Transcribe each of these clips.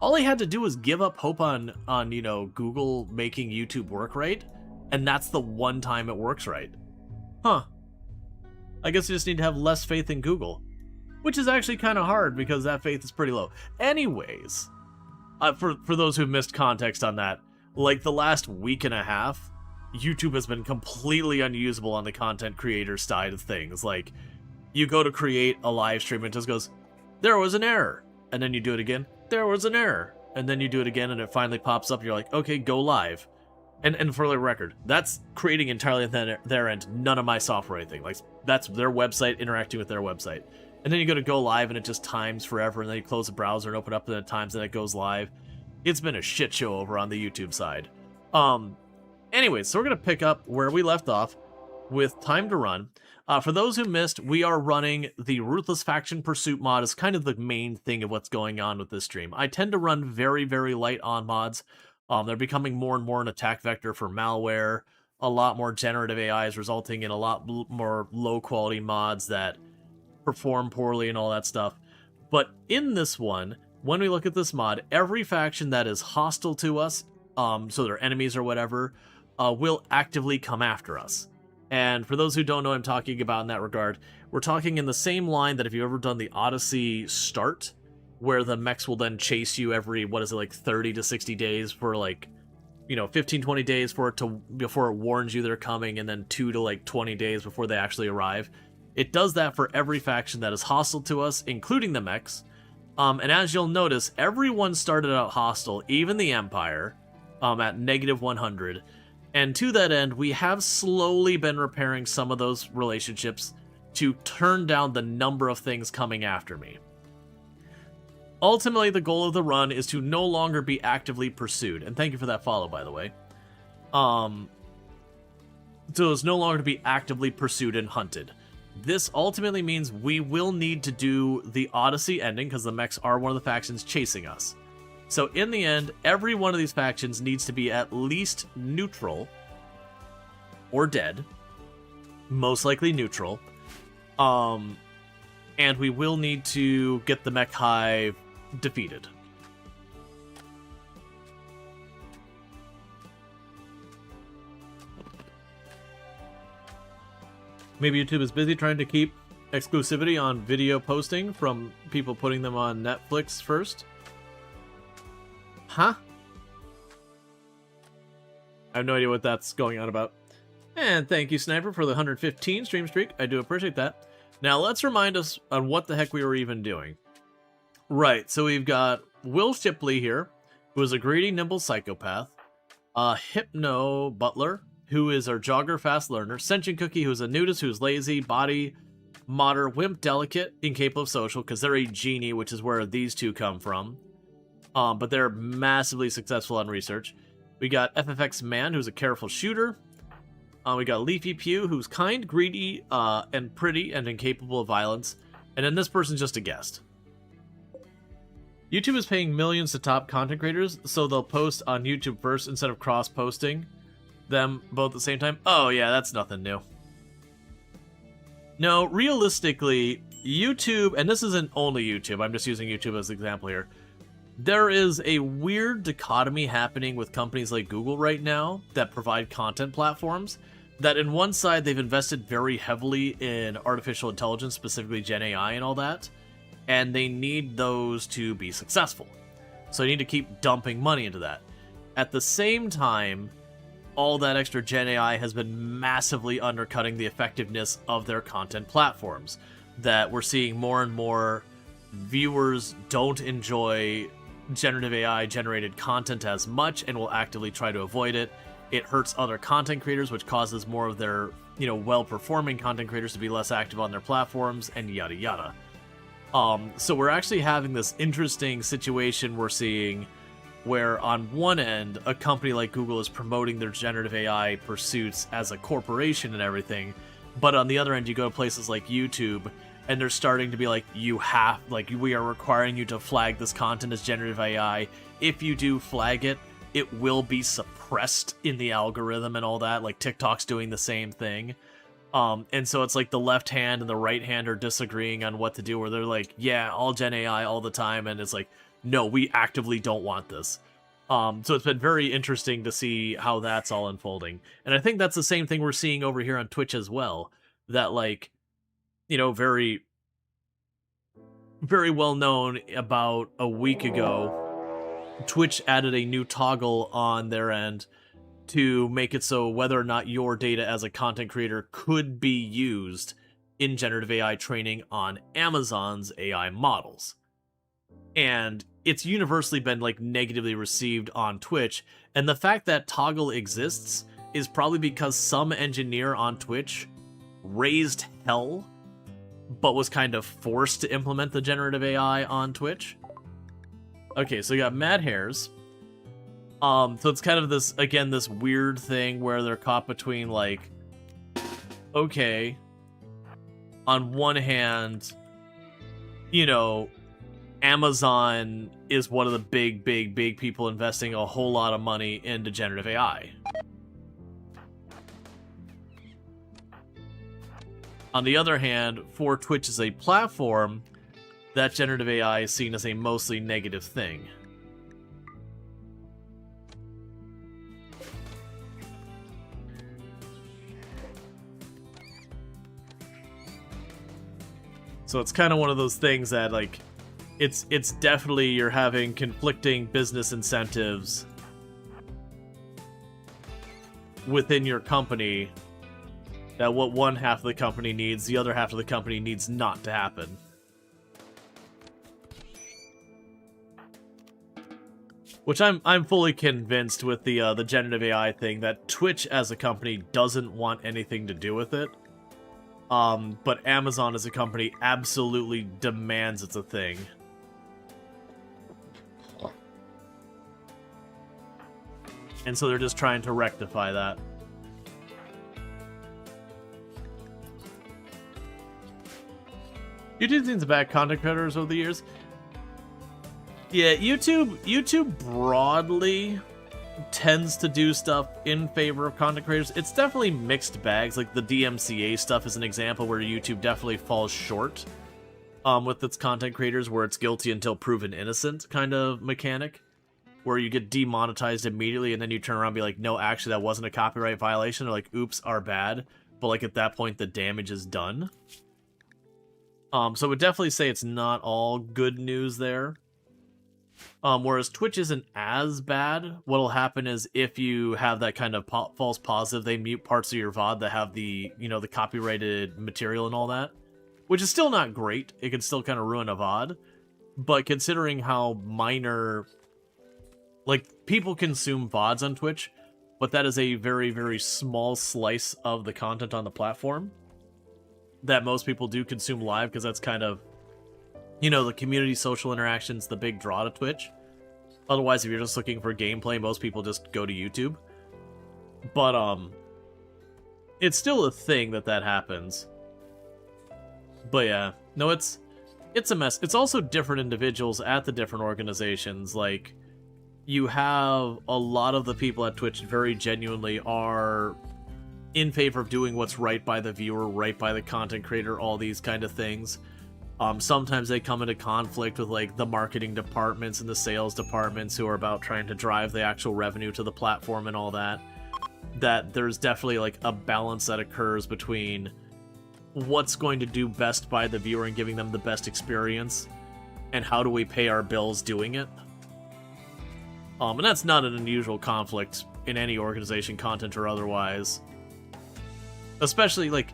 all he had to do was give up hope on you know, Google making YouTube work right, and that's the one time it works right. Huh. I guess you just need to have less faith in Google, which is actually kind of hard because that faith is pretty low. Anyways, for those who missed context on that, like the last week and a half, YouTube has been completely unusable on the content creator side of things. Like, you go to create a live stream and it just goes, there was an error. And then you do it again, there was an error. And then you do it again and it finally pops up. You're like, okay, go live. And for the record, that's creating entirely at their end, none of my software or anything. Like, that's their website interacting with their website. And then you go to go live and it just times forever. And then you close the browser and open up and it times and it goes live. It's been a shit show over on the YouTube side. Anyways, so we're going to pick up where we left off with Time to Run. For those who missed, we are running the Ruthless Faction Pursuit mod as kind of the main thing of what's going on with this stream. I tend to run very, very light on mods. They're becoming more and more an attack vector for malware. A lot more generative AI is resulting in a lot more low-quality mods that perform poorly and all that stuff. But in this one, when we look at this mod, every faction that is hostile to us, so they're enemies or whatever, will actively come after us. And for those who don't know what I'm talking about in that regard, we're talking in the same line that if you've ever done the Odyssey start, where the mechs will then chase you every, what is it, like 30 to 60 days for like, you know, 15, 20 days before it warns you they're coming, and then 2 to like 20 days before they actually arrive. It does that for every faction that is hostile to us, including the mechs. And as you'll notice, everyone started out hostile, even the Empire, at negative 100. And to that end, we have slowly been repairing some of those relationships to turn down the number of things coming after me. Ultimately, the goal of the run is to no longer be actively pursued. And thank you for that follow, by the way. So it's no longer to be actively pursued and hunted. This ultimately means we will need to do the Odyssey ending, because the mechs are one of the factions chasing us. So in the end, every one of these factions needs to be at least neutral or dead. Most likely neutral. And we will need to get the mech hive defeated. Maybe YouTube is busy trying to keep exclusivity on video posting from people putting them on Netflix first. Huh? I have no idea what that's going on about. And thank you, Sniper, for the 115 stream streak. I do appreciate that. Now, let's remind us on what the heck we were even doing. Right, so we've got Will Shipley here, who is a greedy, nimble psychopath. Hypno Butler, who is our jogger, fast learner. Sentient Cookie, who is a nudist, who's lazy, body, modder, wimp, delicate, incapable of social, because they're a genie, which is where these two come from. But they're massively successful on research. We got FFX Man, who's a careful shooter. We got Leafy Pew, who's kind, greedy, and pretty, and incapable of violence. And then this person's just a guest. YouTube is paying millions to top content creators, so they'll post on YouTube first instead of cross-posting them both at the same time. Oh yeah, that's nothing new. No, realistically, YouTube, and this isn't only YouTube, I'm just using YouTube as an example here. There is a weird dichotomy happening with companies like Google right now that provide content platforms, that in one side they've invested very heavily in artificial intelligence, specifically Gen AI and all that, and they need those to be successful. So they need to keep dumping money into that. At the same time, all that extra Gen AI has been massively undercutting the effectiveness of their content platforms. That we're seeing more and more viewers don't enjoy generative AI generated content as much and will actively try to avoid it. It hurts other content creators, which causes more of their, well-performing content creators to be less active on their platforms, and yada yada. So we're actually having this interesting situation we're seeing where on one end, a company like Google is promoting their generative AI pursuits as a corporation and everything, but on the other end, you go to places like YouTube, and they're starting to be like, we are requiring you to flag this content as generative AI. If you do flag it, it will be suppressed in the algorithm and all that. Like TikTok's doing the same thing. And so it's like the left hand and the right hand are disagreeing on what to do, where they're like, yeah, all Gen AI all the time. And it's like, no, we actively don't want this. So it's been very interesting to see how that's all unfolding. And I think that's the same thing we're seeing over here on Twitch as well. That, like, you know, very, very well known, about a week ago, Twitch added a new toggle on their end to make it so whether or not your data as a content creator could be used in generative AI training on Amazon's AI models. And it's universally been, like, negatively received on Twitch, and the fact that toggle exists is probably because some engineer on Twitch raised hell, but was kind of forced to implement the generative AI on Twitch. Okay, so you got Mad Hairs. So it's kind of this, again, this weird thing where they're caught between, like, okay, on one hand, you know, Amazon is one of the big people investing a whole lot of money into generative AI. On the other hand, for Twitch as a platform, that generative AI is seen as a mostly negative thing. So it's kind of one of those things that, like, it's definitely, you're having conflicting business incentives within your company, that what one half of the company needs, the other half of the company needs not to happen. Which I'm fully convinced with the generative AI thing that Twitch as a company doesn't want anything to do with it. But Amazon as a company absolutely demands it's a thing. And so they're just trying to rectify that. You do things about content creators over the years. Yeah, YouTube broadly tends to do stuff in favor of content creators. It's definitely mixed bags. Like the DMCA stuff is an example where YouTube definitely falls short with its content creators, where it's guilty until proven innocent kind of mechanic, where you get demonetized immediately and then you turn around and be like, no, actually that wasn't a copyright violation, or like, oops, our bad. But like at that point the damage is done. So I would definitely say it's not all good news there. Whereas Twitch isn't as bad. What'll happen is if you have that kind of false positive, they mute parts of your VOD that have the, you know, the copyrighted material and all that, which is still not great. It can still kind of ruin a VOD. But considering how minor, like, people consume VODs on Twitch, but that is a very, very small slice of the content on the platform that most people do consume live, because that's kind of, you know, the community social interaction's the big draw to Twitch. Otherwise, if you're just looking for gameplay, most people just go to YouTube. But, it's still a thing that happens. But yeah, no, it's a mess. It's also different individuals at the different organizations. Like, you have a lot of the people at Twitch very genuinely are in favor of doing what's right by the viewer, right by the content creator, all these kind of things. Sometimes they come into conflict with, like, the marketing departments and the sales departments who are about trying to drive the actual revenue to the platform and all that. That there's definitely, like, a balance that occurs between what's going to do best by the viewer and giving them the best experience, and how do we pay our bills doing it. And that's not an unusual conflict in any organization, content or otherwise. Especially, like,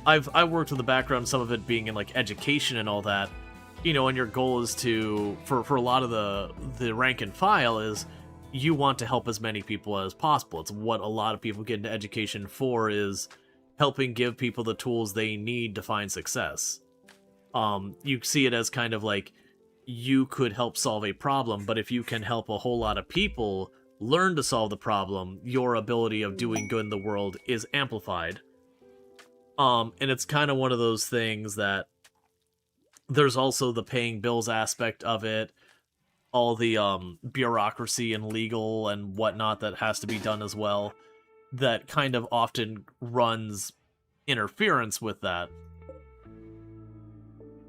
I've worked with the background, some of it being in, like, education and all that, you know, and your goal is to, for a lot of the rank and file, is you want to help as many people as possible. It's what a lot of people get into education for, is helping give people the tools they need to find success. You see it as kind of like, you could help solve a problem, but if you can help a whole lot of people learn to solve the problem, your ability of doing good in the world is amplified. And it's kind of one of those things that there's also the paying bills aspect of it, all the bureaucracy and legal and whatnot that has to be done as well, that kind of often runs interference with that.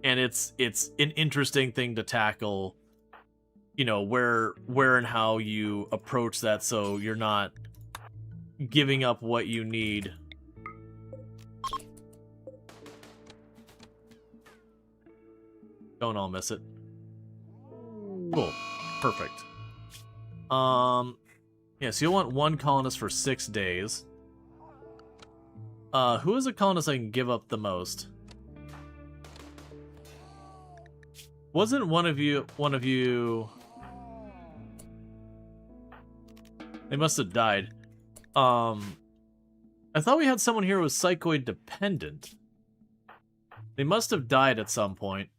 And it's an interesting thing to tackle, you know, where and how you approach that so you're not giving up what you need. Don't all miss it. Cool. Perfect. Yeah, so you'll want one colonist for 6 days. Who is a colonist I can give up the most? Wasn't one of you... They must have died. I thought we had someone here who was psychoid dependent. They must have died at some point.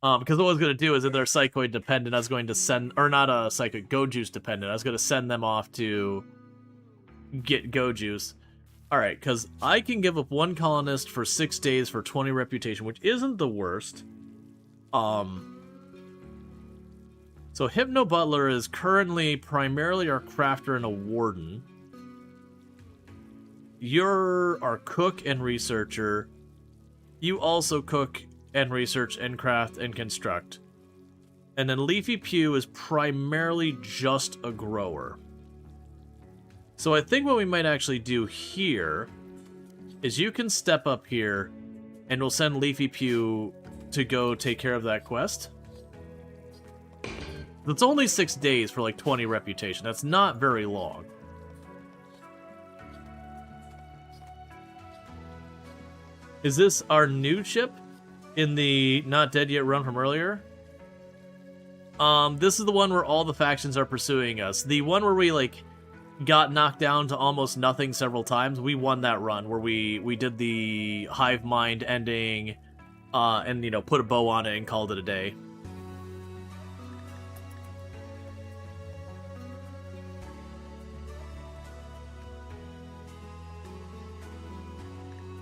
Because what I was going to do is if they're psychoid dependent, I was going to send... Or not a psychic, go juice dependent. I was going to send them off to get go juice. Alright, because I can give up one colonist for 6 days for 20 reputation, which isn't the worst. So Hypno Butler is currently primarily our crafter and a warden. You're our cook and researcher. You also cook and research and craft and construct. And then Leafy Pew is primarily just a grower. So I think what we might actually do here is you can step up here and we'll send Leafy Pew to go take care of that quest. It's only 6 days for like 20 reputation. That's not very long. Is this our new ship in the Not Dead Yet run from earlier? This is the one where all the factions are pursuing us. The one where we like got knocked down to almost nothing several times. We won that run where we did the hive mind ending and, you know, put a bow on it and called it a day.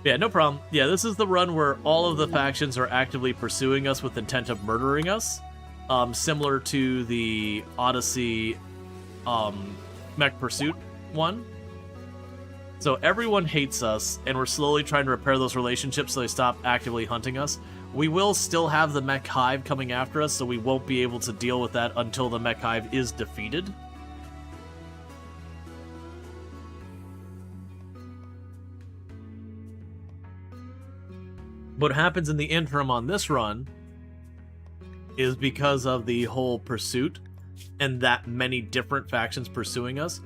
Yeah, no problem. Yeah, this is the run where all of the factions are actively pursuing us with intent of murdering us. Similar to the Odyssey Mech Pursuit one. So everyone hates us, and we're slowly trying to repair those relationships so they stop actively hunting us. We will still have the Mech Hive coming after us, so we won't be able to deal with that until the Mech Hive is defeated. What happens in the interim on this run is because of the whole pursuit and that many different factions pursuing us,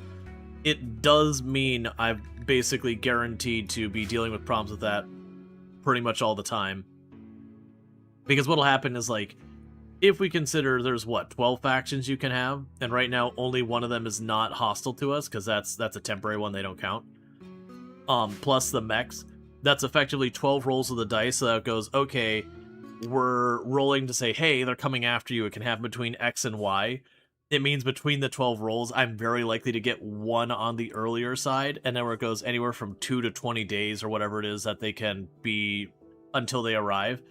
it does mean I'm basically guaranteed to be dealing with problems with that pretty much all the time. Because what'll happen is, like, if we consider there's, what, 12 factions you can have, and right now only one of them is not hostile to us, because that's a temporary one, they don't count, plus the mechs, that's effectively 12 rolls of the dice, so that it goes, okay, we're rolling to say, hey, they're coming after you. It can happen between X and Y. It means between the 12 rolls, I'm very likely to get one on the earlier side, and then where it goes anywhere from 2 to 20 days or whatever it is that they can be until they arrive.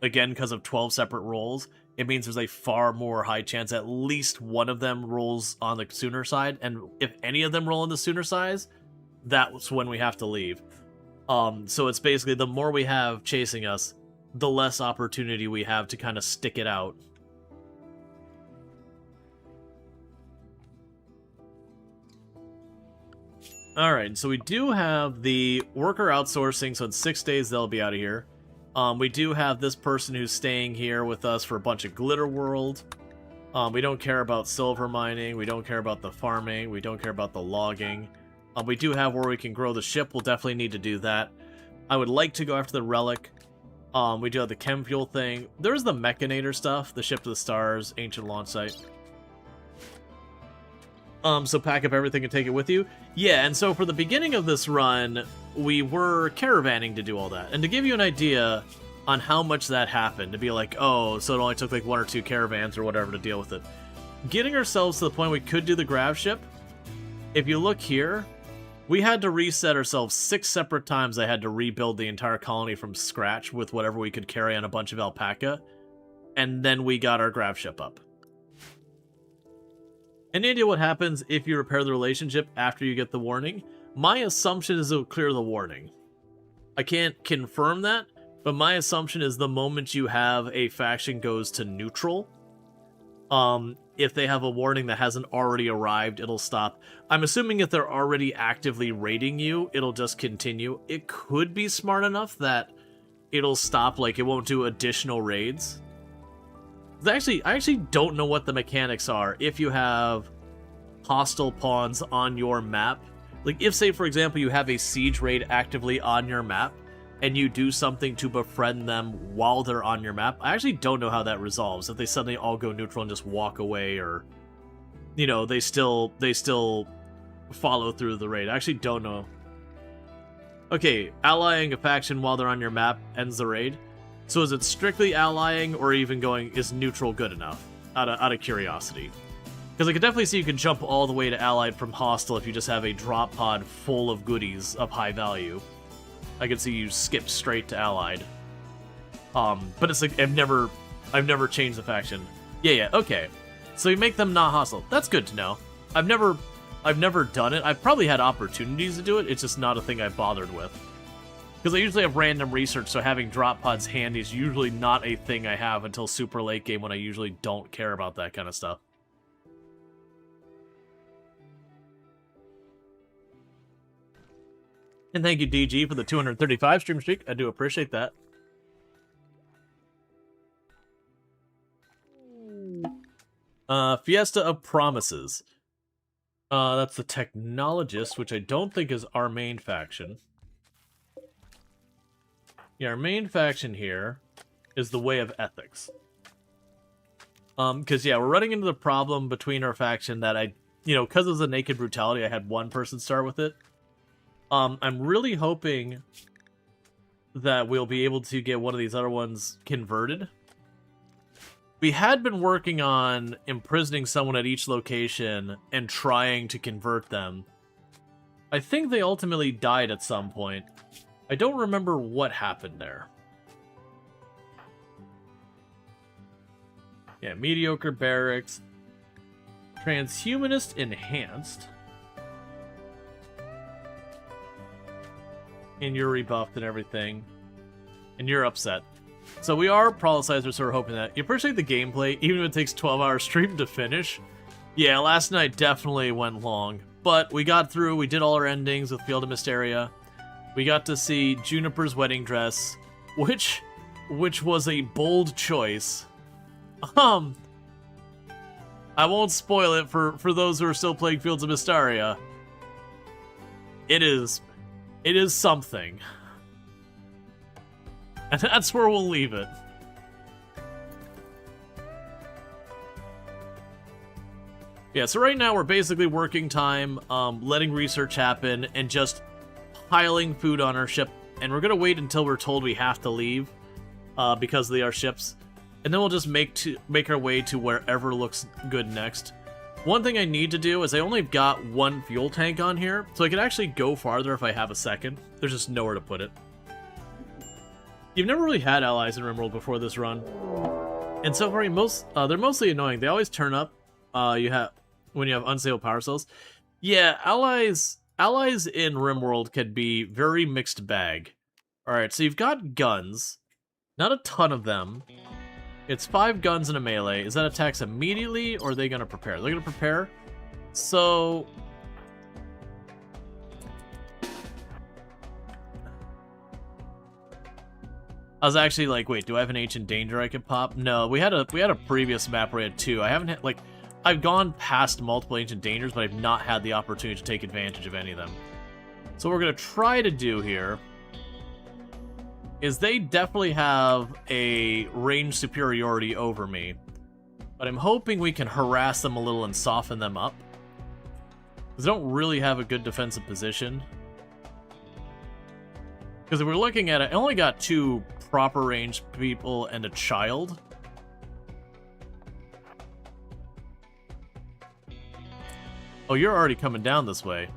Again, because of 12 separate rolls, it means there's a far more high chance at least one of them rolls on the sooner side, and if any of them roll on the sooner side, that's when we have to leave. So it's basically the more we have chasing us, the less opportunity we have to kind of stick it out. Alright, so we do have the worker outsourcing, so in 6 days they'll be out of here. We do have this person who's staying here with us for a bunch of Glitter World. We don't care about silver mining, we don't care about the farming, we don't care about the logging. We do have where we can grow the ship, we'll definitely need to do that. I would like to go after the relic. We do have the chem fuel thing. There's the Mechanator stuff, the ship to the stars, ancient launch site. So pack up everything and take it with you. Yeah, and so for the beginning of this run, we were caravanning to do all that. And to give you an idea on how much that happened, to be like, oh, so it only took like 1 or 2 caravans or whatever to deal with it. Getting ourselves to the point we could do the Gravship, if you look here, we had to reset ourselves 6 separate times. I had to rebuild the entire colony from scratch with whatever we could carry on a bunch of alpaca. And then we got our Gravship up. Any idea what happens if you repair the relationship after you get the warning? My assumption is it'll clear the warning. I can't confirm that, but my assumption is the moment you have a faction goes to neutral, if they have a warning that hasn't already arrived, it'll stop. I'm assuming if they're already actively raiding you, it'll just continue. It could be smart enough that it'll stop, like it won't do additional raids. I actually don't know what the mechanics are if you have hostile pawns on your map. Like, if, say, for example, you have a siege raid actively on your map, and you do something to befriend them while they're on your map, I actually don't know how that resolves. If they suddenly all go neutral and just walk away, or, you know, they still follow through the raid. I actually don't know. Okay, allying a faction while they're on your map ends the raid. So is it strictly allying, or even going, is neutral good enough? Out of curiosity. Because I could definitely see you can jump all the way to allied from hostile if you just have a drop pod full of goodies of high value. I could see you skip straight to allied. But it's like I've never changed the faction. Yeah, okay. So you make them not hostile. That's good to know. I've never done it. I've probably had opportunities to do it. It's just not a thing I've bothered with. Because I usually have random research, so having drop pods handy is usually not a thing I have until super late game, when I usually don't care about that kind of stuff. And thank you, DG, for the 235 stream streak. I do appreciate that. Fiesta of Promises. That's the Technologist, which I don't think is our main faction. Yeah, our main faction here is the Way of Ethics. Because, yeah, we're running into the problem between our faction that because of the Naked Brutality, I had one person start with it. I'm really hoping that we'll be able to get one of these other ones converted. We had been working on imprisoning someone at each location and trying to convert them. I think they ultimately died at some point. I don't remember what happened there. Yeah, Mediocre Barracks. Transhumanist Enhanced. And you're rebuffed and everything. And you're upset. So we are Prolicizers, so we're hoping that. You appreciate the gameplay, even if it takes 12-hour stream to finish. Yeah, last night definitely went long. But we got through, we did all our endings with Field of Mysteria. We got to see Juniper's wedding dress, which was a bold choice. I won't spoil it for those who are still playing Fields of Mysteria. It is something. And that's where we'll leave it. Yeah, so right now we're basically working time, letting research happen, and just piling food on our ship. And we're going to wait until we're told we have to leave, because they are ships. And then we'll just make our way to wherever looks good next. One thing I need to do is I only got one fuel tank on here, so I can actually go farther if I have a second. There's just nowhere to put it. You've never really had allies in RimWorld before this run. And so far, they're mostly annoying. They always turn up when you have unstable power cells. Yeah, allies in RimWorld can be very mixed bag. Alright, so you've got guns. Not a ton of them. It's 5 guns and a melee. Is that attacks immediately, or are they going to prepare? They're going to prepare. So I was actually like, wait, do I have an Ancient Danger I could pop? No, we had a previous map where I had 2. I haven't had, like, I've gone past multiple Ancient Dangers, but I've not had the opportunity to take advantage of any of them. So what we're going to try to do here is they definitely have a range superiority over me. But I'm hoping we can harass them a little and soften them up. Because they don't really have a good defensive position. Because if we're looking at it, I only got 2 proper ranged people and a child. Oh, you're already coming down this way.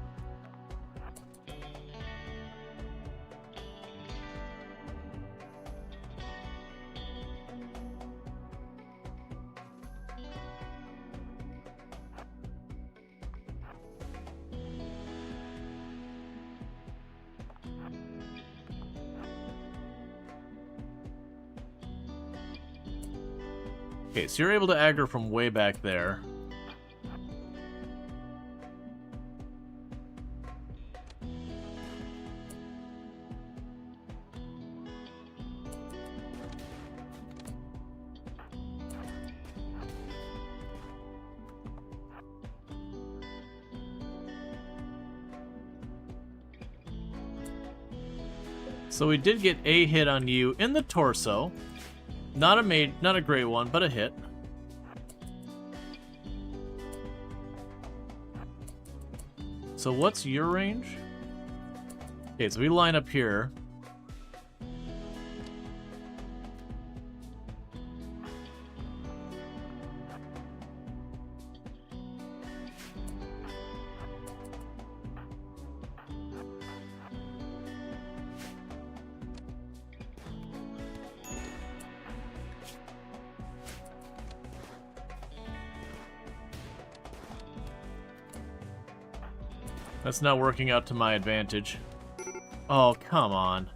Okay, so you're able to aggro from way back there. So we did get a hit on you in the torso. Not a great one, but a hit. So what's your range? Okay, so we line up here. That's not working out to my advantage. Oh, come on.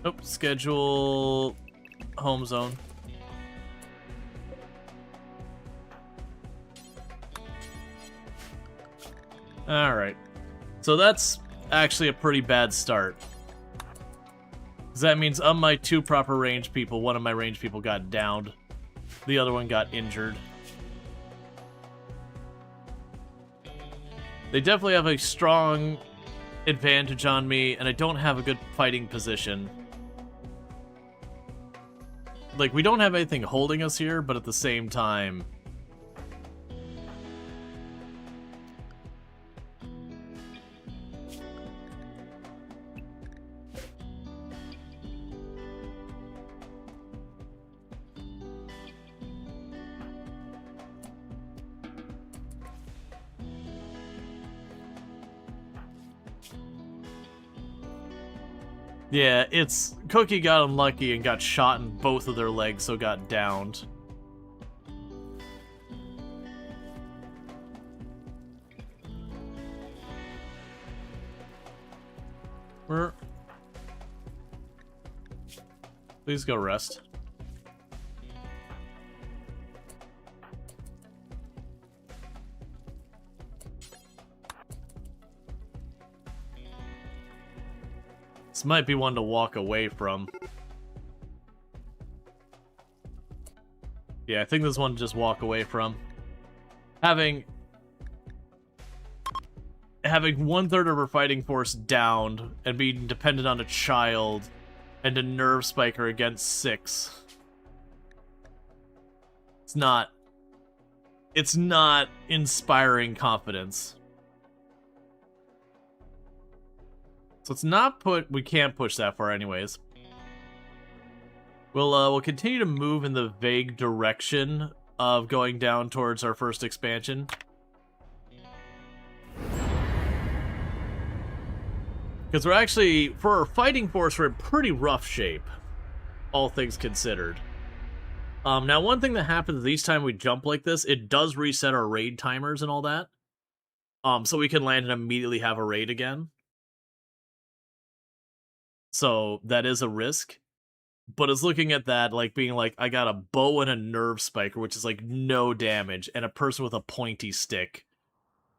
Oh, schedule home zone. Alright. So that's actually a pretty bad start. Because that means of my 2 proper range people, one of my range people got downed. The other one got injured. They definitely have a strong advantage on me, and I don't have a good fighting position. Like, we don't have anything holding us here, but at the same time... Yeah, it's... Cookie got unlucky and got shot in both of their legs, so got downed. Please go rest. This might be one to walk away from. Yeah, I think this one to just walk away from. Having 1/3 of her fighting force downed and being dependent on a child and a nerve spiker against 6. It's not inspiring confidence. So it's not we can't push that far anyways. We'll continue to move in the vague direction of going down towards our first expansion. Because we're actually, for our fighting force, we're in pretty rough shape, all things considered. Now, one thing that happens each time we jump like this, it does reset our raid timers and all that. So we can land and immediately have a raid again. So that is a risk. But it's looking at that, like, being like, I got a bow and a nerve spiker, which is, like, no damage, and a person with a pointy stick.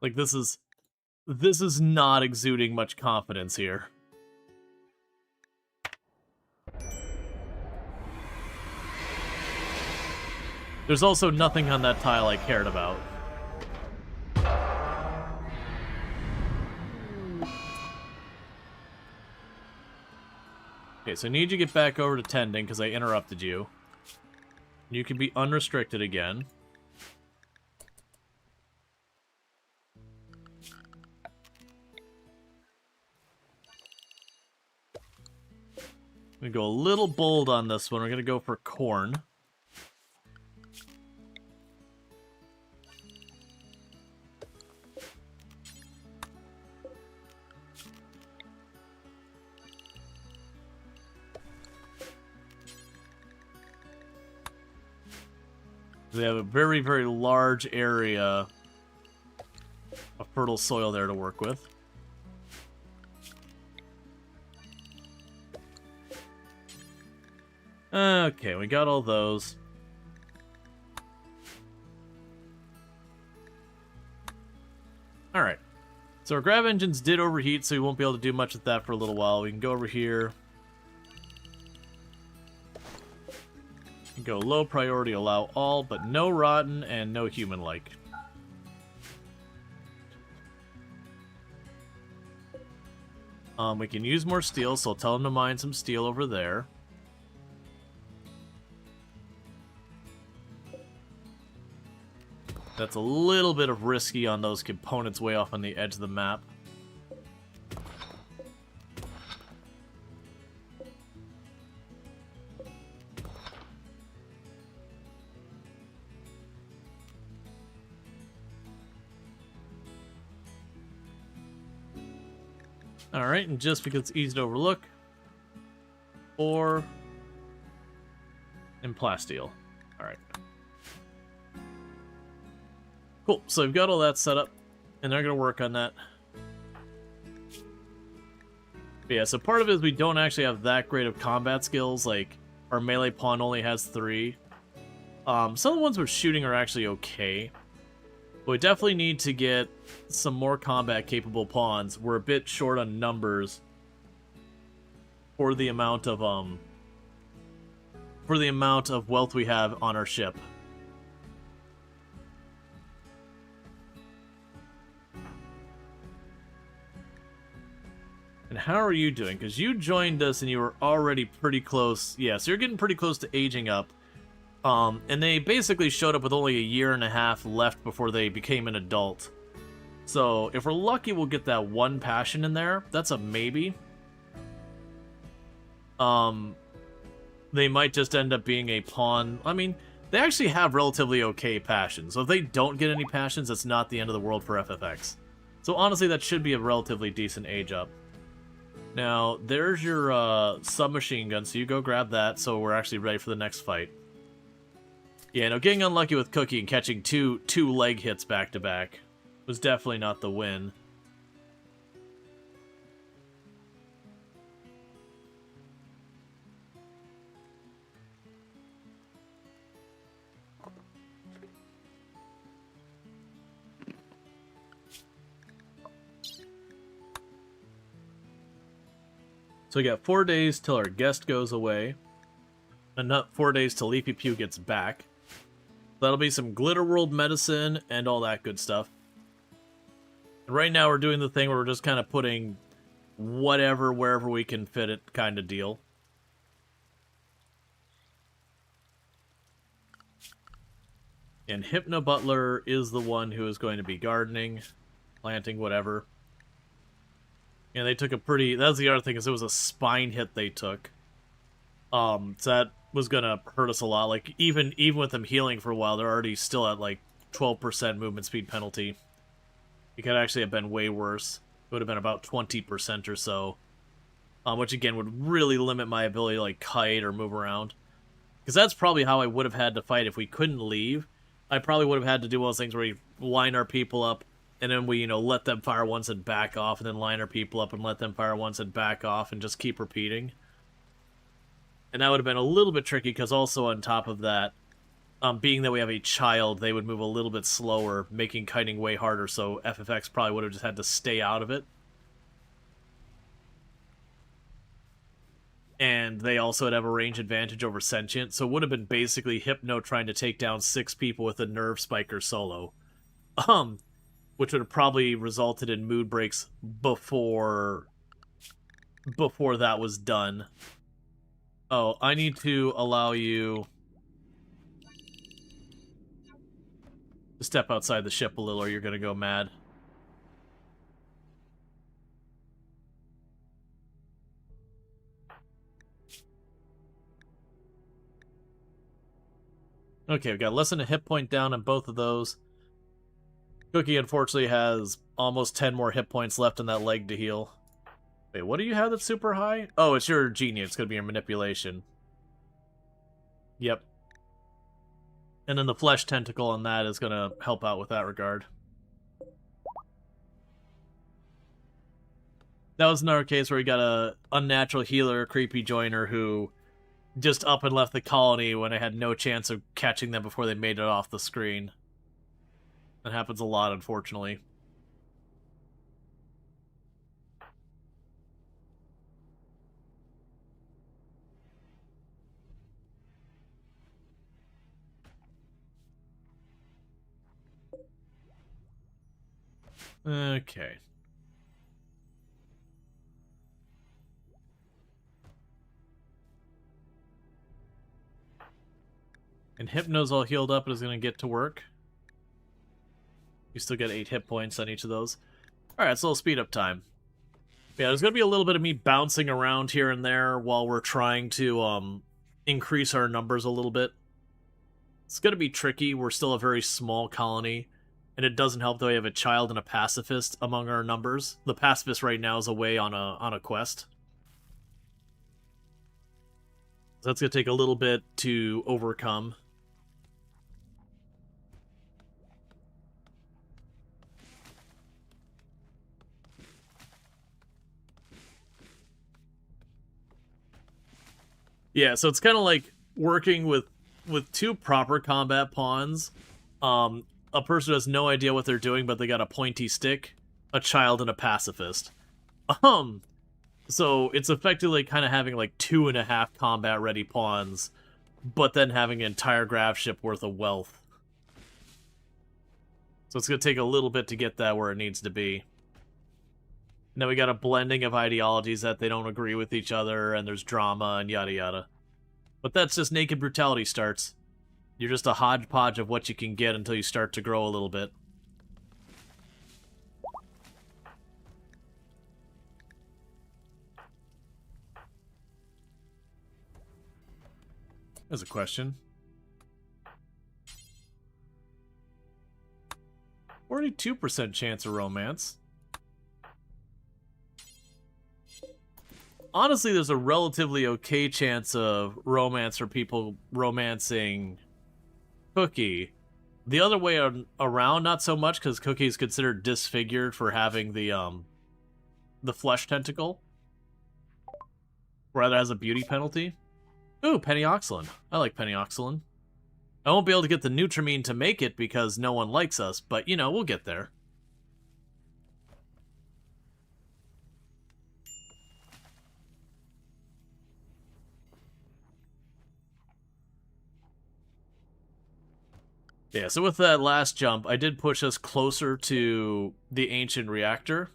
Like, this is not exuding much confidence here. There's also nothing on that tile I cared about. Okay, so I need you to get back over to tending because I interrupted you. You can be unrestricted again. I'm gonna go a little bold on this one. We're gonna go for corn. They have a very, very large area of fertile soil there to work with. Okay, we got all those. Alright. So our grav engines did overheat, so we won't be able to do much with that for a little while. We can go over here. Go low priority, allow all, but no rotten and no human-like. We can use more steel, so I'll tell them to mine some steel over there. That's a little bit of risky on those components way off on the edge of the map. Alright, and just because it's easy to overlook, ore and plasteel. Alright. Cool, so we've got all that set up, and they're going to work on that. But yeah, so part of it is we don't actually have that great of combat skills, like, our melee pawn only has 3. Some of the ones with shooting are actually okay. But we definitely need to get some more combat-capable pawns. We're a bit short on numbers for the amount of wealth we have on our ship. And how are you doing? Because you joined us and you were already pretty close. Yeah, so you're getting pretty close to aging up. And they basically showed up with only a year and a half left before they became an adult. So, if we're lucky, we'll get that one passion in there. That's a maybe. They might just end up being a pawn. I mean, they actually have relatively okay passions. So if they don't get any passions, that's not the end of the world for FFX. So honestly, that should be a relatively decent age up. Now, there's your submachine gun, so you go grab that, so we're actually ready for the next fight. Yeah, no, getting unlucky with Cookie and catching two leg hits back-to-back was definitely not the win. So we got 4 days till our guest goes away, and not 4 days till Leafy Pew gets back. That'll be some Glitter World medicine and all that good stuff. And right now we're doing the thing where we're just kind of putting whatever wherever we can fit it kind of deal. And Hypno Butler is the one who is going to be gardening, planting, whatever. And they took a pretty... That's the other thing, is it was a spine hit they took. So that was gonna hurt us a lot. Like, even with them healing for a while, they're already still at, like, 12% movement speed penalty. It could actually have been way worse. It would have been about 20% or so. Which, again, would really limit my ability to, like, kite or move around. Because that's probably how I would have had to fight if we couldn't leave. I probably would have had to do one of those things where we line our people up, and then we, let them fire once and back off, and then line our people up and let them fire once and back off, and just keep repeating. And that would have been a little bit tricky, because also on top of that, being that we have a child, they would move a little bit slower, making kiting way harder, so FFX probably would have just had to stay out of it. And they also would have a range advantage over Sentient, so it would have been basically Hypno trying to take down 6 people with a Nerve Spiker solo. Which would have probably resulted in mood breaks before that was done. Oh, I need to allow you to step outside the ship a little, or you're going to go mad. Okay, we've got less than a hit point down on both of those. Cookie, unfortunately, has almost 10 more hit points left in that leg to heal. Wait, what do you have that's super high? Oh, it's your genius. It's going to be your manipulation. Yep. And then the flesh tentacle on that is going to help out with that regard. That was another case where we got a unnatural healer, creepy joiner, who just up and left the colony when I had no chance of catching them before they made it off the screen. That happens a lot, unfortunately. Okay. And Hypno's all healed up and is going to get to work. You still get 8 hit points on each of those. Alright, it's a little speed up time. Yeah, there's going to be a little bit of me bouncing around here and there while we're trying to increase our numbers a little bit. It's going to be tricky. We're still a very small colony, and it doesn't help that we have a child and a pacifist among our numbers. The pacifist right now is away on a quest. So that's going to take a little bit to overcome. Yeah, so it's kind of like working with 2 proper combat pawns. A person who has no idea what they're doing, but they got a pointy stick, a child, and a pacifist. So it's effectively kind of having like 2.5 combat-ready pawns, but then having an entire Gravship worth of wealth. So it's going to take a little bit to get that where it needs to be. Now we got a blending of ideologies that they don't agree with each other, and there's drama and yada yada. But that's just naked brutality starts. You're just a hodgepodge of what you can get until you start to grow a little bit. There's a question. 42% chance of romance. Honestly, there's a relatively okay chance of romance for people romancing Cookie. The other way around, not so much, because Cookie is considered disfigured for having the flesh tentacle. Rather has a beauty penalty. Ooh, Penioxylin. I like Penioxylin. I won't be able to get the Nutramine to make it because no one likes us, but, you know, we'll get there. Yeah, so with that last jump, I did push us closer to the ancient reactor.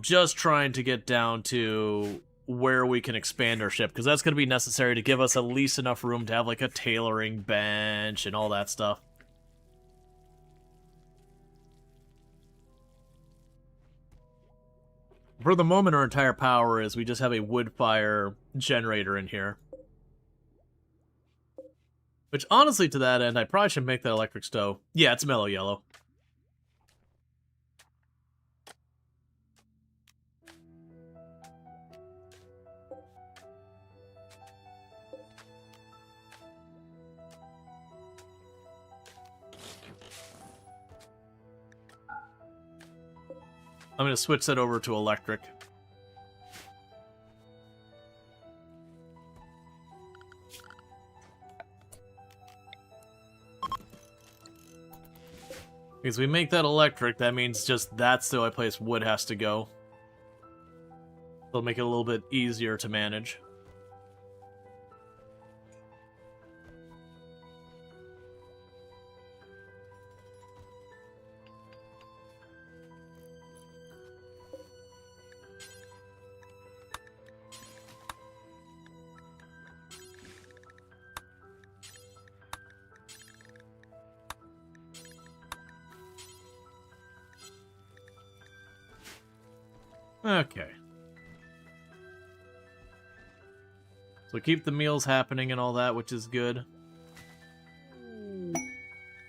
Just trying to get down to where we can expand our ship, because that's going to be necessary to give us at least enough room to have, like, a tailoring bench and all that stuff. For the moment, our entire power is we just have a wood fire generator in here. Which, honestly, to that end, I probably should make that electric stove. Yeah, it's mellow yellow. I'm going to switch that over to electric. Because we make that electric, that means just that's the only place wood has to go. It'll make it a little bit easier to manage. Okay. So keep the meals happening and all that, which is good.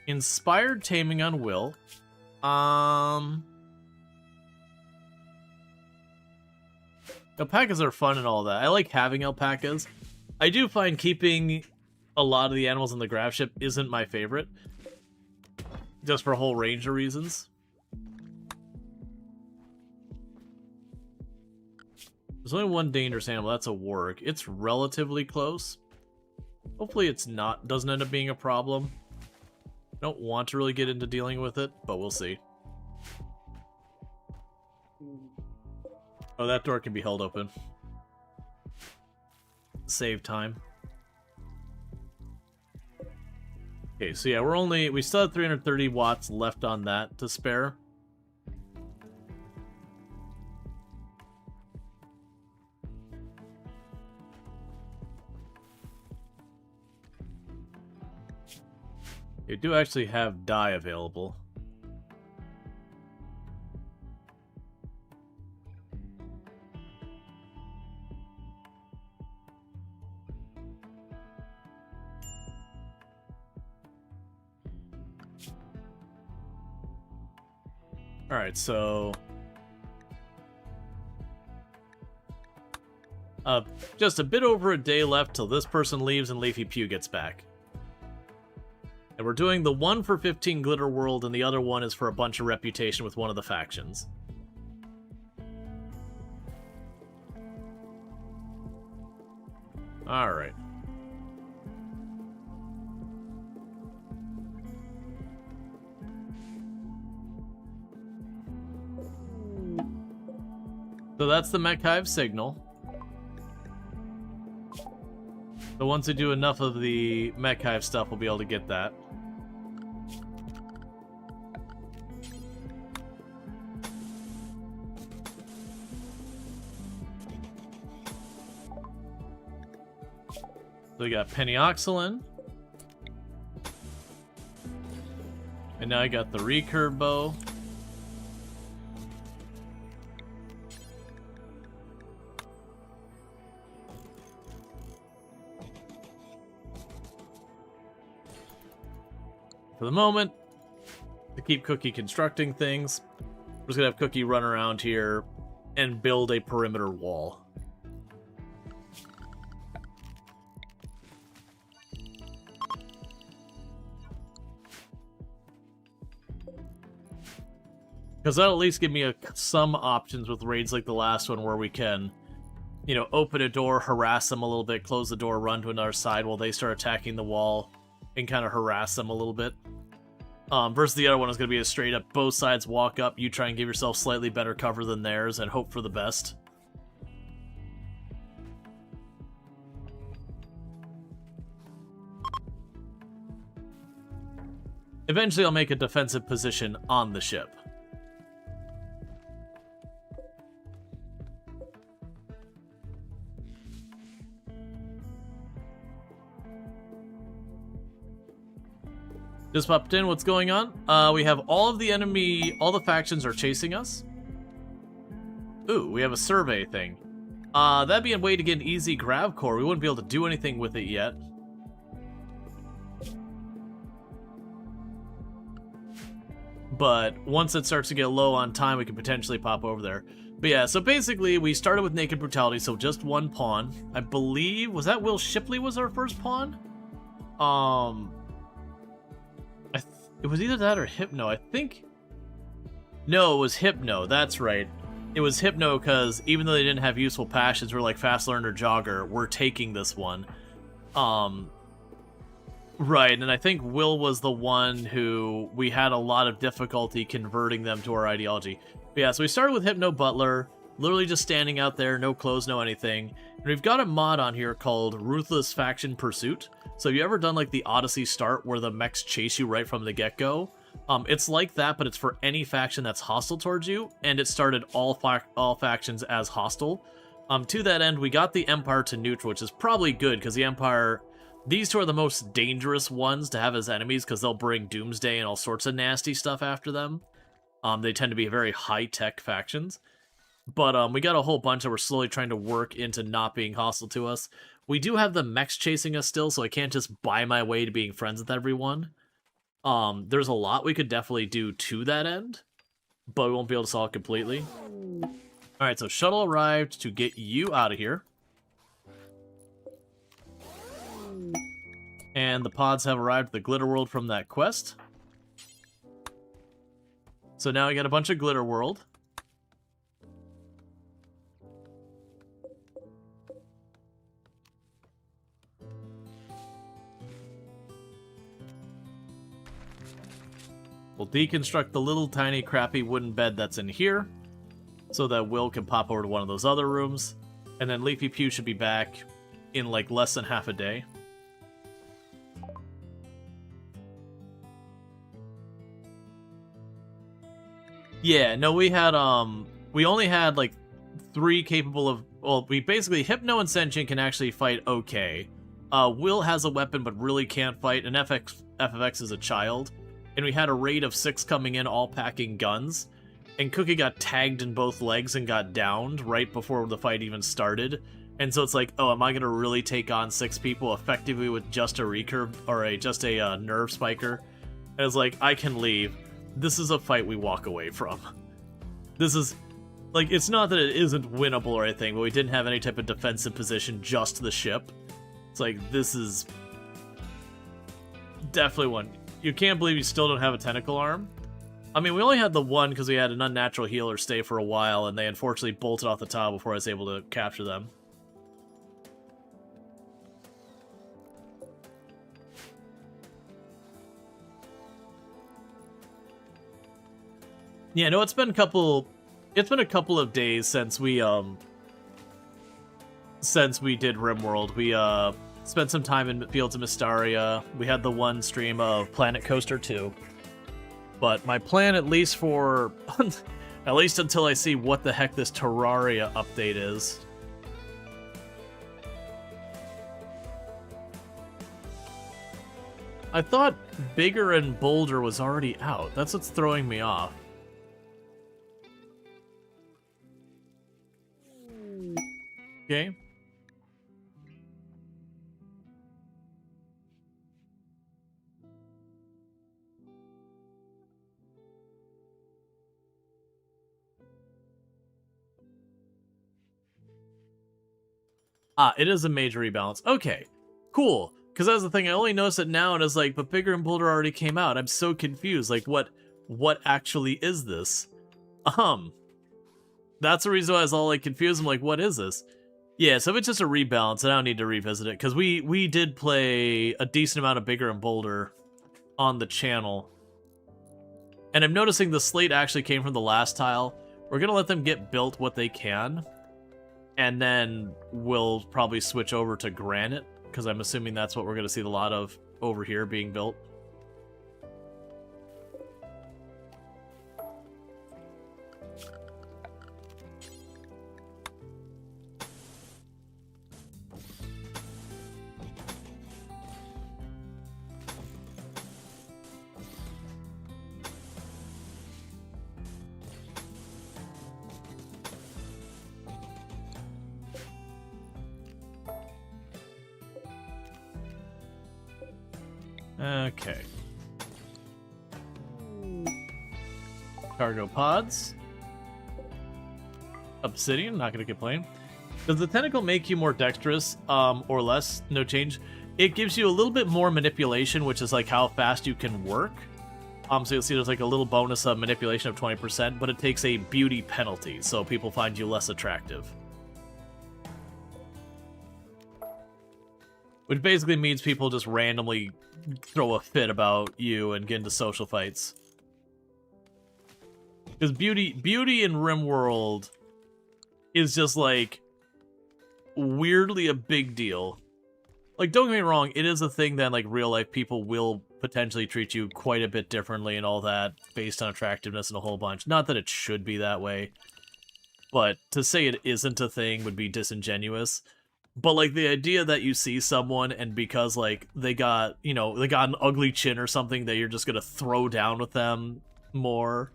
Inspired taming on Will. Alpacas are fun and all that. I like having alpacas. I do find keeping a lot of the animals in the Gravship isn't my favorite. Just for a whole range of reasons. There's only one dangerous animal, that's a warg. It's relatively close. Hopefully it's not, doesn't end up being a problem. I don't want to really get into dealing with it, but we'll see. Oh, that door can be held open. Save time. Okay, so yeah, we still have 330 watts left on that to spare. You do actually have dye available. Alright, so... just a bit over a day left till this person leaves and Leafy Pew gets back. And we're doing the one for 15 Glitter World, and the other one is for a bunch of reputation with one of the factions. Alright. So that's the Mech Hive signal. So once we do enough of the Mech Hive stuff, we'll be able to get that. So we got Penioxylin. And now I got the recurve bow. For the moment, to keep Cookie constructing things, we're just gonna have Cookie run around here and build a perimeter wall. Because that'll at least give me some options with raids like the last one where we can, you know, open a door, harass them a little bit, close the door, run to another side while they start attacking the wall, and kind of harass them a little bit. Versus the other one is going to be a straight up, both sides walk up, you try and give yourself slightly better cover than theirs, and hope for the best. Eventually I'll make a defensive position on the ship. Just popped in, what's going on? We have all of the enemy, all the factions are chasing us. Ooh, we have a survey thing. That'd be a way to get an easy grav core. We wouldn't be able to do anything with it yet. But once it starts to get low on time, we can potentially pop over there. But yeah, so basically, we started with Naked Brutality, so just one pawn. I believe, was that Will Shipley was our first pawn? It was either that or Hypno, I think. No, it was Hypno, that's right. It was Hypno because even though they didn't have useful passions, we're like Fast Learner Jogger, we're taking this one. Right, and I think Will was the one who we had a lot of difficulty converting them to our ideology. But yeah, so we started with Hypno Butler, literally just standing out there, no clothes, no anything. And we've got a mod on here called Ruthless Faction Pursuit. So have you ever done like the Odyssey start where the mechs chase you right from the get-go? It's like that, but it's for any faction that's hostile towards you, and it started all factions as hostile. To that end, we got the Empire to neutral, which is probably good, because the Empire... These two are the most dangerous ones to have as enemies, because they'll bring Doomsday and all sorts of nasty stuff after them. They tend to be very high-tech factions. But we got a whole bunch that we're slowly trying to work into not being hostile to us. We do have the mechs chasing us still, so I can't just buy my way to being friends with everyone. There's a lot we could definitely do to that end, but we won't be able to solve it completely. Alright, so shuttle arrived to get you out of here. And the pods have arrived at the Glitter World from that quest. So now we got a bunch of Glitter World. We'll deconstruct the little tiny crappy wooden bed that's in here, so that Will can pop over to one of those other rooms, and then Leafy Pew should be back in like less than half a day. Yeah, no, we had, we only had like 3 capable of, well, we basically, Hypno and Sentient can actually fight okay. Will has a weapon but really can't fight, and FFX is a child. And we had a raid of 6 coming in, all packing guns. And Cookie got tagged in both legs and got downed right before the fight even started. And so it's like, oh, am I going to really take on 6 people effectively with just a recurve, or just a nerve spiker? And it's like, I can leave. This is a fight we walk away from. This is, like, it's not that it isn't winnable or anything, but we didn't have any type of defensive position, just the ship. It's like, this is definitely one. You can't believe you still don't have a tentacle arm. I mean, we only had the one because we had an unnatural healer stay for a while, and they unfortunately bolted off the tile before I was able to capture them. Yeah, no, it's been a couple of days since we did RimWorld. We spent some time in Fields of Mystaria. We had the one stream of Planet Coaster 2. But my plan, at least for at least until I see what the heck this Terraria update is. I thought Bigger and Bolder was already out. That's what's throwing me off. Okay. Ah, it is a major rebalance. Okay, cool. Because that's the thing, I only noticed it now, and it's like, but Bigger and Bolder already came out. I'm so confused. Like, what actually is this? That's the reason why I was all, like, confused. I'm like, what is this? Yeah, so if it's just a rebalance, I don't need to revisit it, because we did play a decent amount of Bigger and Bolder on the channel. And I'm noticing the slate actually came from the last tile. We're going to let them get built what they can. And then we'll probably switch over to granite, because I'm assuming that's what we're going to see a lot of over here being built. Okay. Cargo pods. Obsidian, not gonna complain. Does the tentacle make you more dexterous, or less? No change. It gives you a little bit more manipulation, which is like how fast you can work. So you'll see there's like a little bonus of manipulation of 20%, but it takes a beauty penalty, so people find you less attractive. Which basically means people just randomly throw a fit about you and get into social fights. Because beauty in RimWorld is just, like, weirdly a big deal. Like, don't get me wrong, it is a thing that, like, real life people will potentially treat you quite a bit differently and all that, based on attractiveness and a whole bunch. Not that it should be that way, but to say it isn't a thing would be disingenuous. But, like, the idea that you see someone and because, like, they got, you know, they got an ugly chin or something that you're just gonna throw down with them more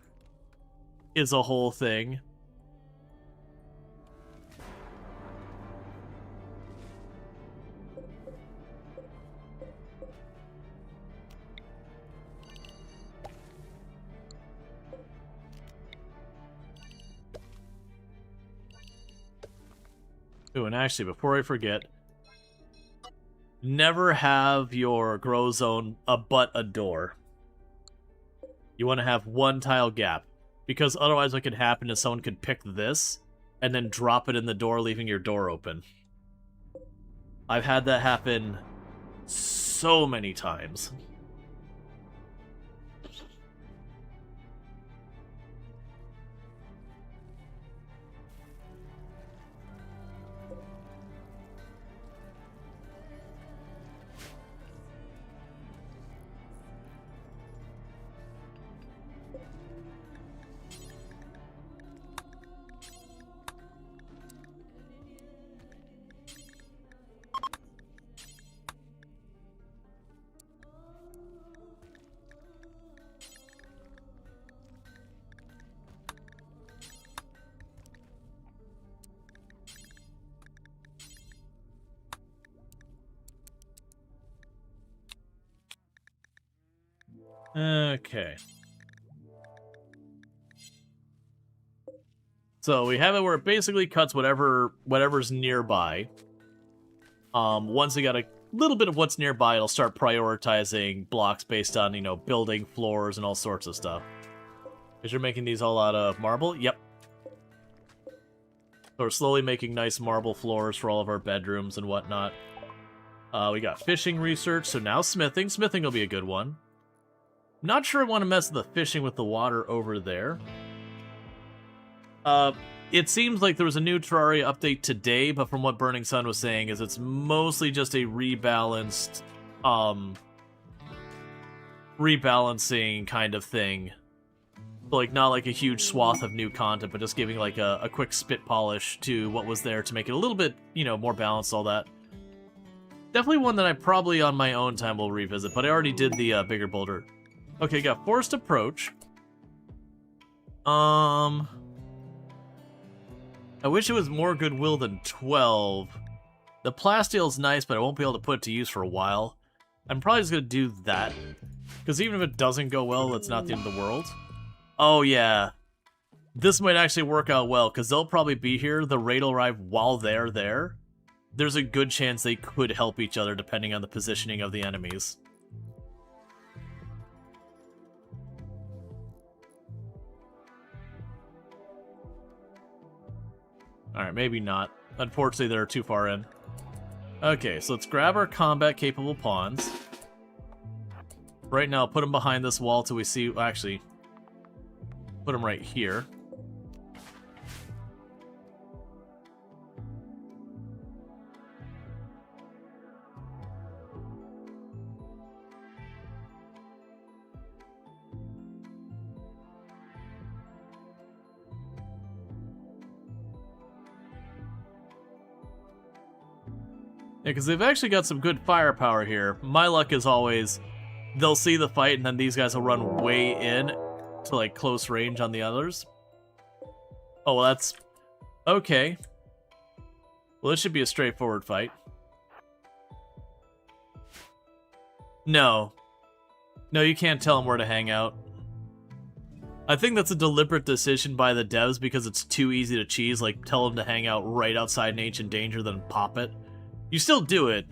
is a whole thing. Ooh, and actually, before I forget, never have your grow zone abut a door. You want to have one tile gap, because otherwise what could happen is someone could pick this and then drop it in the door, leaving your door open. I've had that happen so many times. Okay. So we have it where it basically cuts whatever's nearby. Once we got a little bit of what's nearby, it'll start prioritizing blocks based on, you know, building floors and all sorts of stuff. Because you're making these all out of marble? Yep. So we're slowly making nice marble floors for all of our bedrooms and whatnot. We got fishing research, so now smithing. Smithing will be a good one. Not sure I want to mess with the fishing with the water over there. It seems like there was a new Terraria update today, but from what Burning Sun was saying is it's mostly just a rebalanced, rebalancing kind of thing. So, like, not like a huge swath of new content, but just giving like a quick spit polish to what was there to make it a little bit, you know, more balanced, all that. Definitely one that I probably on my own time will revisit, but I already did the bigger boulder. Okay, got forced approach. I wish it was more goodwill than 12. The plastile's nice, but I won't be able to put it to use for a while. I'm probably just going to do that. Because even if it doesn't go well, it's not the end of the world. Oh, yeah. This might actually work out well, because they'll probably be here. The raid will arrive while they're there. There's a good chance they could help each other, depending on the positioning of the enemies. Alright, maybe not. Unfortunately, they're too far in. Okay, so let's grab our combat-capable pawns. Right now, put them behind this wall till we see... Actually, put them right here. Yeah, because they've actually got some good firepower here. My luck is always, they'll see the fight and then these guys will run way in to, like, close range on the others. Oh, well, that's... Okay. Well, this should be a straightforward fight. No. No, you can't tell them where to hang out. I think that's a deliberate decision by the devs because it's too easy to cheese, like, tell them to hang out right outside an Ancient Danger, then pop it. You still do it,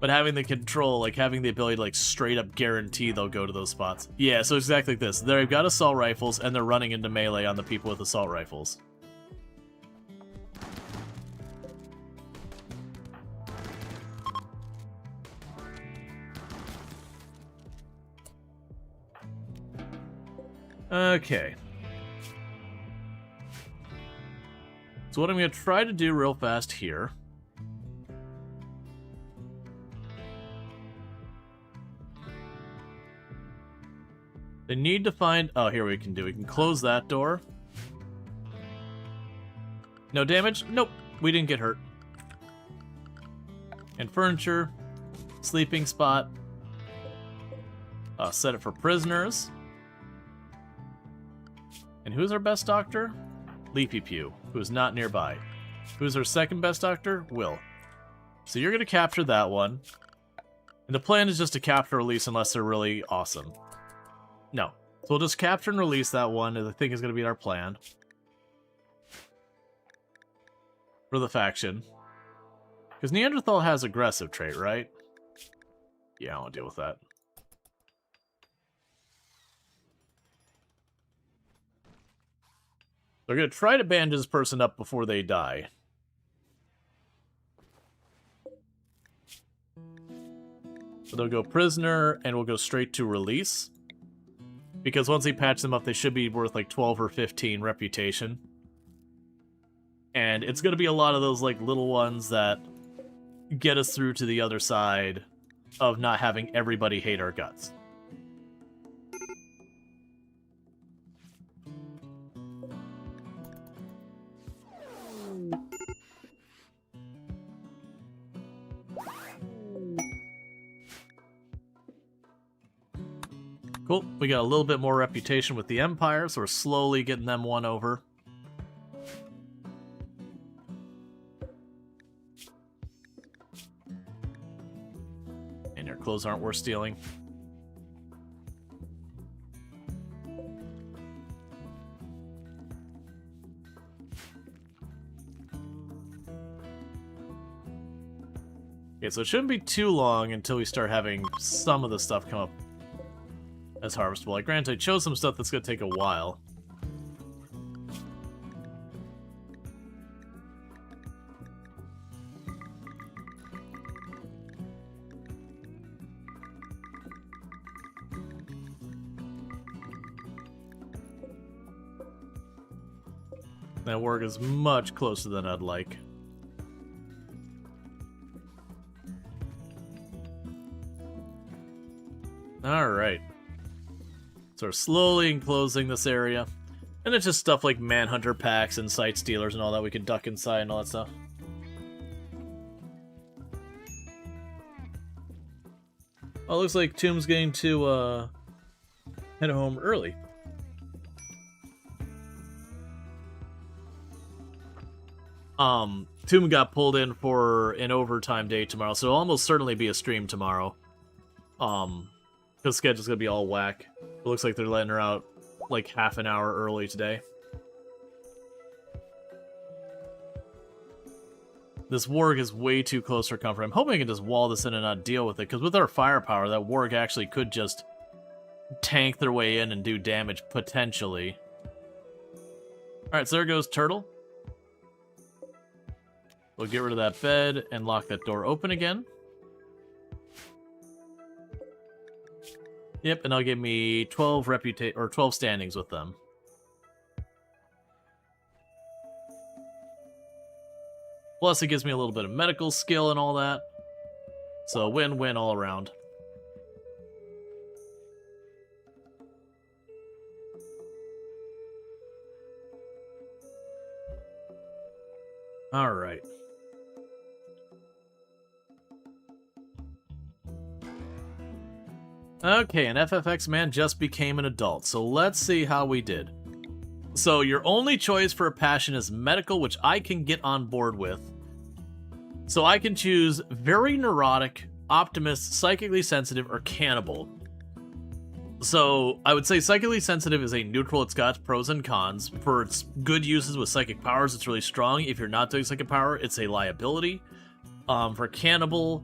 but having the control, like having the ability to like straight up guarantee they'll go to those spots. Yeah, so exactly like this. They've got assault rifles and they're running into melee on the people with assault rifles. Okay. So what I'm going to try to do real fast here. They need to find... Oh, here we can do. We can close that door. No damage? Nope. We didn't get hurt. And furniture. Sleeping spot. Set it for prisoners. And who's our best doctor? Leafy Pew, who is not nearby. Who's our second best doctor? Will. So you're going to capture that one. And the plan is just to capture release unless they're really awesome. No. So we'll just capture and release that one, as I think is going to be our plan. For the faction. Because Neanderthal has aggressive trait, right? Yeah, I won't deal with that. They're going to try to bandage this person up before they die. So they'll go prisoner, and we'll go straight to release. Because once they patch them up, they should be worth like 12 or 15 reputation. And it's going to be a lot of those like little ones that get us through to the other side of not having everybody hate our guts. Cool, we got a little bit more reputation with the Empire, so we're slowly getting them won over. And your clothes aren't worth stealing. Okay, so it shouldn't be too long until we start having some of the stuff come up as harvestable. Like, granted, I chose some stuff that's going to take a while. That work is much closer than I'd like. Alright. So we're slowly enclosing this area. And it's just stuff like Manhunter packs and Sight Stealers and all that we can duck inside and all that stuff. Oh, looks like Tomb's getting to head home early. Tomb got pulled in for an overtime day tomorrow, so it'll almost certainly be a stream tomorrow. Because the schedule's gonna be all whack. It looks like they're letting her out like half an hour early today. This warg is way too close for comfort. I'm hoping I can just wall this in and not deal with it, because with our firepower, that warg actually could just tank their way in and do damage, potentially. Alright, so there goes Turtle. We'll get rid of that bed and lock that door open again. Yep, and that'll give me 12 standings with them. Plus, it gives me a little bit of medical skill and all that. So, win-win all around. Alright. Okay, an FFX man just became an adult, so let's see how we did. So your only choice for a passion is medical, which I can get on board with. So I can choose very neurotic, optimist, psychically sensitive, or cannibal. So I would say psychically sensitive is a neutral. It's got pros and cons. For its good uses with psychic powers, it's really strong. If you're not doing psychic power, it's a liability. For cannibal,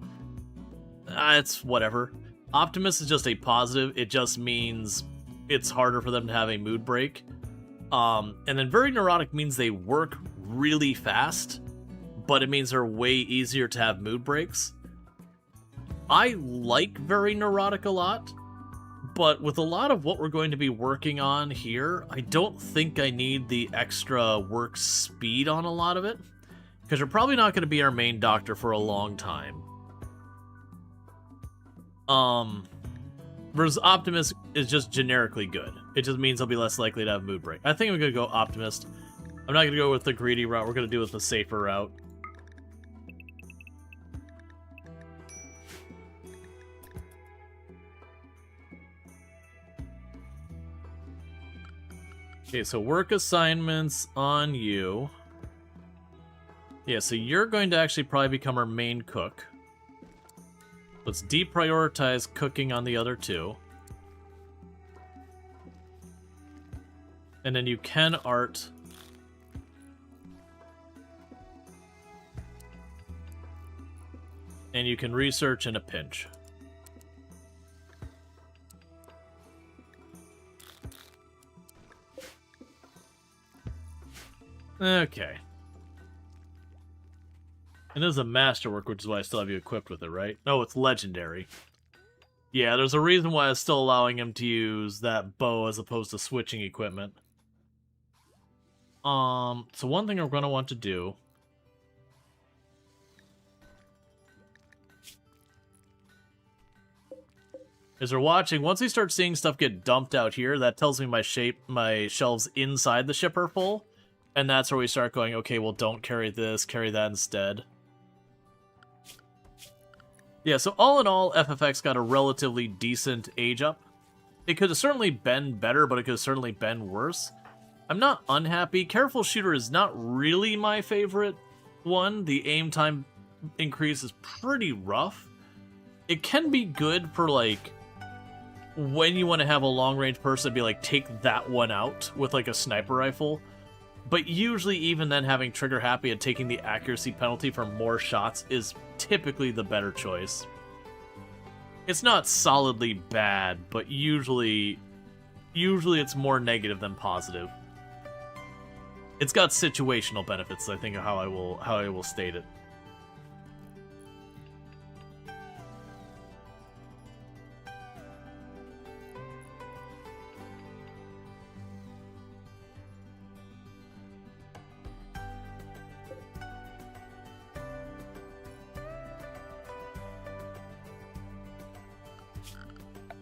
it's whatever. Optimist is just a positive. It just means it's harder for them to have a mood break. And then very neurotic means they work really fast, but it means they're way easier to have mood breaks. I like very neurotic a lot, but with a lot of what we're going to be working on here, I don't think I need the extra work speed on a lot of it, because you're probably not going to be our main doctor for a long time. Whereas Optimist is just generically good. It just means I'll be less likely to have mood break. I think I'm going to go Optimist. I'm not going to go with the greedy route. We're going to do with the safer route. Okay, so work assignments on you. Yeah, so you're going to actually probably become our main cook. Let's deprioritize cooking on the other two. And then you can art. And you can research in a pinch. Okay. It is a masterwork, which is why I still have you equipped with it, right? No, it's legendary. Yeah, there's a reason why I was still allowing him to use that bow as opposed to switching equipment. So one thing we're going to want to do is we're watching. Once we start seeing stuff get dumped out here, that tells me my shelves inside the ship are full. And that's where we start going, okay, well, don't carry this, carry that instead. Yeah, so all in all, FFX got a relatively decent age up. It could have certainly been better, but it could have certainly been worse. I'm not unhappy. Careful Shooter is not really my favorite one. The aim time increase is pretty rough. It can be good for, like, when you want to have a long-range person be like, take that one out with, like, a sniper rifle. But usually even then having trigger happy and taking the accuracy penalty for more shots is typically the better choice. It's not solidly bad, but usually it's more negative than positive. It's got situational benefits, I think, how I will state it.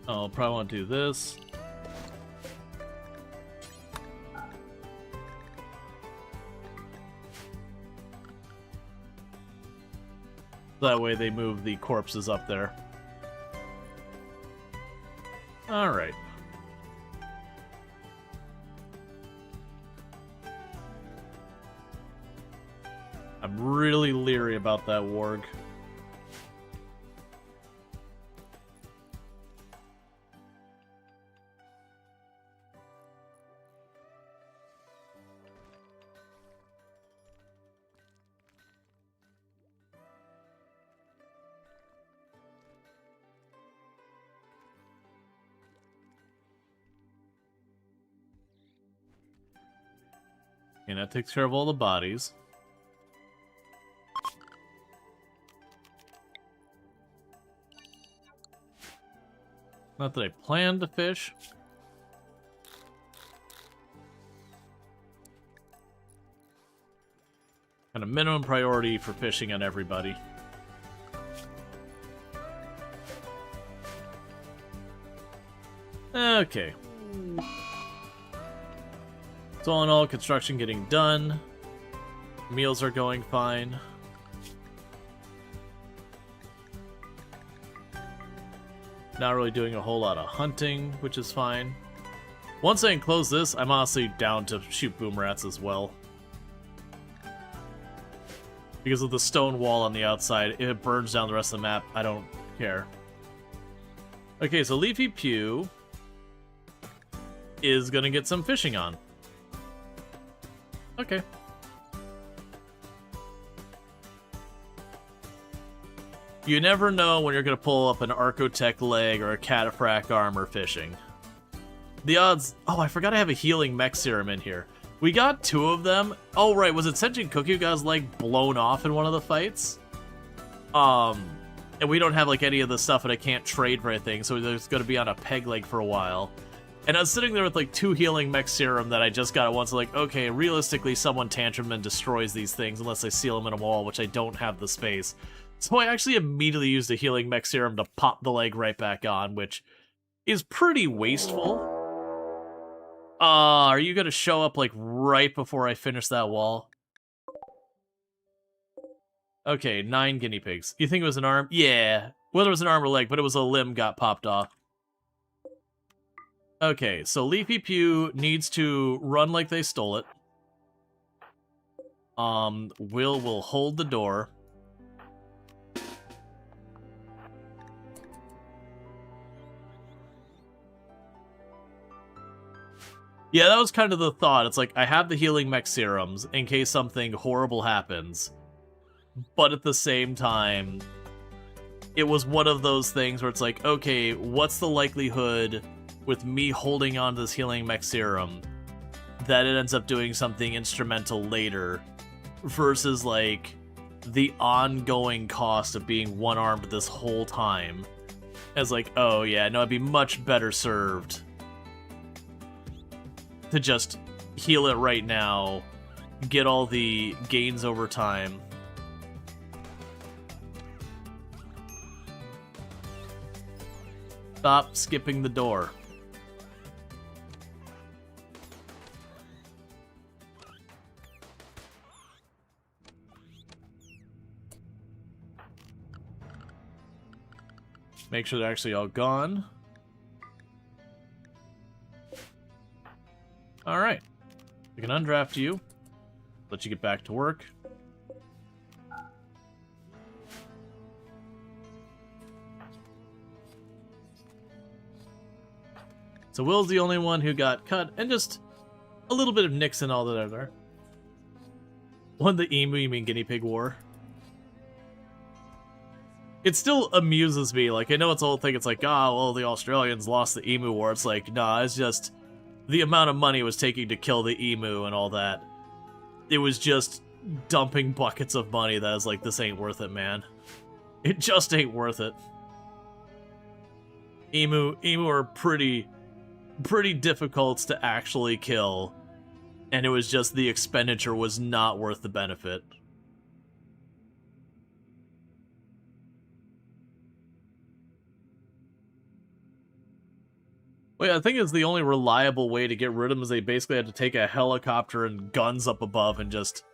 I'll probably want to do this. That way they move the corpses up there. Alright. I'm really leery about that warg. And that takes care of all the bodies. Not that I planned to fish. Kind of minimum priority for fishing on everybody. Okay. So all in all, construction getting done. Meals are going fine. Not really doing a whole lot of hunting, which is fine. Once I enclose this, I'm honestly down to shoot boom rats as well. Because of the stone wall on the outside, if it burns down the rest of the map, I don't care. Okay, so Leafy Pew is gonna get some fishing on. Okay. You never know when you're going to pull up an Archotech leg or a Cataphract armor fishing. The odds... Oh, I forgot I have a healing mech serum in here. We got 2 of them. Oh, right. Was it Senjin Cookie who got his leg blown off in one of the fights? And we don't have, like, any of the stuff that I can't trade for anything, so there's going to be on a peg leg for a while. And I was sitting there with, like, 2 healing mech serum that I just got at once. Like, okay, realistically, someone tantrum and destroys these things unless I seal them in a wall, which I don't have the space. So I actually immediately used a healing mech serum to pop the leg right back on, which is pretty wasteful. Are you gonna show up, like, right before I finish that wall? Okay, 9 guinea pigs. You think it was an arm? Yeah. Whether it was an arm or leg, but it was a limb got popped off. Okay, so Leafy Pew needs to run like they stole it. Will hold the door. Yeah, that was kind of the thought. It's like, I have the healing mech serums in case something horrible happens. But at the same time, it was one of those things where it's like, okay, what's the likelihood with me holding on to this healing mech serum that it ends up doing something instrumental later versus, like, the ongoing cost of being one-armed this whole time. As like, oh yeah, no, I'd be much better served to just heal it right now, get all the gains over time. Stop skipping the door. Make sure they're actually all gone. Alright. We can undraft you. Let you get back to work. So Will's the only one who got cut, and just a little bit of nicks and all that are there. Won the emu, you mean guinea pig war? It still amuses me. Like, I know it's a whole thing. It's like, ah, well, the Australians lost the emu war. It's like, nah, it's just the amount of money it was taking to kill the emu and all that. It was just dumping buckets of money that was like, this ain't worth it, man. It just ain't worth it. Emu are pretty difficult to actually kill, and it was just the expenditure was not worth the benefit. Wait, I think it's the only reliable way to get rid of them is they basically had to take a helicopter and guns up above and just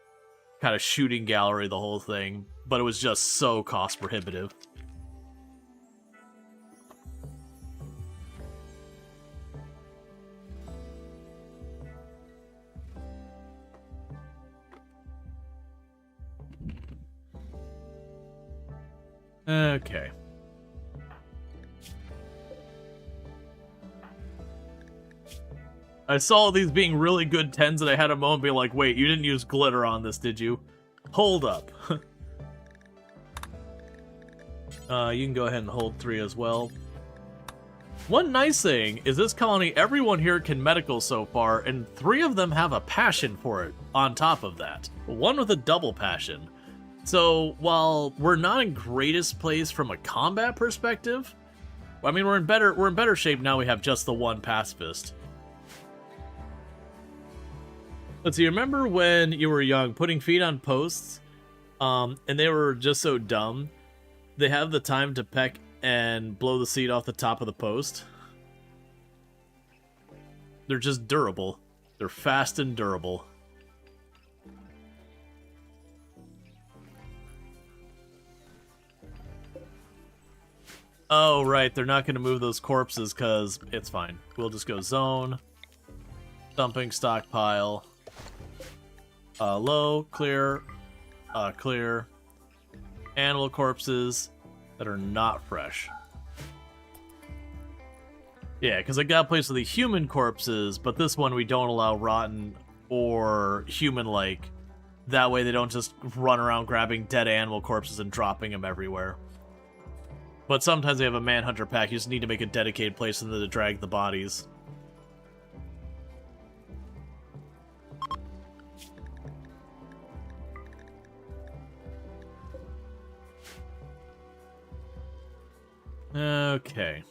kind of shooting gallery the whole thing, but it was just so cost prohibitive. Okay. I saw these being really good 10s and I had a moment being like, wait, you didn't use glitter on this, did you? Hold up. You can go ahead and hold 3 as well. One nice thing is this colony, everyone here can medical so far, and 3 of them have a passion for it on top of that. 1 with a double passion. So while we're not in greatest place from a combat perspective, I mean we're in better shape now we have just the 1 pacifist. Let's see, remember when you were young, putting feet on posts, and they were just so dumb, they have the time to peck and blow the seed off the top of the post? They're just durable. They're fast and durable. Oh, right, they're not going to move those corpses because it's fine. We'll just go zone, dumping stockpile. Low, clear, clear. Animal corpses that are not fresh. Yeah, because I got a place with the human corpses, but this one we don't allow rotten or human-like. That way they don't just run around grabbing dead animal corpses and dropping them everywhere. But sometimes they have a manhunter pack, you just need to make a dedicated place in there to drag the bodies. Okay.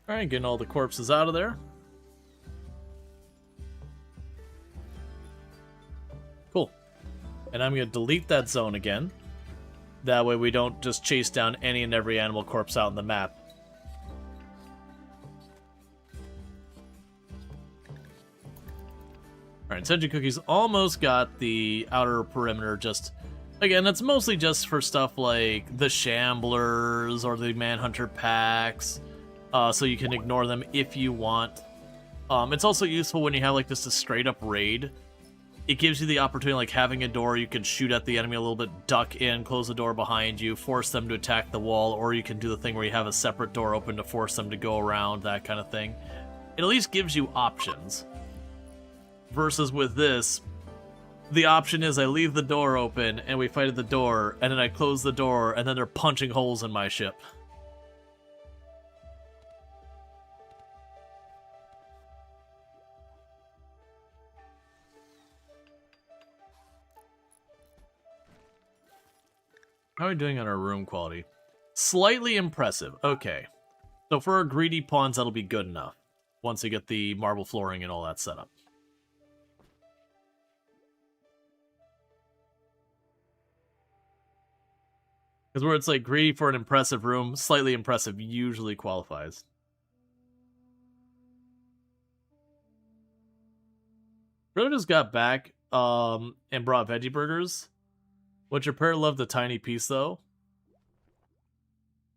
Alright, getting all the corpses out of there. Cool. And I'm going to delete that zone again. That way we don't just chase down any and every animal corpse out on the map. Alright, Senju Cookie's almost got the outer perimeter just... Again, that's mostly just for stuff like the Shamblers or the Manhunter packs. So you can ignore them if you want. It's also useful when you have like just a straight up raid. It gives you the opportunity, like having a door, you can shoot at the enemy a little bit, duck in, close the door behind you, force them to attack the wall, or you can do the thing where you have a separate door open to force them to go around, that kind of thing. It at least gives you options. Versus with this, the option is I leave the door open and we fight at the door, and then I close the door, and then they're punching holes in my ship. How are we doing on our room quality? Slightly impressive. Okay. So for our greedy pawns, that'll be good enough. Once we get the marble flooring and all that set up. Because where it's like greedy for an impressive room, slightly impressive usually qualifies. Bro just got back and brought veggie burgers. Would your parrot love the tiny piece, though?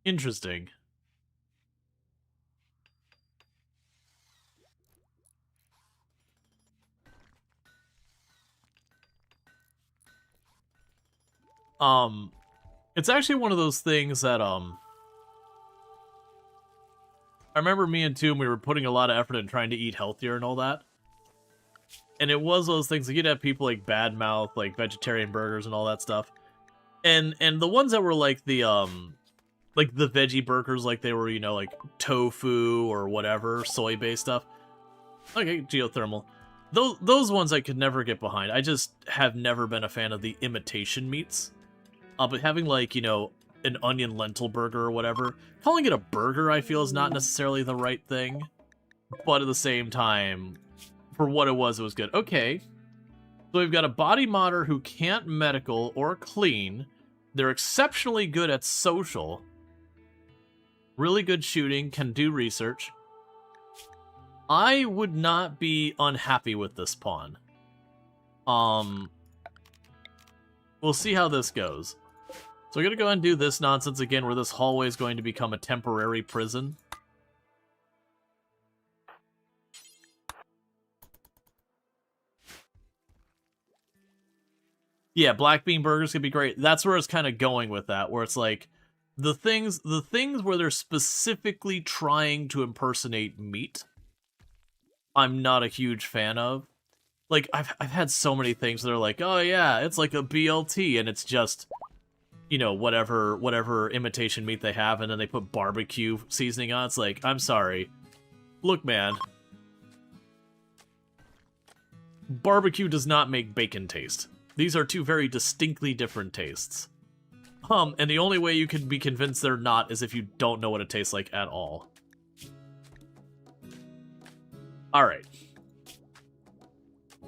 Interesting. It's actually one of those things that, I remember me and Toom, we were putting a lot of effort in trying to eat healthier and all that. And it was those things, like, you'd have people, like, badmouth, like, vegetarian burgers and all that stuff. And the ones that were, like, the veggie burgers, like, they were, you know, like, tofu or whatever, soy-based stuff. Okay, geothermal. Those ones I could never get behind. I just have never been a fan of the imitation meats. But having, like, you know, an onion lentil burger or whatever, calling it a burger, I feel, is not necessarily the right thing. But at the same time, for what it was good. Okay. So we've got a body modder who can't medical or clean. They're exceptionally good at social. Really good shooting, can do research. I would not be unhappy with this pawn. We'll see how this goes. So we're going to go ahead and do this nonsense again, where this hallway is going to become a temporary prison. Yeah, black bean burgers could be great. That's where it's kind of going with that, where it's like, the things where they're specifically trying to impersonate meat, I'm not a huge fan of. Like, I've had so many things that are like, oh yeah, it's like a BLT, and it's just, you know, whatever imitation meat they have, and then they put barbecue seasoning on. It's like, I'm sorry. Look, man. Barbecue does not make bacon taste. These are two very distinctly different tastes. And the only way you can be convinced they're not is if you don't know what it tastes like at all. Alright.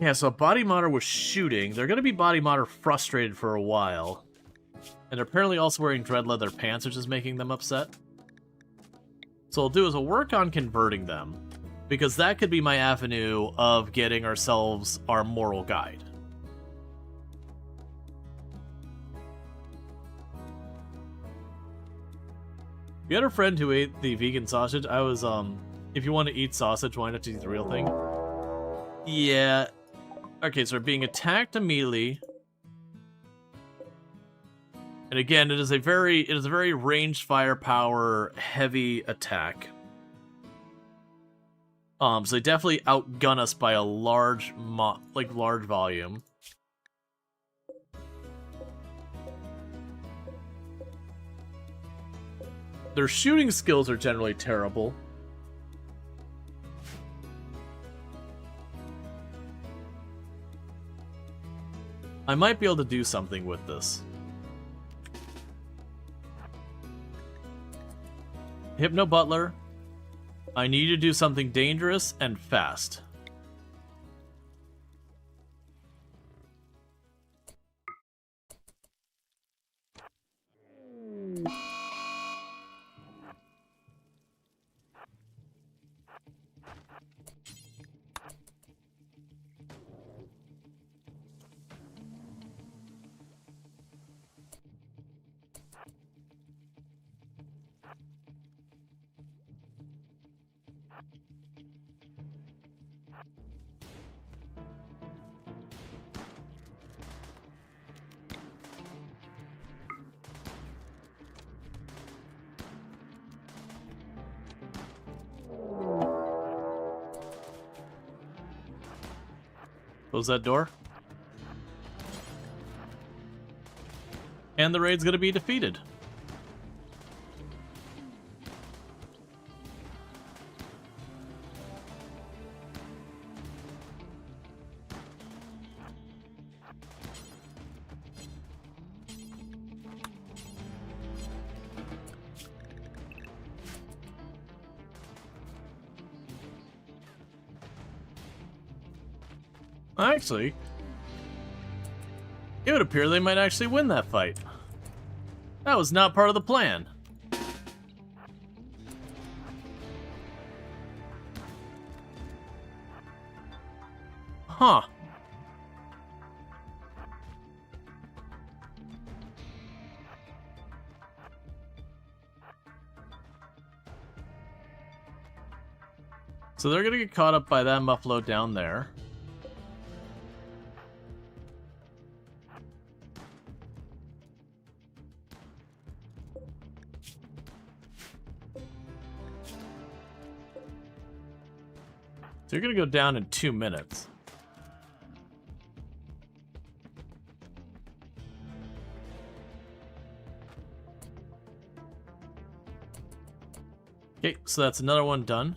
Yeah, so body modder was shooting. They're gonna be body modder frustrated for a while. And they're apparently also wearing dread leather pants, which is making them upset. So what we'll do is we'll work on converting them, because that could be my avenue of getting ourselves our moral guide. You had a friend who ate the vegan sausage. I was, if you want to eat sausage, why not eat the real thing? Yeah. Okay, so we're being attacked immediately. And again, it is a very ranged firepower heavy attack. So they definitely outgun us by a large volume. Their shooting skills are generally terrible. I might be able to do something with this. Hypno Butler. I need you to do something dangerous and fast. Close that door. And the raid's gonna be defeated. Actually, it would appear they might actually win that fight. That was not part of the plan. Huh. So they're gonna get caught up by that muffalo down there. So you're gonna go down in 2 minutes. Okay, so that's another one done.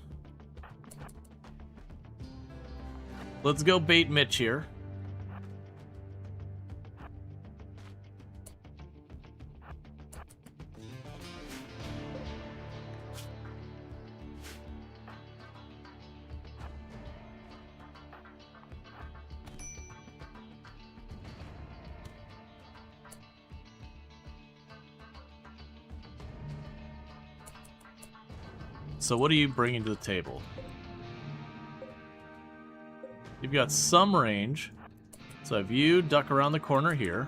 Let's go bait Mitch here. So what are you bringing to the table? You've got some range. So if you duck around the corner here.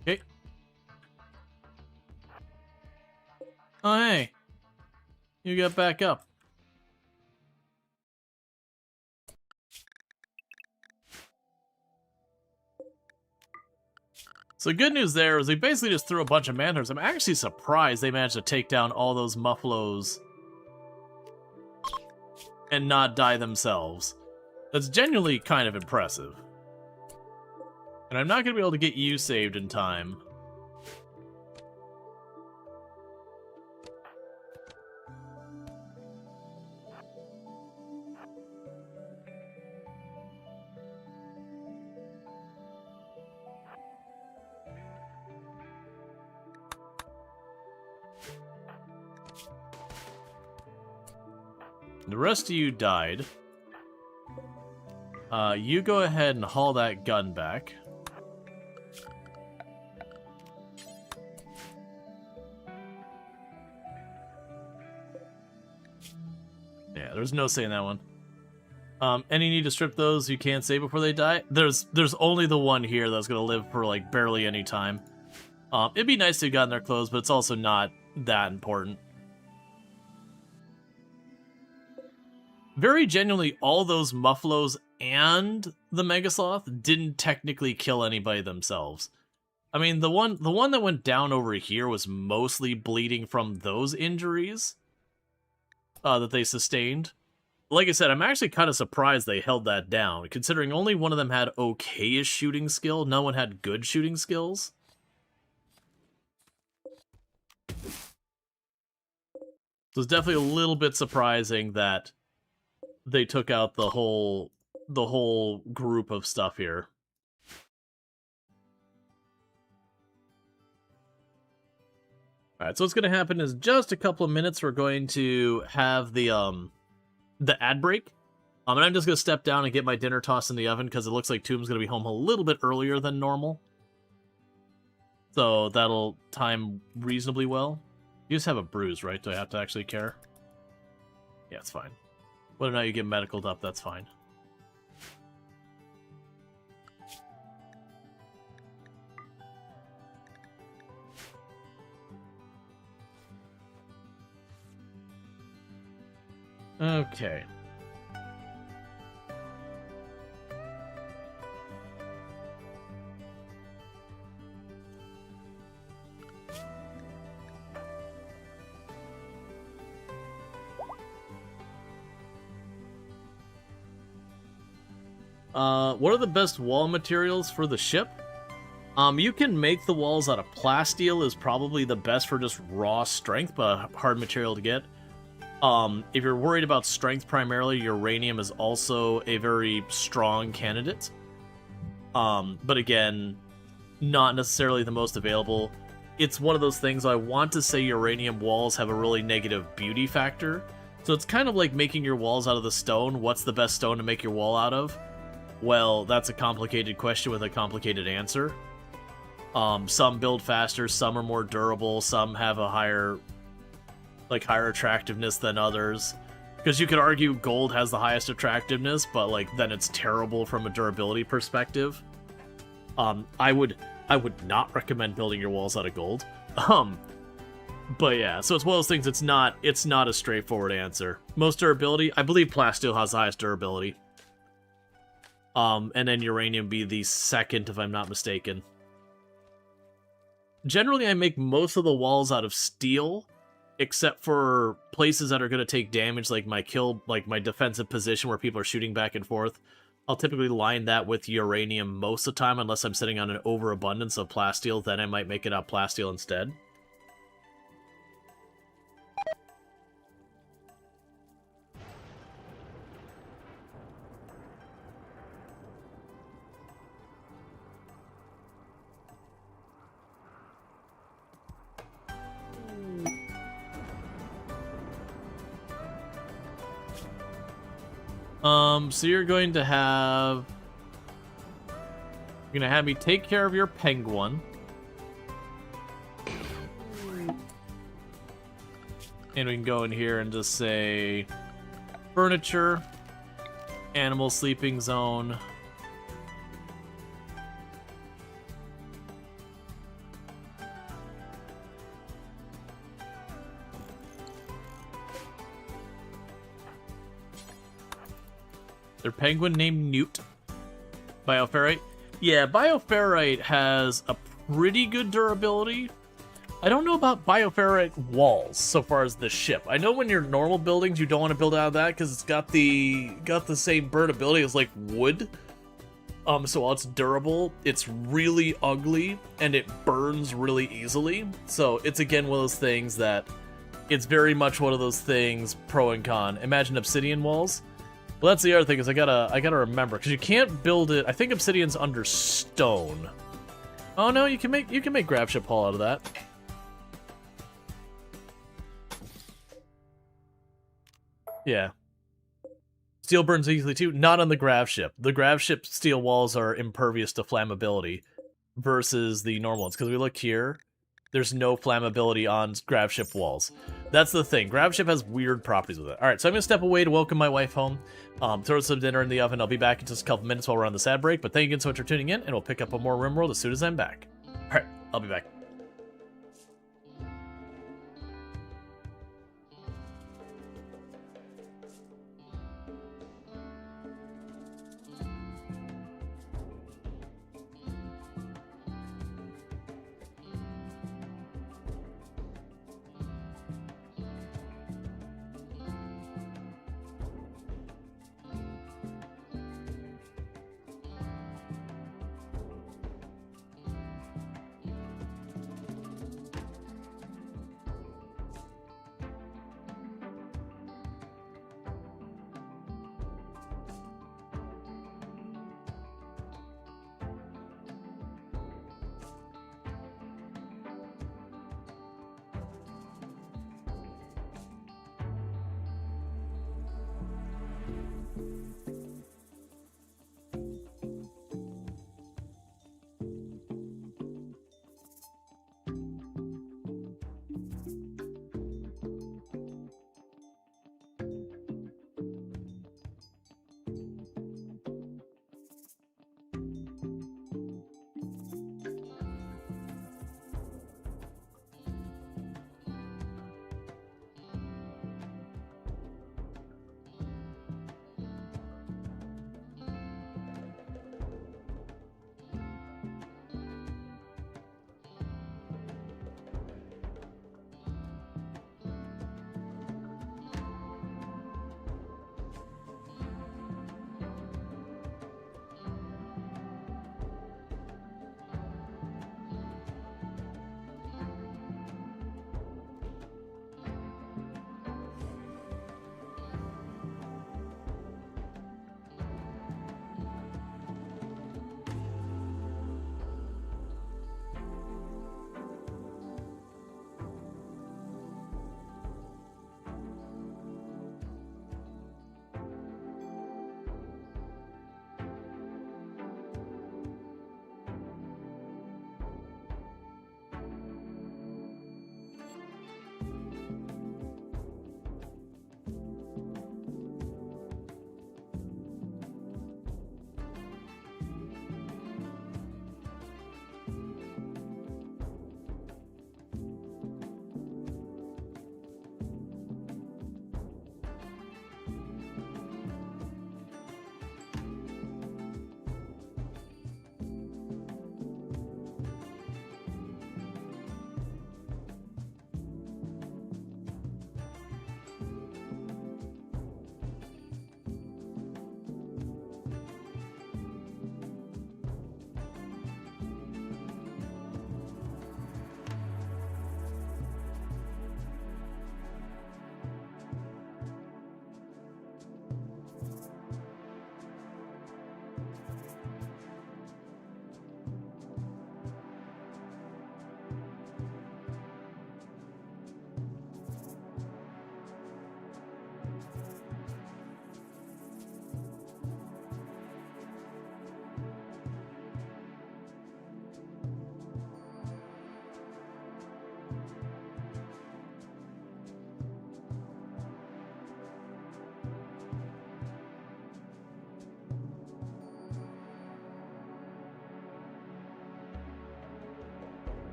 Okay. Oh, hey. You got back up. So the good news there is they basically just threw a bunch of man-hunters. I'm actually surprised they managed to take down all those muffaloes and not die themselves. That's genuinely kind of impressive. And I'm not going to be able to get you saved in time. The rest of you died. You go ahead and haul that gun back. Yeah, there's no saying that one. Any need to strip those you can't save before they die? There's only the one here that's gonna live for like barely any time. It'd be nice to have gotten their clothes, but it's also not that important. Very genuinely, all those muffaloes and the Megasloth didn't technically kill anybody themselves. I mean, the one that went down over here was mostly bleeding from those injuries that they sustained. Like I said, I'm actually kind of surprised they held that down, considering only one of them had okay-ish shooting skill. No one had good shooting skills. So it's definitely a little bit surprising that they took out the whole group of stuff here. Alright, so what's going to happen is just a couple of minutes we're going to have the ad break. And I'm just going to step down and get my dinner tossed in the oven because it looks like Tomb's going to be home a little bit earlier than normal. So that'll time reasonably well. You just have a bruise, right? Do I have to actually care? Yeah, it's fine. Whether or not you get medicaled up, that's fine. Okay. What are the best wall materials for the ship? You can make the walls out of plasteel is probably the best for just raw strength, but a hard material to get. If you're worried about strength primarily, uranium is also a very strong candidate. But again, not necessarily the most available. It's one of those things, I want to say uranium walls have a really negative beauty factor. So it's kind of like making your walls out of the stone. What's the best stone to make your wall out of? Well, that's a complicated question with a complicated answer. Some build faster, some are more durable, some have a higher attractiveness than others. Because you could argue gold has the highest attractiveness, but like then it's terrible from a durability perspective. I would not recommend building your walls out of gold. But yeah, so it's one of those things. It's not a straightforward answer. Most durability, I believe plasteel has the highest durability. And then uranium be the second, if I'm not mistaken. Generally, I make most of the walls out of steel, except for places that are going to take damage, like my defensive position where people are shooting back and forth. I'll typically line that with uranium most of the time, unless I'm sitting on an overabundance of plasteel, then I might make it out plasteel instead. So you're going to have me take care of your penguin. And we can go in here and just say furniture, animal sleeping zone. Their penguin named Newt. Bioferrite. Yeah, bioferrite has a pretty good durability. I don't know about bioferrite walls so far as the ship. I know when you're normal buildings, you don't want to build out of that because it's got the same burnability as like wood. So while it's durable, it's really ugly and it burns really easily. So it's again one of those things that it's very much one of those things pro and con. Imagine obsidian walls. Well, that's the other thing is I gotta remember because you can't build it. I think obsidian's under stone. Oh no, you can make Gravship hull out of that. Yeah. Steel burns easily too. Not on the Gravship. The Gravship steel walls are impervious to flammability versus the normal ones. Because we look here, there's no flammability on Gravship walls. That's the thing. Gravship has weird properties with it. Alright, so I'm going to step away to welcome my wife home. Throw some dinner in the oven. I'll be back in just a couple minutes while we're on this ad break. But thank you again so much for tuning in, and we'll pick up on more RimWorld as soon as I'm back. Alright, I'll be back.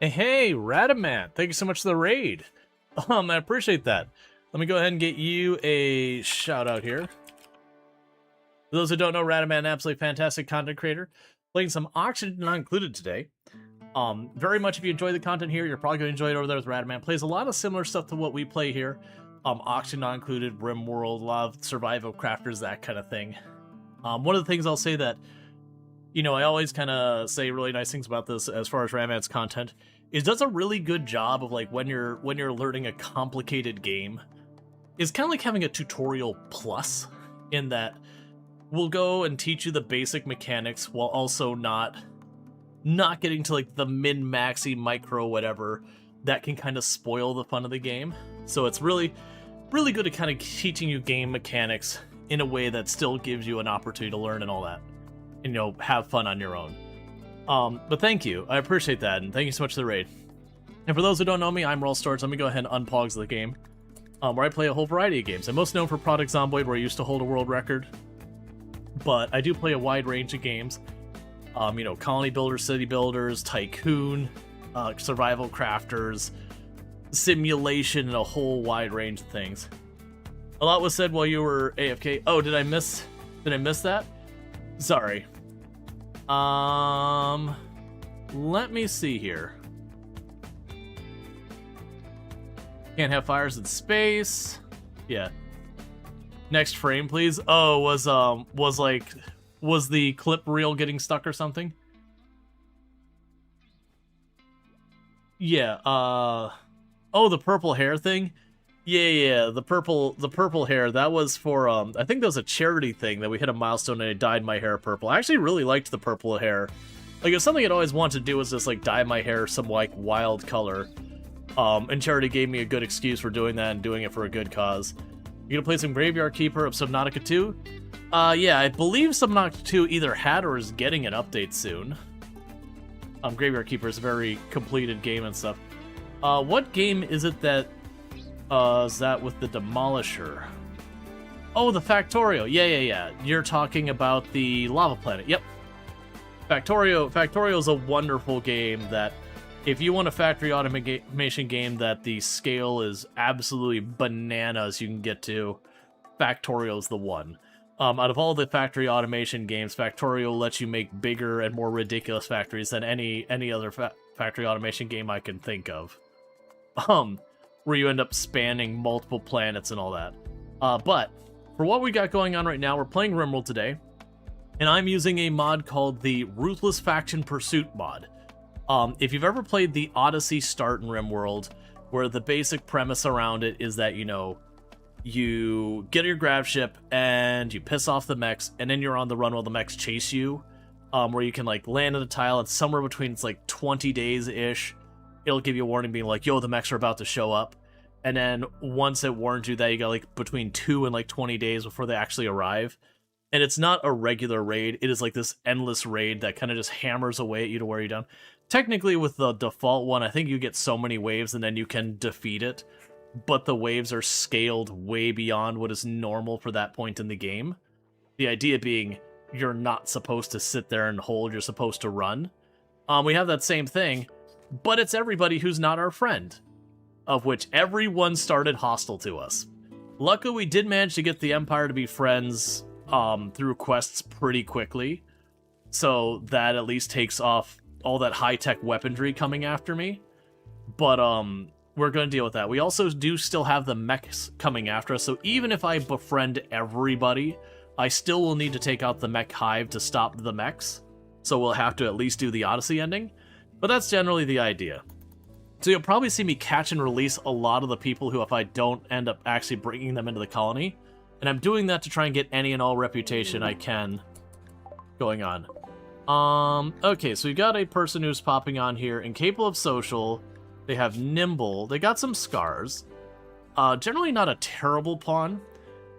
Hey, Radaman, thank you so much for the raid. I appreciate that. Let me go ahead and get you a shout out here. For those who don't know, Radaman, absolutely fantastic content creator, playing some Auction Not Included today. Very much if you enjoy the content here, you're probably going to enjoy it over there with Radaman. Plays a lot of similar stuff to what we play here. Auction Not Included, RimWorld, a lot of survival crafters, that kind of thing. One of the things I'll say that, you know, I always kind of say really nice things about this as far as Radaman's content, is does a really good job of, like, when you're learning a complicated game, is kind of like having a tutorial plus, in that we'll go and teach you the basic mechanics while also not getting to, like, the min-maxy micro whatever that can kind of spoil the fun of the game. So it's really good at kind of teaching you game mechanics in a way that still gives you an opportunity to learn and all that, and, you know, have fun on your own. But thank you, I appreciate that, and thank you so much for the raid. And for those who don't know me, I'm Rual Storge. Let me go ahead and unpause the game, where I play a whole variety of games. I'm most known for Project Zomboid, where I used to hold a world record, but I do play a wide range of games. You know, colony builders, city builders, tycoon, survival crafters, simulation, and a whole wide range of things. A lot was said while you were AFK. Oh, did I miss that? Sorry. Let me see here. Can't have fires in space. Yeah. Next frame, please. Oh, was the clip reel getting stuck or something? Yeah, oh, the purple hair thing? Yeah, the purple hair, that was for, I think that was a charity thing that we hit a milestone and I dyed my hair purple. I actually really liked the purple hair. Like, it's something I'd always wanted to do, was just, like, dye my hair some, like, wild color. And charity gave me a good excuse for doing that and doing it for a good cause. You gonna play some Graveyard Keeper of Subnautica 2? Yeah, I believe Subnautica 2 either had or is getting an update soon. Graveyard Keeper is a very completed game and stuff. What game is it that, is that with the Demolisher? Oh, the Factorio. Yeah. You're talking about the Lava Planet. Yep. Factorio is a wonderful game that, if you want a factory automation game that the scale is absolutely bananas you can get to, Factorio's the one. Out of all the factory automation games, Factorio lets you make bigger and more ridiculous factories than any other factory automation game I can think of. Where you end up spanning multiple planets and all that. But for what we got going on right now, we're playing RimWorld today, and I'm using a mod called the Ruthless Faction Pursuit mod. If you've ever played the Odyssey start in RimWorld, where the basic premise around it is that, you know, you get your Gravship and you piss off the mechs, and then you're on the run while the mechs chase you, where you can, like, land on a tile, and somewhere between, it's like 20 days-ish, it'll give you a warning being like, yo, the mechs are about to show up. And then once it warns you that, you got, like, between 2 and, like, 20 days before they actually arrive. And it's not a regular raid, it is like this endless raid that kind of just hammers away at you to wear you down. Technically, with the default one, I think you get so many waves and then you can defeat it, but the waves are scaled way beyond what is normal for that point in the game. The idea being, you're not supposed to sit there and hold, you're supposed to run. We have that same thing, but it's everybody who's not our friend, of which everyone started hostile to us. Luckily, we did manage to get the Empire to be friends through quests pretty quickly, so that at least takes off all that high-tech weaponry coming after me. But we're going to deal with that. We also do still have the mechs coming after us, so even if I befriend everybody, I still will need to take out the mech hive to stop the mechs, so we'll have to at least do the Odyssey ending. But that's generally the idea. So you'll probably see me catch and release a lot of the people who, if I don't end up actually bringing them into the colony, and I'm doing that to try and get any and all reputation I can going on. Okay, so we got a person who's popping on here, incapable of social. They have nimble. They got some scars. Generally not a terrible pawn.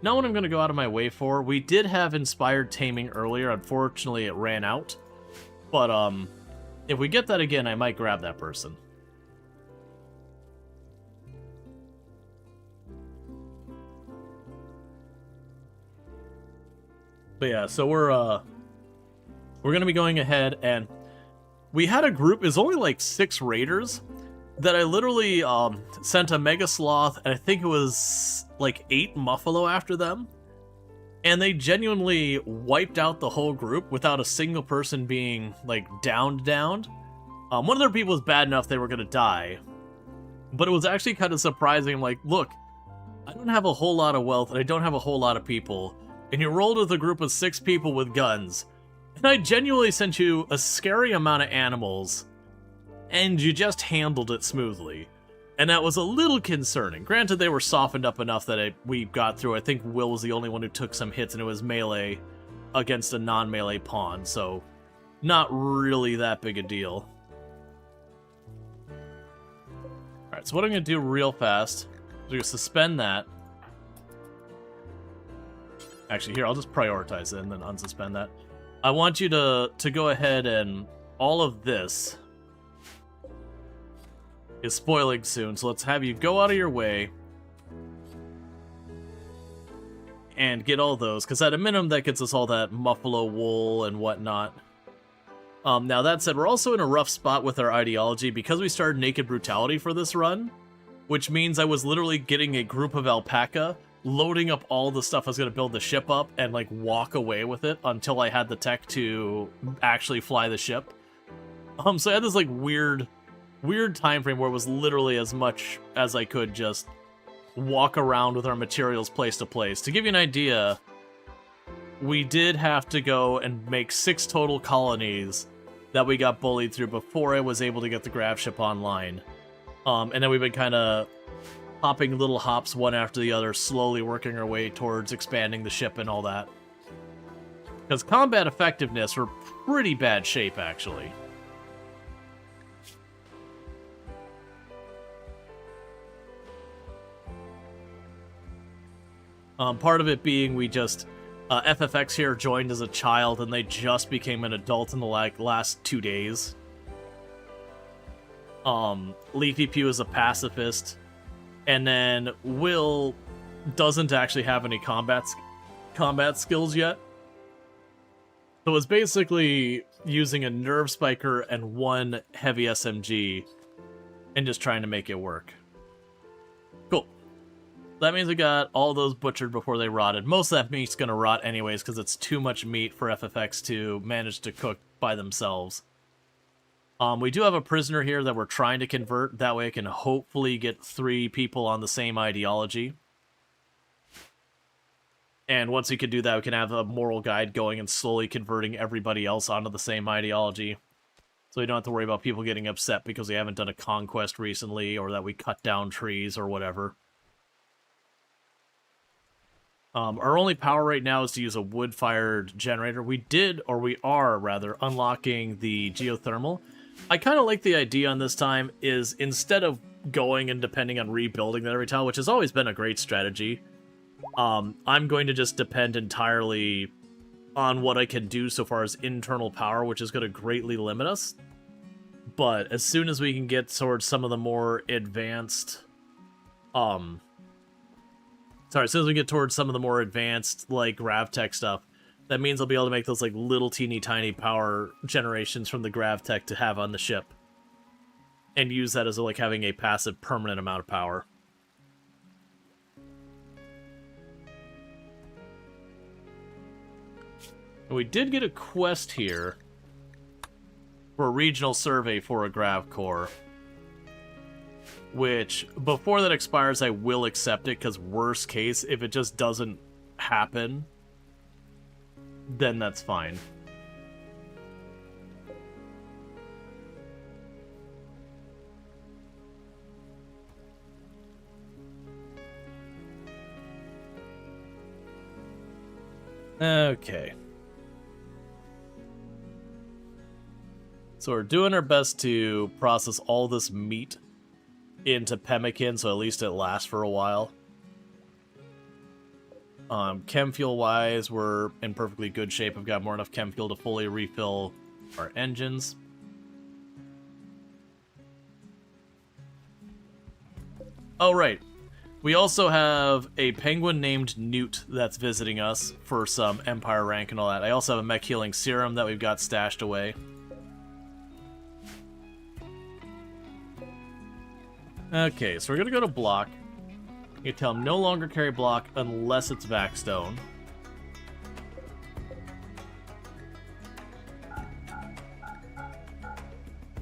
Not one I'm going to go out of my way for. We did have inspired taming earlier. Unfortunately, it ran out. But, if we get that again, I might grab that person. But yeah, so we're gonna be going ahead, and we had a group, it's only like 6 raiders, that I literally sent a Mega Sloth, and I think it was like 8 Muffalo after them. And they genuinely wiped out the whole group without a single person being, like, downed. One of their people was bad enough they were going to die. But it was actually kind of surprising. I'm like, look, I don't have a whole lot of wealth, and I don't have a whole lot of people. And you rolled with a group of 6 people with guns. And I genuinely sent you a scary amount of animals, and you just handled it smoothly. And that was a little concerning. Granted, they were softened up enough that we got through. I think Will was the only one who took some hits, and it was melee against a non-melee pawn, so not really that big a deal. Alright, so what I'm going to do real fast is I'm going to suspend that. Actually, here, I'll just prioritize it and then unsuspend that. I want you to go ahead and all of this is spoiling soon, so let's have you go out of your way and get all those, because at a minimum that gets us all that Muffalo wool and whatnot. Now that said, we're also in a rough spot with our ideology because we started Naked Brutality for this run, which means I was literally getting a group of alpaca, loading up all the stuff I was going to build the ship up, and like walk away with it until I had the tech to actually fly the ship. So I had this like weird time frame where it was literally as much as I could just walk around with our materials place to place. To give you an idea, we did have to go and make 6 total colonies that we got bullied through before I was able to get the Gravship online. And then we've been kind of hopping little hops one after the other, slowly working our way towards expanding the ship and all that. Because combat effectiveness, we're pretty bad shape, actually. Part of it being we just... FFX here joined as a child, and they just became an adult in the last 2 days. Leafy Pew is a pacifist, and then Will doesn't actually have any combat skills yet. So it's basically using a nerve spiker and 1 heavy SMG, and just trying to make it work. Cool. That means we got all those butchered before they rotted. Most of that meat's gonna rot anyways, because it's too much meat for FFX to manage to cook by themselves. We do have a prisoner here that we're trying to convert. That way I can hopefully get 3 people on the same ideology. And once we can do that, we can have a moral guide going and slowly converting everybody else onto the same ideology. So we don't have to worry about people getting upset because we haven't done a conquest recently, or that we cut down trees or whatever. Our only power right now is to use a wood-fired generator. We are rather, unlocking the geothermal. I kind of like the idea on this time is instead of going and depending on rebuilding that every time, which has always been a great strategy, I'm going to just depend entirely on what I can do so far as internal power, which is going to greatly limit us. But as soon as we can get towards some of the more advanced... as soon as we get towards some of the more advanced, like, GravTech stuff, that means I'll be able to make those, like, little teeny tiny power generations from the GravTech to have on the ship. And use that as, like, having a passive permanent amount of power. And we did get a quest here for a regional survey for a Grav Core. Which, before that expires, I will accept it, because worst case, if it just doesn't happen, then that's fine. Okay. So we're doing our best to process all this meat into pemmican, so at least it lasts for a while. Chem fuel wise, we're in perfectly good shape. I've got more enough chem fuel to fully refill our engines. Oh, right. We also have a penguin named Newt that's visiting us for some Empire rank and all that. I also have a mech healing serum that we've got stashed away. Okay, so we're gonna go to block. You tell him no longer carry block unless it's Vaxstone.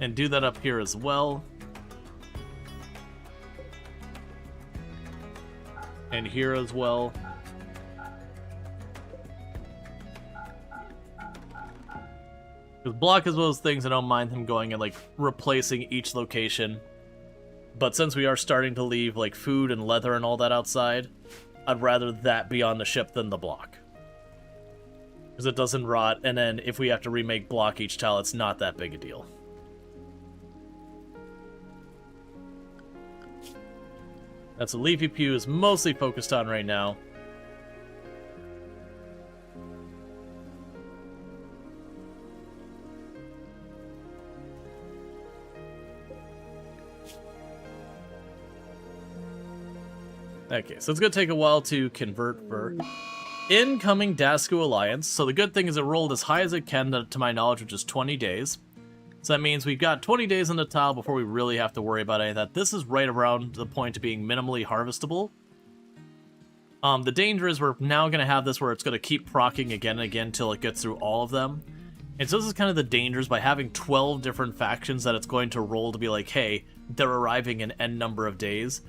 And do that up here as well. And here as well. Because block is one of those things I don't mind him going and like replacing each location. But since we are starting to leave like food and leather and all that outside, I'd rather that be on the ship than the block. Because it doesn't rot, and then if we have to remake block each tile, it's not that big a deal. That's what Leafy Pew is mostly focused on right now. Okay, so it's going to take a while to convert for incoming Dasku Alliance. So the good thing is it rolled as high as it can, to my knowledge, which is 20 days. So that means we've got 20 days on the tile before we really have to worry about any of that. This is right around the point of being minimally harvestable. The danger is we're now going to have this where it's going to keep proccing again and again until it gets through all of them. And so this is kind of the dangers by having 12 different factions that it's going to roll to be like, hey, they're arriving in N number of days.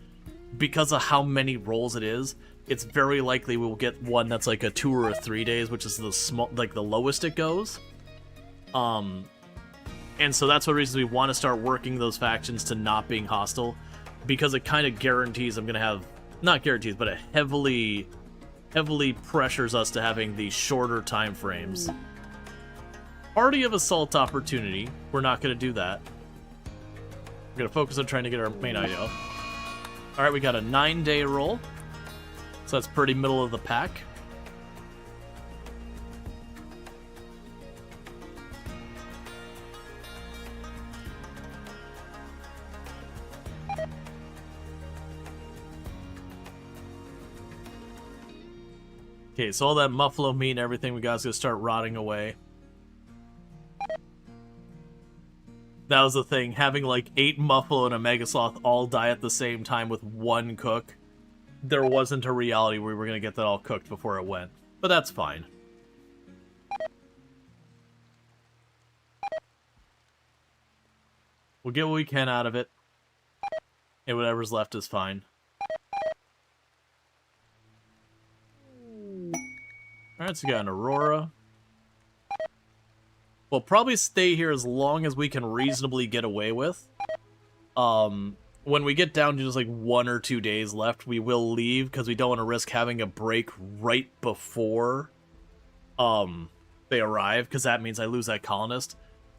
Because of how many rolls it is, it's very likely we'll get one that's like a 2 or a 3 days, which is the small, like the lowest it goes. And so that's one reason we want to start working those factions to not being hostile, because it kind of guarantees I'm going to have, not guarantees, but it heavily pressures us to having these shorter time frames. Party of Assault Opportunity, we're not going to do that. We're going to focus on trying to get our main IO. Alright, we got a 9-day roll, so that's pretty middle of the pack. Okay, so all that muffalo meat and everything we got is going to start rotting away. That was the thing, having like 8 muffalo and a megasloth all die at the same time with one cook. There wasn't a reality where we were going to get that all cooked before it went. But that's fine. We'll get what we can out of it. And whatever's left is fine. Alright, so we got an Aurora. We'll probably stay here as long as we can reasonably get away with. When we get down to just like 1 or 2 days left, we will leave because we don't want to risk having a break right before they arrive, because that means I lose that colonist.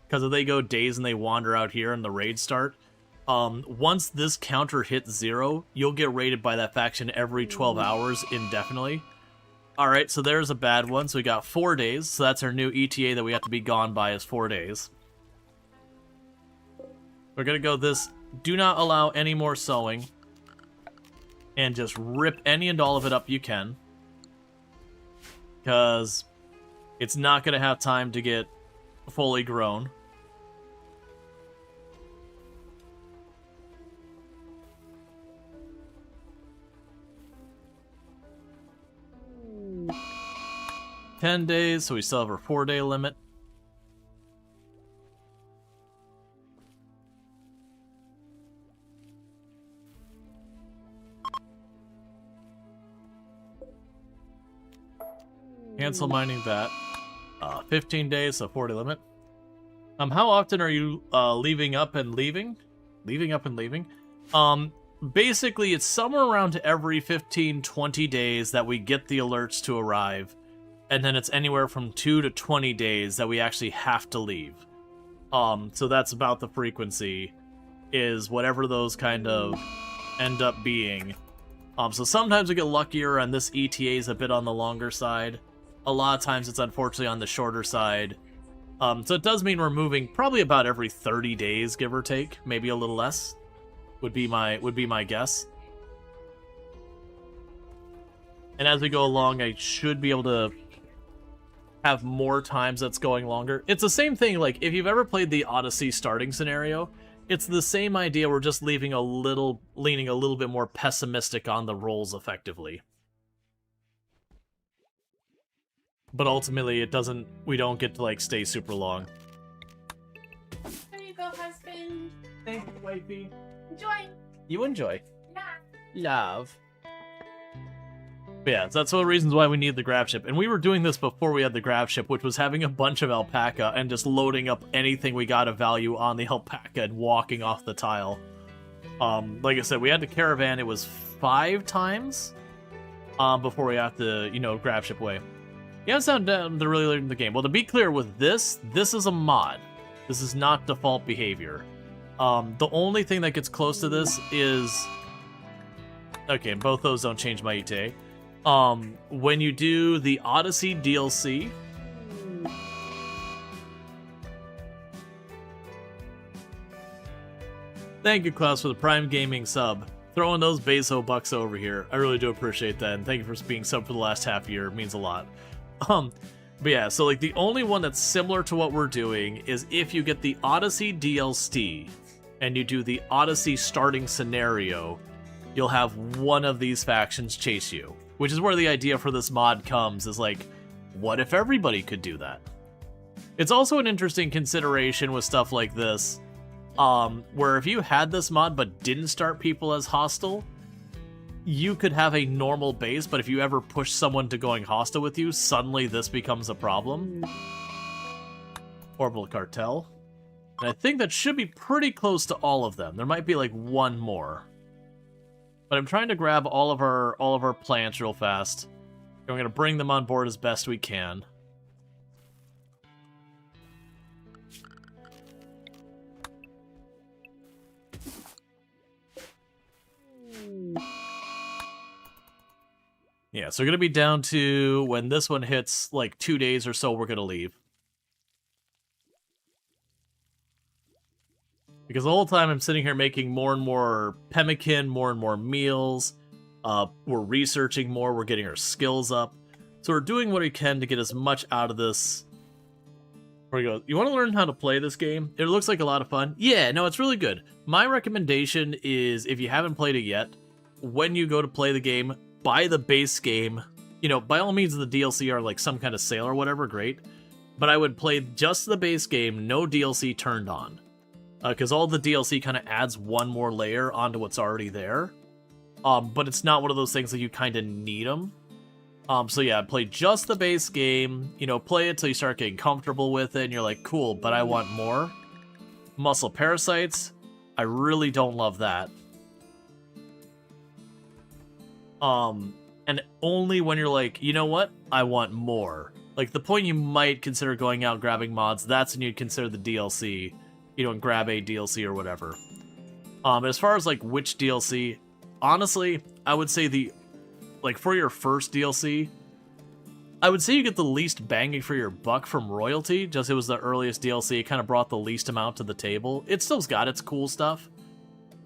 Because if they go days and they wander out here and the raids start, once this counter hits 0, you'll get raided by that faction every 12 hours indefinitely. Alright, so there's a bad one. So we got 4 days. So that's our new ETA that we have to be gone by is 4 days. We're going to go this. Do not allow any more sewing. And just rip any and all of it up you can. Because it's not going to have time to get fully grown. $10 days, so we still have our 4-day limit. Cancel mining that. 15 days, so 40 limit. How often are you leaving up and leaving? Leaving up and leaving? Basically, it's somewhere around every 15-20 days that we get the alerts to arrive. And then it's anywhere from 2 to 20 days that we actually have to leave. So that's about the frequency, is whatever those kind of end up being. So sometimes we get luckier and this ETA is a bit on the longer side. A lot of times it's unfortunately on the shorter side. So it does mean we're moving probably about every 30 days, give or take. Maybe a little less would be my guess. And as we go along, I should be able to have more times that's going longer. It's the same thing, like, if you've ever played the Odyssey starting scenario, It's the same idea, we're just leaning a little bit more pessimistic on the rolls effectively. But ultimately, we don't get to, like, stay super long. There you go, husband. Thank you, wifey. Enjoy. You enjoy. Yeah. Love. But yeah, so that's one of the reasons why we need the Gravship. And we were doing this before we had the Gravship, which was having a bunch of alpaca and just loading up anything we got of value on the alpaca and walking off the tile. Like I said, we had the caravan, it was 5 times before we had to, you know, Gravship way. You haven't sound down to really learn the game. Well, to be clear with this is a mod. This is not default behavior. The only thing that gets close to this is... Okay, both those don't change my ETA. When you do the Odyssey DLC... Thank you, Klaus, for the Prime Gaming sub. Throwing those Beso bucks over here. I really do appreciate that, and thank you for being subbed for the last half year. It means a lot. But yeah, so like the only one that's similar to what we're doing is if you get the Odyssey DLC and you do the Odyssey starting scenario, you'll have one of these factions chase you. Which is where the idea for this mod comes, is like, what if everybody could do that? It's also an interesting consideration with stuff like this, where if you had this mod but didn't start people as hostile, you could have a normal base, but if you ever push someone to going hostile with you, suddenly this becomes a problem. Orbital Cartel. And I think that should be pretty close to all of them. There might be like one more. But I'm trying to grab all of our plants real fast. And we're going to bring them on board as best we can. Yeah, so we're going to be down to, when this one hits like 2 days or so, we're going to leave. Because the whole time I'm sitting here making more and more pemmican, more and more meals. We're researching more, we're getting our skills up. So we're doing what we can to get as much out of this. There we go. You want to learn how to play this game? It looks like a lot of fun. Yeah, no, it's really good. My recommendation is, if you haven't played it yet, when you go to play the game, buy the base game. You know, by all means, the DLC are like some kind of sale or whatever, great. But I would play just the base game, no DLC turned on. Because all the DLC kind of adds one more layer onto what's already there. But it's not one of those things that you kind of need them. So yeah, play just the base game. You know, play it till you start getting comfortable with it, and you're like, cool, but I want more. Muscle Parasites, I really don't love that. And only when you're like, you know what, I want more. Like, the point you might consider going out and grabbing mods, that's when you'd consider the DLC. You know, and grab a DLC or whatever. As far as, like, which DLC, honestly, I would say like, for your first DLC, I would say you get the least banging for your buck from Royalty, just it was the earliest DLC, it kind of brought the least amount to the table. It still's got its cool stuff.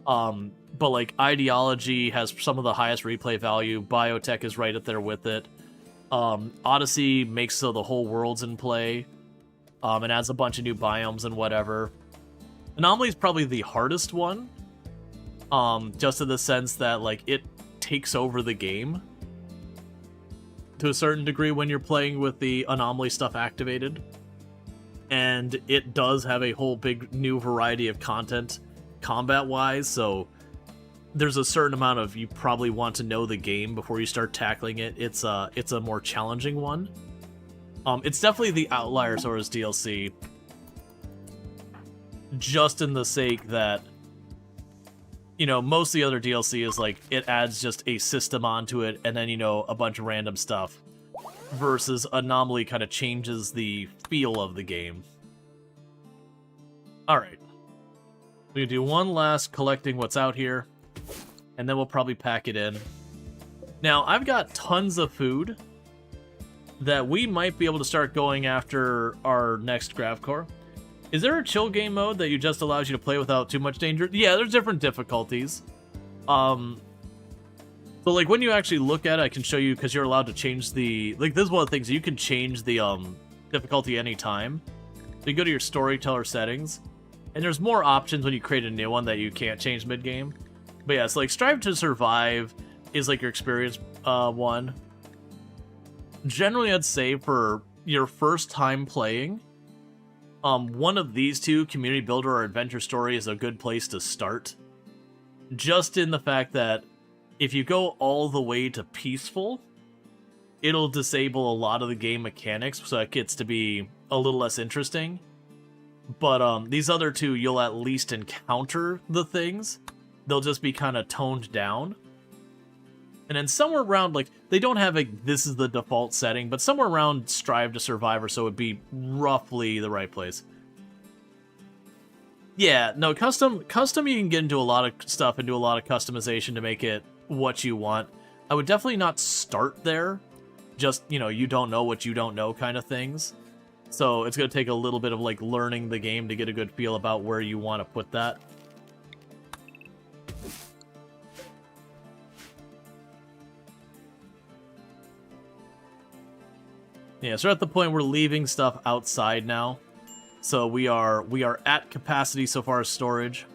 But, like, Ideology has some of the highest replay value, Biotech is right up there with it. Odyssey makes so the whole world's in play, and adds a bunch of new biomes and whatever. Anomaly is probably the hardest one, just in the sense that, like, it takes over the game to a certain degree when you're playing with the Anomaly stuff activated. And it does have a whole big new variety of content combat-wise, so there's a certain amount of you probably want to know the game before you start tackling it. It's a more challenging one. It's definitely the outlier sort of DLC, just in the sake that, you know, most of the other DLC is like, it adds just a system onto it, and then, you know, a bunch of random stuff, versus Anomaly kind of changes the feel of the game. Alright. We can do one last collecting what's out here, and then we'll probably pack it in. Now, I've got tons of food that we might be able to start going after our next Gravcore. Is there a chill game mode that just allows you to play without too much danger? Yeah, there's different difficulties. So, like, when you actually look at it, I can show you, because you're allowed to change the... Like, this is one of the things, you can change the difficulty anytime. So you go to your storyteller settings, And there's more options when you create a new one that you can't change mid-game. But yeah, so like Strive to Survive is like your experience one. Generally, I'd say for your first time playing, one of these two, Community Builder or Adventure Story, is a good place to start. Just in the fact that if you go all the way to Peaceful, it'll disable a lot of the game mechanics, so it gets to be a little less interesting. But these other two, you'll at least encounter the things. They'll just be kind of toned down. And then somewhere around, like, they don't have a, this is the default setting, but somewhere around Strive to Survive or so would be roughly the right place. Yeah, no, custom you can get into a lot of stuff and do a lot of customization to make it what you want. I would definitely not start there. Just, you know, you don't know what you don't know kind of things. So it's going to take a little bit of, like, learning the game to get a good feel about where you want to put that. Yeah, so we're at the point we're leaving stuff outside now. So we are at capacity so far as storage.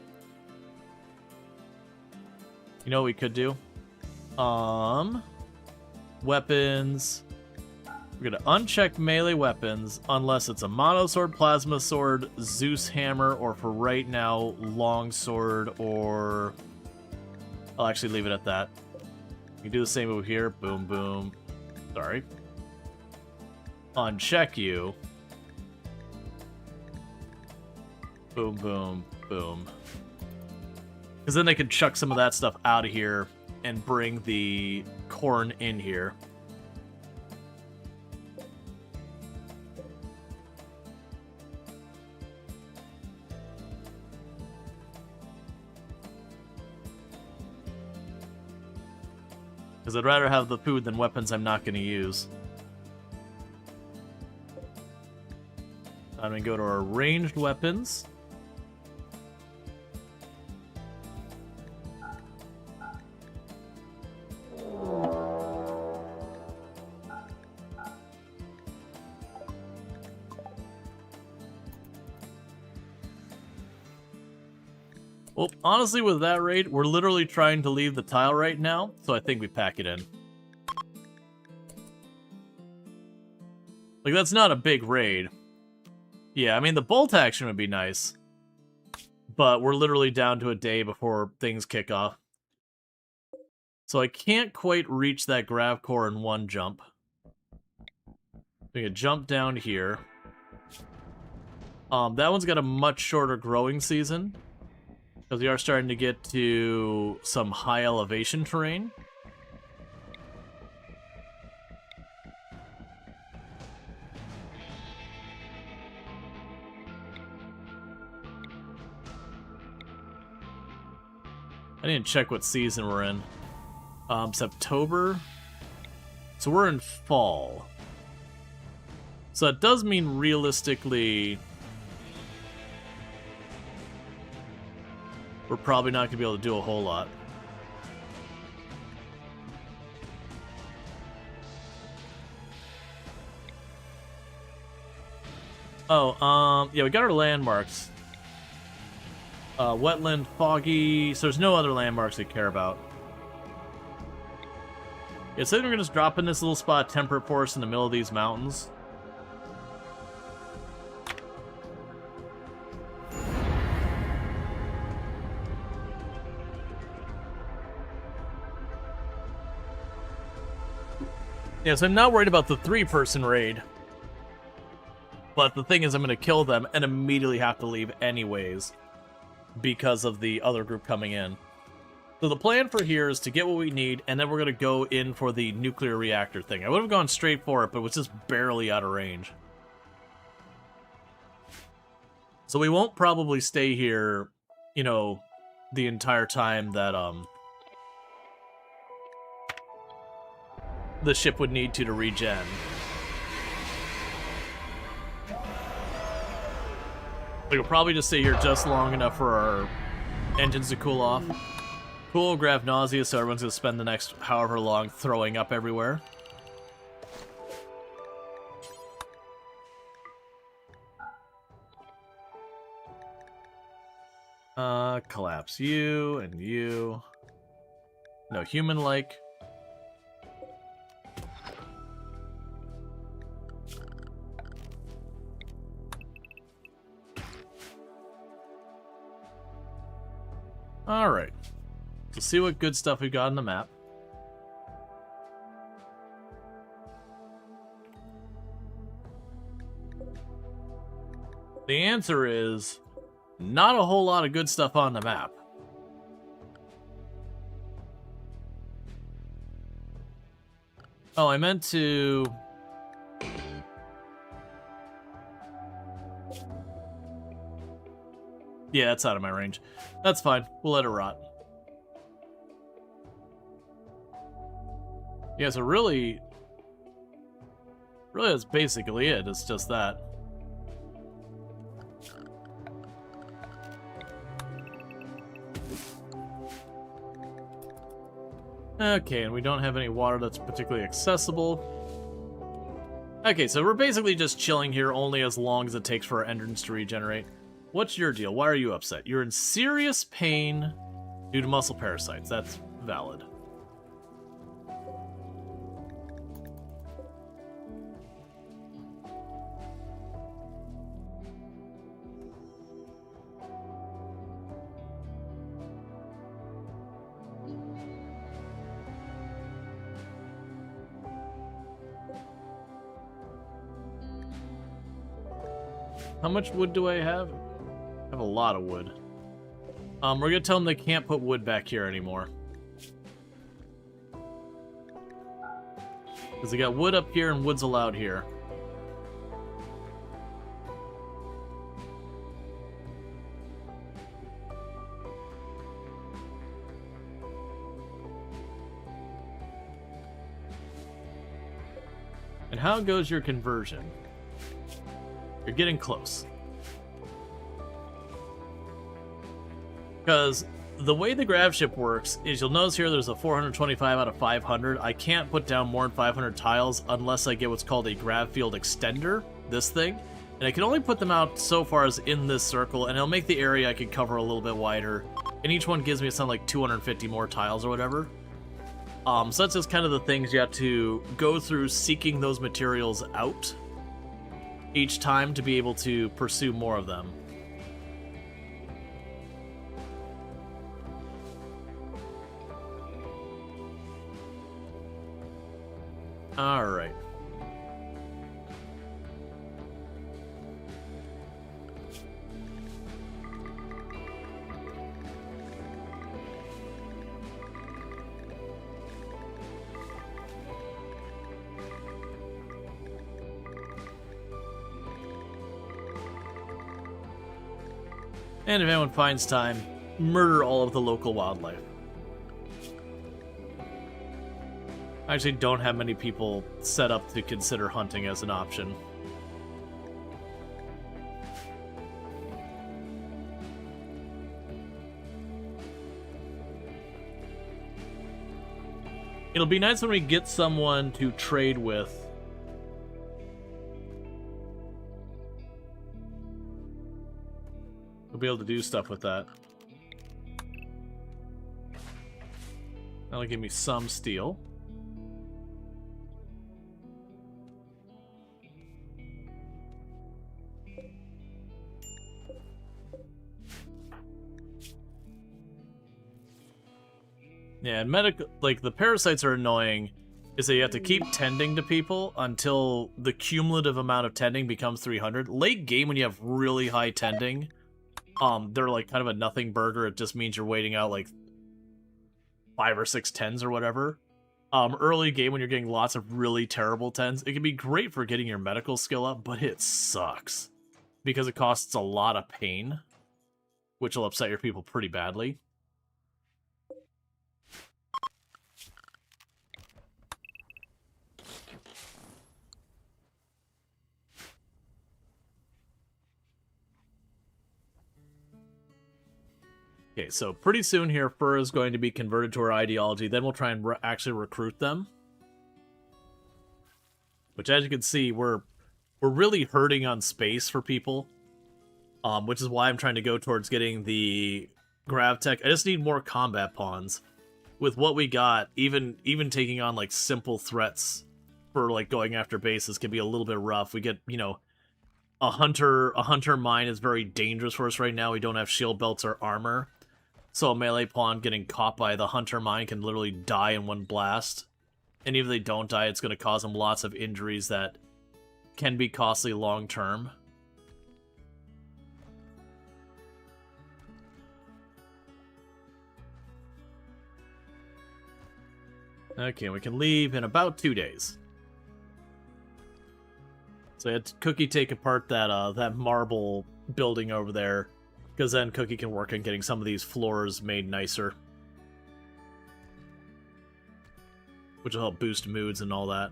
You know what we could do? Weapons. We're gonna uncheck melee weapons unless it's a mono sword, plasma sword, Zeus hammer, or for right now, long sword, or I'll actually leave it at that. You can do the same over here. Boom, boom. Sorry. Uncheck you. Boom, boom, boom. Because then they can chuck some of that stuff out of here and bring the corn in here. Because I'd rather have the food than weapons I'm not going to use. I'm going to go to our ranged weapons. Well, honestly, with that raid, we're literally trying to leave the tile right now, so I think we pack it in. Like, that's not a big raid. Yeah, I mean, the bolt action would be nice. But we're literally down to a day before things kick off. So I can't quite reach that grav core in one jump. We can jump down here. That one's got a much shorter growing season. Because we are starting to get to some high elevation terrain. I didn't check what season we're in. September. So we're in fall. So that does mean realistically we're probably not going to be able to do a whole lot. Oh, yeah, we got our landmarks. Wetland, foggy, so there's no other landmarks we care about. Yeah, so then we're going to just drop in this little spot, temperate forest in the middle of these mountains. Yeah, so I'm not worried about the 3-person raid. But the thing is, I'm going to kill them and immediately have to leave anyways because of the other group coming in. So the plan for here is to get what we need, and then we're going to go in for the nuclear reactor thing. I would have gone straight for it, but it was just barely out of range. So we won't probably stay here, you know, the entire time that, the ship would need to regen. We'll probably just stay here just long enough for our engines to cool off. Cool, grab nausea, so everyone's gonna spend the next however long throwing up everywhere. Collapse you and you. No, human-like. Alright. Let's see what good stuff we've got on the map. The answer is not a whole lot of good stuff on the map. Oh, I meant to... Yeah, that's out of my range. That's fine. We'll let it rot. Yeah, so really that's basically it. It's just that. Okay, and we don't have any water that's particularly accessible. Okay, so we're basically just chilling here only as long as it takes for our entrance to regenerate. What's your deal? Why are you upset? You're in serious pain due to muscle parasites. That's valid. How much wood do I have? I have a lot of wood. We're gonna tell them they can't put wood back here anymore. Because they got wood up here and wood's allowed here. And how goes your conversion? You're getting close. Because the way the Gravship works is you'll notice here there's a 425 out of 500. I can't put down more than 500 tiles unless I get what's called a Gravfield Extender, this thing. And I can only put them out so far as in this circle, and it'll make the area I can cover a little bit wider. And each one gives me something like 250 more tiles or whatever. So that's just kind of the things you have to go through seeking those materials out each time to be able to pursue more of them. Alright. And if anyone finds time, murder all of the local wildlife. I actually don't have many people set up to consider hunting as an option. It'll be nice when we get someone to trade with. We'll be able to do stuff with that. That'll give me some steel. Yeah, and medical, like, the parasites are annoying, is that you have to keep tending to people until the cumulative amount of tending becomes 300. Late game, when you have really high tending, they're like kind of a nothing burger. It just means you're waiting out like 5 or 6 tens or whatever. Early game, when you're getting lots of really terrible tens, it can be great for getting your medical skill up, but it sucks. Because it costs a lot of pain, which will upset your people pretty badly. Okay, so pretty soon here, Fur is going to be converted to our ideology. Then we'll try and actually recruit them. Which, as you can see, we're really hurting on space for people. which is why I'm trying to go towards getting the Grav Tech. I just need more combat pawns. With what we got, even taking on like simple threats for like going after bases can be a little bit rough. We get, you know, a hunter mine is very dangerous for us right now. We don't have shield belts or armor. So a melee pawn getting caught by the hunter mine can literally die in one blast. And even if they don't die, it's going to cause them lots of injuries that can be costly long term. Okay, we can leave in about 2 days. So I had Cookie take apart that marble building over there, because then Cookie can work on getting some of these floors made nicer. Which will help boost moods and all that.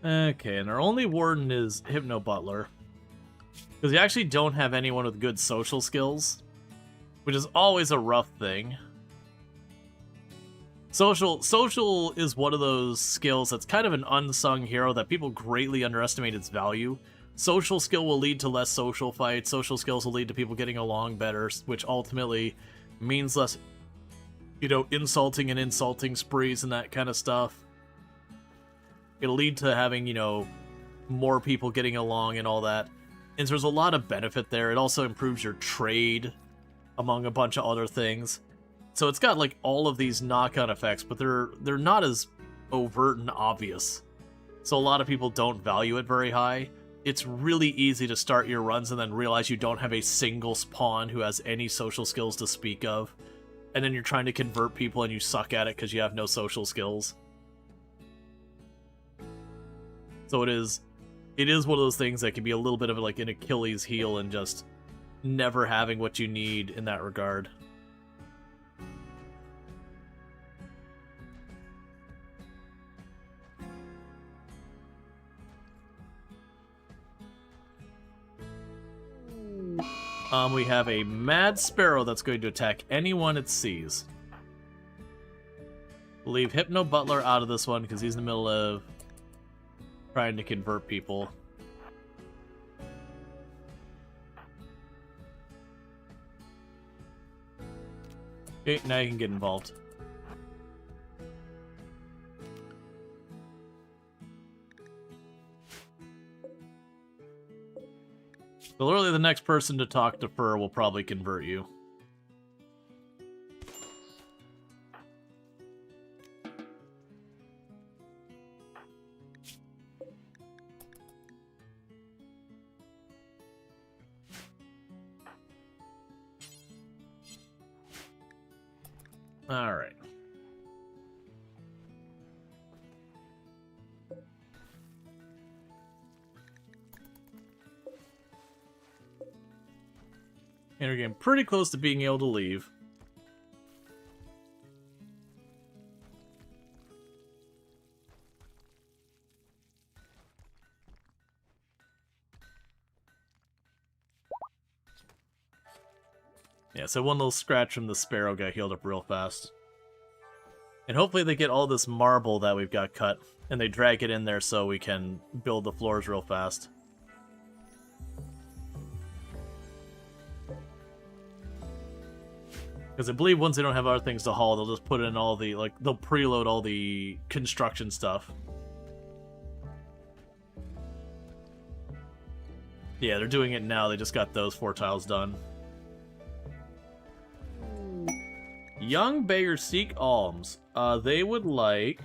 Okay, and our only warden is Hypno Butler. Because we actually don't have anyone with good social skills. Which is always a rough thing. Social is one of those skills that's kind of an unsung hero that people greatly underestimate its value. Social skill will lead to less social fights. Social skills will lead to people getting along better, which ultimately means less, you know, insulting sprees and that kind of stuff. It'll lead to having, you know, more people getting along and all that. And so there's a lot of benefit there. It also improves your trade, among a bunch of other things. So it's got, like, all of these knock-on effects, but they're not as overt and obvious. So a lot of people don't value it very high. It's really easy to start your runs and then realize you don't have a single pawn who has any social skills to speak of. And then you're trying to convert people and you suck at it because you have no social skills. So it is one of those things that can be a little bit of like an Achilles heel and just never having what you need in that regard. We have a Mad Sparrow that's going to attack anyone it sees. Leave Hypno Butler out of this one because he's in the middle of trying to convert people. Okay, now you can get involved. So literally the next person to talk to Fur will probably convert you. All right. And we're getting pretty close to being able to leave. Yeah, so one little scratch from the Sparrow got healed up real fast. And hopefully they get all this marble that we've got cut, and they drag it in there so we can build the floors real fast. Because I believe once they don't have other things to haul, they'll just put in all the, like, they'll preload all the construction stuff. Yeah, they're doing it now, they just got those 4 tiles done. Young beggars seek alms. They would like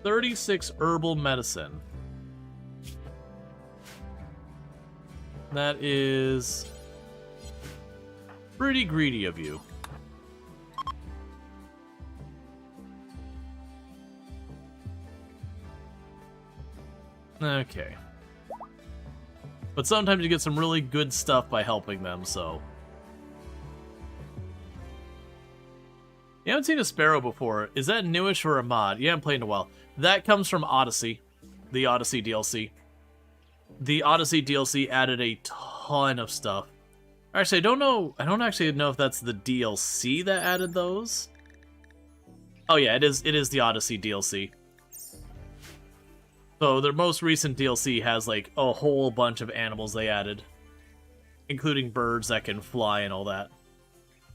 36 herbal medicine. That is pretty greedy of you. Okay. But sometimes you get some really good stuff by helping them, so You haven't seen a sparrow before. Is that newish or a mod? You haven't played in a while. That comes from Odyssey, the Odyssey DLC. The Odyssey DLC added a ton of stuff. Actually, I don't know. I don't actually know if that's the DLC that added those. Oh yeah, it is. It is the Odyssey DLC. So their most recent DLC has like a whole bunch of animals they added, including birds that can fly and all that.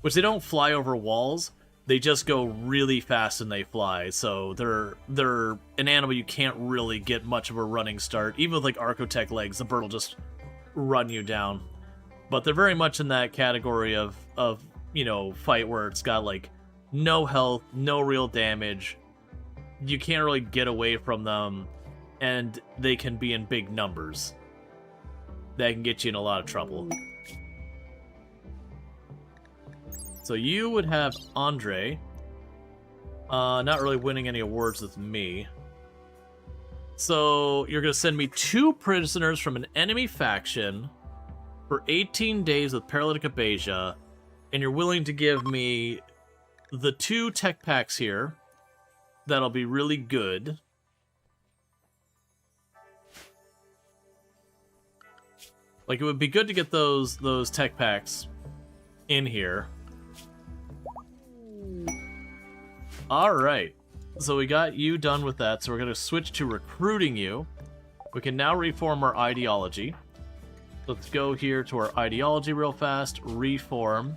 Which they don't fly over walls. They just go really fast and they fly, so they're an animal you can't really get much of a running start. Even with like Archotech legs, the bird will just run you down. But they're very much in that category of you know, fight where it's got like no health, no real damage. You can't really get away from them, and they can be in big numbers. That can get you in a lot of trouble. So you would have Andre. Not really winning any awards with me. So you're going to send me 2 prisoners from an enemy faction for 18 days with paralytic aphasia, and you're willing to give me the 2 tech packs here. That'll be really good. Like, it would be good to get those tech packs in here. Alright, so we got you done with that, so we're going to switch to recruiting you. We can now reform our ideology. Let's go here to our ideology real fast, reform.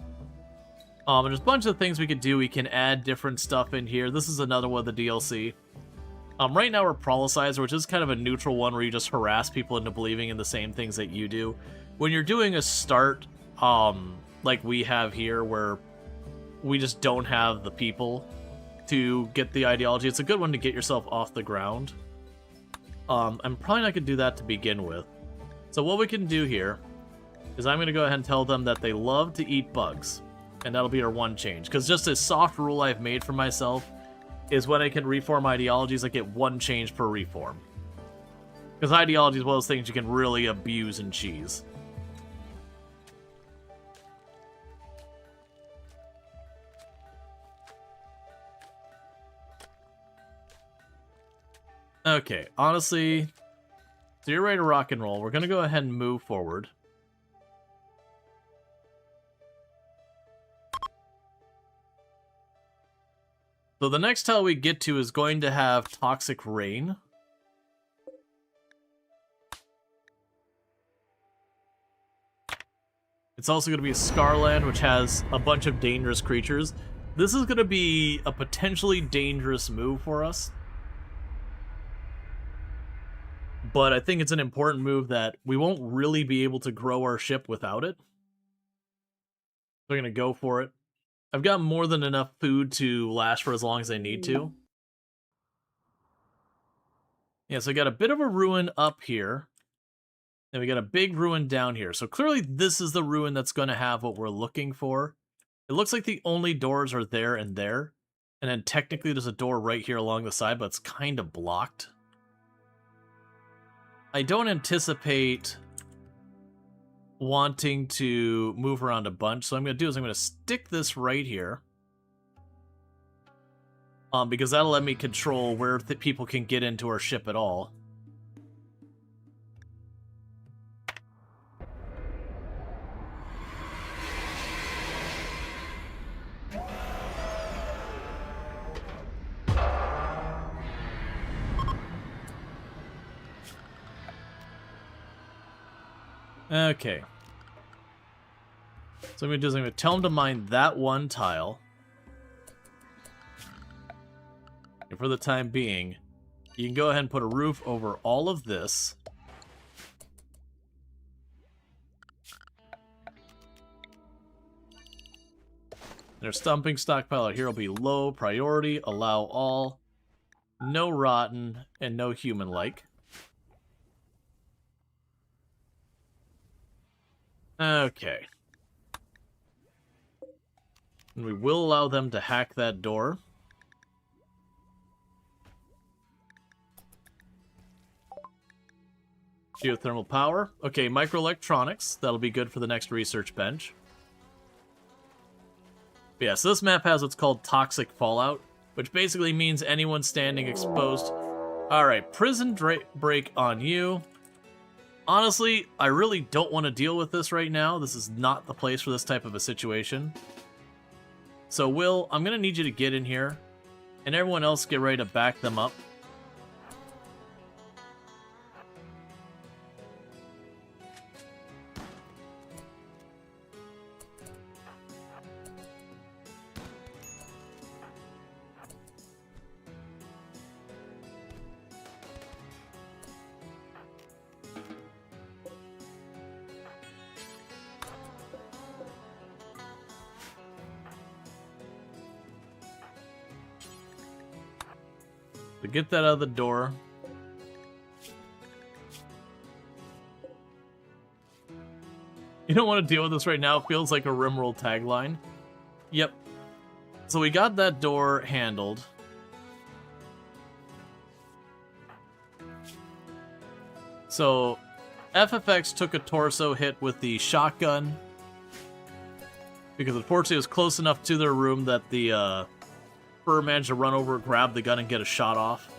And there's a bunch of things we could do. We can add different stuff in here. This is another one of the DLC. Right now we're Prolicizer, which is kind of a neutral one where you just harass people into believing in the same things that you do. When you're doing a start, like we have here, where we just don't have the people to get the ideology, it's a good one to get yourself off the ground. I'm probably not going to do that to begin with. So what we can do here is I'm going to go ahead and tell them that they love to eat bugs. And that'll be our one change. Because just a soft rule I've made for myself is when I can reform ideologies, I get 1 change per reform. Because ideology is one of those things you can really abuse and cheese. Okay, honestly, so you're ready to rock and roll. We're going to go ahead and move forward. So the next tile we get to is going to have Toxic Rain. It's also going to be Scarland, which has a bunch of dangerous creatures. This is going to be a potentially dangerous move for us. But I think it's an important move that we won't really be able to grow our ship without it. We're going to go for it. I've got more than enough food to last for as long as I need to. Yeah, so I got a bit of a ruin up here. And we got a big ruin down here. So clearly this is the ruin that's going to have what we're looking for. It looks like the only doors are there and there. And then technically there's a door right here along the side, but it's kind of blocked. I don't anticipate wanting to move around a bunch, so what I'm going to do is I'm going to stick this right here. Because that'll let me control where the people can get into our ship at all. Okay. So I'm going to do is I'm going to tell them to mine that 1 tile. And for the time being, you can go ahead and put a roof over all of this. Their stumping stockpile out here will be low priority, allow all, no rotten, and no human-like. Okay. And we will allow them to hack that door. Geothermal power. Okay, microelectronics. That'll be good for the next research bench. But yeah, so this map has what's called Toxic Fallout, which basically means anyone standing exposed. Alright, prison break on you. Honestly, I really don't want to deal with this right now. This is not the place for this type of a situation. So, Will, I'm going to need you to get in here, and everyone else get ready to back them up. To get that out of the door. You don't want to deal with this right now. It feels like a RimWorld tagline. Yep. So we got that door handled. So FFX took a torso hit with the shotgun. Because unfortunately it was close enough to their room that the Fur managed to run over, grab the gun, and get a shot off.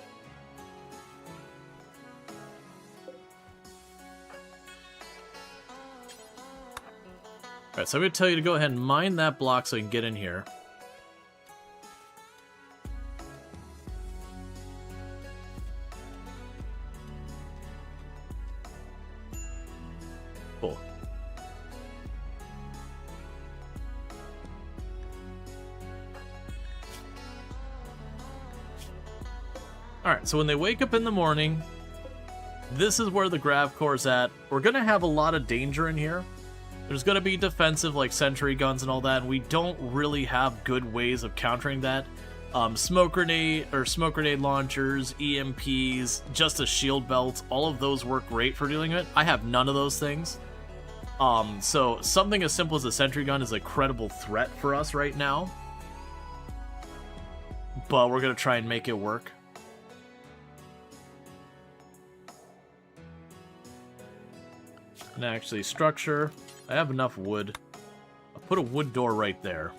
Alright, so I'm going to tell you to go ahead and mine that block so you can get in here. Cool. Alright, so when they wake up in the morning, this is where the grav core's at. We're going to have a lot of danger in here. There's going to be defensive, like sentry guns and all that, and we don't really have good ways of countering that. Smoke grenade launchers, EMPs, just a shield belt, all of those work great for dealing with it. I have none of those things. So something as simple as a sentry gun is a credible threat for us right now. But we're going to try and make it work. And actually, structure. I have enough wood. I'll put a wood door right there.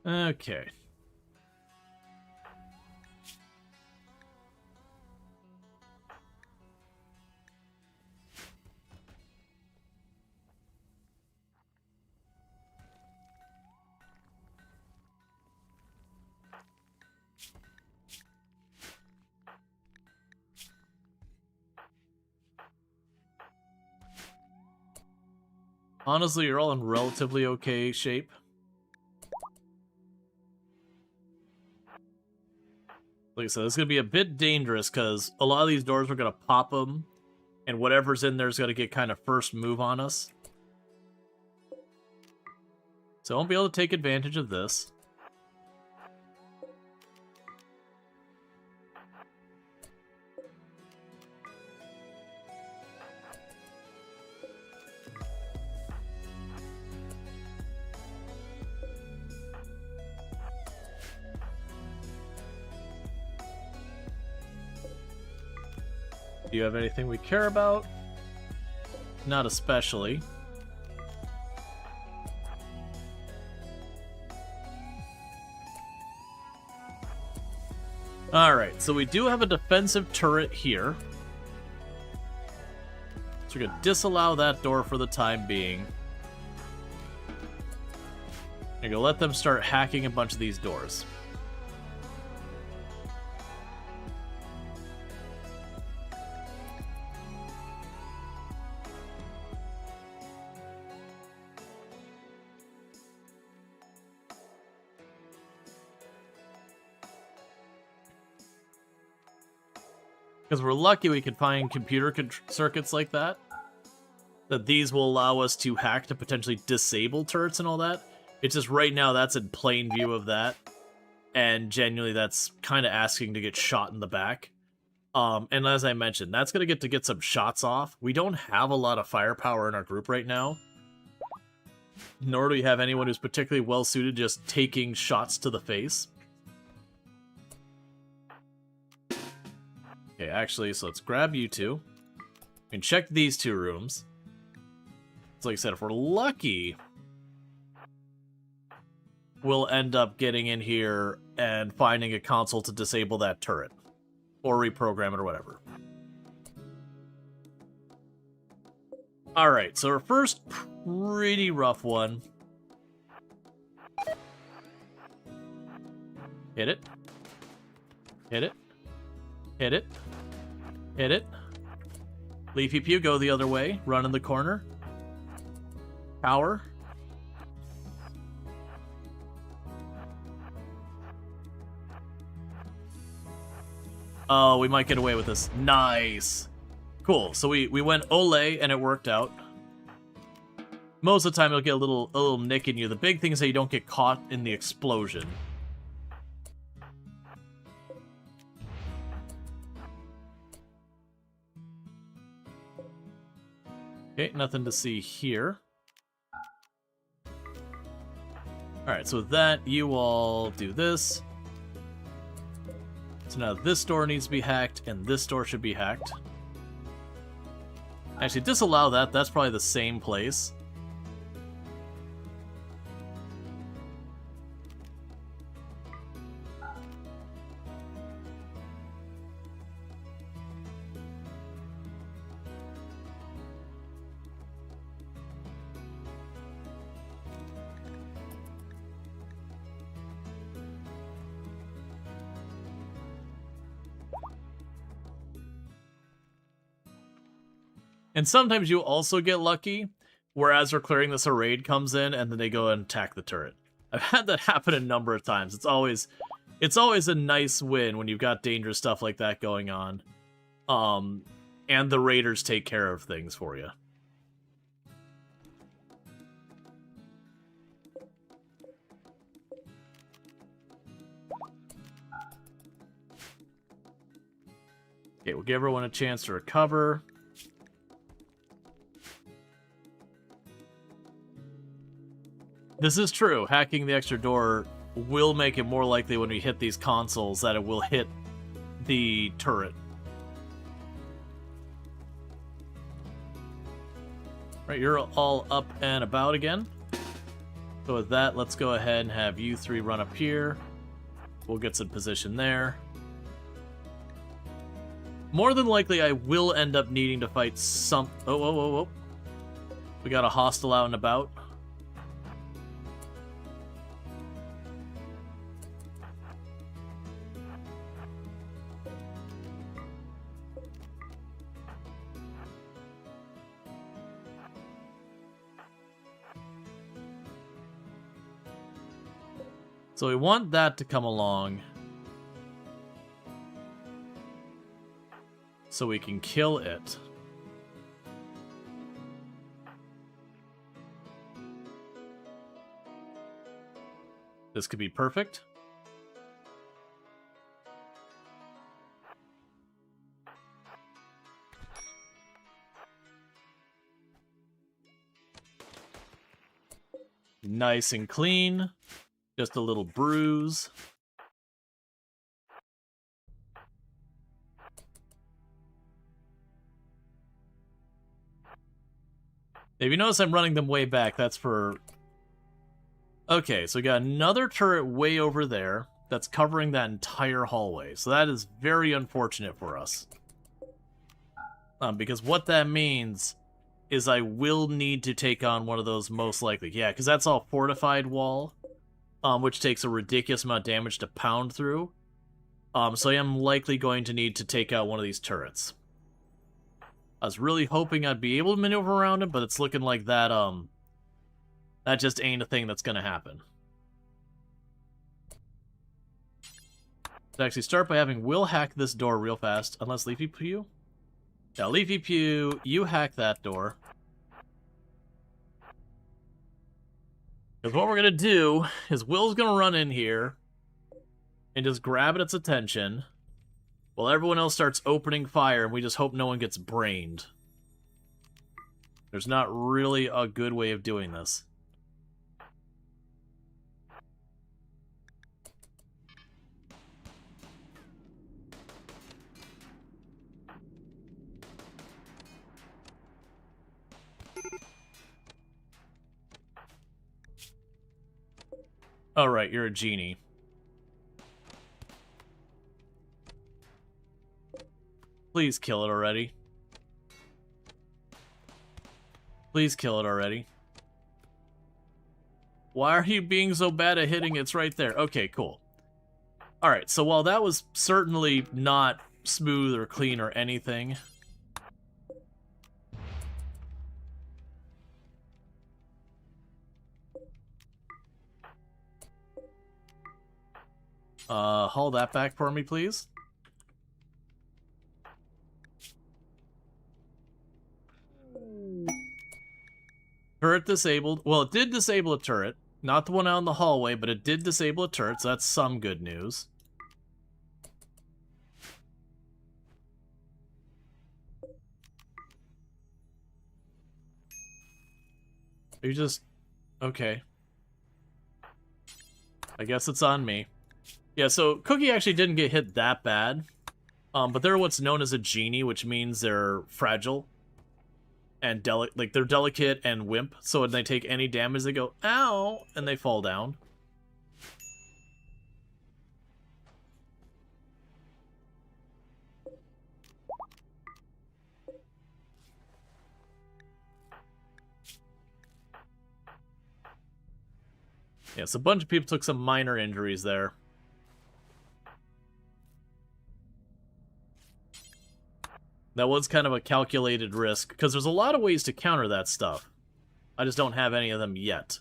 Okay. Honestly, you're all in relatively okay shape. Like I said, it's going to be a bit dangerous because a lot of these doors, we're going to pop them, and whatever's in there is going to get kind of first move on us. So I won't be able to take advantage of this. Do you have anything we care about? Not especially. Alright, so we do have a defensive turret here. So we're going to disallow that door for the time being. You're going to let them start hacking a bunch of these doors. Because we're lucky we can find computer circuits like that. That these will allow us to hack to potentially disable turrets and all that. It's just right now that's in plain view of that. And genuinely that's kind of asking to get shot in the back. And as I mentioned, that's going to get some shots off. We don't have a lot of firepower in our group right now. Nor do we have anyone who's particularly well-suited just taking shots to the face. Okay, actually, so let's grab you two. We can check these two rooms. So like I said, if we're lucky, we'll end up getting in here and finding a console to disable that turret. Or reprogram it or whatever. Alright, so our first pretty rough one. Hit it. Hit it. Hit it. Hit it. Leafy Pew, go the other way. Run in the corner. Power. Oh, we might get away with this. Nice. Cool. So we went Olay, and it worked out. Most of the time, you'll get a little nick in you. The big thing is that you don't get caught in the explosion. Okay, nothing to see here. Alright, so with that, you all do this. So now this door needs to be hacked, and this door should be hacked. Actually, disallow that. That's probably the same place. And sometimes you also get lucky, whereas we're clearing this, a raid comes in, and then they go and attack the turret. I've had that happen a number of times. It's always a nice win when you've got dangerous stuff like that going on. And the raiders take care of things for you. Okay, we'll give everyone a chance to recover. This is true. Hacking the extra door will make it more likely when we hit these consoles that it will hit the turret. Right, you're all up and about again. So with that, let's go ahead and have you three run up here. We'll get some position there. More than likely, I will end up needing to fight some... Oh. We got a hostile out and about. So we want that to come along so we can kill it. This could be perfect. Nice and clean. Just a little bruise. If you notice I'm running them way back, that's for... Okay, so we got another turret way over there that's covering that entire hallway. So that is very unfortunate for us. Because what that means is I will need to take on one of those most likely. Yeah, because that's all fortified wall. Which takes a ridiculous amount of damage to pound through. So I am likely going to need to take out one of these turrets. I was really hoping I'd be able to maneuver around it, but it's looking like that, that just ain't a thing that's gonna happen. To actually start by having Will hack this door real fast, unless Leafy Pew? Yeah, Leafy Pew, you hack that door. Because what we're going to do is Will's going to run in here and just grab its attention while everyone else starts opening fire, and we just hope no one gets brained. There's not really a good way of doing this. Oh, right, you're a genie. Please kill it already. Please kill it already. Why are you being so bad at hitting? It's right there. Okay, cool. Alright, so while that was certainly not smooth or clean or anything... haul that back for me, please. Turret disabled. Well, it did disable a turret. Not the one out in the hallway, but it did disable a turret, so that's some good news. Are you just... Okay. I guess it's on me. Yeah, so Cookie actually didn't get hit that bad. But they're what's known as a genie, which means they're fragile. And they're delicate and wimp, so when they take any damage, they go, ow, and they fall down. Yes, a bunch of people took some minor injuries there. That was kind of a calculated risk, because there's a lot of ways to counter that stuff. I just don't have any of them yet.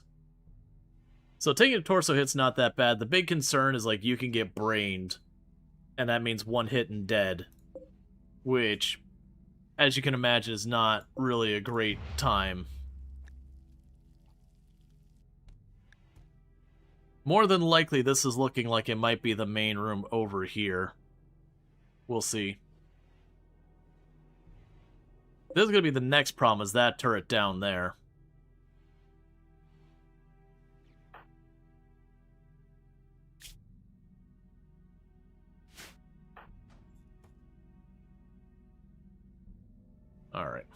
So taking a torso hit's not that bad. The big concern is, like, you can get brained, and that means one hit and dead. Which, as you can imagine, is not really a great time. More than likely, this is looking like it might be the main room over here. We'll see. This is going to be the next problem, is that turret down there. Alright.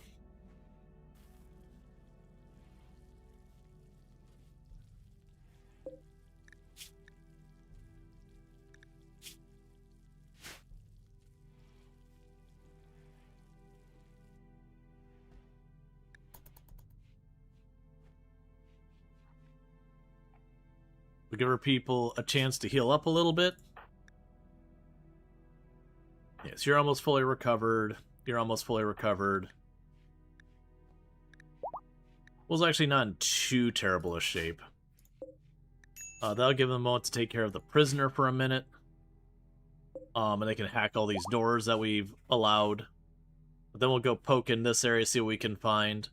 We give our people a chance to heal up a little bit. Yes, you're almost fully recovered. You're almost fully recovered. Was actually not in too terrible a shape. That'll give them a moment to take care of the prisoner for a minute. And they can hack all these doors that we've allowed. But then we'll go poke in this area, see what we can find.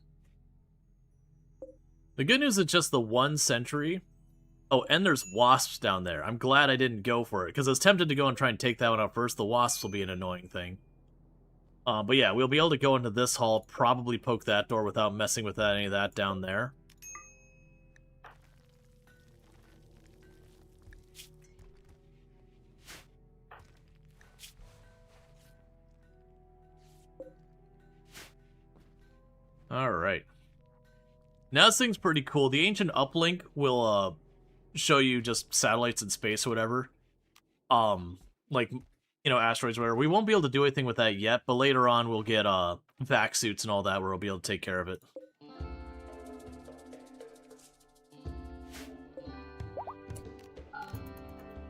The good news is just the one sentry. Oh, and there's wasps down there. I'm glad I didn't go for it, because I was tempted to go and try and take that one out first. The wasps will be an annoying thing. But yeah, we'll be able to go into this hall, probably poke that door without messing with any of that down there. Alright. Now this thing's pretty cool. The ancient uplink will, show you just satellites in space or whatever. Like, you know, asteroids or whatever. We won't be able to do anything with that yet, but later on we'll get, vac suits and all that where we'll be able to take care of it.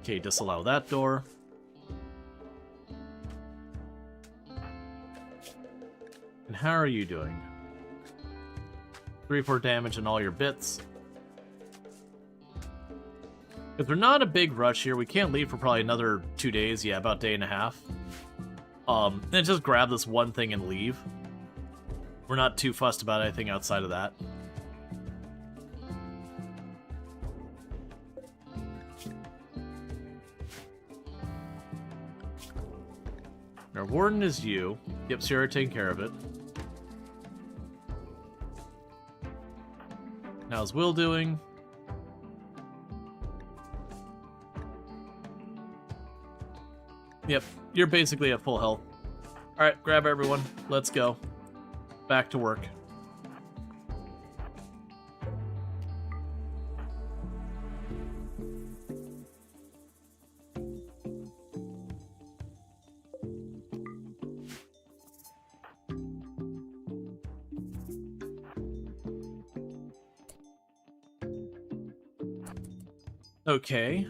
Okay, disallow that door. And how are you doing? 3-4 damage in all your bits. Because we're not a big rush here. We can't leave for probably another 2 days. Yeah, about a day and a half. And just grab this one thing and leave. We're not too fussed about anything outside of that. Our warden is you. Yep, Sierra taking care of it. How's Will doing? Yep, you're basically at full health. Alright, grab everyone. Let's go. Back to work. Okay.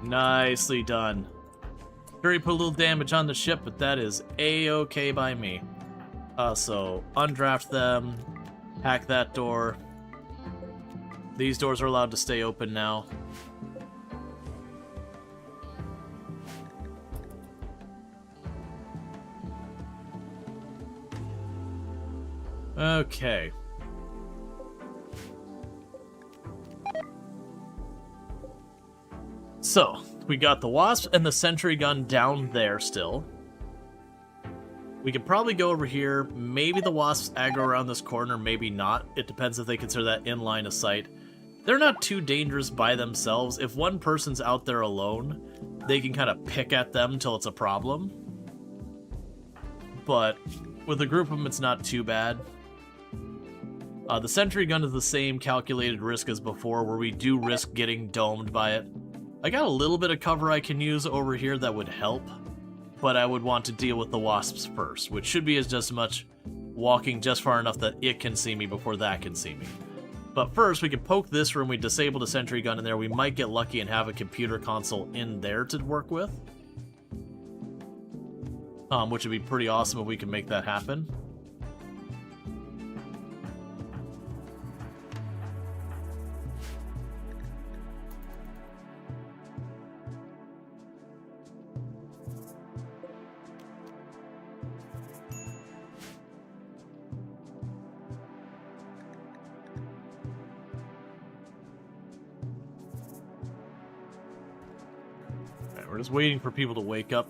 Nicely done. Sure, you put a little damage on the ship, but that is a-okay by me. So undraft them, hack that door. These doors are allowed to stay open now. Okay. So, we got the Wasp and the Sentry Gun down there still. We could probably go over here. Maybe the Wasps aggro around this corner, maybe not. It depends if they consider that in line of sight. They're not too dangerous by themselves. If one person's out there alone, they can kind of pick at them till it's a problem. But with a group of them, it's not too bad. The Sentry Gun is the same calculated risk as before, where we do risk getting domed by it. I got a little bit of cover I can use over here that would help, but I would want to deal with the Wasps first, which should be as just much walking just far enough that it can see me before that can see me. But first, we can poke this room, we disable the Sentry Gun in there, we might get lucky and have a computer console in there to work with. Which would be pretty awesome if we can make that happen. We're just waiting for people to wake up.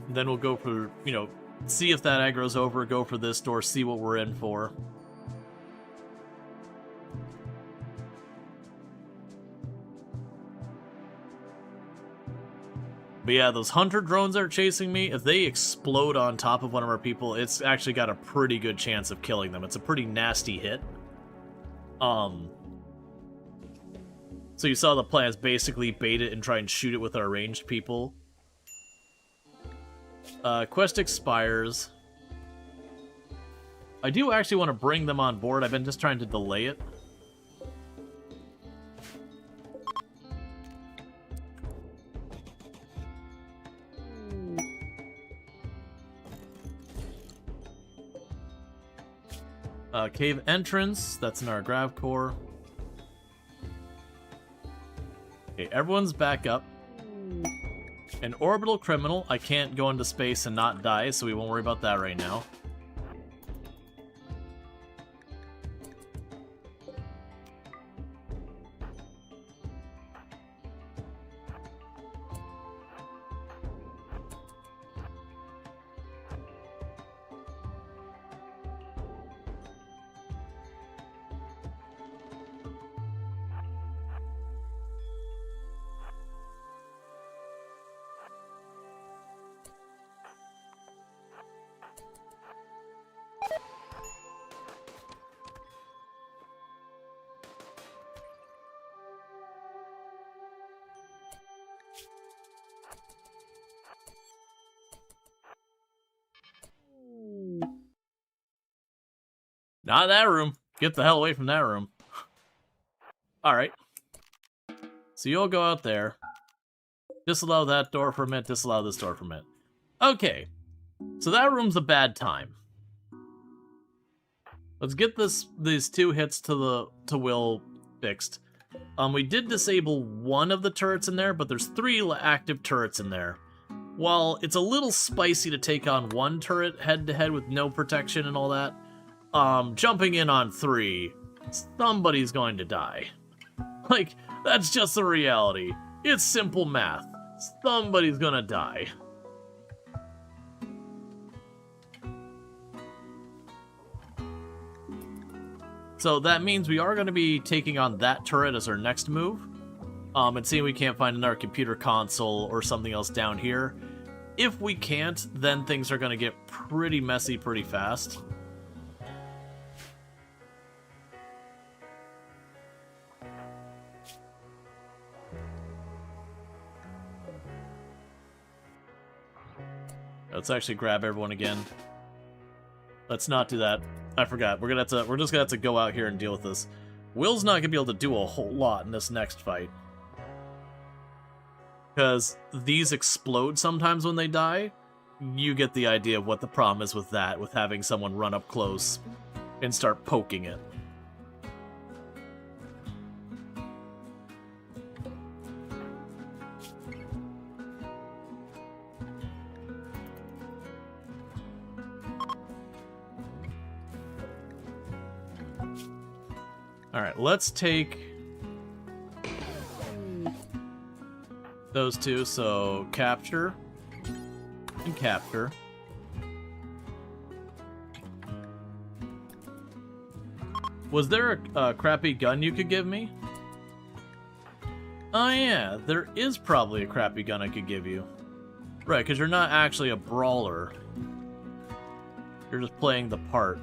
And then we'll go for, you know, see if that aggro's over, go for this door, see what we're in for. But yeah, those hunter drones that are chasing me, if they explode on top of one of our people, it's actually got a pretty good chance of killing them. It's a pretty nasty hit. So you saw the plans basically bait it and try and shoot it with our ranged people. Quest expires. I do actually want to bring them on board. I've been just trying to delay it. Cave entrance, that's in our grav core. Okay, everyone's back up. An orbital criminal. I can't go into space and not die, so we won't worry about that right now. Not that room. Get the hell away from that room. Alright. So you'll go out there. Disallow that door for a minute, disallow this door for a minute. Okay. So that room's a bad time. Let's get these two hits to Will fixed. We did disable one of the turrets in there, but there's 3 active turrets in there. While it's a little spicy to take on one turret head-to-head with no protection and all that, jumping in on 3, somebody's going to die. Like, that's just the reality. It's simple math. Somebody's gonna die. So that means we are going to be taking on that turret as our next move. And seeing we can't find another computer console or something else down here. If we can't, then things are going to get pretty messy pretty fast. Let's actually grab everyone again. Let's not do that. I forgot. We're just gonna have to go out here and deal with this. Will's not gonna be able to do a whole lot in this next fight. Because these explode sometimes when they die. You get the idea of what the problem is with that, with having someone run up close and start poking it. Alright, let's take those two, so capture and capture. Was there a crappy gun you could give me? Oh yeah, there is probably a crappy gun I could give you. Right, because you're not actually a brawler. You're just playing the part.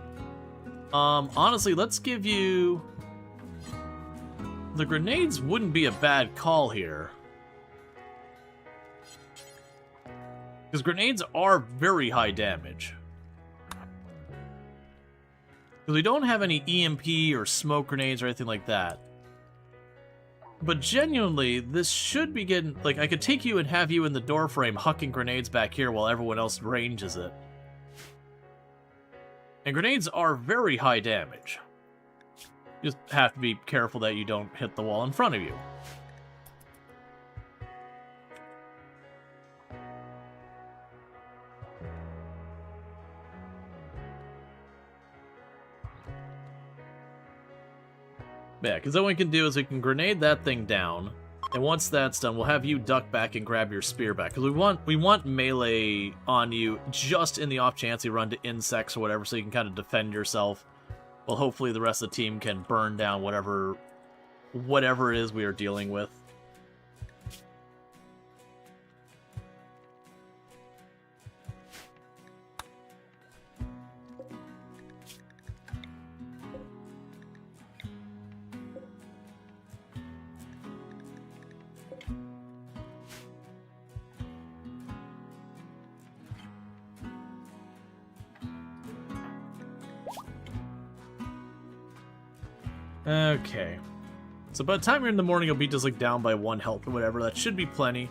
Honestly, let's give you... The grenades wouldn't be a bad call here. Because grenades are very high damage. Because we don't have any EMP or smoke grenades or anything like that. But genuinely, this should be getting... Like, I could take you and have you in the doorframe hucking grenades back here while everyone else ranges it. And grenades are very high damage. You just have to be careful that you don't hit the wall in front of you. Yeah, because then what we can do is we can grenade that thing down, and once that's done, we'll have you duck back and grab your spear back. Because we want melee on you just in the off chance you run to insects or whatever, so you can kind of defend yourself. Well, hopefully the rest of the team can burn down whatever it is we are dealing with. Okay. So by the time you're in the morning, you'll be just like down by 1 health or whatever. That should be plenty.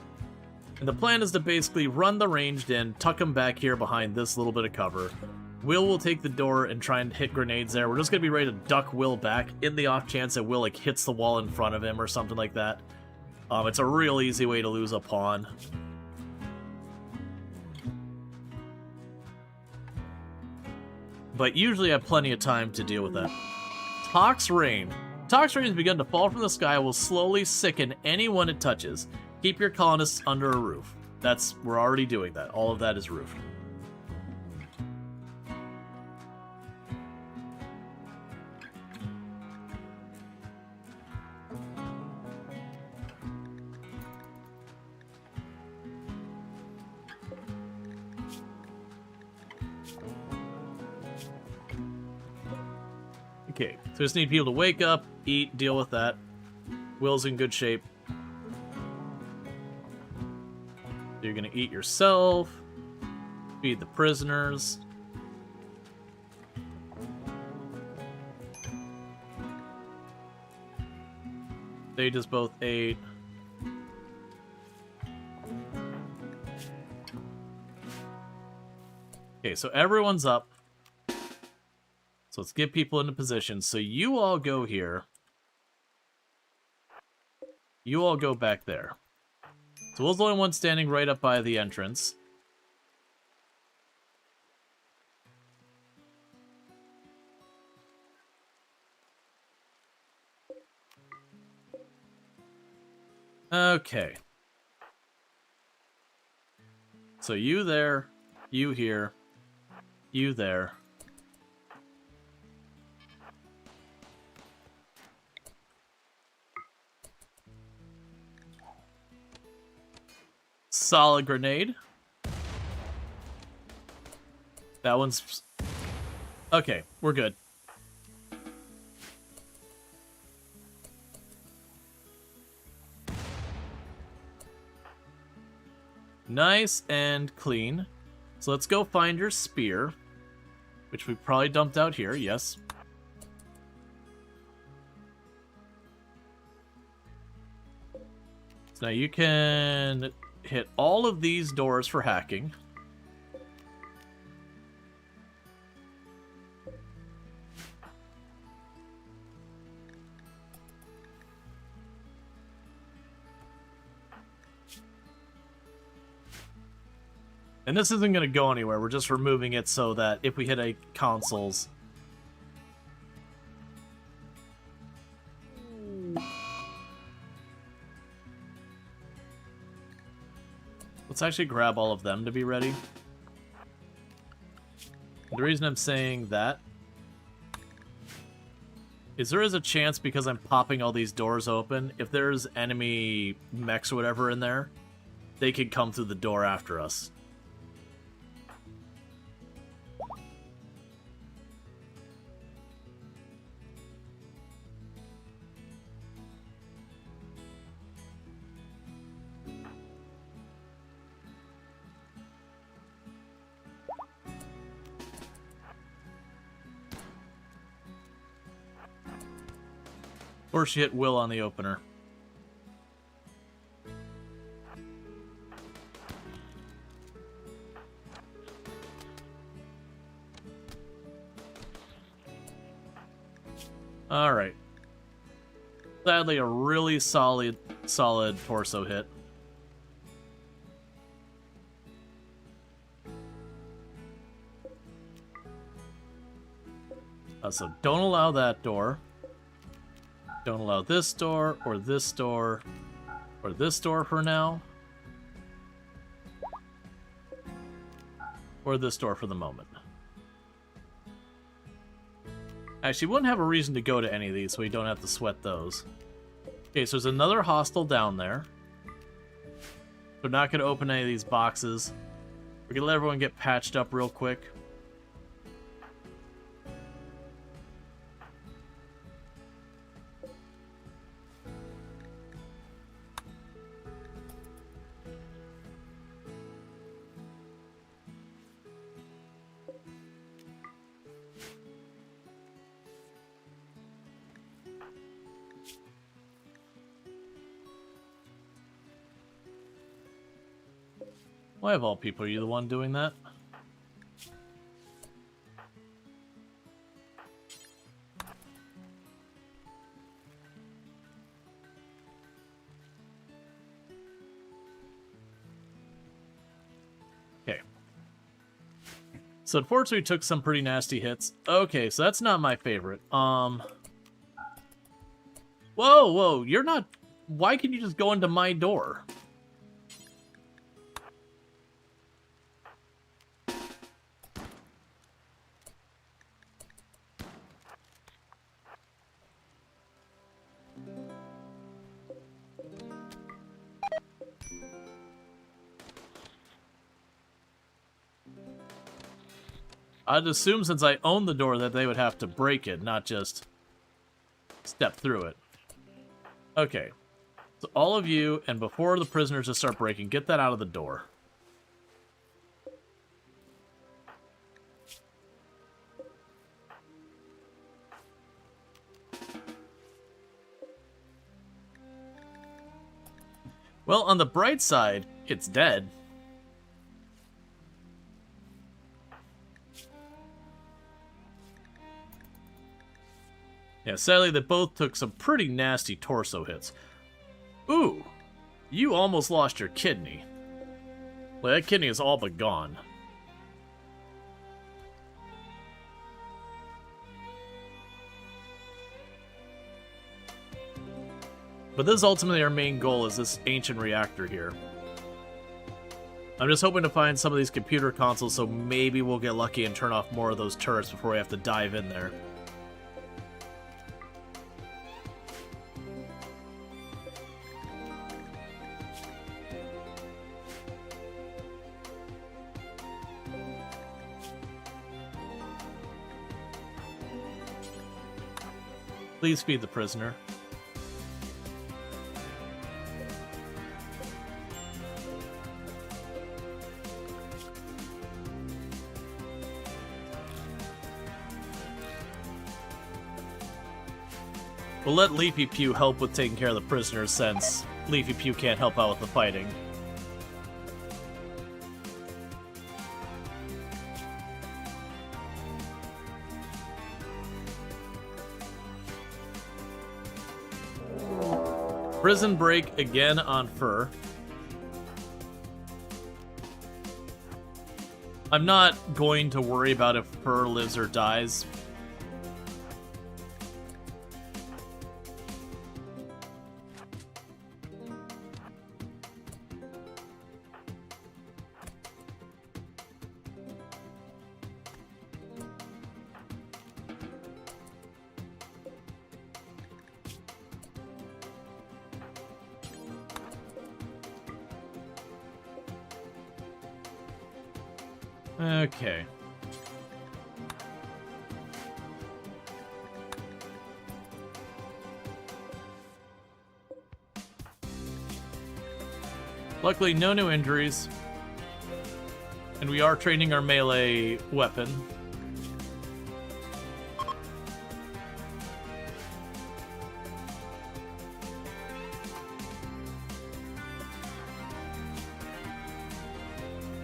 And the plan is to basically run the ranged in, tuck him back here behind this little bit of cover. Will take the door and try and hit grenades there. We're just going to be ready to duck Will back in the off chance that Will like hits the wall in front of him or something like that. It's a real easy way to lose a pawn. But usually I have plenty of time to deal with that. Tox Rain. Tox Rain has begun to fall from the sky, will slowly sicken anyone it touches. Keep your colonists under a roof. We're already doing that. All of that is roofed. Okay, so just need people to wake up, eat, deal with that. Will's in good shape. You're gonna eat yourself, feed the prisoners. They just both ate. Okay, so everyone's up. So let's get people into position. So you all go here. You all go back there. So Will's the only one standing right up by the entrance. Okay. So you there, you here, you there. Solid grenade. That one's... Okay, we're good. Nice and clean. So let's go find your spear, which we probably dumped out here, yes. So now you can hit all of these doors for hacking. And this isn't going to go anywhere. We're just removing it so that if we hit a consoles... Let's actually grab all of them to be ready. The reason I'm saying that is there is a chance, because I'm popping all these doors open, if there's enemy mechs or whatever in there, they could come through the door after us. Or she hit Will on the opener. Alright. Sadly, a really solid torso hit. So don't allow that door. Don't allow this door, or this door, or this door for now. Or this door for the moment. Actually, wouldn't have a reason to go to any of these, so we don't have to sweat those. Okay, so there's another hostile down there. We're not going to open any of these boxes. We're going to let everyone get patched up real quick. Why of all people are you the one doing that? Okay. So unfortunately we took some pretty nasty hits. Okay, so that's not my favorite. Whoa, whoa, you're not... Why can you just go into my door? I'd assume since I own the door that they would have to break it, not just step through it. Okay. So all of you, and before the prisoners just start breaking, get that out of the door. Well, on the bright side, it's dead. Yeah, sadly, they both took some pretty nasty torso hits. Ooh, you almost lost your kidney. Well, that kidney is all but gone. But this is ultimately our main goal, is this ancient reactor here. I'm just hoping to find some of these computer consoles, so maybe we'll get lucky and turn off more of those turrets before we have to dive in there. Please feed the prisoner. We'll let Leafy Pew help with taking care of the prisoners since Leafy Pew can't help out with the fighting. Prison break again on Fur. I'm not going to worry about if Fur lives or dies. Okay. Luckily, no new injuries. And we are training our melee weapon.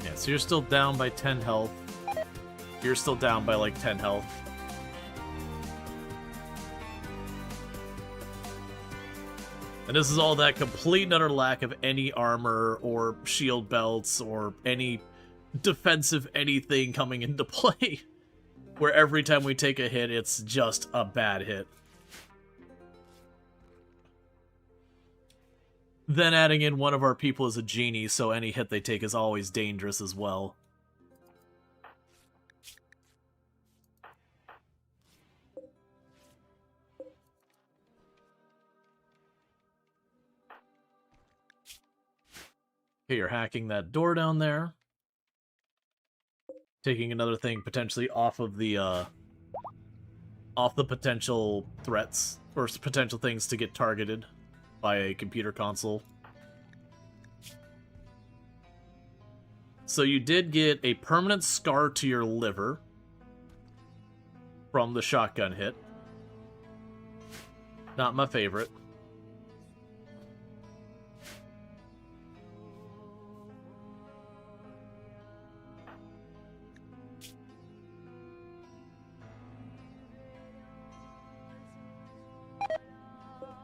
Yeah, so you're still down by 10 health. You're still down by like 10 health. And this is all that complete and utter lack of any armor or shield belts or any defensive anything coming into play. Where every time we take a hit, it's just a bad hit. Then adding in one of our people as a genie, so any hit they take is always dangerous as well. Okay, you're hacking that door down there. Taking another thing potentially off the potential threats, or potential things to get targeted by a computer console. So you did get a permanent scar to your liver from the shotgun hit. Not my favorite.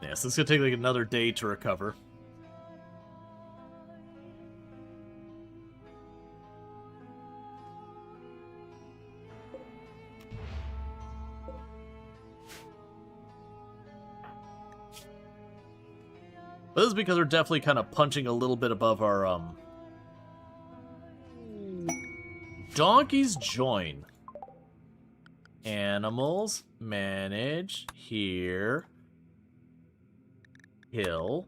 Yes, it's gonna take like another day to recover. But this is because we're definitely kind of punching a little bit above our, Donkeys join. Animals manage here. Hill.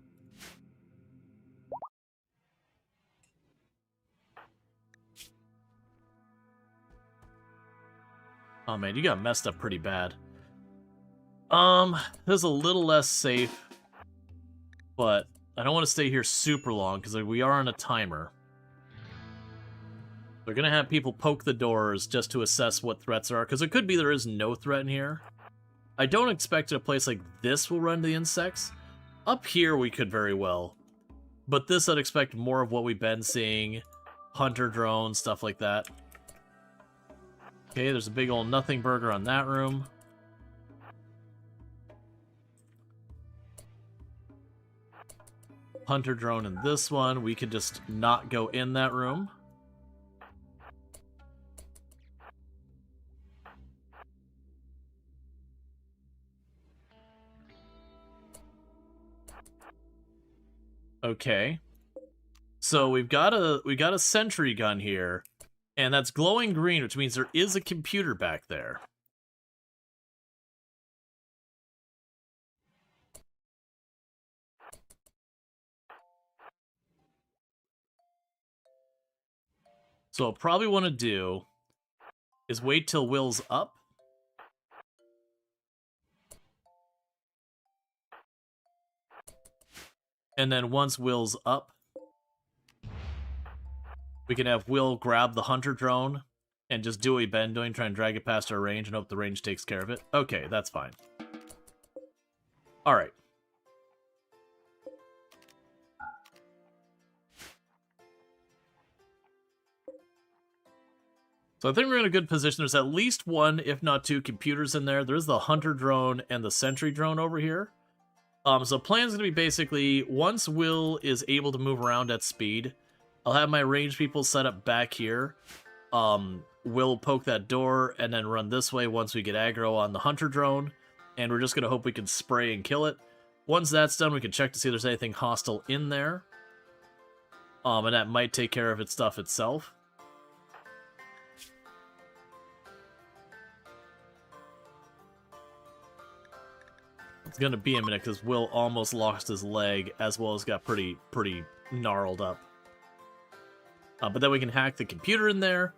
Oh man, you got messed up pretty bad. This is a little less safe, but I don't want to stay here super long because we are on a timer. We're gonna have people poke the doors just to assess what threats are, because it could be there is no threat in here. I don't expect a place like this will run the insects. Up here we could very well. But this I'd expect more of what we've been seeing. Hunter drones, stuff like that. Okay, there's a big old nothing burger on that room. Hunter drone in this one. We could just not go in that room. Okay. So we've got a sentry gun here, and that's glowing green, which means there is a computer back there. So what I'll probably want to do is wait till Will's up. And then once Will's up, we can have Will grab the hunter drone and just do what we've been doing, try and drag it past our range and hope the range takes care of it. Okay, that's fine. Alright. So I think we're in a good position. There's at least one, if not two, computers in there. There's the hunter drone and the sentry drone over here. So plan's gonna be basically, once Will is able to move around at speed, I'll have my range people set up back here. We'll poke that door and then run this way once we get aggro on the hunter drone. And we're just gonna hope we can spray and kill it. Once that's done, we can check to see if there's anything hostile in there. And that might take care of its stuff itself. It's gonna be a minute because Will almost lost his leg as well as got pretty gnarled up. But then we can hack the computer in there,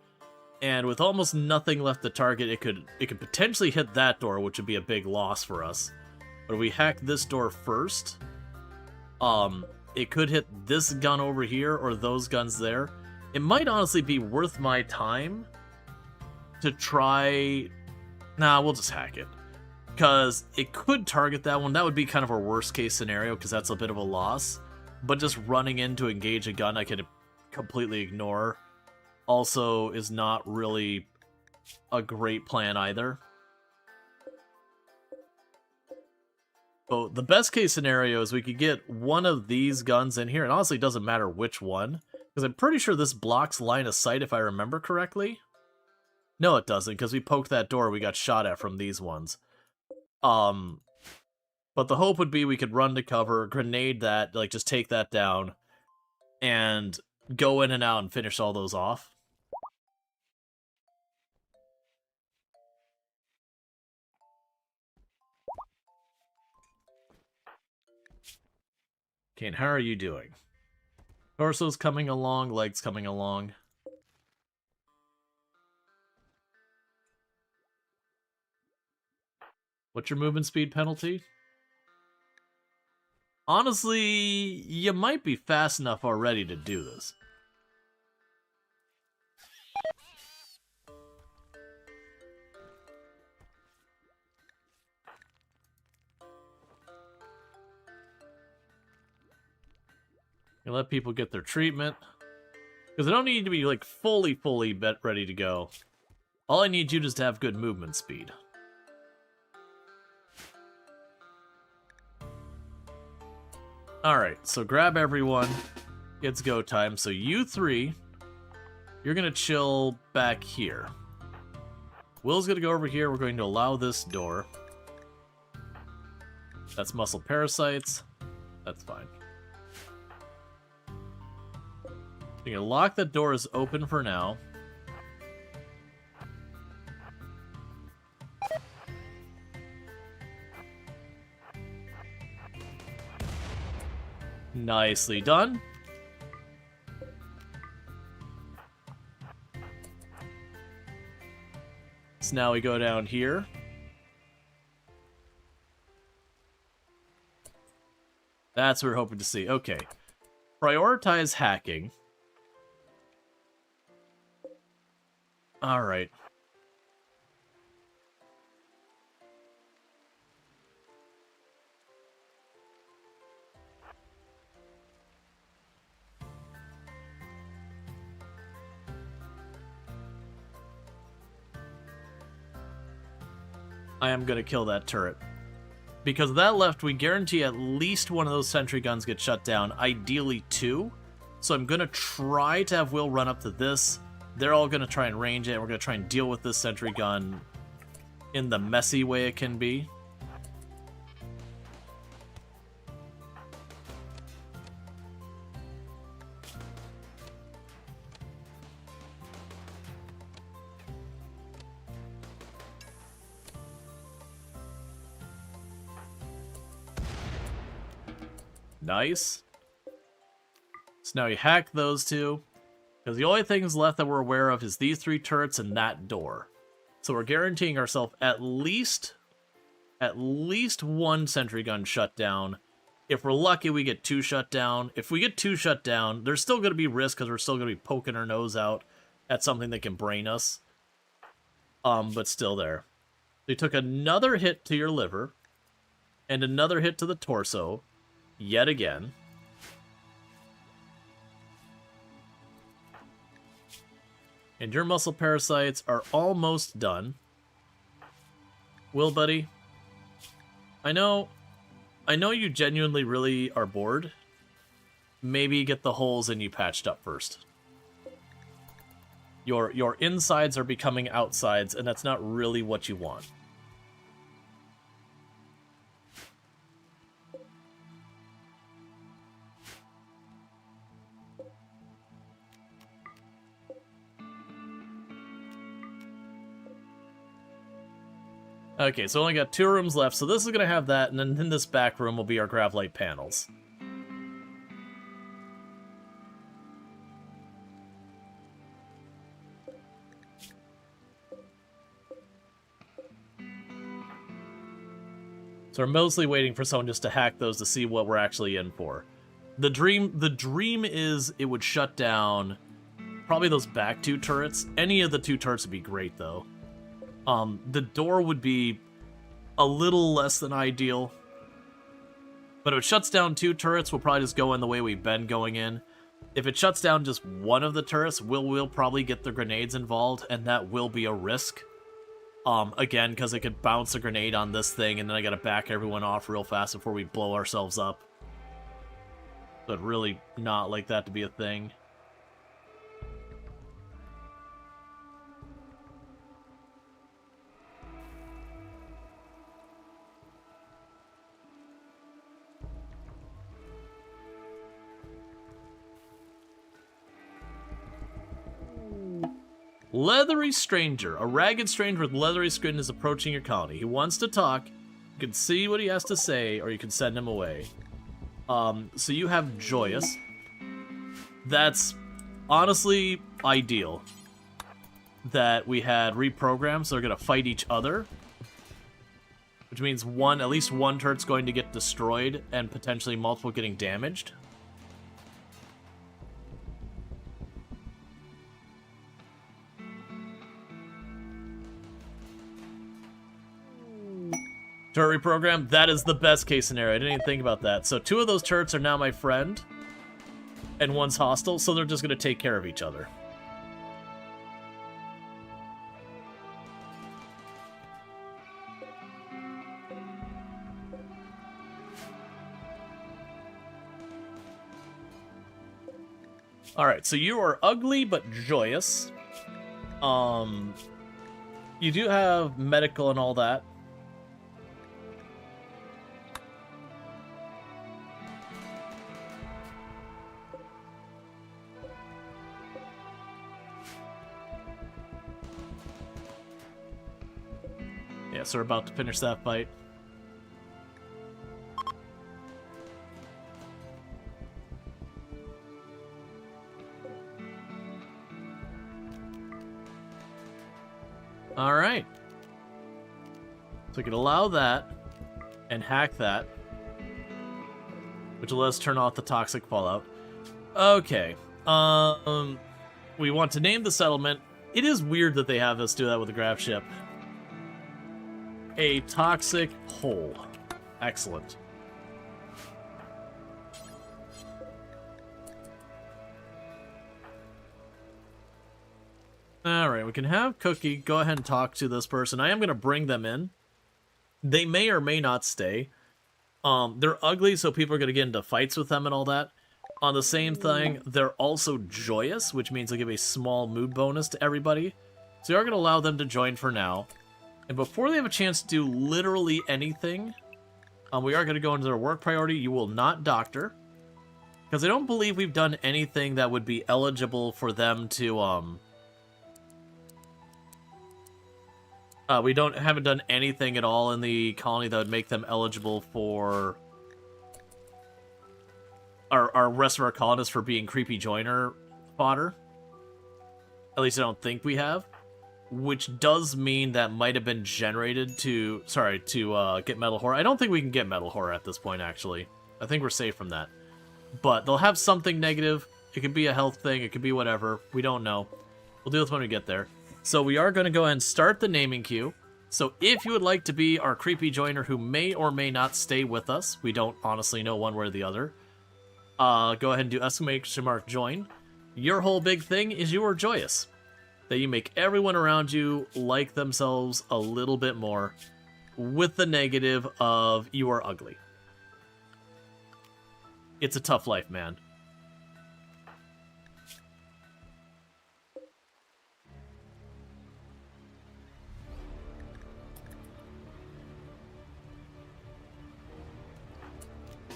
and with almost nothing left to target, it could potentially hit that door, which would be a big loss for us. But if we hack this door first, it could hit this gun over here or those guns there. It might honestly be worth my time to try. Nah, we'll just hack it. Because it could target that one. That would be kind of our worst case scenario, because that's a bit of a loss. But just running in to engage a gun I could completely ignore also is not really a great plan either. So the best case scenario is we could get one of these guns in here, and honestly it doesn't matter which one, because I'm pretty sure this blocks line of sight if I remember correctly. No, it doesn't, because we poked that door, we got shot at from these ones. But the hope would be we could run to cover, grenade that, like just take that down, and go in and out and finish all those off. Okay, and how are you doing? Torso's coming along, legs coming along. What's your movement speed penalty? Honestly, you might be fast enough already to do this. You let people get their treatment. Because I don't need to be like fully ready to go. All I need you just to have good movement speed. Alright, so grab everyone. It's go time. So you three, you're going to chill back here. Will's going to go over here. We're going to allow this door. That's muscle parasites. That's fine. You're going to lock the doors open for now. Nicely done. So now we go down here. That's what we're hoping to see. Okay. Prioritize hacking. Alright. I am going to kill that turret. Because of that left, we guarantee at least one of those sentry guns gets shut down. Ideally two. So I'm going to try to have Will run up to this. They're all going to try and range it. And we're going to try and deal with this sentry gun in the messy way it can be. Nice. So now you hack those two. Because the only things left that we're aware of is these three turrets and that door. So we're guaranteeing ourselves at least one sentry gun shut down. If we're lucky, we get 2 shut down. If we get 2 shut down, there's still going to be risk because we're still going to be poking our nose out at something that can brain us. But still there. They took another hit to your liver and another hit to the torso yet again. And your muscle parasites are almost done. Will, buddy, I know you genuinely really are bored. Maybe get the holes in you patched up first. Your insides are becoming outsides, and that's not really what you want. Okay, so only got 2 rooms left, so this is going to have that, and then in this back room will be our Gravlight panels. So we're mostly waiting for someone just to hack those to see what we're actually in for. The dream is it would shut down probably those back 2 turrets. Any of the 2 turrets would be great, though. The door would be a little less than ideal. But if it shuts down 2 turrets, we'll probably just go in the way we've been going in. If it shuts down just one of the turrets, we'll probably get the grenades involved, and that will be a risk. Again, because it could bounce a grenade on this thing, and then I gotta back everyone off real fast before we blow ourselves up. But really not like that to be a thing. Leathery Stranger. A ragged stranger with leathery skin is approaching your colony. He wants to talk. You can see what he has to say, or you can send him away. So you have Joyous. That's honestly ideal. That we had reprogrammed, so they're going to fight each other. Which means at least one turret's going to get destroyed, and potentially multiple getting damaged. Turret reprogram, that is the best case scenario. I didn't even think about that. So 2 of those turrets are now my friend, and 1's hostile, so they're just going to take care of each other. Alright, so you are ugly but joyous. You do have medical and all that. So we're about to finish that fight. Alright. So we can allow that and hack that, which will let us turn off the toxic fallout. Okay. We want to name the settlement. It is weird that they have us do that with the Gravship. A toxic hole. Excellent. Alright, we can have Cookie go ahead and talk to this person. I am going to bring them in. They may or may not stay. They're ugly, so people are going to get into fights with them and all that. On the same thing, they're also joyous, which means they'll give a small mood bonus to everybody. So you are going to allow them to join for now. And before they have a chance to do literally anything, we are going to go into their work priority. You will not doctor. Because I don't believe we've done anything that would be eligible for them to, we haven't done anything at all in the colony that would make them eligible for our rest of our colonists for being creepy joiner fodder. At least I don't think we have. Which does mean that might have been generated to get Metal Horror. I don't think we can get Metal Horror at this point, actually. I think we're safe from that. But they'll have something negative. It could be a health thing. It could be whatever. We don't know. We'll deal with it when we get there. So we are going to go ahead and start the naming queue. So if you would like to be our creepy joiner who may or may not stay with us, we don't honestly know one way or the other, go ahead and do !join. Your whole big thing is you are joyous. That you make everyone around you like themselves a little bit more, with the negative of you are ugly. It's a tough life, man.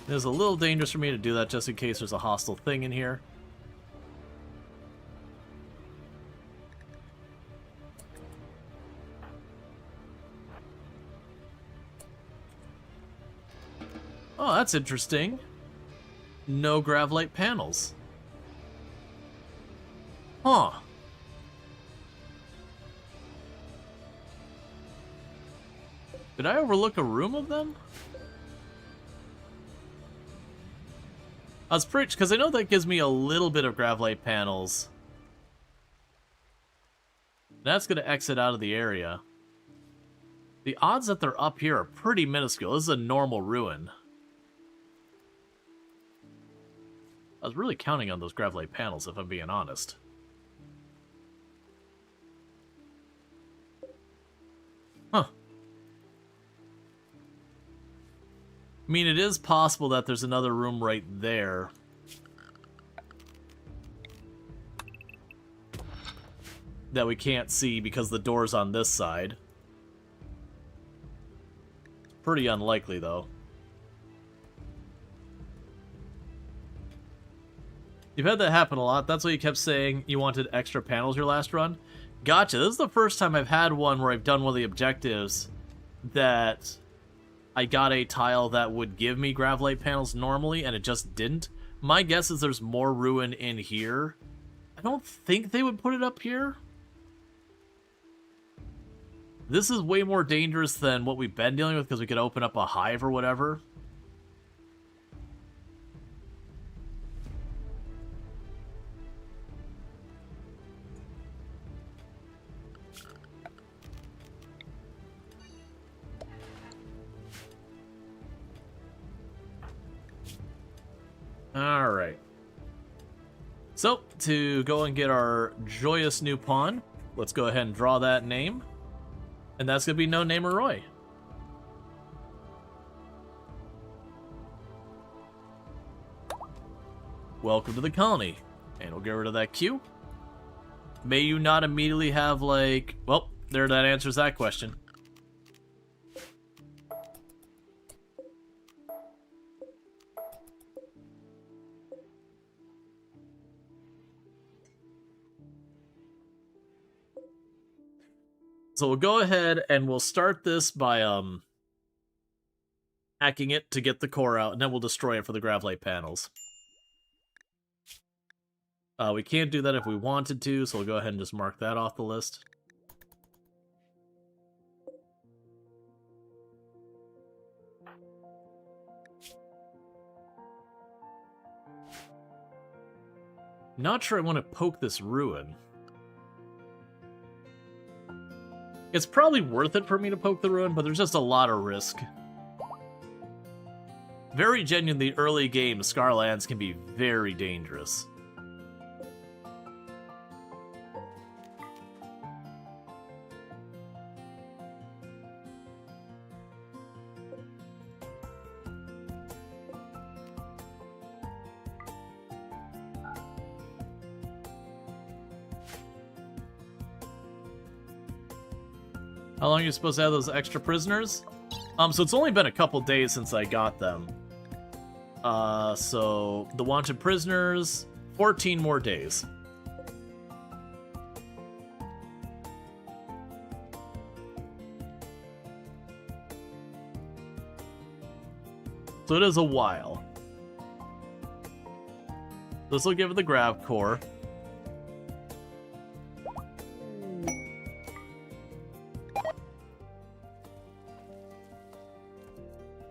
It was a little dangerous for me to do that just in case there's a hostile thing in here. Oh, that's interesting. No Gravlite panels. Huh. Did I overlook a room of them? I was pretty, because I know that gives me a little bit of Gravlite panels. That's going to exit out of the area. The odds that they're up here are pretty minuscule. This is a normal ruin. I was really counting on those Gravlite panels, if I'm being honest. Huh. I mean, it is possible that there's another room right there. That we can't see because the door's on this side. Pretty unlikely, though. You've had that happen a lot. That's why you kept saying you wanted extra panels your last run. Gotcha. This is the first time I've had one where I've done one of the objectives that I got a tile that would give me Gravlite panels normally, and it just didn't. My guess is there's more ruin in here. I don't think they would put it up here. This is way more dangerous than what we've been dealing with because we could open up a hive or whatever. Alright. So, to go and get our joyous new pawn, let's go ahead and draw that name. And that's going to be No Namer Roy. Welcome to the colony. And we'll get rid of that Q. May you not immediately have, like... Well, there, that answers that question. So we'll go ahead and we'll start this by hacking it to get the core out, and then we'll destroy it for the Gravlite panels. We can't do that if we wanted to, so we'll go ahead and just mark that off the list. Not sure I want to poke this ruin. It's probably worth it for me to poke the ruin, but there's just a lot of risk. Very genuinely, early game, Scarlands can be very dangerous. How long are you supposed to have those extra prisoners? So it's only been a couple days since I got them. So the wanted prisoners, 14 more days. So it is a while. This will give it the grav core.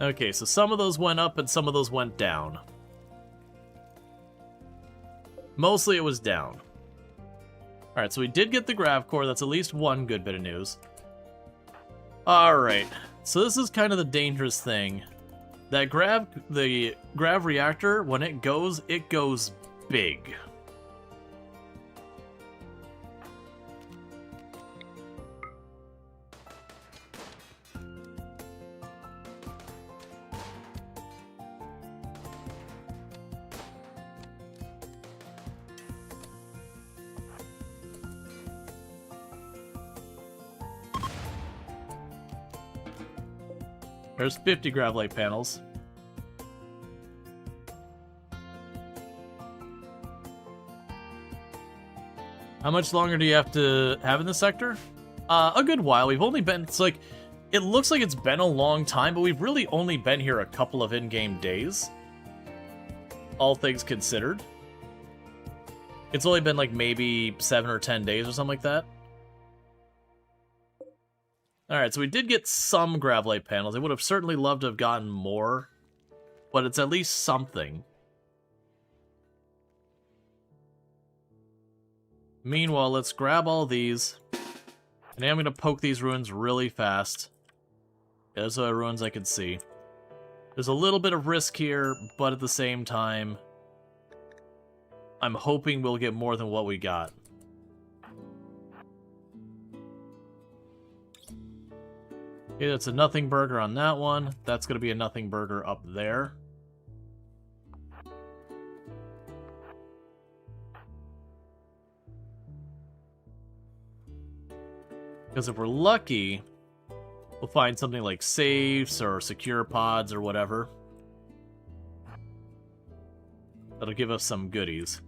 Okay, so some of those went up and some of those went down. Mostly it was down. Alright, so we did get the grav core. That's at least one good bit of news. Alright, so this is kind of the dangerous thing. That the grav reactor, when it goes big. There's 50 grav light panels. How much longer do you have to have in the sector? A good while. We've only been, it's like, it looks like it's been a long time, but we've really only been here a couple of in-game days. All things considered. It's only been like maybe 7 or 10 days or something like that. Alright, so we did get some grav light panels. I would have certainly loved to have gotten more, but it's at least something. Meanwhile, let's grab all these. And I'm going to poke these ruins really fast. Yeah, those are the ruins I can see. There's a little bit of risk here, but at the same time, I'm hoping we'll get more than what we got. Okay, that's a nothing burger on that one. That's going to be a nothing burger up there. Because if we're lucky, we'll find something like safes or secure pods or whatever. That'll give us some goodies.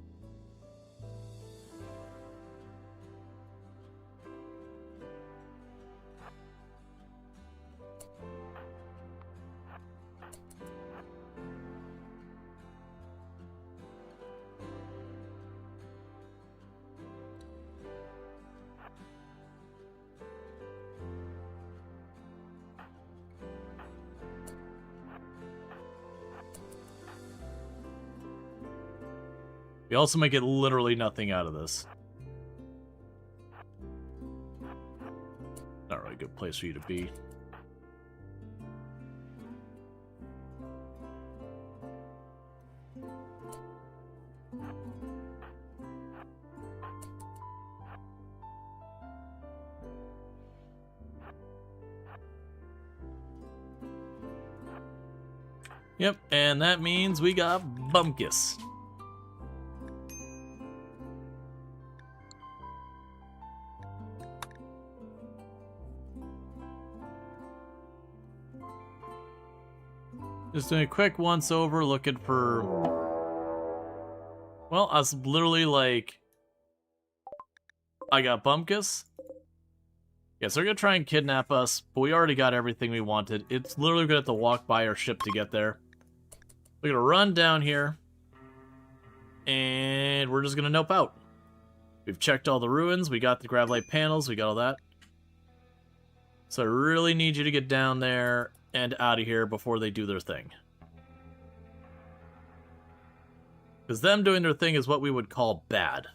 We also might get literally nothing out of this. Not really a good place for you to be. Yep, and that means we got Bumpkus. Just doing a quick once over, looking for... Well, I was literally like... I got Bumpkus. Yeah, so they're gonna try and kidnap us, but we already got everything we wanted. It's literally gonna have to walk by our ship to get there. We're gonna run down here. And we're just gonna nope out. We've checked all the ruins, we got the gravlight panels, we got all that. So I really need you to get down there and out of here before they do their thing. Because them doing their thing is what we would call bad.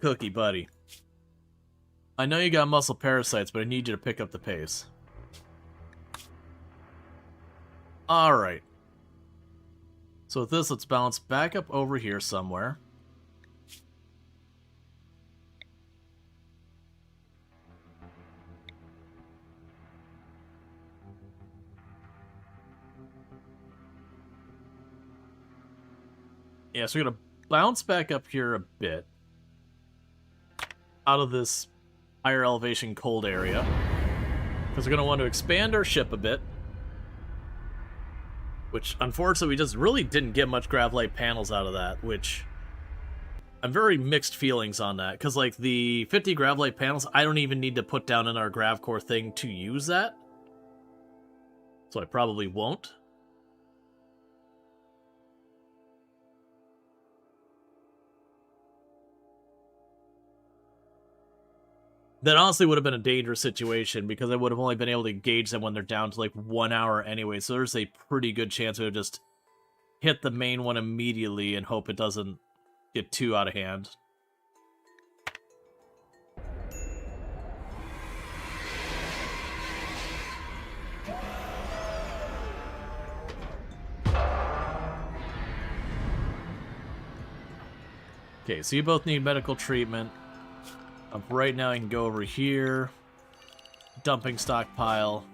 Cookie, buddy. I know you got muscle parasites, but I need you to pick up the pace. Alright. So with this, let's bounce back up over here somewhere. Yeah, so we're going to bounce back up here a bit. Out of this higher elevation cold area. Because we're going to want to expand our ship a bit. Which, unfortunately, we just really didn't get much gravlight panels out of that, which... I'm very mixed feelings on that, because, like, the 50 gravlight panels, I don't even need to put down in our gravcore thing to use that. So I probably won't. That honestly would have been a dangerous situation because I would have only been able to engage them when they're down to like 1 hour anyway. So there's a pretty good chance we would just hit the main one immediately and hope it doesn't get too out of hand. Okay, so you both need medical treatment. Right now I can go over here. Dumping stockpile.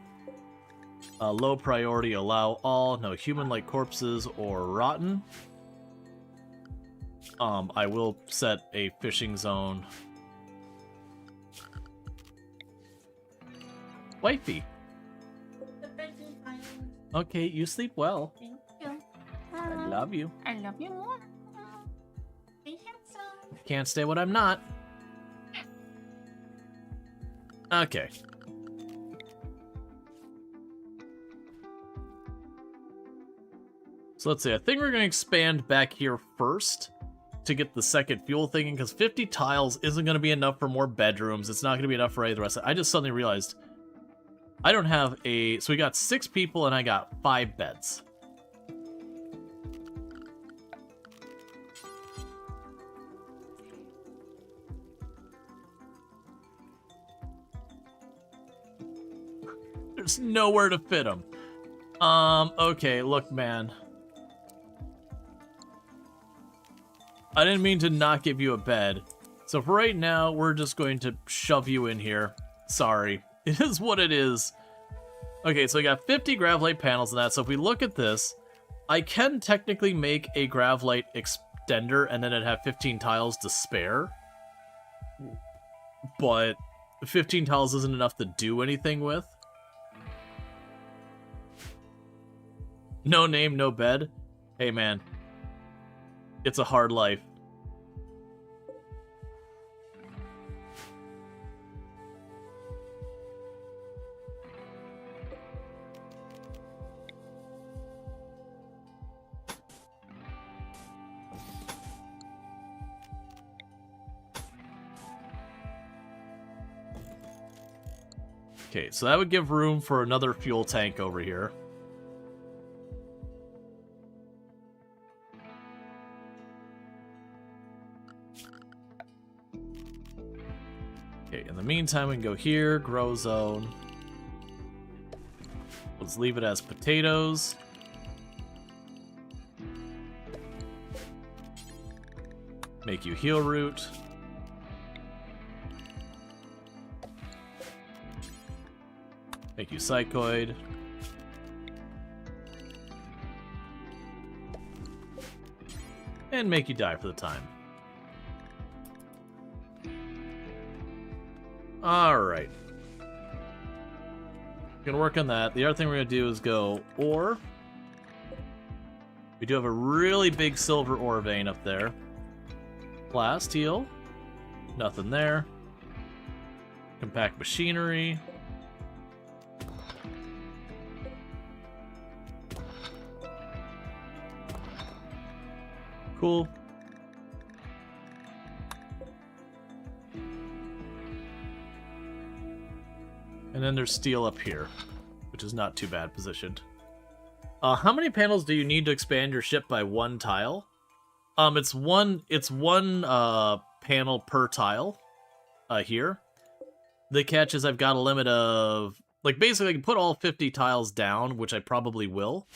Low priority, allow all. No human-like corpses or rotten. I will set a fishing zone. Wifey. The fishing island. Okay, you sleep well. Thank you. I love you. I love you more. Be handsome. Can't stay what I'm not. Okay. So let's see, I think we're going to expand back here first to get the second fuel thing, because 50 tiles isn't going to be enough for more bedrooms. It's not going to be enough for any of the rest of it. I just suddenly realized I don't have a... So we got 6 people and I got 5 beds. There's nowhere to fit them. Okay, look, man. I didn't mean to not give you a bed. So for right now, we're just going to shove you in here. Sorry. It is what it is. Okay, so I got 50 Gravlight panels in that. So if we look at this, I can technically make a Gravlight extender and then it'd have 15 tiles to spare. But 15 tiles isn't enough to do anything with. No name, no bed. Hey, man. It's a hard life. Okay, so that would give room for another fuel tank over here. Okay, in the meantime, we can go here, grow zone. Let's leave it as potatoes. Make you heal root. Make you psychoid. And make you die for the time. Alright. Gonna work on that. The other thing we're gonna do is go ore. We do have a really big silver ore vein up there. Blast heal. Nothing there. Compact machinery. Cool. And then there's steel up here, which is not too bad positioned. How many panels do you need to expand your ship by 1 tile? It's one panel per tile here. The catch is I've got a limit of, like, basically I can put all 50 tiles down, which I probably will.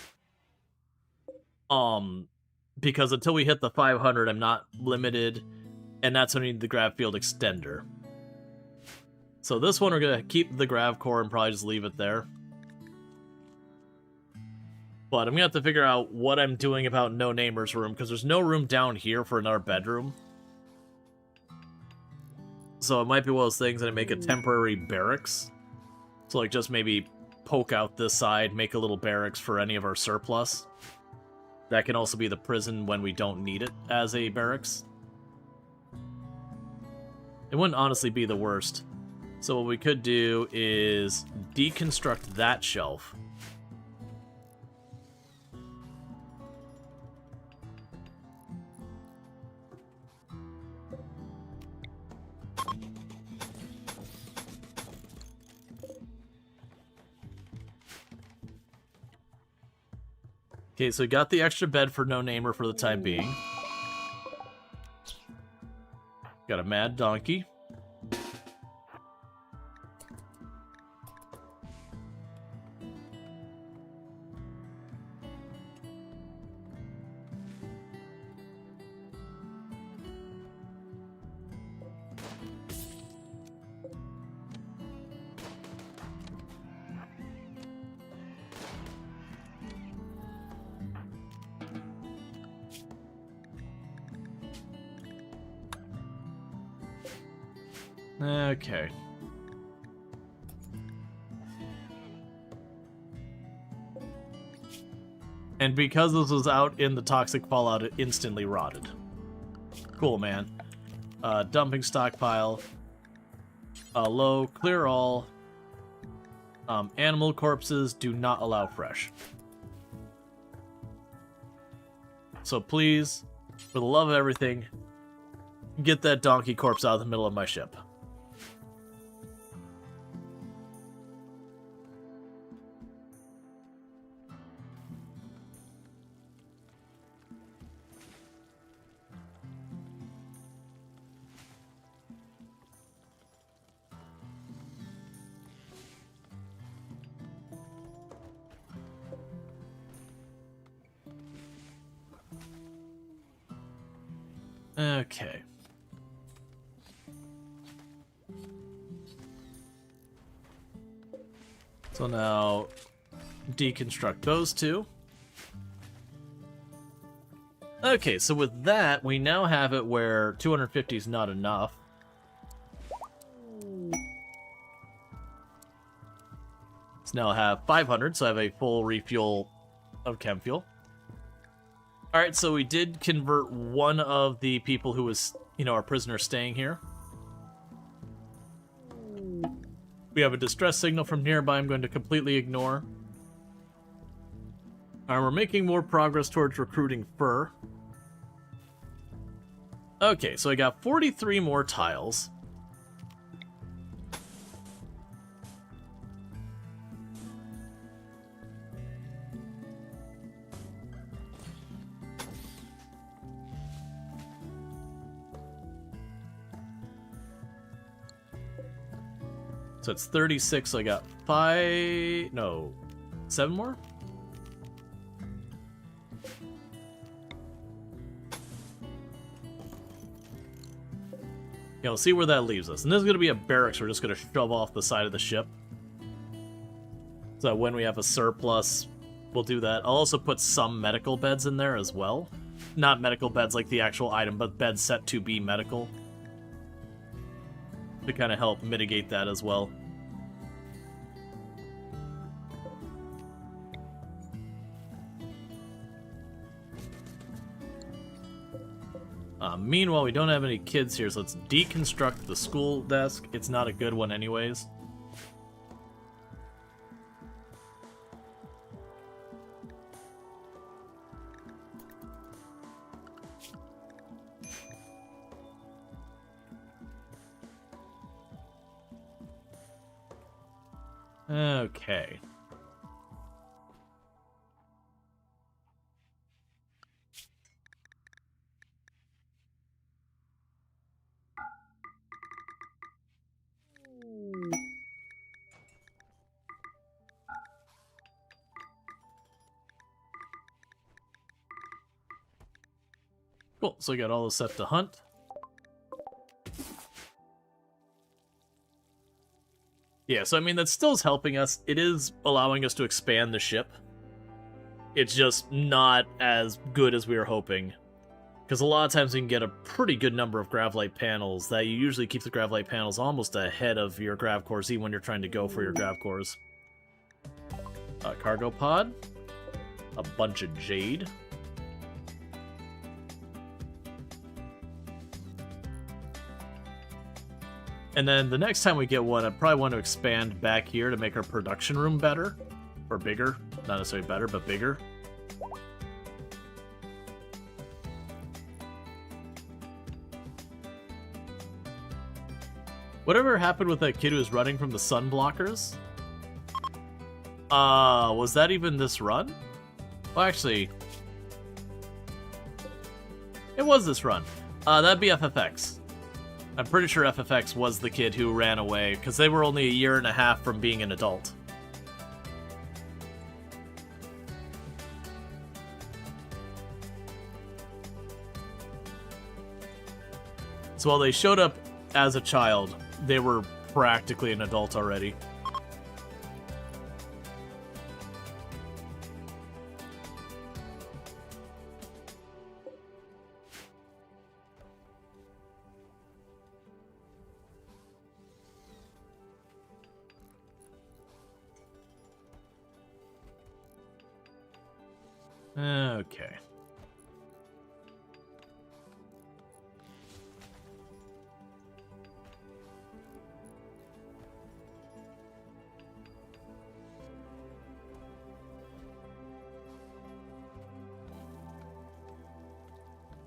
Because until we hit the 500, I'm not limited, and that's when I need the grav field extender. So this one we're going to keep the grav core and probably just leave it there. But I'm going to have to figure out what I'm doing about no namer's room, because there's no room down here for another bedroom. So it might be one of those things that I make a temporary barracks. So like just maybe poke out this side, make a little barracks for any of our surplus. That can also be the prison when we don't need it as a barracks. It wouldn't honestly be the worst. So what we could do is deconstruct that shelf. Okay, so we got the extra bed for no namer for the time being. Got a mad donkey. Okay. And because this was out in the toxic fallout, it instantly rotted. Cool, man. Dumping stockpile. Low, clear all. Animal corpses do not allow fresh. So please, for the love of everything, get that donkey corpse out of the middle of my ship. Okay. So now deconstruct those two. Okay, so with that, we now have it where 250 is not enough. So now I have 500, so I have a full refuel of chem fuel. Alright, so we did convert one of the people who was, our prisoner staying here. We have a distress signal from nearby I'm going to completely ignore. Alright, we're making more progress towards recruiting fur. Okay, so I got 43 more tiles. So it's 36, so I got 7 more? Yeah, we'll see where that leaves us. And this is going to be a barracks we're just going to shove off the side of the ship. So when we have a surplus, we'll do that. I'll also put some medical beds in there as well. Not medical beds like the actual item, but beds set to be medical. To kind of help mitigate that as well. Meanwhile, we don't have any kids here, so let's deconstruct the school desk. It's not a good one anyways. Okay. Cool, so we got all this set to hunt. Yeah, so I mean, that still is helping us. It is allowing us to expand the ship. It's just not as good as we were hoping. Because a lot of times you can get a pretty good number of Gravlight panels that you usually keep the Gravlight panels almost ahead of your Grav cores, even when you're trying to go for your Grav cores. Cargo pod. A bunch of jade. And then the next time we get one, I'd probably want to expand back here to make our production room better. Or bigger. Not necessarily better, but bigger. Whatever happened with that kid who was running from the sun blockers? Was that even this run? Well, actually, it was this run. That'd be FFX. I'm pretty sure FFX was the kid who ran away, because they were only a year and a half from being an adult. So while they showed up as a child, they were practically an adult already. Okay.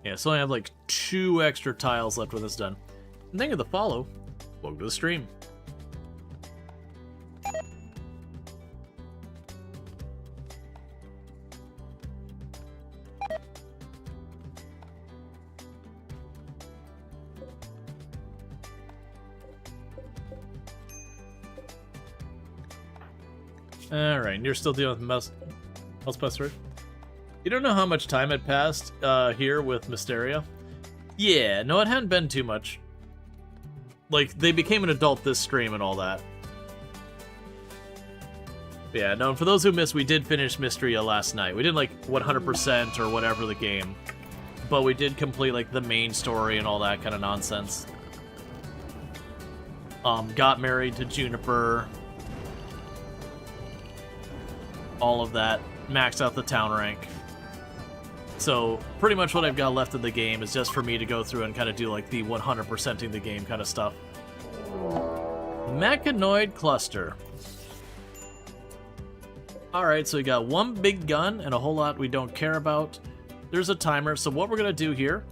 Yeah, so I have like 2 extra tiles left when this is done. And thank you for the follow. Welcome to the stream. Alright, and you're still dealing with Mousepester. You don't know how much time had passed here with Mysteria? Yeah, no, it hadn't been too much. Like, they became an adult this stream and all that. Yeah, no, and for those who missed, we did finish Mysteria last night. We did like 100% or whatever the game. But we did complete like the main story and all that kind of nonsense. Got married to Juniper. All of that. Maxed out the town rank. So, pretty much what I've got left of the game is just for me to go through and kind of do like the 100%ing the game kind of stuff. Mechanoid cluster. Alright, so we got one big gun and a whole lot we don't care about. There's a timer, so what we're going to do here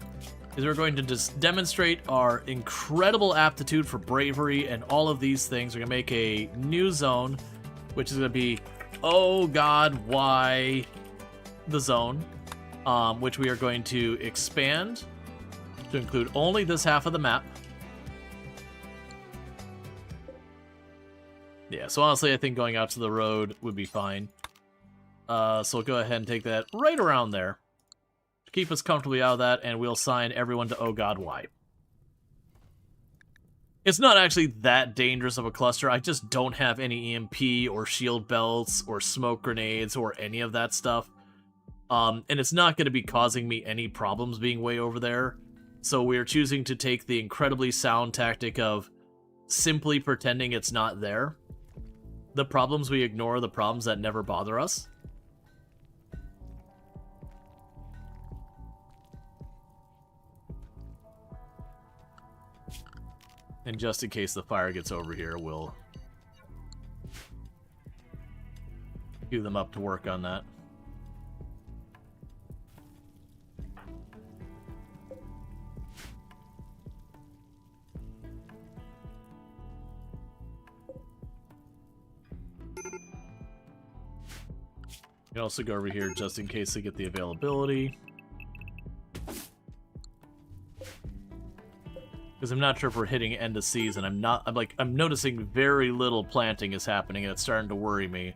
is we're going to just demonstrate our incredible aptitude for bravery and all of these things. We're going to make a new zone, which is going to be, oh god, why the zone, which we are going to expand to include only this half of the map. Yeah, so honestly, I think going out to the road would be fine. So we'll go ahead and take that right around there. Keep us comfortably out of that, and we'll sign everyone to Oh God, Why. It's not actually that dangerous of a cluster. I just don't have any EMP or shield belts or smoke grenades or any of that stuff. And it's not going to be causing me any problems being way over there. So we're choosing to take the incredibly sound tactic of simply pretending it's not there. The problems we ignore, the problems that never bother us. And just in case the fire gets over here, we'll cue them up to work on that. You can also go over here just in case they get the availability. Because I'm not sure if we're hitting end of season. I'm noticing very little planting is happening, and it's starting to worry me.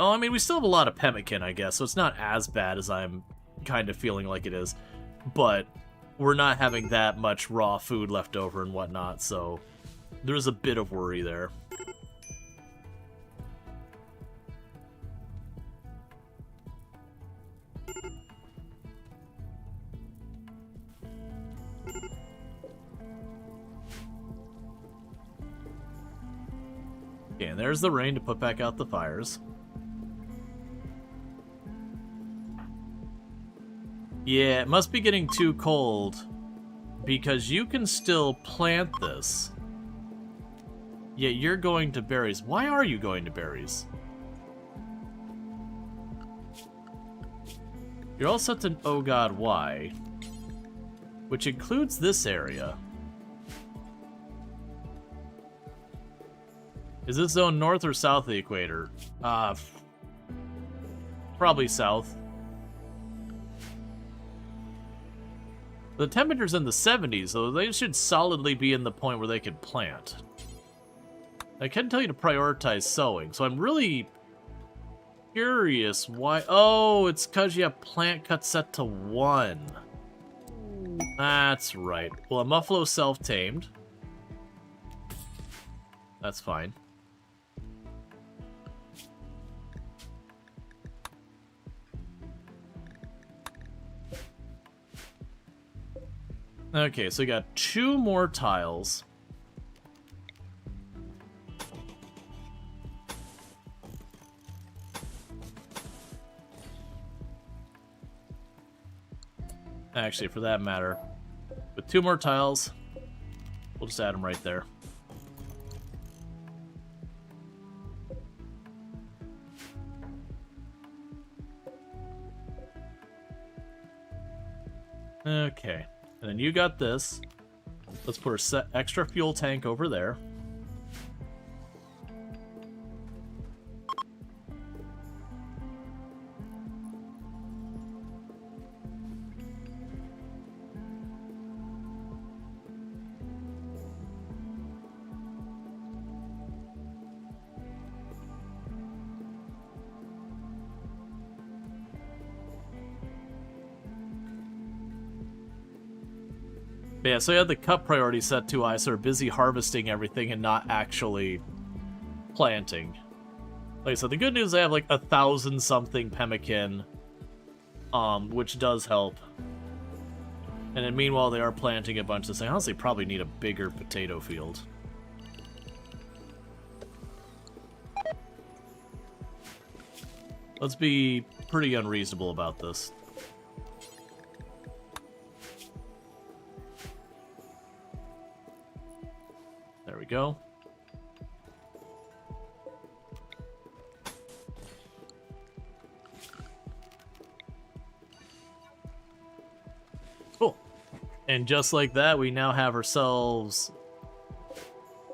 I mean, we still have a lot of pemmican, I guess, so it's not as bad as I'm kind of feeling like it is. But we're not having that much raw food left over and whatnot, so there's a bit of worry there. Okay, and there's the rain to put back out the fires. Yeah, it must be getting too cold, because you can still plant this. Yeah, you're going to berries. Why are you going to berries? You're all set to Oh God, Why? Which includes this area. Is this zone north or south of the equator? Probably south. The temperature's in the 70s, though they should solidly be in the point where they can plant. I can tell you to prioritize sowing, so I'm really curious why... Oh, it's because you have plant cut set to 1. That's right. Well, a Muffalo self-tamed. That's fine. Okay, so we got 2 more tiles. Actually, for that matter, with 2 more tiles, we'll just add them right there. Okay, and then you got this. Let's put a extra fuel tank over there. But yeah, so you had the cut priority set too high, so we're busy harvesting everything and not actually planting. Like I said, the good news, I have like 1,000-something pemmican, which does help. And then meanwhile, they are planting a bunch of things. I honestly probably need a bigger potato field. Let's be pretty unreasonable about this. There we go. Cool. And just like that, we now have ourselves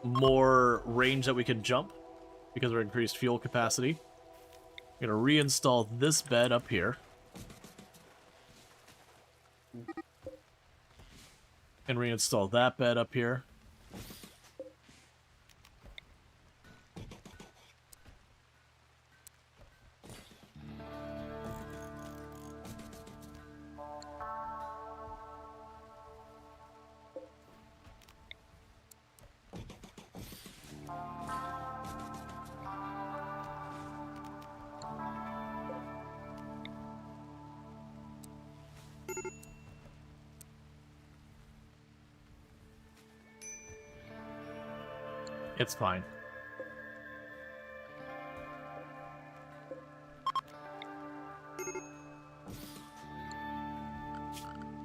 more range that we can jump because of our increased fuel capacity. I'm going to reinstall this bed up here. And reinstall that bed up here. It's fine.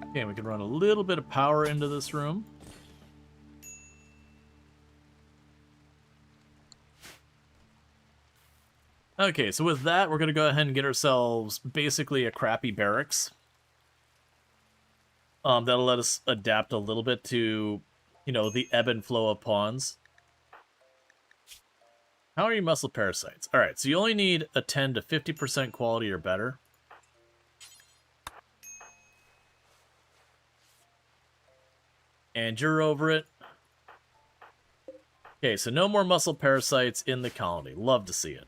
Okay, we can run a little bit of power into this room. Okay, so with that, we're going to go ahead and get ourselves basically a crappy barracks. That'll let us adapt a little bit to, you know, the ebb and flow of pawns. How are your muscle parasites? Alright, so you only need a 10 to 50% quality or better. And you're over it. Okay, so no more muscle parasites in the colony. Love to see it.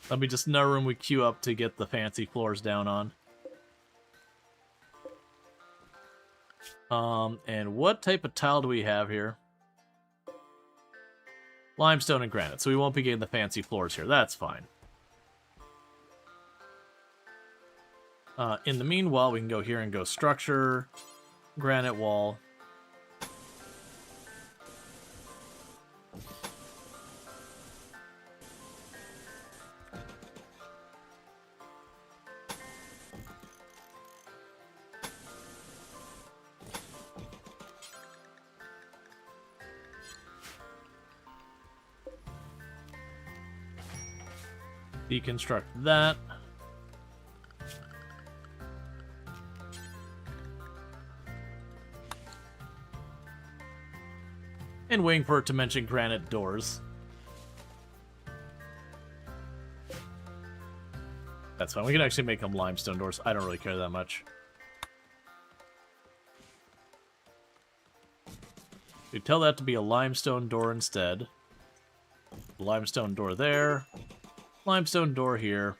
That'll be just another room we queue up to get the fancy floors down on. And what type of tile do we have here? Limestone and granite, so we won't be getting the fancy floors here. That's fine. In the meanwhile, we can go here and go structure, granite wall. Deconstruct that. And waiting for it to mention granite doors. That's fine. We can actually make them limestone doors. I don't really care that much. We tell that to be a limestone door instead. Limestone door there. Limestone door here.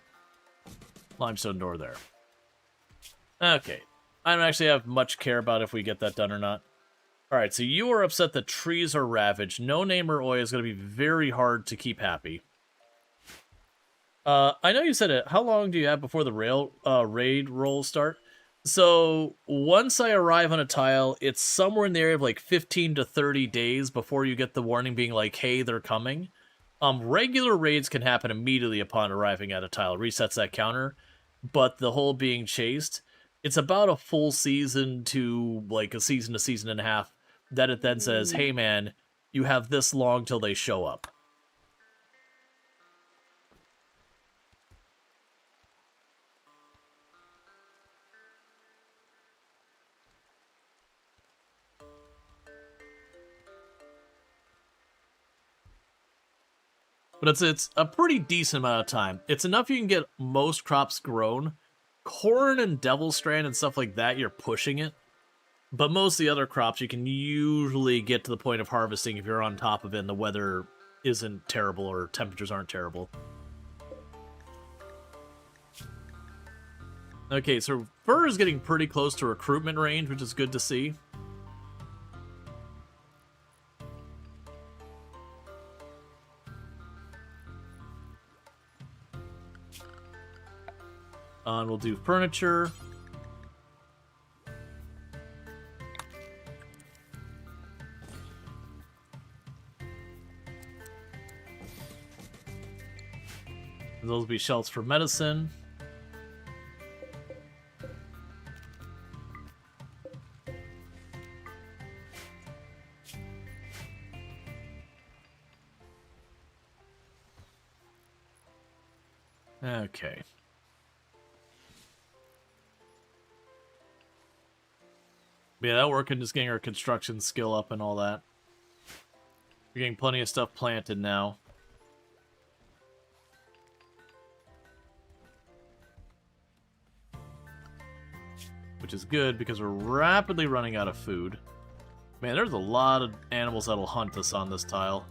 Limestone door there. Okay. I don't actually have much care about if we get that done or not. Alright, so you are upset that trees are ravaged. No Name or Oi is going to be very hard to keep happy. I know you said it. How long do you have before the raid rolls start? So, once I arrive on a tile, it's somewhere in the area of like 15 to 30 days before you get the warning being like, hey, they're coming. Regular raids can happen immediately upon arriving at a tile. Resets that counter. But the whole being chased, it's about a full season to like a season and a half that it then says, hey man, you have this long till they show up. But it's a pretty decent amount of time. It's enough you can get most crops grown. Corn and Devil Strand and stuff like that, you're pushing it. But most of the other crops, you can usually get to the point of harvesting if you're on top of it and the weather isn't terrible or temperatures aren't terrible. Okay, so Fur is getting pretty close to recruitment range, which is good to see. And we'll do furniture. And those will be shelves for medicine. Okay. Yeah, that working, just getting our construction skill up and all that. We're getting plenty of stuff planted now. Which is good, because we're rapidly running out of food. Man, there's a lot of animals that'll hunt us on this tile.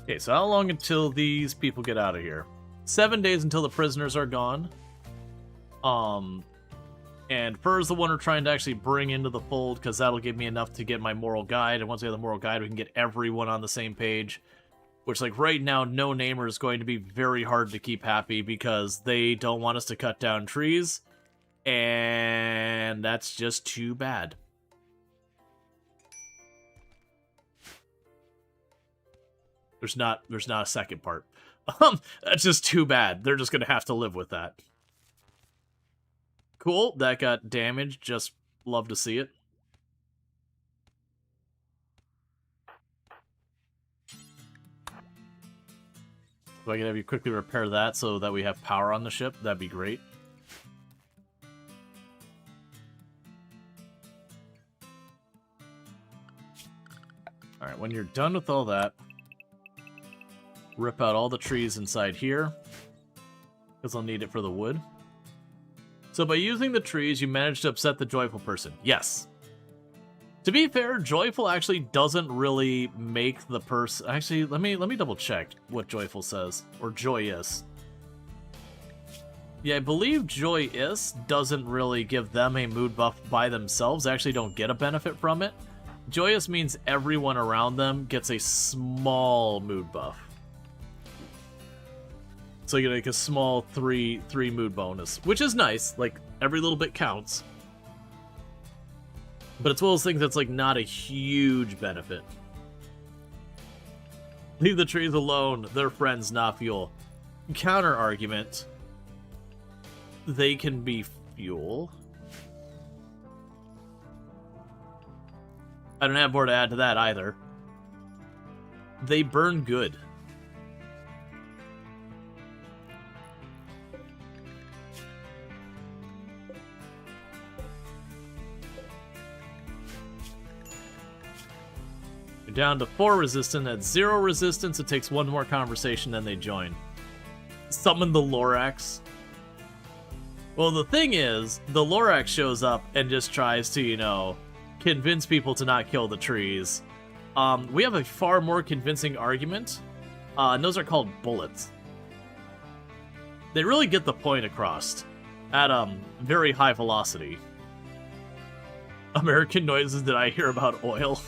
Okay, so how long until these people get out of here? 7 days until the prisoners are gone. And Fur's the one we're trying to actually bring into the fold, because that'll give me enough to get my moral guide. And once we have the moral guide, we can get everyone on the same page. Which, like, right now, No Namer is going to be very hard to keep happy, because they don't want us to cut down trees. And that's just too bad. There's not a second part. That's just too bad. They're just gonna have to live with that. Cool, that got damaged. Just love to see it. If I can have you quickly repair that so that we have power on the ship, that'd be great. Alright, when you're done with all that, rip out all the trees inside here, because I'll need it for the wood. So by using the trees, you managed to upset the Joyful person. Yes. To be fair, Joyful actually doesn't really make the person... Actually, let me double check what Joyful says. Or Joyous. Yeah, I believe Joyous doesn't really give them a mood buff by themselves. They actually don't get a benefit from it. Joyous means everyone around them gets a small mood buff. So you get like a small three mood bonus, which is nice. Like, every little bit counts. But it's one of those things that's like not a huge benefit. Leave the trees alone. They're friends, not fuel. Counter argument. They can be fuel. I don't have more to add to that either. They burn good. You're down to 4 resistance. At 0 resistance, it takes 1 more conversation, then they join. Summon the Lorax. Well, the thing is, the Lorax shows up and just tries to, you know, convince people to not kill the trees. We have a far more convincing argument, and those are called bullets. They really get the point across at very high velocity. American noises that I hear about oil.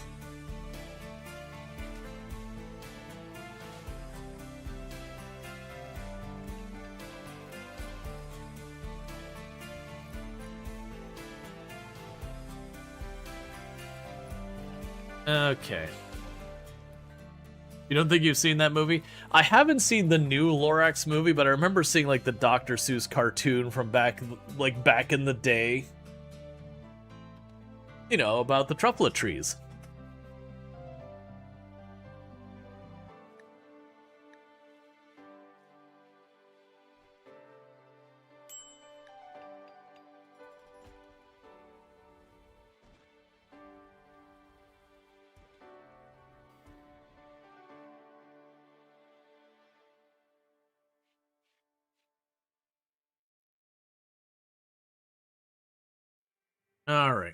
Okay. You don't think you've seen that movie? I haven't seen the new Lorax movie, but I remember seeing like the Dr. Seuss cartoon from back in the day. You know, about the truffle trees. All right.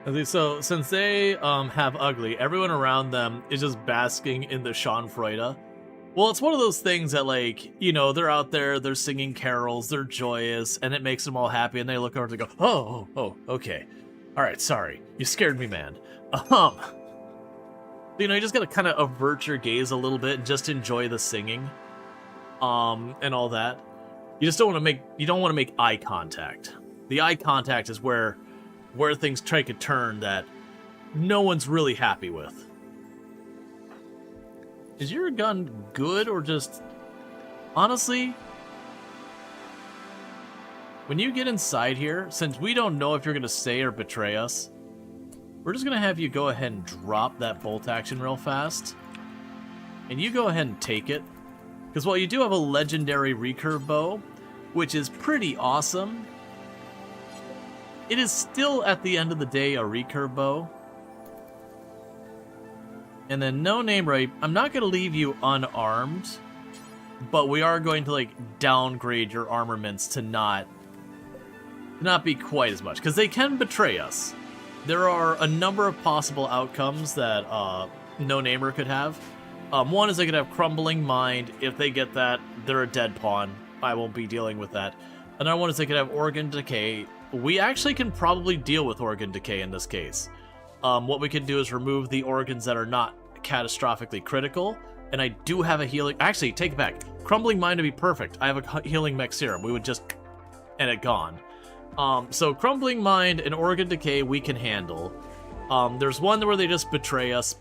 Okay, so since they have ugly, everyone around them is just basking in the Schadenfreude. Well, it's one of those things that, like, you know, they're out there, they're singing carols, they're joyous, and it makes them all happy, and they look over and they go, oh, okay. All right, sorry. You scared me, man. You know, you just gotta kind of avert your gaze a little bit and just enjoy the singing. And all that. You just don't want to make eye contact. The eye contact is where things take a turn that no one's really happy with. Is your gun good or just... Honestly, when you get inside here, since we don't know if you're going to stay or betray us, we're just going to have you go ahead and drop that bolt action real fast. And you go ahead and take it. Because while you do have a legendary recurve bow, which is pretty awesome, it is still, at the end of the day, a recurve bow. And then no name right. I'm not going to leave you unarmed, but we are going to, like, downgrade your armaments to not be quite as much. Because they can betray us. There are a number of possible outcomes that no-namer could have. One is they could have Crumbling Mind. If they get that, they're a dead pawn. I won't be dealing with that. Another one is they could have Organ Decay. We actually can probably deal with Organ Decay in this case. What we can do is remove the organs that are not catastrophically critical. And I do have a healing... Actually, take it back. Crumbling Mind would be perfect. I have a healing mech serum. We would just... And it gone. So Crumbling Mind and Organ Decay we can handle. There's one where they just betray us.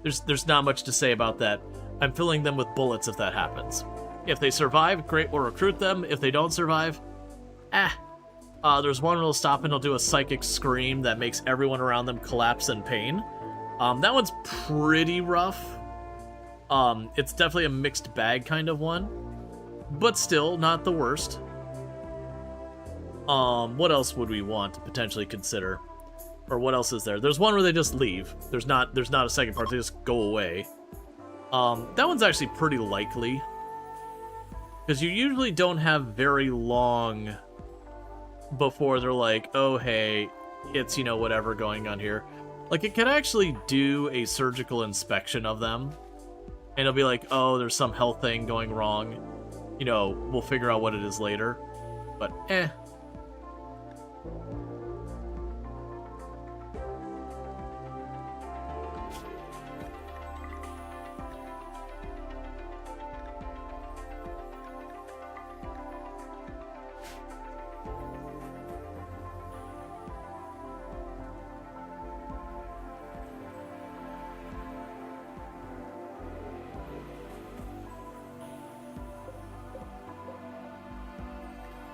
There's not much to say about that. I'm filling them with bullets if that happens. If they survive, great, we'll recruit them. If they don't survive, there's one that'll stop and it'll do a psychic scream that makes everyone around them collapse in pain. That one's pretty rough. It's definitely a mixed bag kind of one, but still not the worst. What else would we want to potentially consider? Or what else is there? There's one where they just leave. There's not a second part. They just go away. That one's actually pretty likely. Because you usually don't have very long before they're like, oh, hey, it's, you know, whatever going on here. Like, it could actually do a surgical inspection of them. And it'll be like, oh, there's some health thing going wrong. You know, we'll figure out what it is later. But,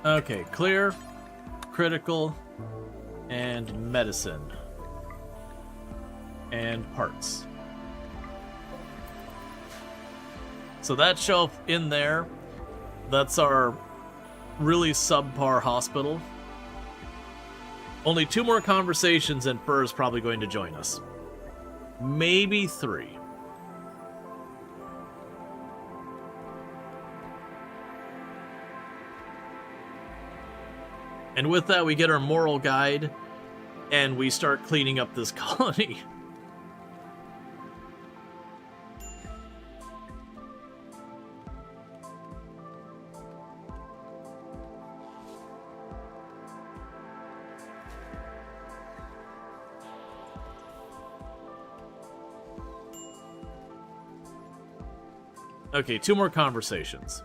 Okay, clear, critical, and medicine. And parts. So that shelf in there, that's our really subpar hospital. Only 2 more conversations and Fur is probably going to join us. Maybe 3. And with that, we get our moral guide, and we start cleaning up this colony. Okay, 2 more conversations.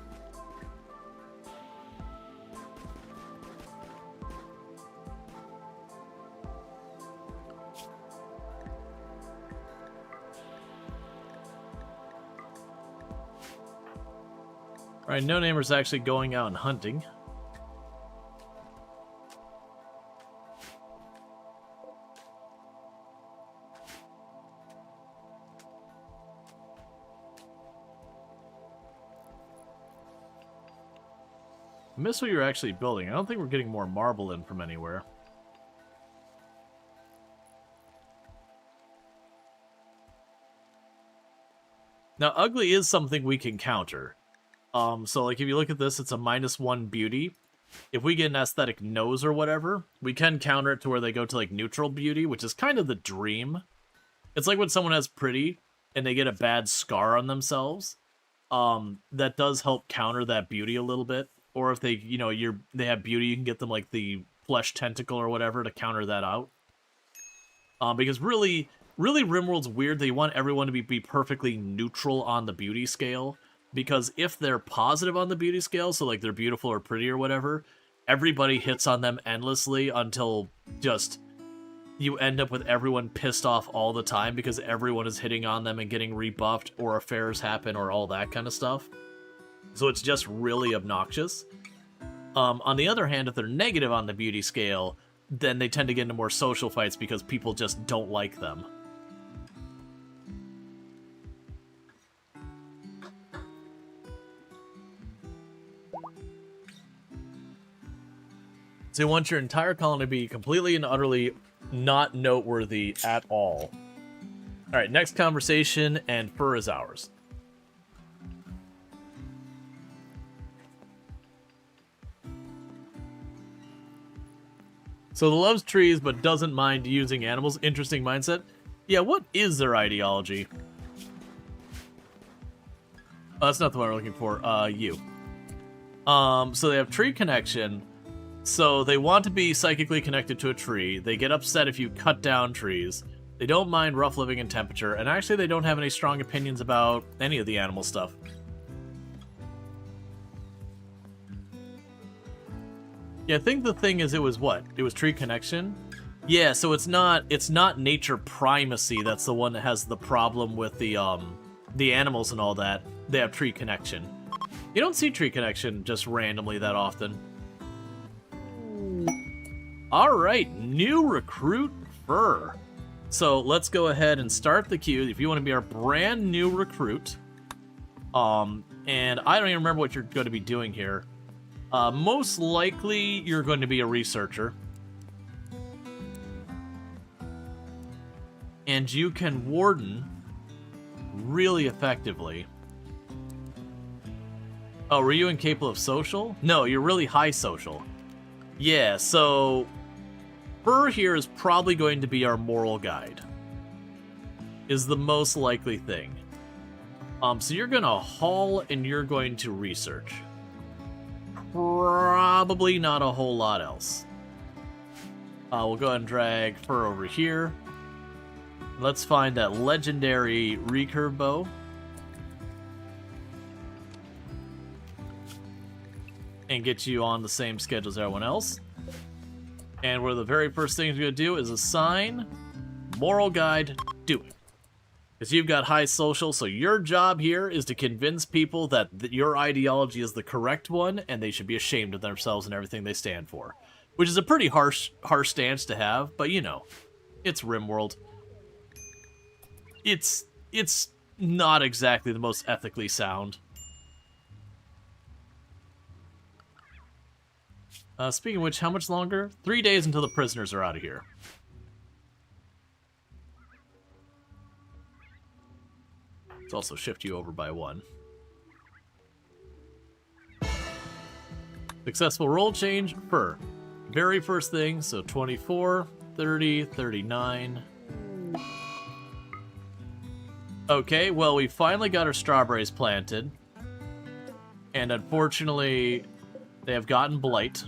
Alright, No Namer's actually going out and hunting. I miss what you're actually building. I don't think we're getting more marble in from anywhere. Now, ugly is something we can counter. So like if you look at this, it's a -1 beauty. If we get an aesthetic nose or whatever, we can counter it to where they go to like neutral beauty, which is kind of the dream. It's like when someone has pretty and they get a bad scar on themselves. That does help counter that beauty a little bit. Or if they, you know, they have beauty, you can get them like the flesh tentacle or whatever to counter that out. Because really RimWorld's weird. They want everyone to be perfectly neutral on the beauty scale. Because if they're positive on the beauty scale, so like they're beautiful or pretty or whatever, everybody hits on them endlessly until just you end up with everyone pissed off all the time because everyone is hitting on them and getting rebuffed or affairs happen or all that kind of stuff. So it's just really obnoxious. On the other hand, if they're negative on the beauty scale, then they tend to get into more social fights because people just don't like them. So you want your entire colony to be completely and utterly not noteworthy at all. Alright, next conversation, and Fur is ours. So the loves trees but doesn't mind using animals. Interesting mindset. Yeah, what is their ideology? Oh, that's not the one we're looking for. You. So they have tree connection. So they want to be psychically connected to a tree. They get upset if you cut down trees. They don't mind rough living and temperature. And actually they don't have any strong opinions about any of the animal stuff. Yeah, I think the thing is it was what? It was tree connection? Yeah, so it's not nature primacy that's the one that has the problem with the animals and all that. They have tree connection. You don't see tree connection just randomly that often. Alright, new recruit Fur. So let's go ahead and start the queue if you want to be our brand new recruit. And I don't even remember what you're going to be doing here. Most likely you're going to be a researcher. And you can warden really effectively. Oh, were you incapable of social? No, you're really high social. Yeah, so Fur here is probably going to be our moral guide. Is the most likely thing. So you're going to haul and you're going to research. Probably not a whole lot else. We'll go ahead and drag Fur over here. Let's find that legendary recurve bow. And get you on the same schedule as everyone else. And one of the very first things we're going to do is assign moral guide, do it. Because you've got high social, so your job here is to convince people that your ideology is the correct one, and they should be ashamed of themselves and everything they stand for. Which is a pretty harsh stance to have, but you know, it's RimWorld. It's not exactly the most ethically sound. Speaking of which, how much longer? 3 days until the prisoners are out of here. Let's also shift you over by 1. Successful roll change for very first thing, so 24, 30, 39. Okay, well, we finally got our strawberries planted. And unfortunately, they have gotten blight.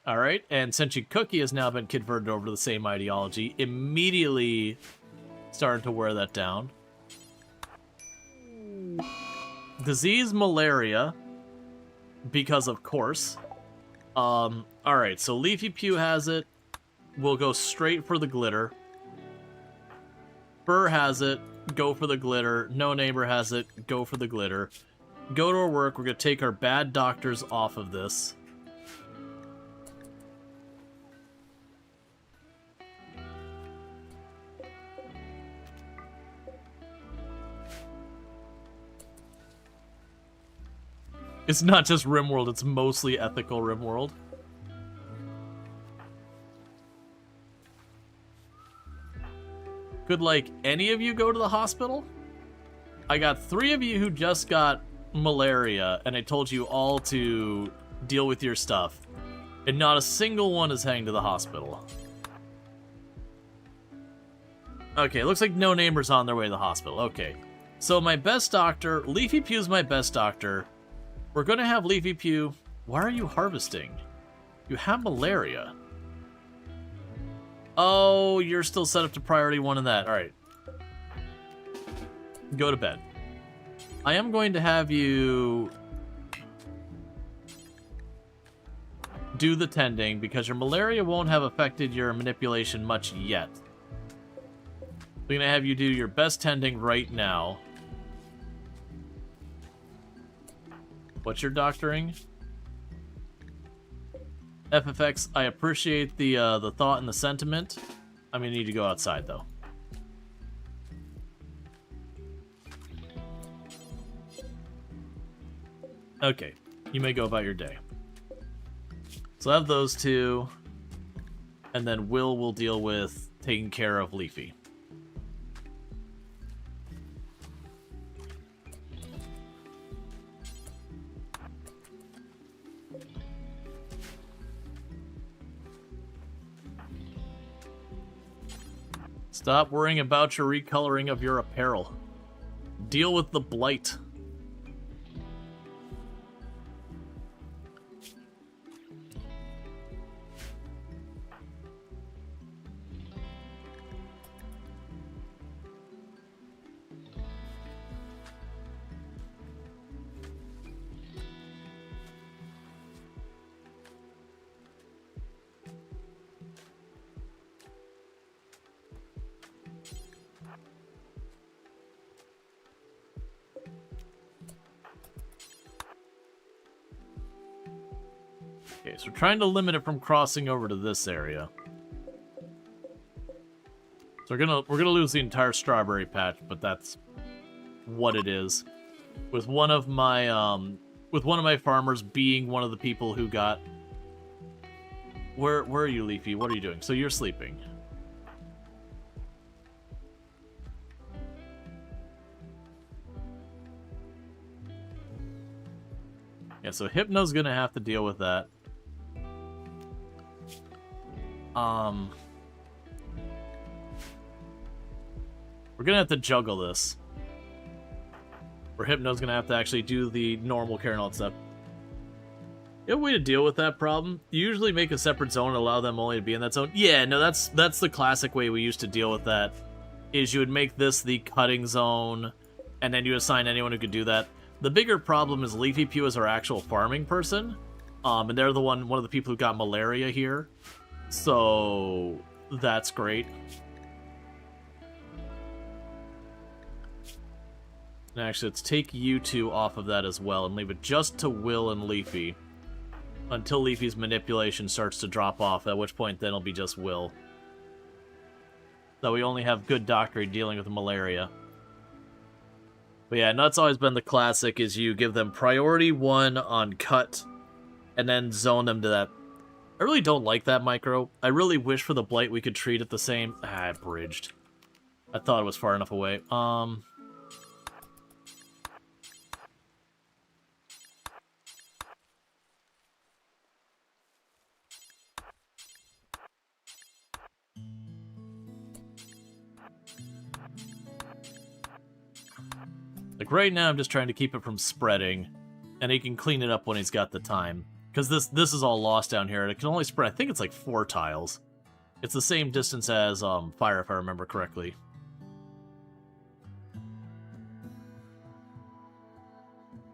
Alright, and Sentient Cookie has now been converted over to the same ideology, immediately starting to wear that down. Disease malaria, because of course. Alright, so Leafy Pew has it. We'll go straight for the glitter. Fur has it. Go for the glitter. No Neighbor has it. Go for the glitter. Go to our work. We're going to take our bad doctors off of this. It's not just RimWorld, it's mostly ethical RimWorld. Could, like, any of you go to the hospital? I got 3 of you who just got malaria, and I told you all to deal with your stuff. And not a single one is heading to the hospital. Okay, looks like no Neighbor's on their way to the hospital. Okay. So my best doctor, Leafy Pew's my best doctor. We're going to have Leafy Pew. Why are you harvesting? You have malaria. Oh, you're still set up to priority 1 in that. All right. Go to bed. I am going to have you do the tending because your malaria won't have affected your manipulation much yet. I'm going to have you do your best tending right now. What's your doctoring? FFX, I appreciate the thought and the sentiment. I'm gonna need to go outside though. Okay, you may go about your day. So I have those 2, and then will deal with taking care of Leafy. Stop worrying about your recoloring of your apparel. Deal with the blight. Okay, so we're trying to limit it from crossing over to this area. So we're gonna lose the entire strawberry patch, but that's what it is. With one of my farmers being one of the people who got. Where are you, Leafy? What are you doing? So you're sleeping. Yeah, so Hypno's gonna have to deal with that. We're gonna have to juggle this. Where Hypno's gonna have to actually do the normal care and all that stuff. You have a way to deal with that problem? You usually make a separate zone and allow them only to be in that zone? Yeah, no, that's the classic way we used to deal with that. Is you would make this the cutting zone, and then you assign anyone who could do that. The bigger problem is Leafy Pew is our actual farming person, and they're the one of the people who got malaria here, so that's great. And actually, let's take you two off of that as well and leave it just to Will and Leafy until Leafy's manipulation starts to drop off, at which point then it'll be just Will. So we only have good doctor dealing with malaria. But yeah, that's always been the classic, is you give them priority 1 on cut, and then zone them to that. I really don't like that micro. I really wish for the Blight we could treat it the same. Ah, I bridged. I thought it was far enough away. Like, right now, I'm just trying to keep it from spreading, and he can clean it up when he's got the time. Because this is all lost down here, and it can only spread, I think it's like 4 tiles. It's the same distance as fire, if I remember correctly.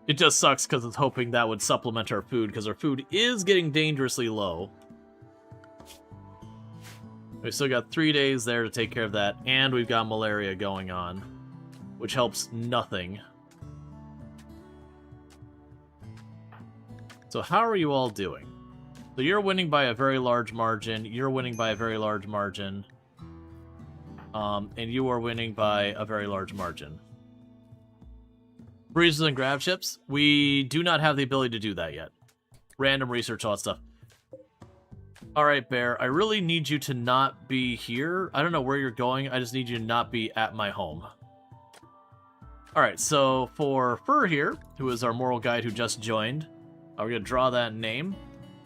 It just sucks because it's hoping that would supplement our food, because our food is getting dangerously low. We've still got 3 days there to take care of that, and we've got malaria going on, which helps nothing. So how are you all doing? So you're winning by a very large margin, you're winning by a very large margin, and you are winning by a very large margin. Breezes and Gravships, we do not have the ability to do that yet. Random research, all that stuff. Alright, Bear, I really need you to not be here. I don't know where you're going, I just need you to not be at my home. Alright, so for Fur here, who is our moral guide who just joined, we're going to draw that name.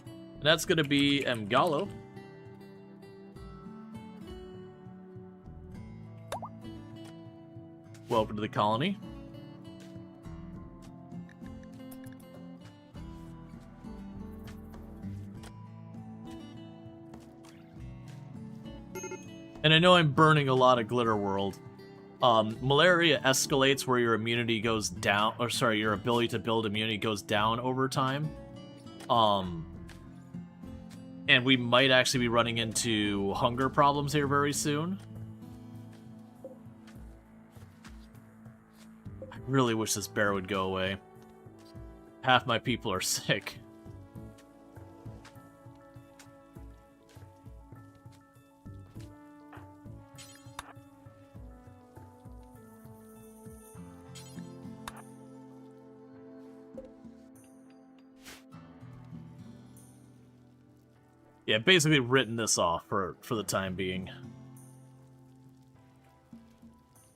And that's going to be Mgalo. Welcome to the colony. And I know I'm burning a lot of Glitter World. Malaria escalates where your immunity goes down, or sorry, your ability to build immunity goes down over time. And we might actually be running into hunger problems here very soon. I really wish this bear would go away. Half my people are sick. Yeah, basically written this off for the time being.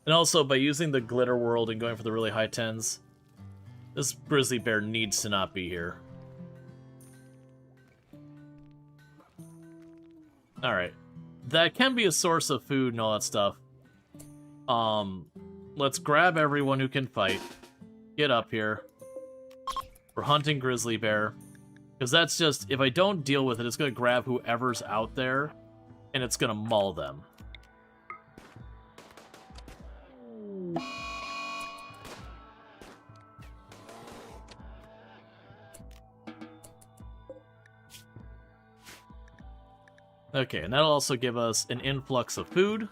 And also, by using the Glitter World and going for the really high 10s, this grizzly bear needs to not be here. Alright. That can be a source of food and all that stuff. Let's grab everyone who can fight. Get up here. We're hunting grizzly bear. Because that's just, if I don't deal with it, it's going to grab whoever's out there, and it's going to maul them. Okay, and that'll also give us an influx of food.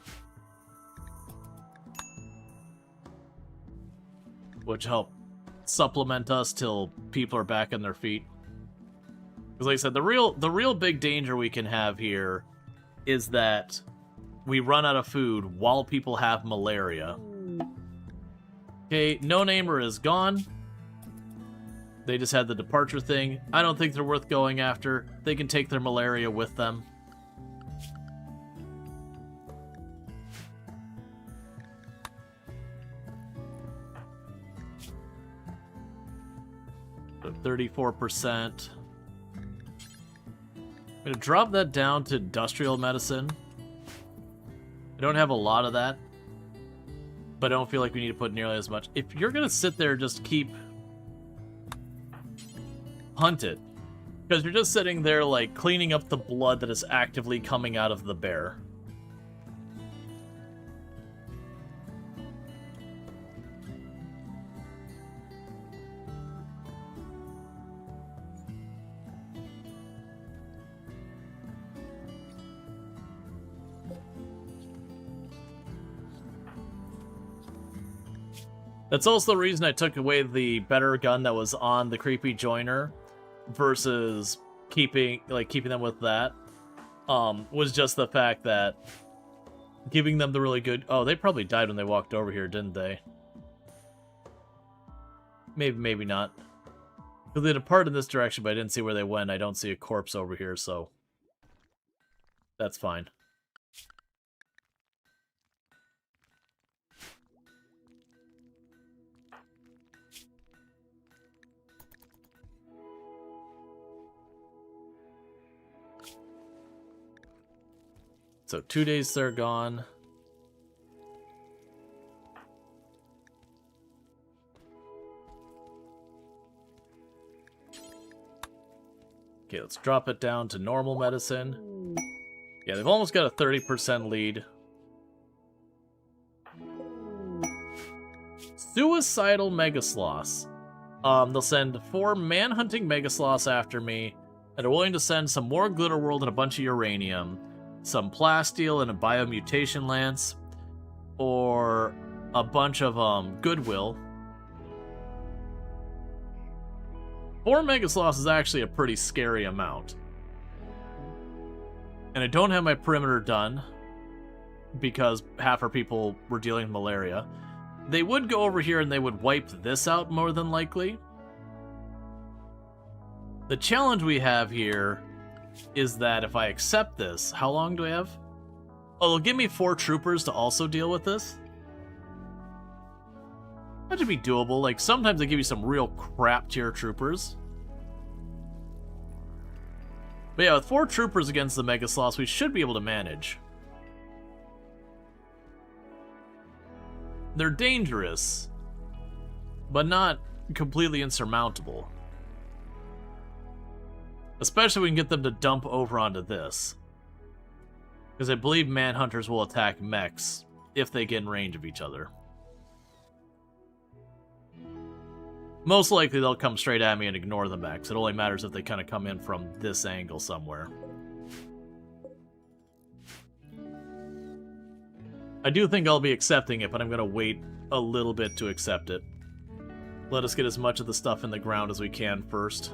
Which help supplement us till people are back on their feet. Because like I said, the real big danger we can have here is that we run out of food while people have malaria. Okay, No Namer is gone. They just had the departure thing. I don't think they're worth going after. They can take their malaria with them. So 34%. I'm going to drop that down to industrial medicine. I don't have a lot of that, but I don't feel like we need to put nearly as much. If you're going to sit there, just keep... Hunt it. Because you're just sitting there, like, cleaning up the blood that is actively coming out of the bear. That's also the reason I took away the better gun that was on the creepy joiner versus keeping them with that. Was just the fact that giving them the really good... Oh, they probably died when they walked over here, didn't they? Maybe not. Because they departed in this direction, but I didn't see where they went. I don't see a corpse over here, so... That's fine. So 2 days they're gone. Okay, let's drop it down to normal medicine. Yeah, they've almost got a 30% lead. Suicidal Megasloths. They'll send 4 man-hunting Megasloths after me, and are willing to send some more Glitterworld and a bunch of uranium, some plasteel and a biomutation lance, or a bunch of goodwill. 4 Megasloths is actually a pretty scary amount. And I don't have my perimeter done, because half our people were dealing with malaria. They would go over here and they would wipe this out more than likely. The challenge we have here is that if I accept this, how long do I have? Oh, they'll give me 4 troopers to also deal with this. That should be doable. Like, sometimes they give you some real crap tier troopers. But yeah, with 4 troopers against the Megasloths, we should be able to manage. They're dangerous, but not completely insurmountable. Especially if we can get them to dump over onto this. Because I believe Manhunters will attack mechs if they get in range of each other. Most likely they'll come straight at me and ignore the mechs. It only matters if they kind of come in from this angle somewhere. I do think I'll be accepting it, but I'm going to wait a little bit to accept it. Let us get as much of the stuff in the ground as we can first.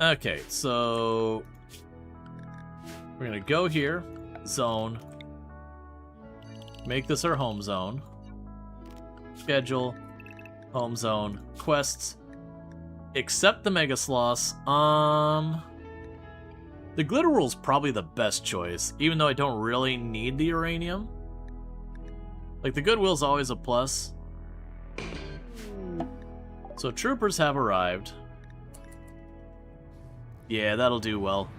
Okay, so we're gonna go here, zone, make this our home zone, schedule, home zone, quests, accept the Megasloths. The Glitterworld's probably the best choice, even though I don't really need the uranium. Like, the Goodwill's always a plus. So troopers have arrived. Yeah, that'll do well.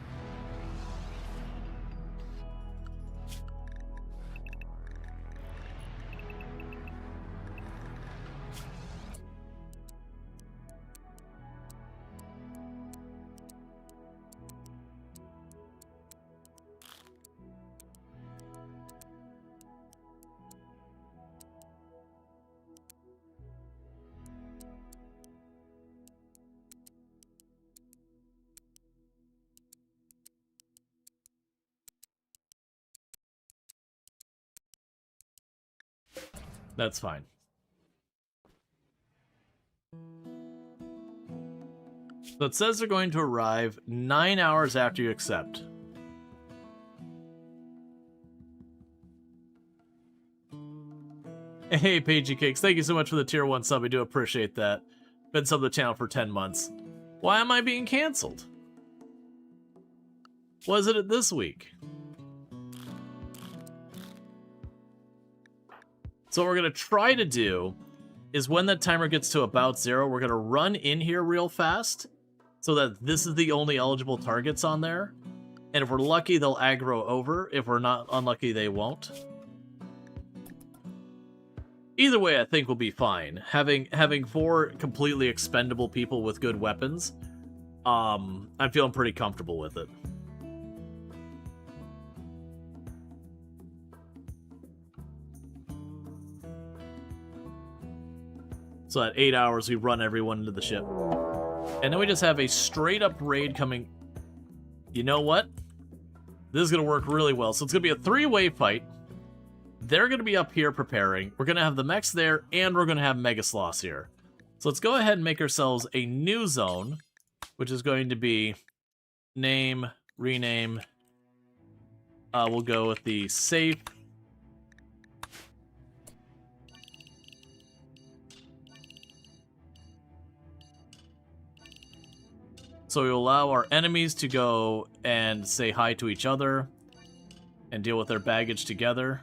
That's fine. So it says they're going to arrive 9 hours after you accept. Hey, Pagey Cakes, thank you so much for the tier 1 sub. I do appreciate that. Been subbed to the channel for 10 months. Why am I being canceled? Was it this week? So what we're going to try to do is when that timer gets to about 0, we're going to run in here real fast so that this is the only eligible targets on there. And if we're lucky, they'll aggro over. If we're not unlucky, they won't. Either way, I think we'll be fine. Having 4 completely expendable people with good weapons, I'm feeling pretty comfortable with it. So at 8 hours, we run everyone into the ship. And then we just have a straight-up raid coming... You know what? This is going to work really well. So it's going to be a 3-way fight. They're going to be up here preparing. We're going to have the mechs there, and we're going to have Mega Sloths here. So let's go ahead and make ourselves a new zone, which is going to be name, rename. We'll go with the safe. So we will allow our enemies to go and say hi to each other and deal with their baggage together.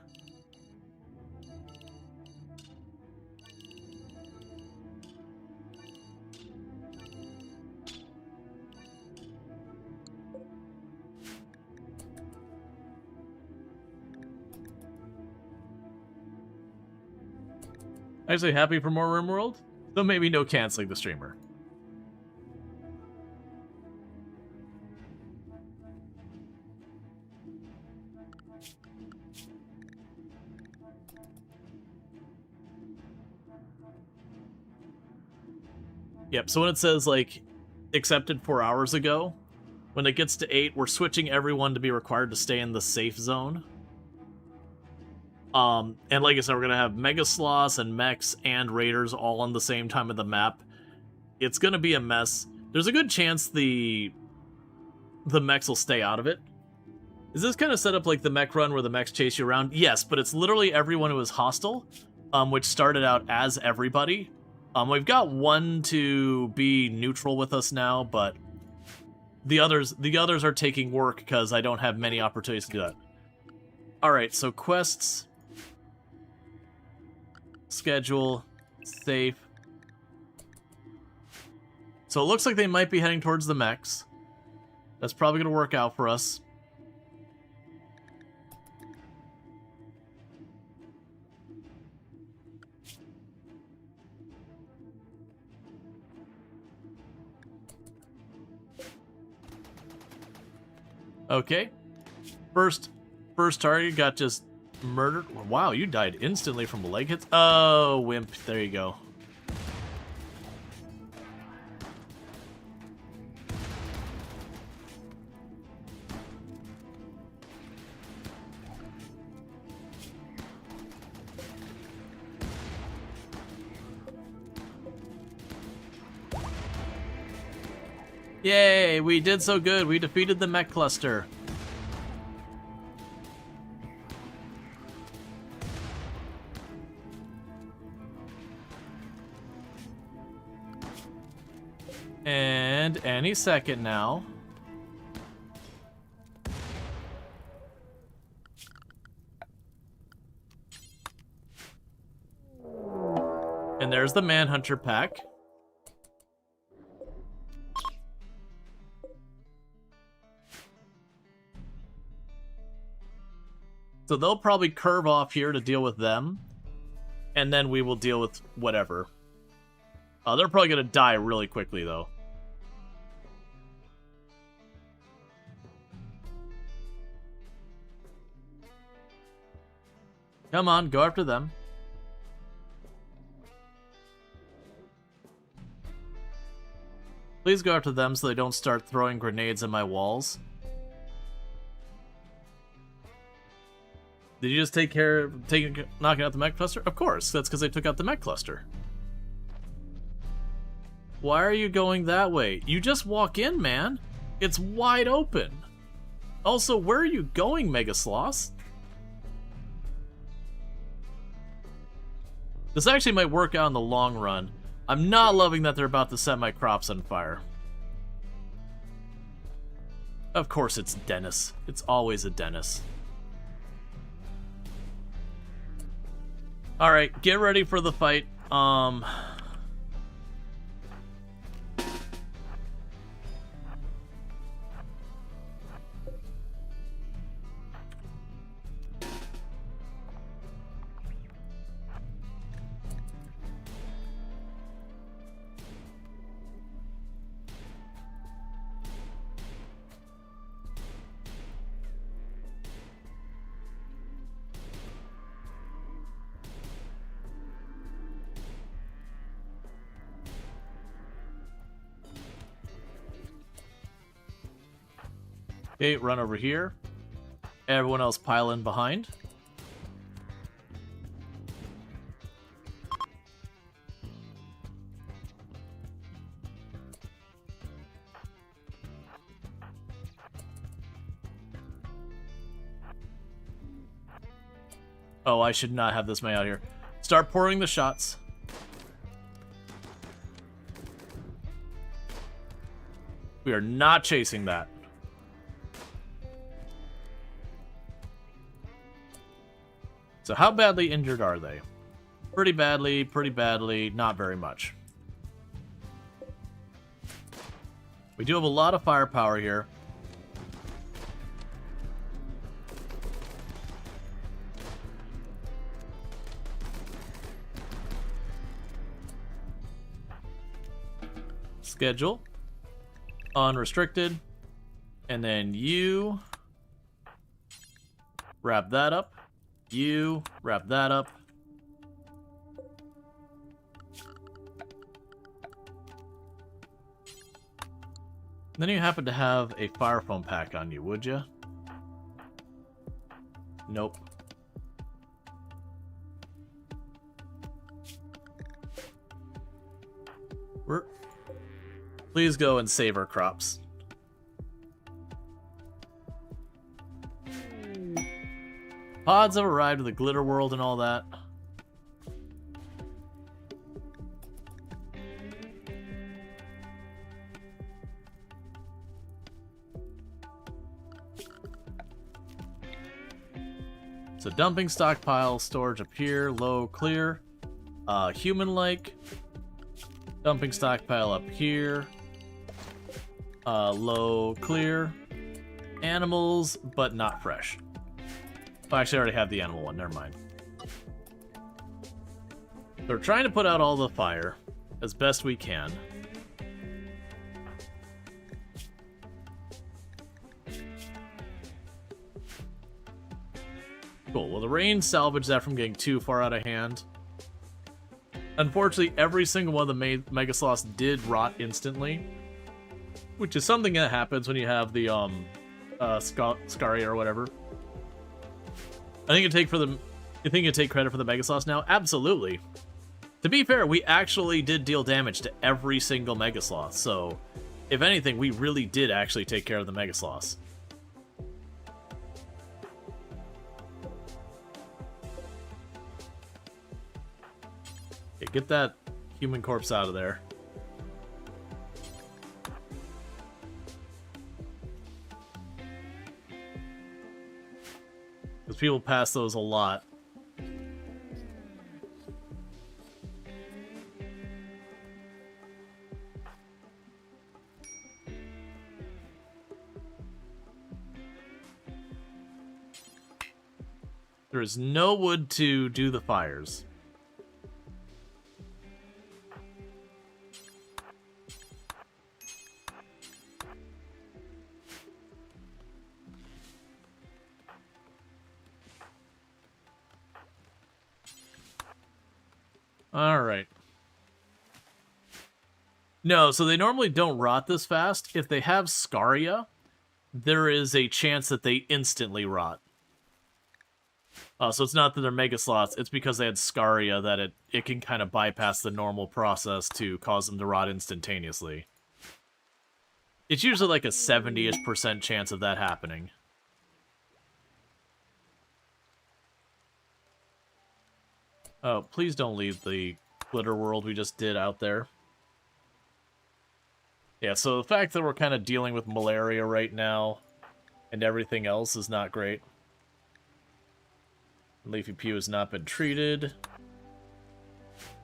Actually, happy for more RimWorld? So maybe no canceling the streamer. Yep, so when it says, like, accepted 4 hours ago, when it gets to 8, we're switching everyone to be required to stay in the safe zone. And like I said, we're going to have Mega Sloths and Mechs and Raiders all on the same time of the map. It's going to be a mess. There's a good chance the Mechs will stay out of it. Is this kind of set up like the Mech run where the Mechs chase you around? Yes, but it's literally everyone who is hostile, which started out as everybody. We've got one to be neutral with us now, but the others are taking work because I don't have many opportunities to do that. Alright, so quests, schedule, safe. So it looks like they might be heading towards the mechs. That's probably going to work out for us. Okay. First target got just murdered. Wow, you died instantly from leg hits. Oh, wimp. There you go. Yay, we did so good. We defeated the mech cluster. And any second now. And there's the Manhunter pack. So they'll probably curve off here to deal with them. And then we will deal with whatever. They're probably going to die really quickly, though. Come on, go after them. Please go after them so they don't start throwing grenades at my walls. Did you just take care of knocking out the mech cluster? Of course, that's because they took out the mech cluster. Why are you going that way? You just walk in, man. It's wide open. Also, where are you going, Mega Sloths? This actually might work out in the long run. I'm not loving that they're about to set my crops on fire. Of course it's Dennis. It's always a Dennis. Alright, get ready for the fight. Okay, run over here. Everyone else pile in behind. Oh, I should not have this many out here. Start pouring the shots. We are not chasing that. So how badly injured are they? Pretty badly, not very much. We do have a lot of firepower here. Schedule. Unrestricted. And then you wrap that up. You wrap that up. Then you happen to have a fire foam pack on you, would you? Nope. Please go and save our crops. Pods have arrived at the glitter world and all that. So dumping stockpile, storage up here, low, clear. Human-like. Dumping stockpile up here. Low, clear. Animals, but not fresh. Oh, actually, I already have the animal one. Never mind. So we're trying to put out all the fire as best we can. Cool. Well, the rain salvaged that from getting too far out of hand. Unfortunately, every single one of the Mega Sloths did rot instantly, which is something that happens when you have the Scaria or whatever. I think you think you take credit for the Mega Sloths now? Absolutely. To be fair, we actually did deal damage to every single Mega Sloth, so if anything, we really did actually take care of the Mega Sloths. Okay, get that human corpse out of there. Because people pass those a lot. There is no wood to do the fires. Alright. No, so they normally don't rot this fast. If they have Scaria, there is a chance that they instantly rot. So it's not that they're Mega Sloths, it's because they had Scaria that it can kind of bypass the normal process to cause them to rot instantaneously. It's usually like a 70-ish% chance of that happening. Oh, please don't leave the glitter world we just did out there. Yeah, so the fact that we're kind of dealing with malaria right now and everything else is not great. Leafy Pew has not been treated.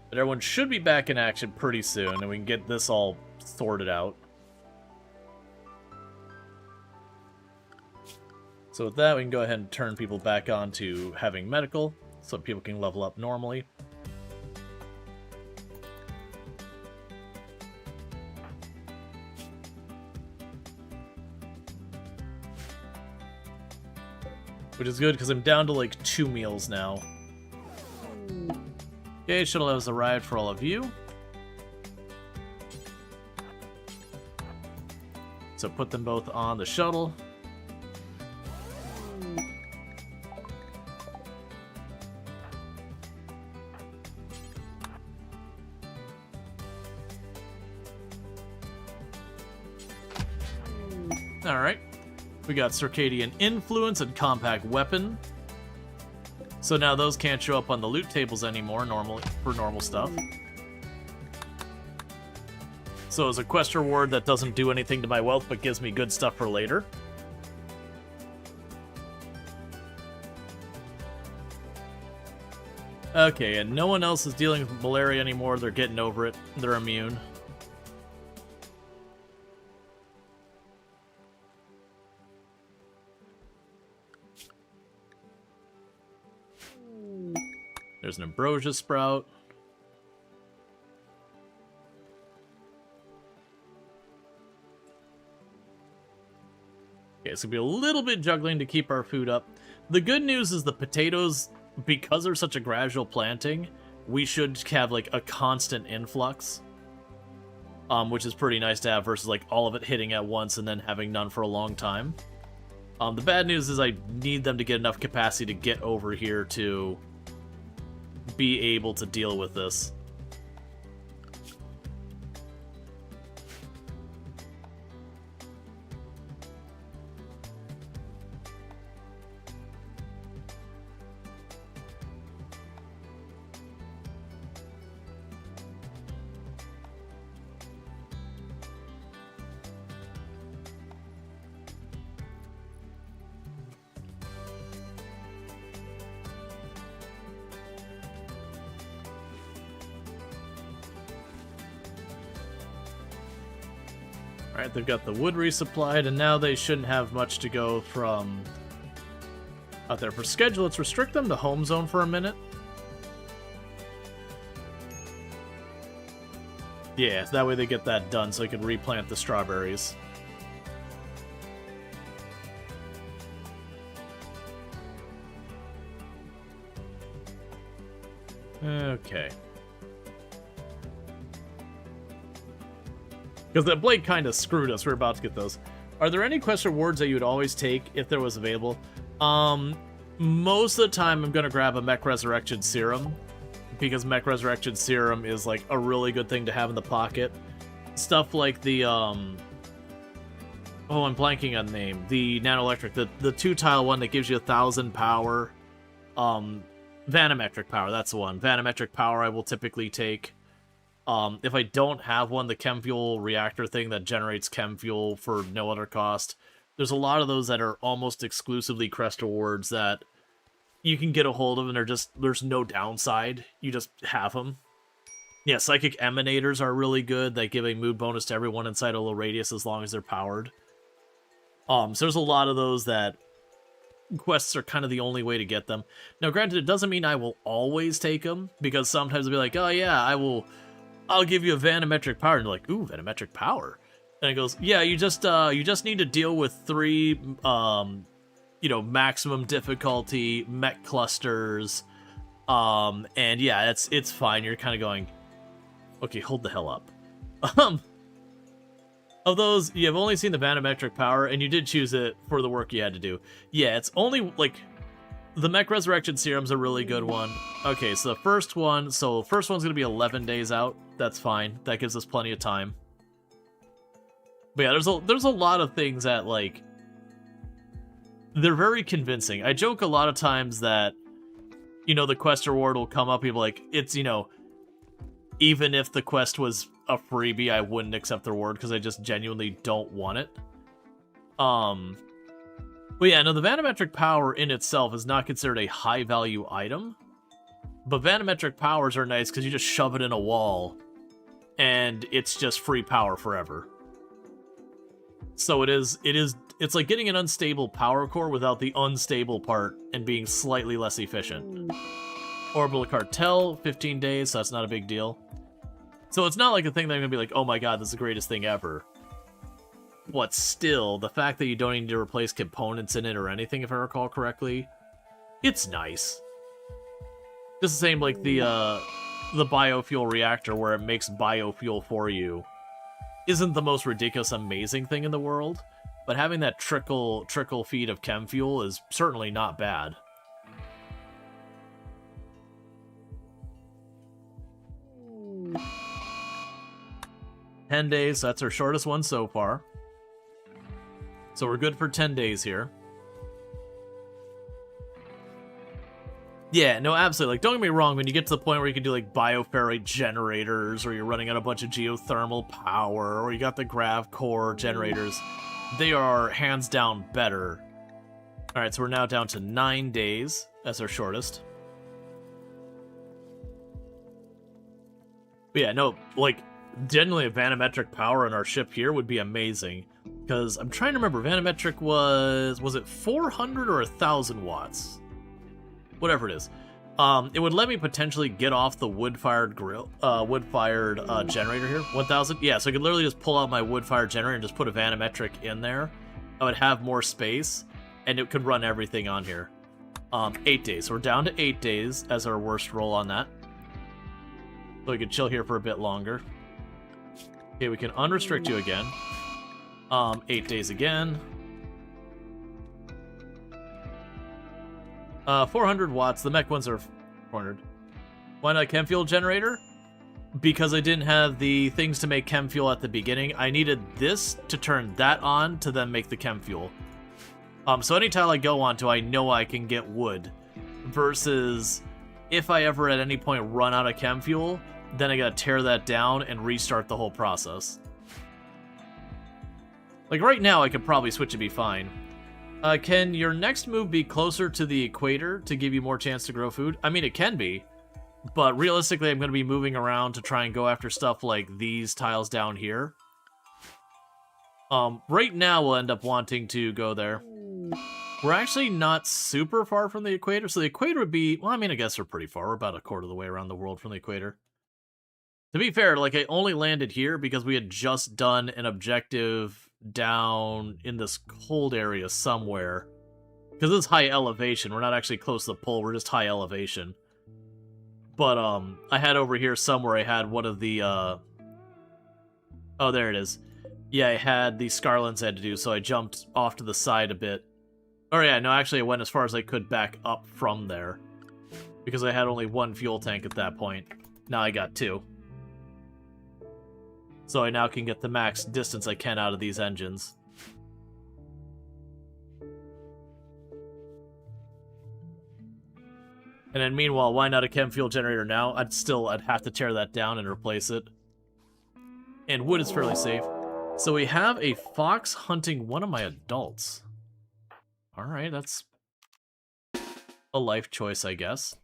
But everyone should be back in action pretty soon, and we can get this all sorted out. So with that, we can go ahead and turn people back on to having medical, so people can level up normally. Which is good, because I'm down to like 2 meals now. Okay, shuttle has arrived for all of you. So put them both on the shuttle. Alright. We got Circadian Influence and Compact Weapon. So now those can't show up on the loot tables anymore normally for normal stuff. So as a quest reward that doesn't do anything to my wealth but gives me good stuff for later. Okay, and no one else is dealing with malaria anymore. They're getting over it. They're immune. There's an ambrosia sprout. Okay, it's gonna be a little bit juggling to keep our food up. The good news is the potatoes, because they're such a gradual planting, we should have like a constant influx. Which is pretty nice to have versus like all of it hitting at once and then having none for a long time. The bad news is I need them to get enough capacity to get over here to be able to deal with this. Alright, they've got the wood resupplied, and now they shouldn't have much to go from out there. For schedule, let's restrict them to home zone for a minute. Yeah, that way they get that done so they can replant the strawberries. Okay. Because that blade kind of screwed us. We're about to get those. Are there any quest rewards that you would always take if there was available? Most of the time I'm going to grab a Mech Resurrection Serum. Because Mech Resurrection Serum is like a really good thing to have in the pocket. Stuff like the, oh, I'm blanking on the name. The Nanoelectric, the 2-tile one that gives you 1,000 power. Vanometric power, that's the one. Vanometric power I will typically take. If I don't have one, the chem fuel reactor thing that generates chem fuel for no other cost. There's a lot of those that are almost exclusively crest rewards that you can get a hold of, and there's no downside. You just have them. Yeah, Psychic Emanators are really good. They give a mood bonus to everyone inside a little radius as long as they're powered. So there's a lot of those that quests are kind of the only way to get them. Now, granted, it doesn't mean I will always take them, because sometimes I'll be like, oh yeah, I'll give you a vanometric power, and you're like, ooh, vanometric power. And it goes, yeah, you just need to deal with 3, maximum difficulty mech clusters, and yeah, it's fine. You're kind of going, okay, hold the hell up. Of those, you have only seen the vanometric power, and you did choose it for the work you had to do. Yeah, it's only like. The Mech Resurrection Serum's a really good one. Okay, so the first one's going to be 11 days out. That's fine. That gives us plenty of time. But yeah, there's a lot of things that, like, they're very convincing. I joke a lot of times that, the quest reward will come up, people like, it's, even if the quest was a freebie, I wouldn't accept the reward because I just genuinely don't want it. But yeah, no, the vanometric power in itself is not considered a high-value item. But vanometric powers are nice because you just shove it in a wall, and it's just free power forever. So it's like getting an unstable power core without the unstable part and being slightly less efficient. Orbital Cartel, 15 days, so that's not a big deal. So it's not like a thing that I'm going to be like, oh my god, this is the greatest thing ever. But still, the fact that you don't need to replace components in it or anything, if I recall correctly, it's nice. Just the same like the biofuel reactor where it makes biofuel for you isn't the most ridiculous, amazing thing in the world, but having that trickle feed of chem fuel is certainly not bad. Mm. 10 days, that's our shortest one so far. So we're good for 10 days here. Yeah, no, absolutely. Like, don't get me wrong, when you get to the point where you can do, like, bioferrite generators, or you're running on a bunch of geothermal power, or you got the grav core generators, they are hands down better. Alright, so we're now down to 9 days as our shortest. But yeah, no, like, genuinely a vanometric power in our ship here would be amazing. Because I'm trying to remember, vanometric was it 400 or 1,000 watts? Whatever it is. It would let me potentially get off the wood-fired generator here. 1,000? Yeah, so I could literally just pull out my wood-fired generator and just put a vanometric in there. I would have more space, and it could run everything on here. 8 days. So we're down to 8 days as our worst roll on that. So we can chill here for a bit longer. Okay, we can unrestrict you again. 8 days again. 400 watts. The mech ones are 400. Why not chem fuel generator? Because I didn't have the things to make chem fuel at the beginning. I needed this to turn that on to then make the chem fuel. So any tile I go onto, I know I can get wood. Versus if I ever at any point run out of chem fuel, then I gotta tear that down and restart the whole process. Like right now, I could probably switch and be fine. Can your next move be closer to the equator to give you more chance to grow food? I mean, it can be, but realistically, I'm going to be moving around to try and go after stuff like these tiles down here. Right now, we'll end up wanting to go there. We're actually not super far from the equator, so the equator would be... Well, I mean, I guess we're pretty far. We're about a quarter of the way around the world from the equator. To be fair, like, I only landed here because we had just done an objective down in this cold area somewhere. Because it's high elevation. We're not actually close to the pole. We're just high elevation. But, I had over here somewhere, I had one of the, Oh, there it is. Yeah, I had the Scarlets I had to do, so I jumped off to the side a bit. Oh yeah, no, actually I went as far as I could back up from there. Because I had only one fuel tank at that point. Now I got 2. So I now can get the max distance I can out of these engines. And then meanwhile, why not a chem fuel generator now? I'd have to tear that down and replace it. And wood is fairly safe. So we have a fox hunting one of my adults. Alright, that's a life choice, I guess.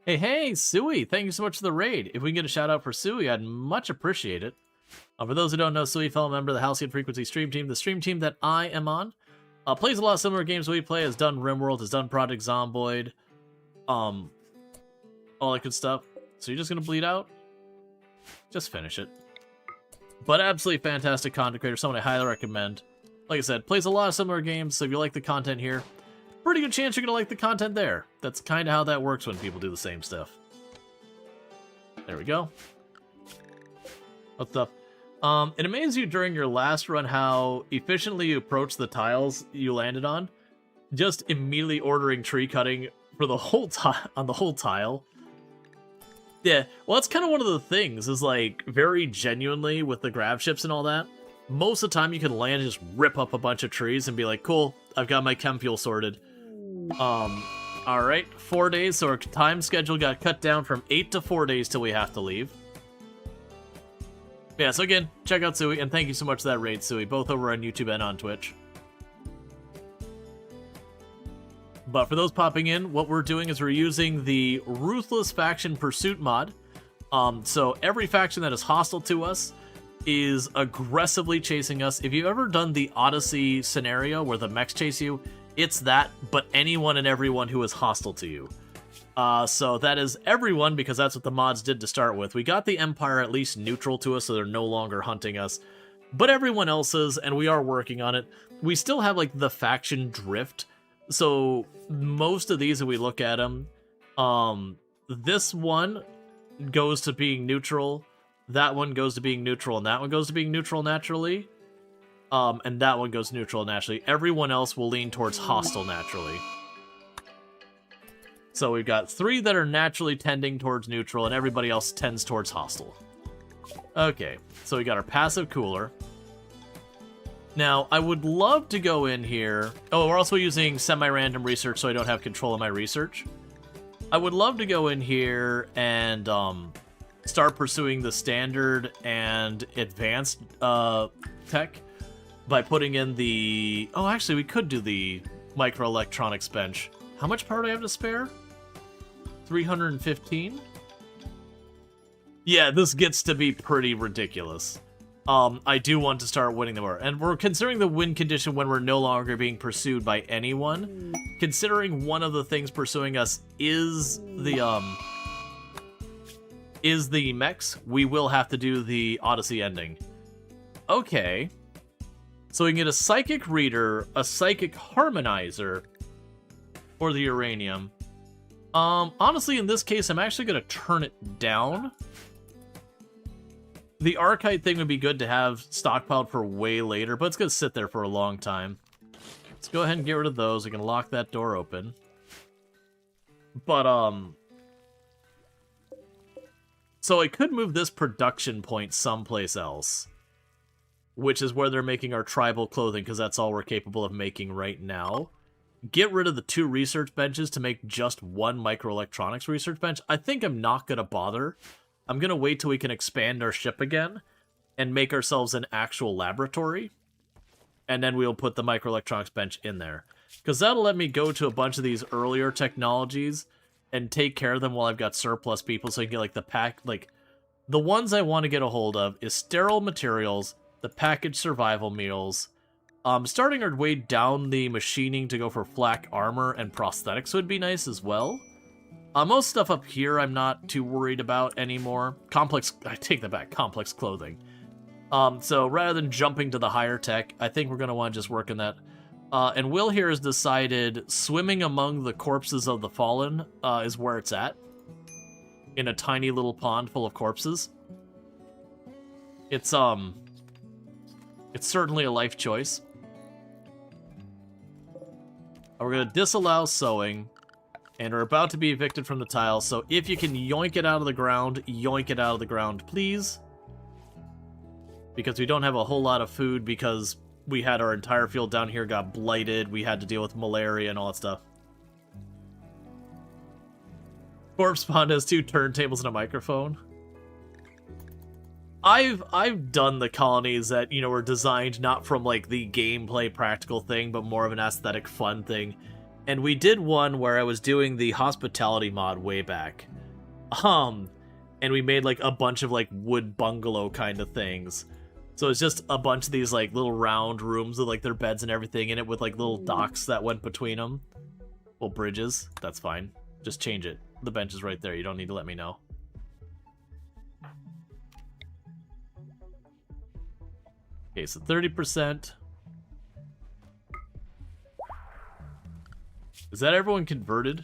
Hey, Sui! Thank you so much for the raid. If we can get a shout out for Sui, I'd much appreciate it. For those who don't know, Sui, fellow member of the Halcyon Frequency stream team, the stream team that I am on, plays a lot of similar games we play, has done RimWorld, has done Project Zomboid, all that good stuff. So you're just gonna bleed out? Just finish it. But absolutely fantastic content creator, someone I highly recommend. Like I said, plays a lot of similar games, so if you like the content here, pretty good chance you're gonna like the content there. That's kind of how that works when people do the same stuff. There we go. What's up? It amazes you during your last run how efficiently you approach the tiles you landed on. Just immediately ordering tree cutting for the whole on the whole tile. Yeah, well, that's kind of one of the things, is like, very genuinely with the Gravships and all that, most of the time you can land and just rip up a bunch of trees and be like, cool, I've got my chem fuel sorted. Alright, 4 days, so our time schedule got cut down from 8 to 4 days till we have to leave. Yeah, so again, check out Sui, and thank you so much for that raid, Sui, both over on YouTube and on Twitch. But for those popping in, what we're doing is we're using the Ruthless Faction Pursuit mod. So every faction that is hostile to us is aggressively chasing us. If you've ever done the Odyssey scenario where the mechs chase you, it's that, but anyone and everyone who is hostile to you. So that is everyone, because that's what the mods did to start with. We got the Empire at least neutral to us, so they're no longer hunting us. But everyone else is, and we are working on it. We still have, like, the faction drift. So most of these, if we look at them, this one goes to being neutral, that one goes to being neutral, and that one goes to being neutral naturally, and that one goes neutral naturally. Everyone else will lean towards hostile naturally. So we've got 3 that are naturally tending towards neutral, and everybody else tends towards hostile. Okay, so we got our passive cooler. Now, I would love to go in here... Oh, we're also using semi-random research, so I don't have control of my research. I would love to go in here and start pursuing the standard and advanced tech by putting in the... Oh, actually, we could do the microelectronics bench. How much power do I have to spare? 315? Yeah, this gets to be pretty ridiculous. I do want to start winning the war. And we're considering the win condition when we're no longer being pursued by anyone. Considering one of the things pursuing us is the mechs, we will have to do the Odyssey ending. Okay. So we can get a psychic reader, a psychic harmonizer, or the uranium. Honestly, in this case, I'm actually going to turn it down. The Archite thing would be good to have stockpiled for way later, but it's going to sit there for a long time. Let's go ahead and get rid of those. We can lock that door open. But, so I could move this production point someplace else, which is where they're making our tribal clothing, because that's all we're capable of making right now. Get rid of the 2 research benches to make just 1 microelectronics research bench. I think I'm not going to bother. I'm going to wait till we can expand our ship again and make ourselves an actual laboratory. And then we'll put the microelectronics bench in there. Because that'll let me go to a bunch of these earlier technologies and take care of them while I've got surplus people, so I can get, like, the pack... Like, the ones I want to get a hold of is sterile materials, the packaged survival meals, starting our way down the machining to go for flak armor and prosthetics would be nice as well. Most stuff up here I'm not too worried about anymore. I take that back, complex clothing. So rather than jumping to the higher tech, I think we're going to want to just work on that. And Will here has decided swimming among the corpses of the fallen is where it's at. In a tiny little pond full of corpses. It's certainly a life choice. We're going to disallow sewing. And we're about to be evicted from the tile, so if you can yoink it out of the ground, yoink it out of the ground, please. Because we don't have a whole lot of food because we had our entire field down here got blighted, we had to deal with malaria and all that stuff. Corpse Pond has 2 turntables and a microphone. I've done the colonies that, you know, were designed not from, like, the gameplay practical thing, but more of an aesthetic fun thing. And we did one where I was doing the hospitality mod way back. And we made, like, a bunch of, like, wood bungalow kind of things. So it's just a bunch of these, like, little round rooms with, like, their beds and everything in it with, like, little docks that went between them. Well, bridges. That's fine. Just change it. The bench is right there. You don't need to let me know. Okay, so 30%. Is that everyone converted?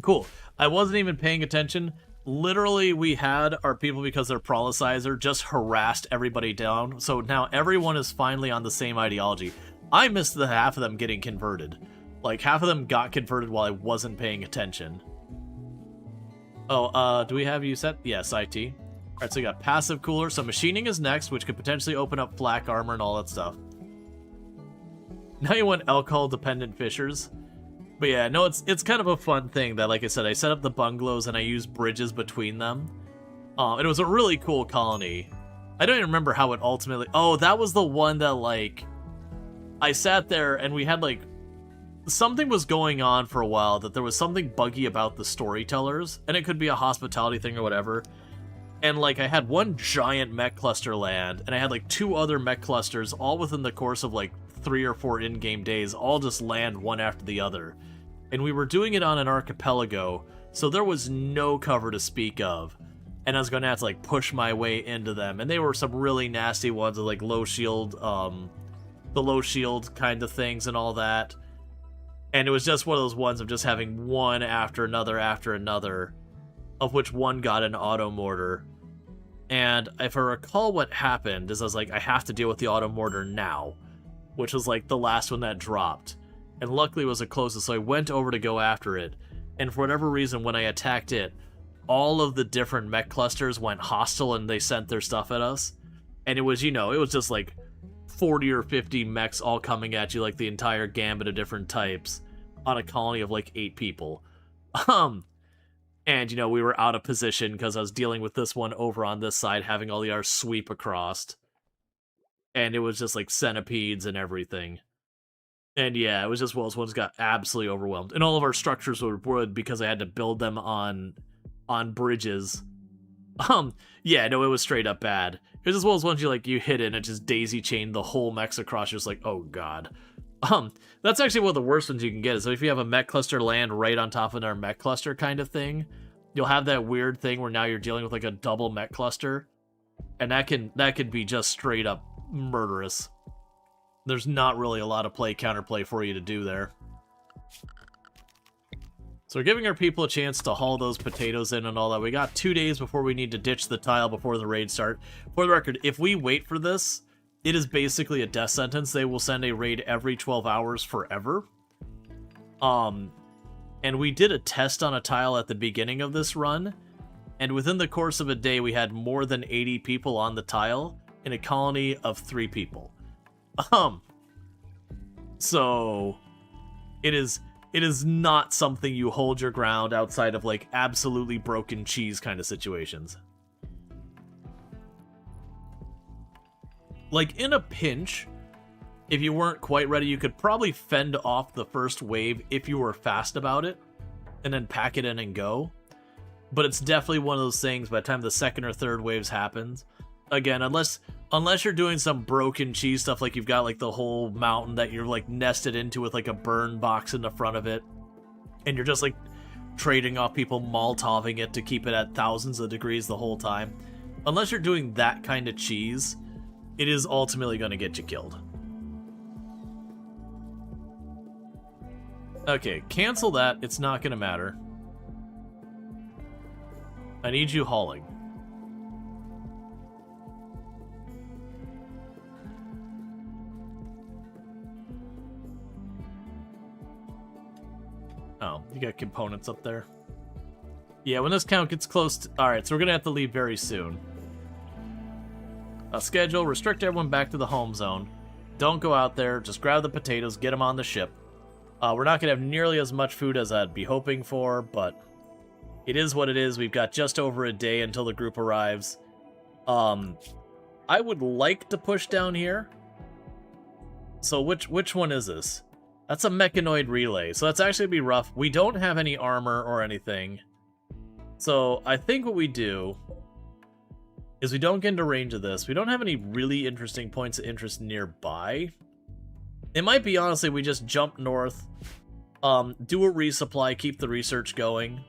Cool. I wasn't even paying attention. Literally, we had our people, because they're prolicizer, just harassed everybody down. So now everyone is finally on the same ideology. I missed the half of them getting converted. Like, half of them got converted while I wasn't paying attention. Oh, do we have you set? Yes, IT. Alright, so we got passive cooler. So machining is next, which could potentially open up flak armor and all that stuff. Now you want alcohol-dependent fishers. But yeah, no, it's kind of a fun thing that, like I said, I set up the bungalows and I use bridges between them. And it was a really cool colony. I don't even remember how it ultimately... Oh, that was the one that, like... I sat there and we had, like... Something was going on for a while, that there was something buggy about the storytellers. And it could be a hospitality thing or whatever. And, like, I had one giant mech cluster land, and I had, like, 2 other mech clusters all within the course of, like, 3 or 4 in-game days, all just land one after the other. And we were doing it on an archipelago, so there was no cover to speak of. And I was going to have to, like, push my way into them. And they were some really nasty ones with, like, low shield, the low shield kind of things and all that. And it was just one of those ones of just having one after another, of which one got an auto mortar. And if I recall what happened, is I was like, I have to deal with the auto mortar now, which was like the last one that dropped. And luckily it was the closest, so I went over to go after it. and for whatever reason, when I attacked it, all of the different mech clusters went hostile and they sent their stuff at us. And it was, you know, it was just like 40 or 50 mechs all coming at you, like the entire gambit of different types on a colony of like 8 people. And, you know, we were out of position because I was dealing with this one over on this side, having all the ours sweep across. And it was just like centipedes and everything. And yeah, it was just those ones got absolutely overwhelmed. And all of our structures were wood because I had to build them on bridges. Yeah, no, it was straight up bad. It was as well as ones you hit it and it just daisy chained the whole mechs across. You're just like, oh god. That's actually one of the worst ones you can get. So if you have a mech cluster land right on top of another mech cluster kind of thing, you'll have that weird thing where now you're dealing with like a double mech cluster. And that can be just straight up murderous. There's not really a lot of counterplay for you to do there. So we're giving our people a chance to haul those potatoes in and all that. We got 2 days before we need to ditch the tile before the raid start. For the record, if we wait for this, it is basically a death sentence. They will send a raid every 12 hours forever. And we did a test on a tile at the beginning of this run, and within the course of a day, we had more than 80 people on the tile in a colony of 3 people. So it is not something you hold your ground outside of like absolutely broken cheese kind of situations. Like in a pinch, if you weren't quite ready, you could probably fend off the first wave if you were fast about it and then pack it in and go. But it's definitely one of those things by the time the second or third waves happens, again, unless you're doing some broken cheese stuff, like you've got like the whole mountain that you're like nested into with like a burn box in the front of it, and you're just like trading off people Molotoving it to keep it at thousands of degrees the whole time. Unless you're doing that kind of cheese, it is ultimately going to get you killed. Okay, cancel that. It's not going to matter. I need you hauling. Oh, you got components up there. Yeah, when this count gets close to... Alright, so we're going to have to leave very soon. Schedule, restrict everyone back to the home zone. Don't go out there, just grab the potatoes, get them on the ship. We're not going to have nearly as much food as I'd be hoping for, but it is what it is. We've got just over a day until the group arrives. I would like to push down here. So which one is this? That's a mechanoid relay, so that's actually going to be rough. We don't have any armor or anything. So I think what we do is we don't get into range of this. We don't have any really interesting points of interest nearby. It might be, honestly, we just jump north, do a resupply, keep the research going.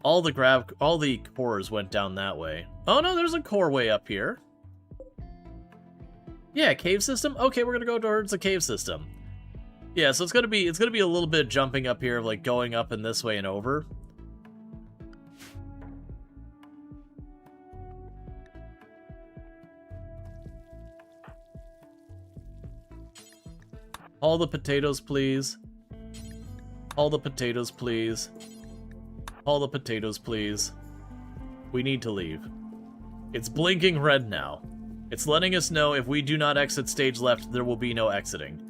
All the cores went down that way. Oh no, there's a core way up here. Yeah, cave system? Okay, we're gonna go towards the cave system. Yeah, so it's gonna be a little bit jumping up here, like going up in this way and over. All the potatoes, please. All the potatoes, please. All the potatoes, please. We need to leave. It's blinking red now. It's letting us know if we do not exit stage left, there will be no exiting.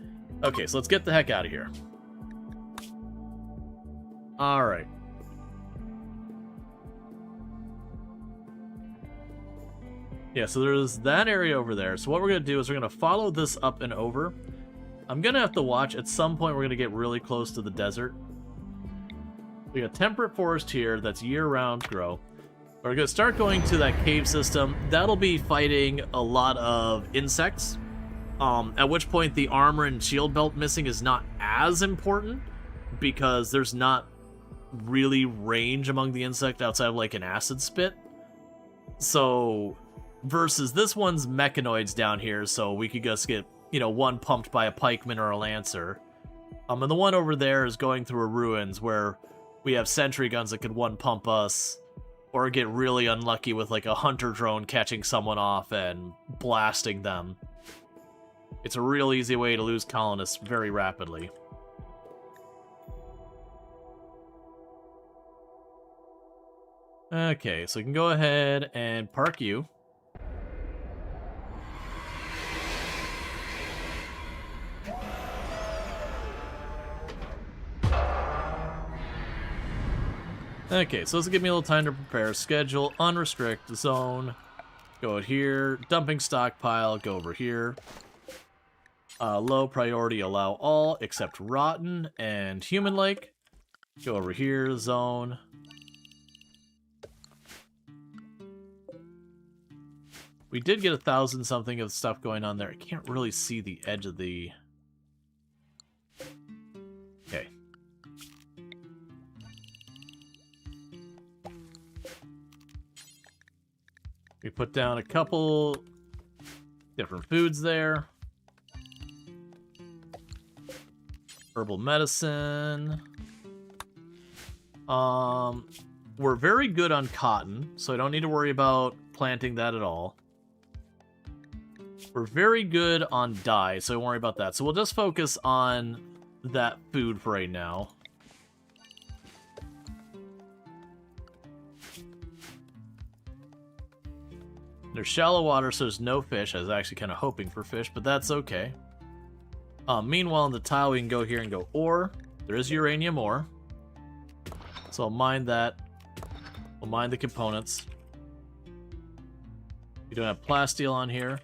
Okay, so let's get the heck out of here. Alright. Yeah, so there's that area over there. So what we're going to do is we're going to follow this up and over. I'm going to have to watch. At some point, we're going to get really close to the desert. We got temperate forest here. That's year-round grow. We're going to start going to that cave system. That'll be fighting a lot of insects. At which point the armor and shield belt missing is not as important because there's not really range among the insect outside of like an acid spit. So versus this one's mechanoids down here, so we could just get, you know, one pumped by a pikeman or a lancer. And the one over there is going through a ruins where we have sentry guns that could one pump us. Or get really unlucky with like a hunter drone catching someone off and blasting them. It's a real easy way to lose colonists very rapidly. Okay, so we can go ahead and park you. Okay, so this will give me a little time to prepare. Schedule, unrestrict, zone. Go out here. Dumping stockpile, go over here. Low priority, allow all, except rotten and human lake. Go over here, zone. We did get 1,000 something of stuff going on there. I can't really see the edge of the... Okay. We put down a couple different foods there. Herbal medicine. We're very good on cotton, so I don't need to worry about planting that at all. We're very good on dye, so don't worry about that. So we'll just focus on that food for right now. There's shallow water, so there's no fish. I was actually kind of hoping for fish, but that's okay. Meanwhile, in the tile, we can go here and go ore. There is uranium ore. So I'll mine that. We'll mine the components. We don't have plasteel on here.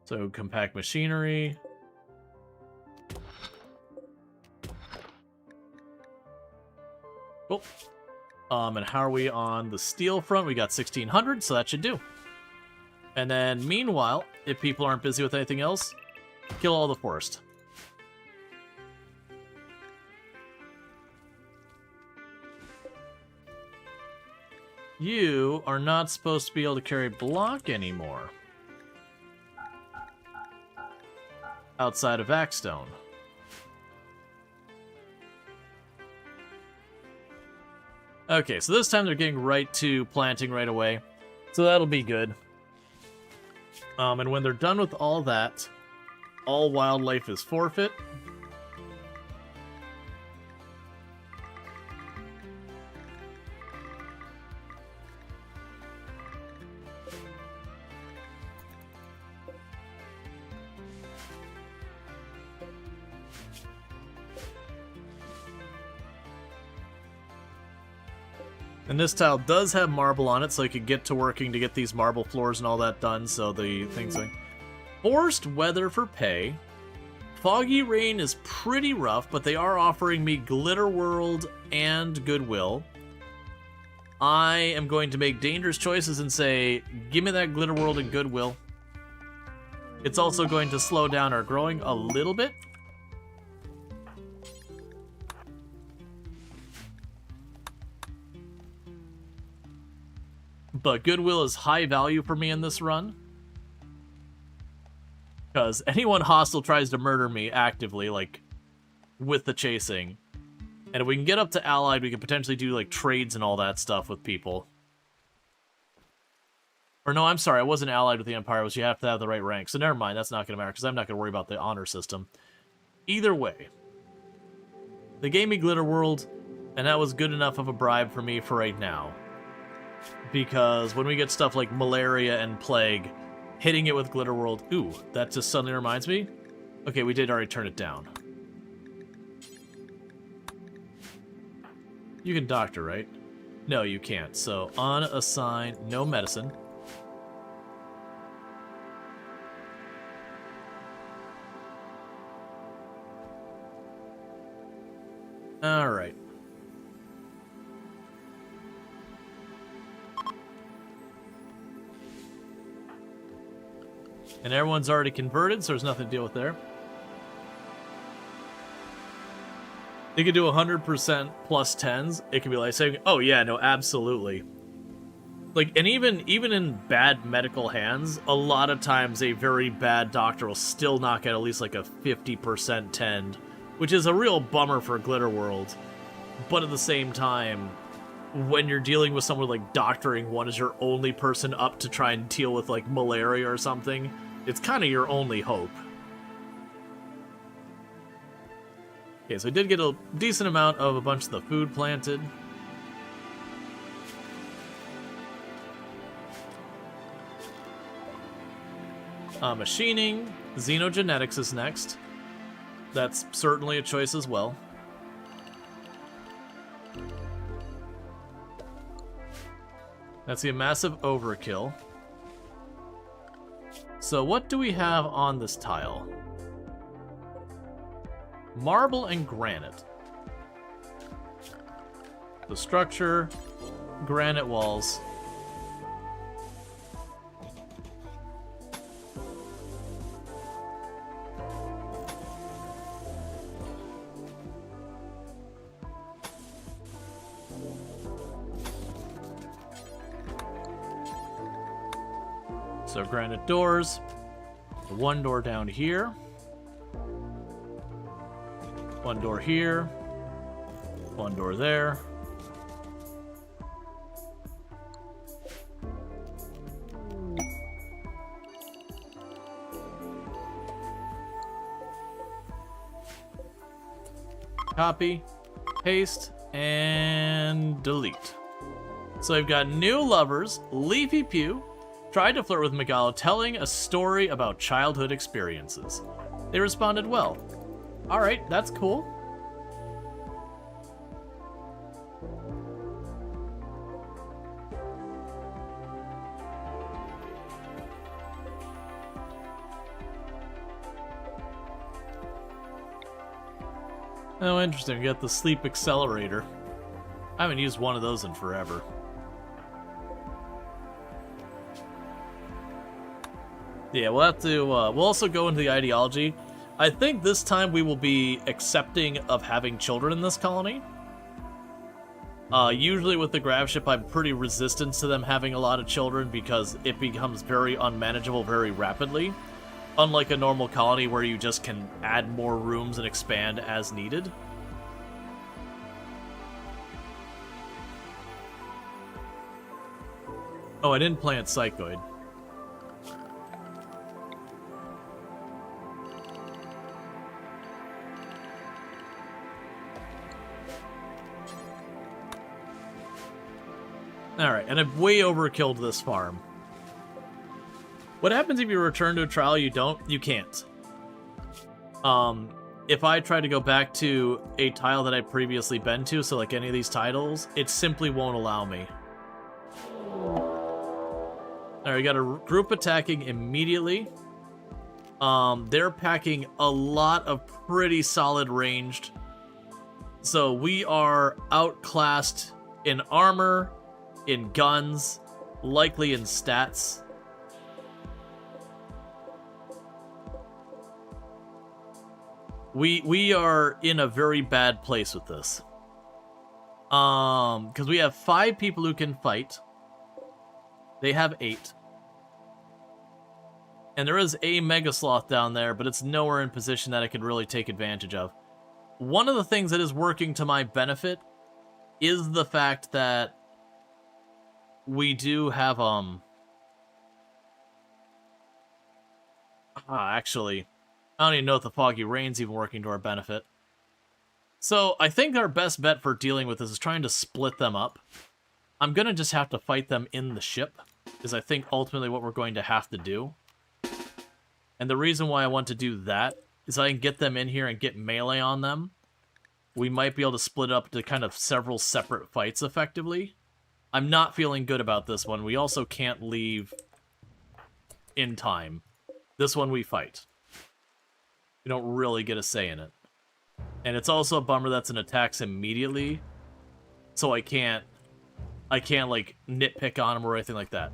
So compact machinery. Cool. And how are we on the steel front? We got 1,600, so that should do. And then, meanwhile, if people aren't busy with anything else, kill all the forest. You are not supposed to be able to carry block anymore. Outside of Axstone. Okay, so this time they're getting right to planting right away. So that'll be good. And when they're done with all that, all wildlife is forfeit. And this tile does have marble on it, so I could get to working to get these marble floors and all that done, so the things like... Forced weather for pay. Foggy rain is pretty rough, but they are offering me Glitter World and Goodwill. I am going to make dangerous choices and say, give me that Glitter World and Goodwill. It's also going to slow down our growing a little bit. But Goodwill is high value for me in this run. Because anyone hostile tries to murder me actively, like, with the chasing. And if we can get up to Allied, we can potentially do, like, trades and all that stuff with people. Or no, I'm sorry, I wasn't Allied with the Empire, which you have to have the right rank. So never mind, that's not going to matter, because I'm not going to worry about the honor system. Either way. They gave me Glitter World, and that was good enough of a bribe for me for right now. Because when we get stuff like malaria and plague, hitting it with Glitter World... Ooh, that just suddenly reminds me. Okay, we did already turn it down. You can doctor, right? No, you can't. So, unassign, no medicine. Alright. And everyone's already converted, so there's nothing to deal with there. You could do 100% plus 10s. It could be like saying, oh yeah, no, absolutely. Like, and even in bad medical hands, a lot of times a very bad doctor will still knock out at least like a 50% tend, which is a real bummer for Glitter World. But at the same time, when you're dealing with someone like doctoring one as your only person up to try and deal with like malaria or something, it's kind of your only hope. Okay, so I did get a decent amount of a bunch of the food planted. Machining. Xenogenetics is next. That's certainly a choice as well. That's a massive overkill. So what do we have on this tile? Marble and granite. The structure, granite walls. So granite doors, one door down here, one door here, one door there. Copy, paste, and delete. So I've got new lovers, Leafy Pew, tried to flirt with Megalo, telling a story about childhood experiences. They responded well. Alright, that's cool. Oh, interesting. We got the sleep accelerator. I haven't used one of those in forever. Yeah, we'll have to, we'll also go into the ideology. I think this time we will be accepting of having children in this colony. Usually with the Gravship, I'm pretty resistant to them having a lot of children because it becomes very unmanageable very rapidly. Unlike a normal colony where you just can add more rooms and expand as needed. Oh, I didn't plant Psychoid. Alright, and I've way overkilled this farm. What happens if you return to a trial you can't? If I try to go back to a tile that I've previously been to, so like any of these titles, it simply won't allow me. Alright, we got a group attacking immediately. They're packing a lot of pretty solid ranged. So we are outclassed in armor, in guns, likely in stats. We are in a very bad place with this. Because we have 5 people who can fight. They have 8. And there is a Mega Sloth down there, but it's nowhere in position that I could really take advantage of. One of the things that is working to my benefit is the fact that we do have, actually, I don't even know if the Foggy Rain's even working to our benefit. So, I think our best bet for dealing with this is trying to split them up. I'm gonna just have to fight them in the ship, is I think ultimately what we're going to have to do. And the reason why I want to do that is I can get them in here and get melee on them. We might be able to split up to kind of several separate fights effectively. I'm not feeling good about this one. We also can't leave in time. This one we fight. We don't really get a say in it. And it's also a bummer that's an attacks immediately. So I can't like nitpick on him or anything like that.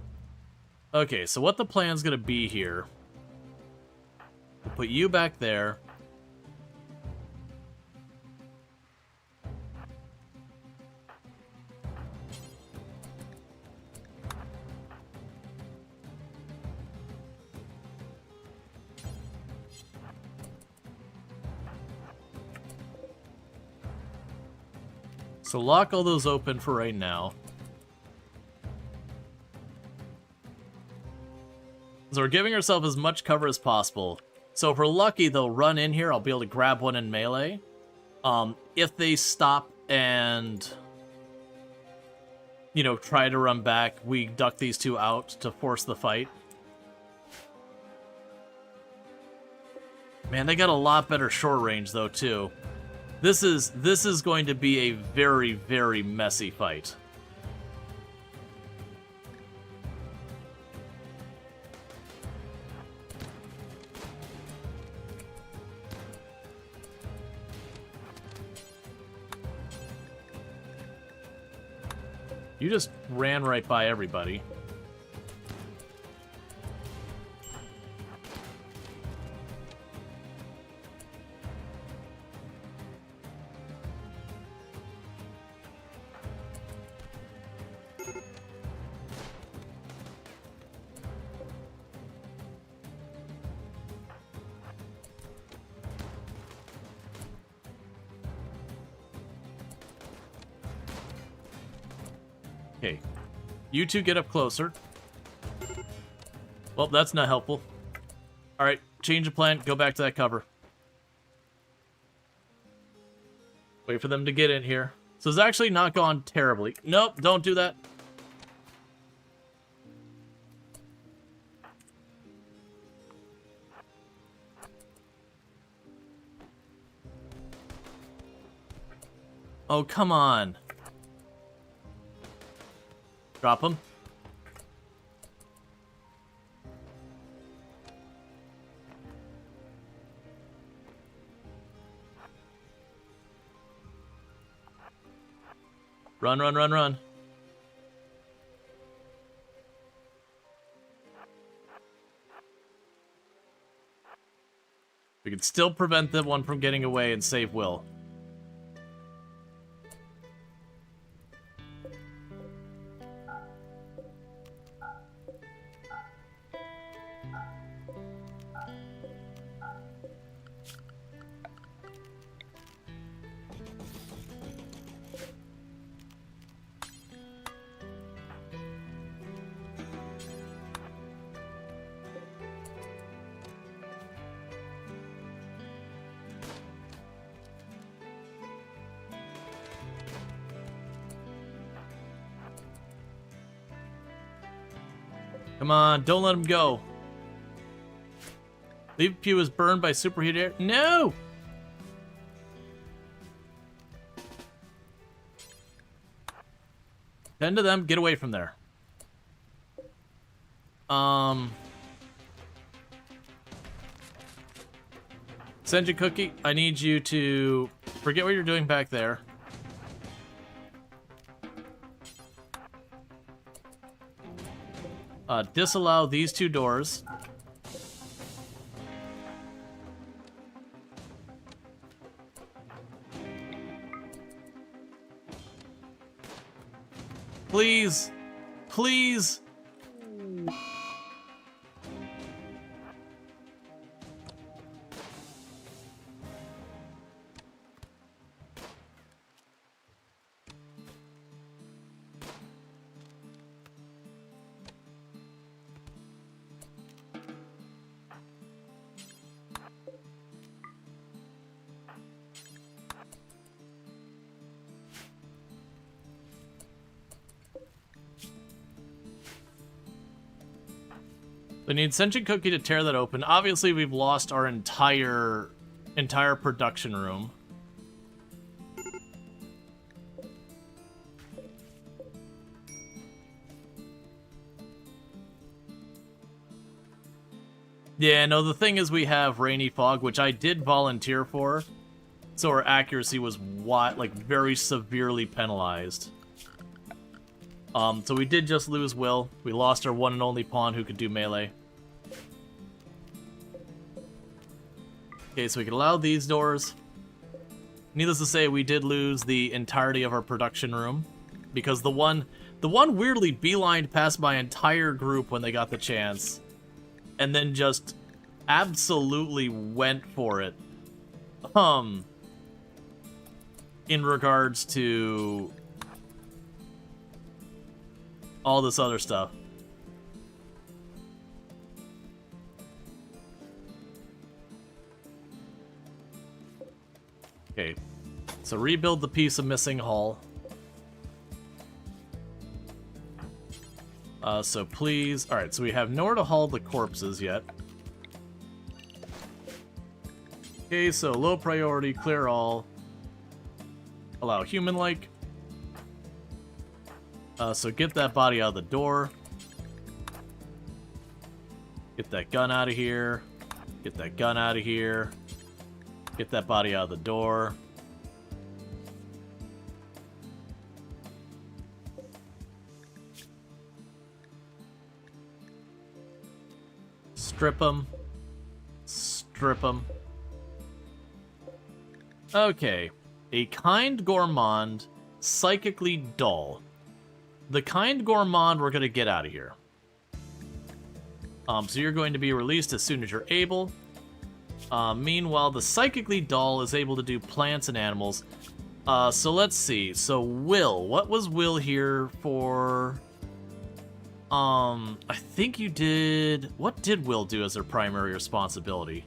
Okay, so what the plan's gonna be here. We'll put you back there. So lock all those open for right now. So we're giving ourselves as much cover as possible. So if we're lucky, they'll run in here. I'll be able to grab one in melee. If they stop and, you know, try to run back, we duck these 2 out to force the fight. Man, they got a lot better short range though too. This is going to be a very, very messy fight. You just ran right by everybody. Okay, you two get up closer. Well, that's not helpful. Alright, change of plan, go back to that cover. Wait for them to get in here. So it's actually not gone terribly. Nope, don't do that. Oh, come on. Drop him. Run, run, run, run. We can still prevent the one from getting away and save Will. Come on, don't let him go. Leave Pew is burned by superheated air. No! Tend to them, get away from there. Senju Cookie, I need you to forget what you're doing back there. Disallow these two doors. Please. Please. We need Sentient Cookie to tear that open. Obviously, we've lost our entire production room. Yeah, no, the thing is we have Rainy Fog, which I did volunteer for, so our accuracy was very severely penalized. So we did just lose Will. We lost our one and only pawn who could do melee. Okay, so we can allow these doors. Needless to say, we did lose the entirety of our production room, because the one weirdly beelined past my entire group when they got the chance, and then just absolutely went for it. In regards to all this other stuff. Okay, so rebuild the piece of missing hull. So please, alright, so we have nowhere to haul the corpses yet. Okay, so low priority, clear all. Allow human-like. So get that body out of the door. Get that gun out of here. Get that gun out of here. Get that body out of the door. Strip them. Strip them. Okay. A kind gourmand, psychically dull. The kind gourmand we're going to get out of here. So you're going to be released as soon as you're able. Meanwhile, the psychically dull is able to do plants and animals. So let's see. So Will, what was Will here for? I think you did... What did Will do as their primary responsibility?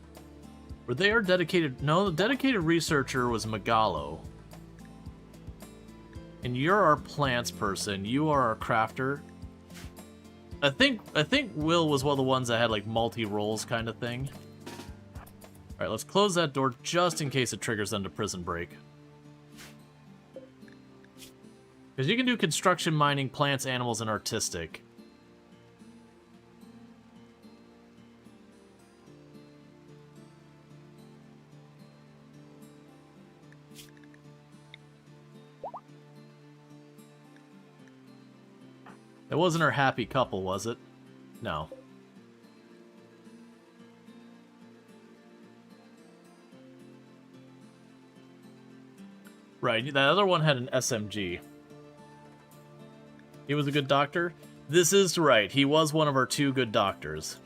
Were they our dedicated... No, the dedicated researcher was Megalo. And you're our plants person. You are our crafter. I think Will was one of the ones that had like multi-roles kind of thing. Alright, let's close that door just in case it triggers them to prison break. Because you can do construction, mining, plants, animals, and artistic. It wasn't our happy couple, was it? No. Right, that other one had an SMG. He was a good doctor? This is right, he was one of our 2 good doctors.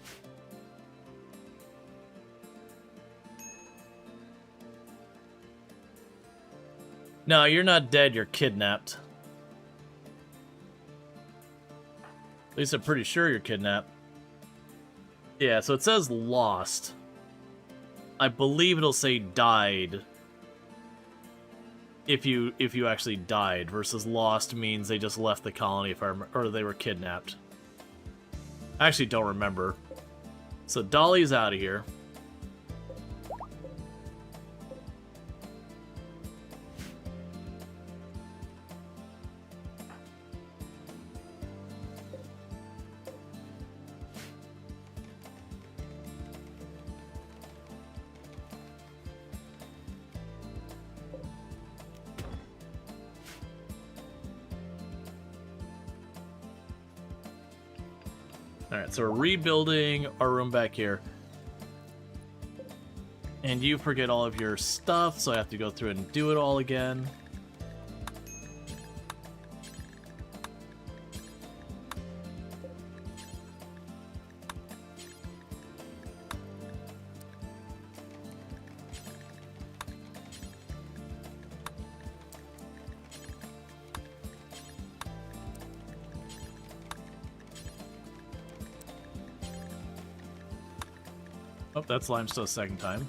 No, you're not dead, you're kidnapped. At least I'm pretty sure you're kidnapped. Yeah, so it says lost. I believe it'll say died. If you actually died, versus lost means they just left the colony or they were kidnapped. I actually don't remember. So Dolly's out of here. Alright, so we're rebuilding our room back here. And you forget all of your stuff, so I have to go through and do it all again. Oh, that's limestone second time.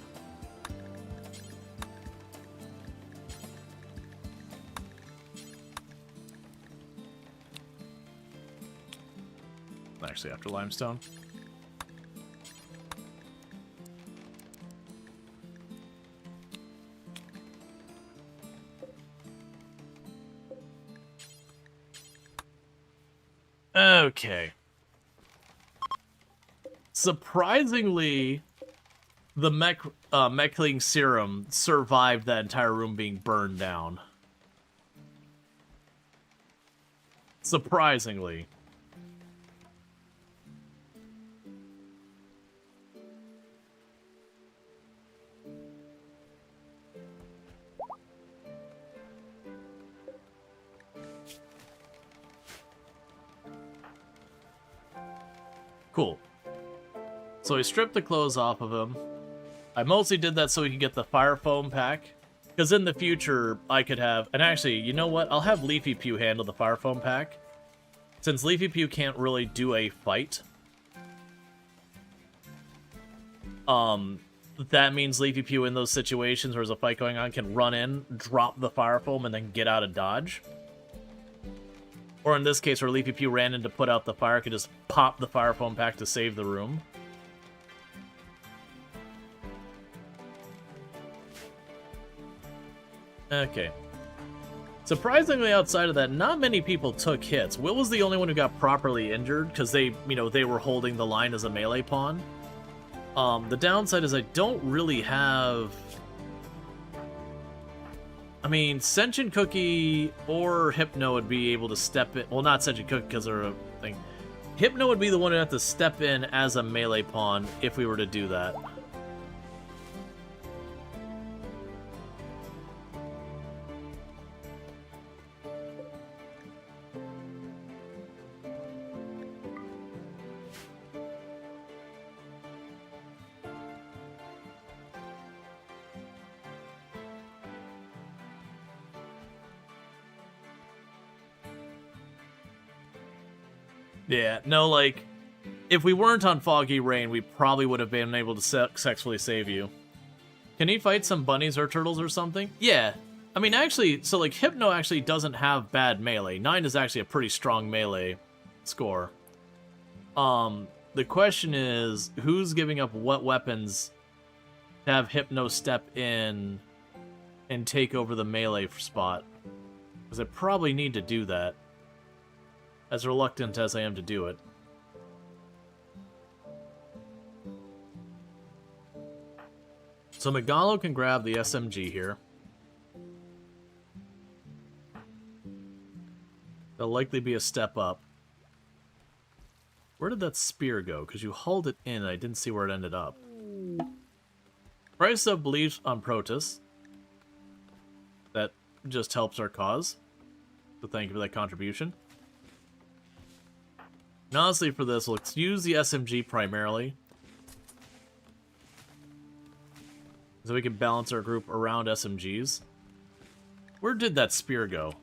Actually, after limestone. Okay. Surprisingly, the mechling serum survived that entire room being burned down. Surprisingly. Cool. So we stripped the clothes off of him. I mostly did that so we could get the fire foam pack. Because in the future, I could have... And actually, you know what? I'll have Leafy Pew handle the fire foam pack. Since Leafy Pew can't really do a fight. That means Leafy Pew in those situations where there's a fight going on can run in, drop the fire foam, and then get out of dodge. Or in this case, where Leafy Pew ran in to put out the fire, could just pop the fire foam pack to save the room. Okay. Surprisingly, outside of that, not many people took hits. Will was the only one who got properly injured because they were holding the line as a melee pawn. The downside is I don't really have... I mean, Sentient Cookie or Hypno would be able to step in. Well, not Sentient Cookie because they're a thing. Hypno would be the one who'd have to step in as a melee pawn if we were to do that. Yeah, no, like, if we weren't on Foggy Rain, we probably would have been able to successfully save you. Can he fight some bunnies or turtles or something? Yeah. I mean, actually, so, like, Hypno actually doesn't have bad melee. 9 is actually a pretty strong melee score. The question is, who's giving up what weapons to have Hypno step in and take over the melee spot? Because I probably need to do that. As reluctant as I am to do it. So Megalo can grab the SMG here. There'll likely be a step up. Where did that spear go? Because you hauled it in and I didn't see where it ended up. Price of beliefs on Protus. That just helps our cause. So thank you for that contribution. And honestly, for this, let's use the SMG primarily. So we can balance our group around SMGs. Where did that spear go?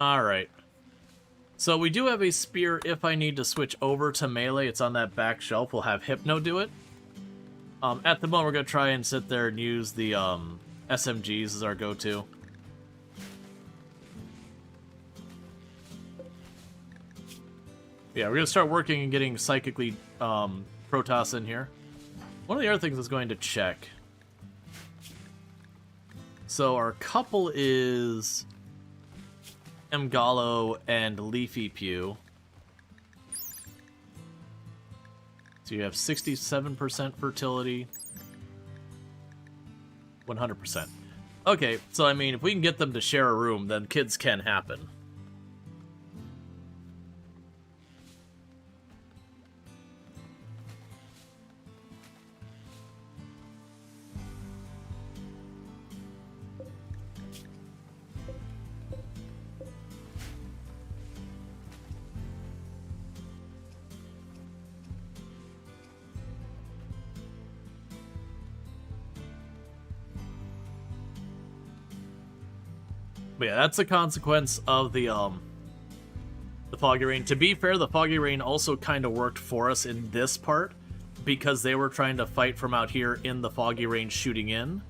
Alright. So we do have a spear if I need to switch over to melee. It's on that back shelf. We'll have Hypno do it. At the moment, we're going to try and sit there and use the SMGs as our go-to. Yeah, we're going to start working and getting psychically Protoss in here. One of the other things I was going to check. So our couple is Mgalo and Leafy Pew. So you have 67% fertility. 100%. Okay, so I mean, if we can get them to share a room, then kids can happen. But yeah, that's a consequence of the Foggy Rain. To be fair, the Foggy Rain also kind of worked for us in this part because they were trying to fight from out here in the Foggy Rain shooting in,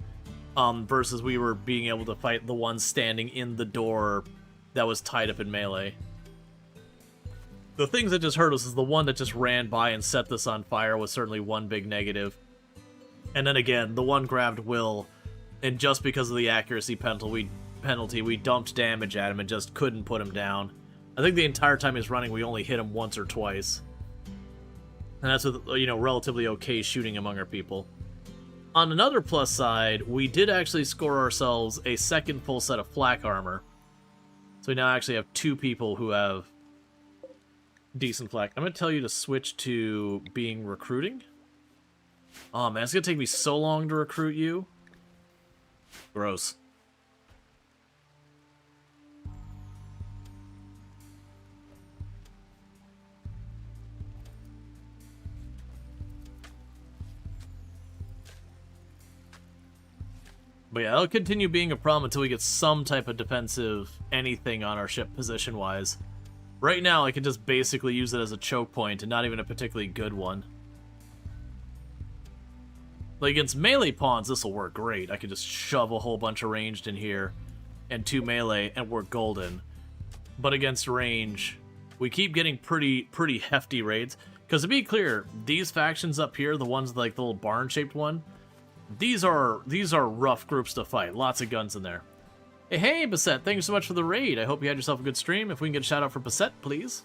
versus we were being able to fight the one standing in the door that was tied up in melee. The things that just hurt us is the one that just ran by and set this on fire was certainly one big negative. And then again, the one grabbed Will, and just because of the accuracy penalty, we dumped damage at him and just couldn't put him down. I think the entire time he's running, we only hit him once or twice. And that's with, relatively okay shooting among our people. On another plus side, we did actually score ourselves a second full set of flak armor. So we now actually have 2 people who have decent flak. I'm going to tell you to switch to being recruiting. Oh man, it's going to take me so long to recruit you. Gross. But yeah, that'll continue being a problem until we get some type of defensive anything on our ship position-wise. Right now, I can just basically use it as a choke point, and not even a particularly good one. Like, against melee pawns, this will work great. I can just shove a whole bunch of ranged in here, and 2 melee, and we're golden. But against range, we keep getting pretty hefty raids. Because to be clear, these factions up here, the ones like the little barn-shaped one, These are rough groups to fight. Lots of guns in there. Hey, Bassett, thank you so much for the raid. I hope you had yourself a good stream. If we can get a shout out for Bassett, please.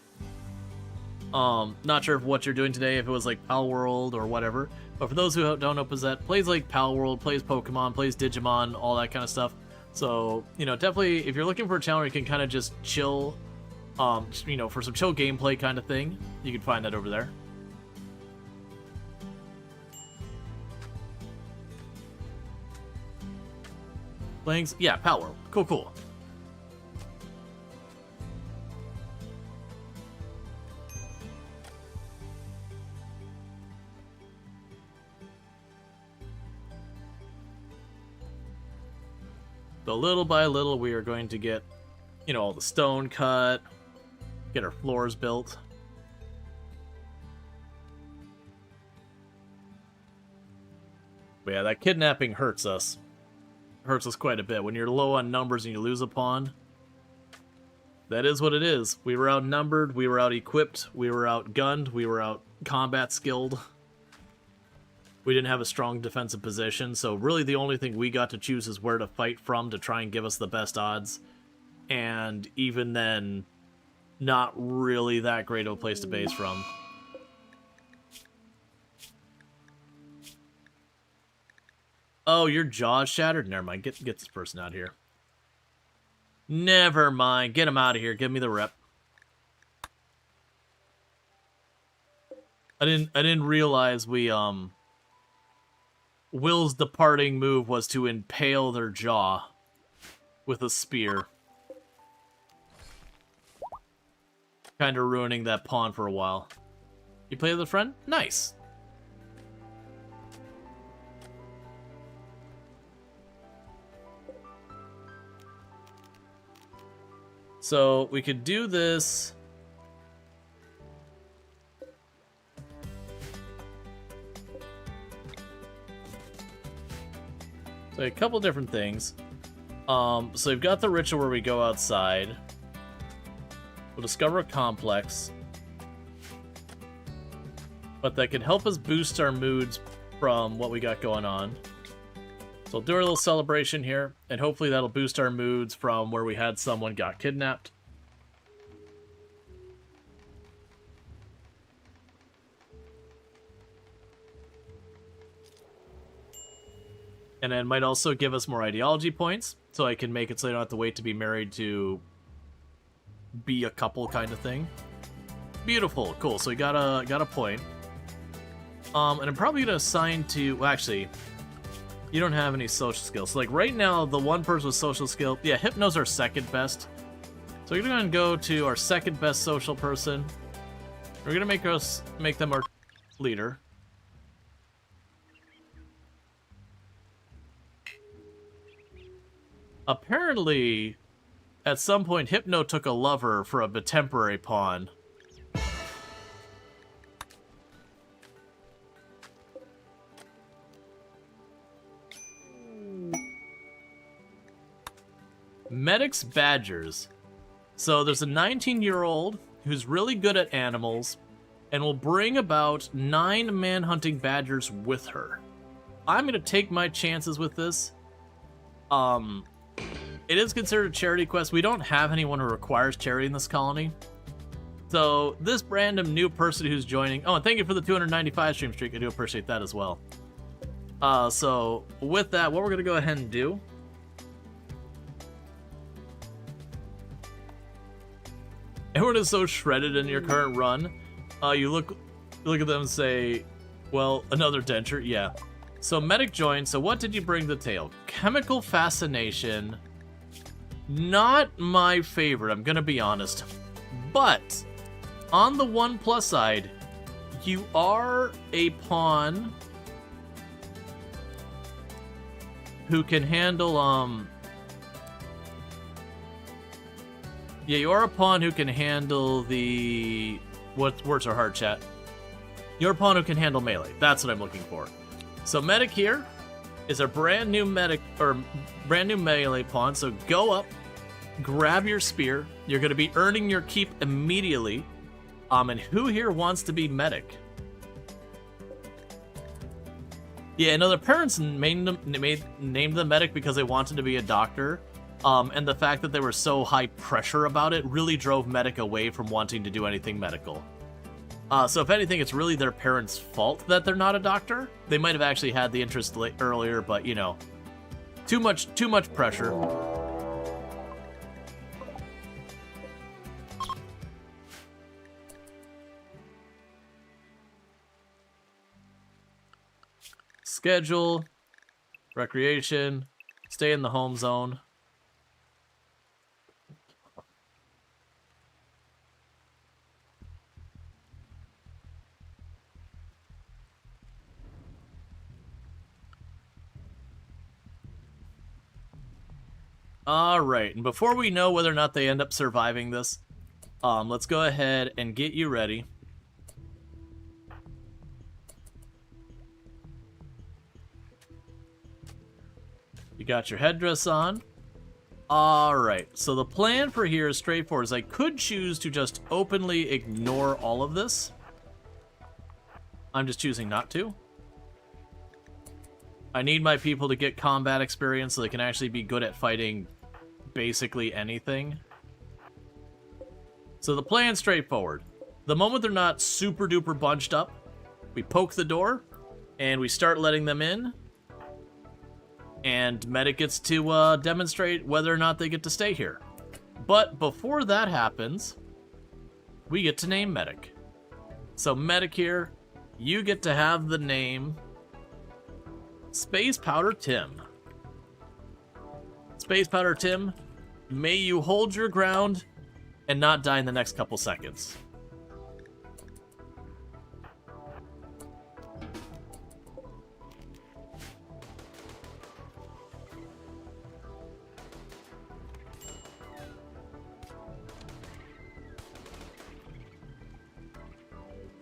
Not sure what you're doing today, if it was like Pal World or whatever. But for those who don't know Bassett, plays like Pal World, plays Pokemon, plays Digimon, all that kind of stuff. So, you know, definitely, if you're looking for a channel where you can kind of just chill, you know, for some chill gameplay kind of thing, you can find that over there. Playing, yeah, Pal World. Cool, cool. So little by little, we are going to get, you know, all the stone cut, get our floors built. But yeah, that kidnapping hurts us. Hurts us quite a bit. When you're low on numbers and you lose a pawn, that is what it is. We were outnumbered, we were out-equipped, we were outgunned, we were out-combat skilled. We didn't have a strong defensive position, so really the only thing we got to choose is where to fight from to try and give us the best odds. And even then, not really that great of a place to base from. Oh, your jaw's shattered? Never mind, get this person out of here. Never mind, get him out of here, give me the rep. I didn't realize we, Will's departing move was to impale their jaw with a spear. Kind of ruining that pawn for a while. You play with a friend? Nice. So we could do this. So a couple different things. So we've got the ritual where we go outside. We'll discover a complex. But that can help us boost our moods from what we got going on. So we'll do our little celebration here, and hopefully that'll boost our moods from where we had someone got kidnapped. And it might also give us more ideology points, so I can make it so I don't have to wait to be married to be a couple kind of thing. Beautiful, cool. So we got a point. And I'm probably gonna assign to. Well, actually, you don't have any social skills. So like right now, the one person with social skill, yeah, Hypno's our second best. So we're gonna go to our second best social person. We're gonna make them our leader. Apparently, at some point, Hypno took a lover for a temporary pawn. Medic's Badgers. So there's a 19-year-old who's really good at animals and will bring about 9 man-hunting badgers with her. I'm going to take my chances with this. It is considered a charity quest. We don't have anyone who requires charity in this colony. So this random new person who's joining... Oh, and thank you for the 295 stream streak. I do appreciate that as well. So with that, what we're going to go ahead and do... Everyone is so shredded in your current run. You look at them and say, well, another denture? Yeah. So Medic joined. So what did you bring to the table? Chemical Fascination. Not my favorite, I'm gonna be honest. But, on the one plus side, you are a pawn who can handle, yeah, you are a pawn who can handle the... Words are hard, chat. You're a pawn who can handle melee. That's what I'm looking for. So Medic here is a brand new medic, or brand new melee pawn, so go up, grab your spear. You're going to be earning your keep immediately. And who here wants to be Medic? Yeah, no, their parents named the medic because they wanted to be a doctor. And the fact that they were so high pressure about it really drove medic away from wanting to do anything medical. So if anything, it's really their parents' fault that they're not a doctor. They might have actually had the interest earlier, but, you know, too much pressure. Schedule, recreation, stay in the home zone. Alright, and before we know whether or not they end up surviving this, let's go ahead and get you ready. You got your headdress on. Alright, so the plan for here is straightforward. Is I could choose to just openly ignore all of this. I'm just choosing not to. I need my people to get combat experience so they can actually be good at fighting basically anything. So the plan's straightforward. The moment they're not super duper bunched up, we poke the door and we start letting them in. And medic gets to demonstrate whether or not they get to stay here. But before that happens, we get to name medic. So medic here, you get to have the name Space Powder Tim. Space Powder Tim, may you hold your ground and not die in the next couple seconds.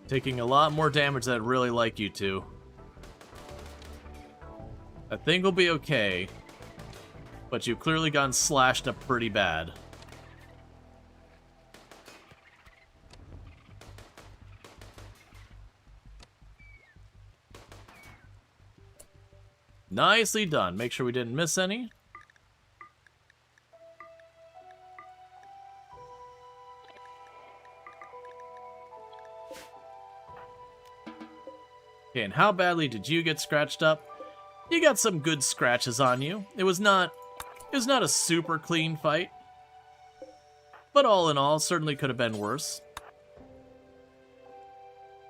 Taking a lot more damage than I'd really like you to. I think we'll be okay. But you've clearly gotten slashed up pretty bad. Nicely done. Make sure we didn't miss any. Okay, and how badly did you get scratched up? You got some good scratches on you. It was not a super clean fight. But all in all, certainly could have been worse.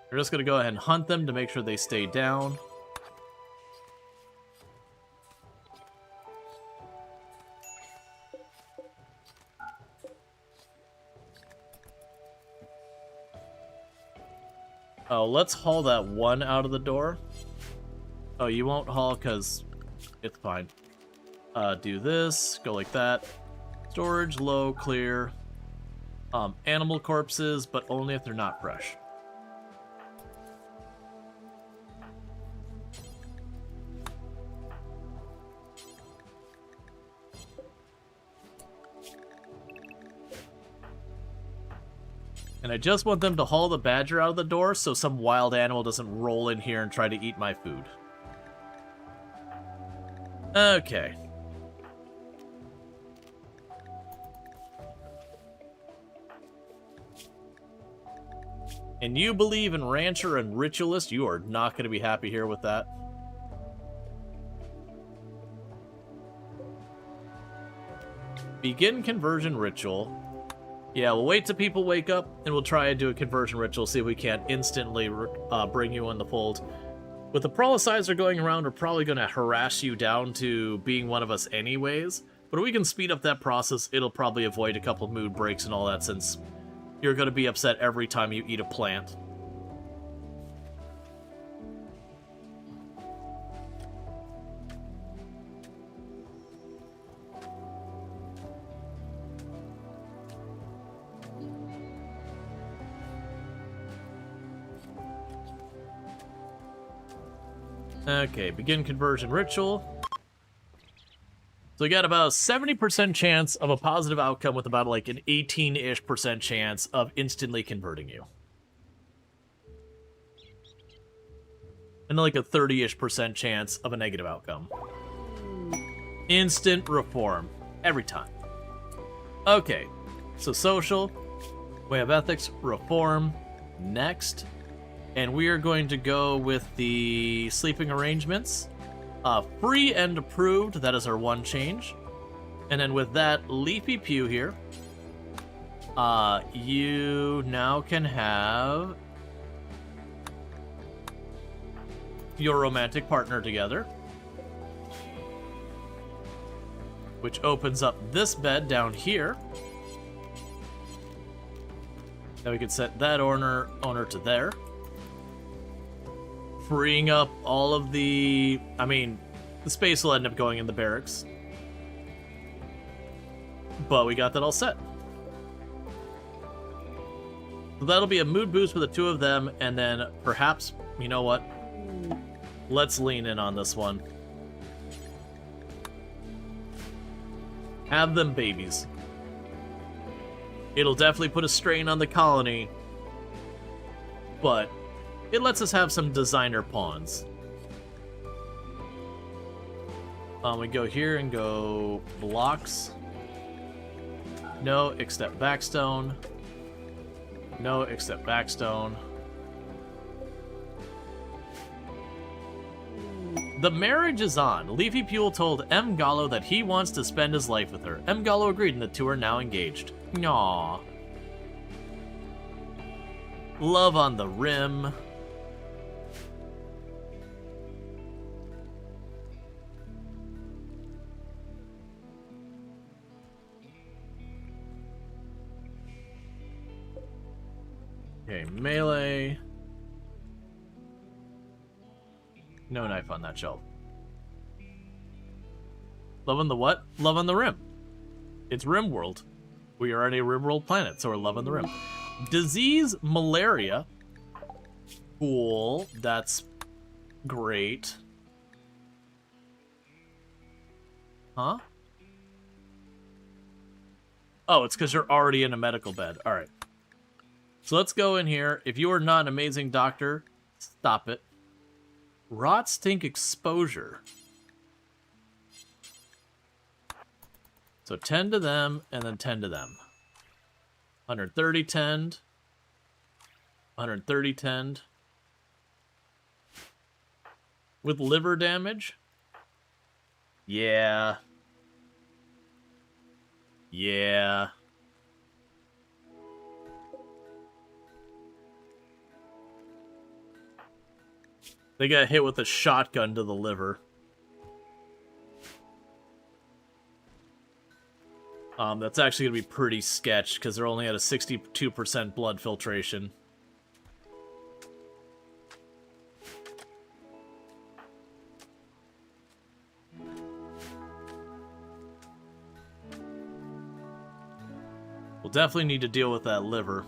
We're just going to go ahead and hunt them to make sure they stay down. Oh, let's haul that one out of the door. Oh, you won't haul because it's fine. Do this, go like that. Storage, low, clear. Animal corpses, but only if they're not fresh. And I just want them to haul the badger out of the door so some wild animal doesn't roll in here and try to eat my food. Okay. And you believe in Rancher and Ritualist, you are not going to be happy here with that. Begin conversion ritual. Yeah, we'll wait till people wake up, and we'll try and do a conversion ritual, see if we can't instantly bring you in the fold. With the Prolicizer going around, we're probably going to harass you down to being one of us anyways, but if we can speed up that process, it'll probably avoid a couple mood breaks and all that, since you're going to be upset every time you eat a plant. Okay, begin conversion ritual. So we got about a 70% chance of a positive outcome with about like an 18-ish% chance of instantly converting you. and like a 30-ish% chance of a negative outcome. Instant reform. Every time. Okay, so social, we have ethics, reform, next. And we are going to go with the sleeping arrangements. Free and approved, that is our one change. And then with that, Leafy Pew here. You now can have your romantic partner together. Which opens up this bed down here. Now we can set that owner to there. Freeing up all of the... I mean, the space will end up going in the barracks. But we got that all set. So that'll be a mood boost for the two of them, and then perhaps, you know what? Let's lean in on this one. Have them babies. It'll definitely put a strain on the colony, but it lets us have some designer pawns. We go here and go blocks. No, except backstone. No, except backstone. The marriage is on. Leafy Pewel told M. Gallo that he wants to spend his life with her. M. Gallo agreed and the two are now engaged. Aww. Love on the rim. Okay, melee. No knife on that shelf. Love on the what? Love on the rim. It's RimWorld. We are on a RimWorld planet, so we're love on the rim. Disease, malaria. Cool. That's great. Huh? Oh, it's because you're already in a medical bed. All right. So let's go in here. If you are not an amazing doctor, stop it. Rot stink exposure. So 10 to them, and then 10 to them. 130 tend. 130 tend. With liver damage? Yeah. Yeah. They got hit with a shotgun to the liver. That's actually going to be pretty sketch, because they're only at a 62% blood filtration. We'll definitely need to deal with that liver.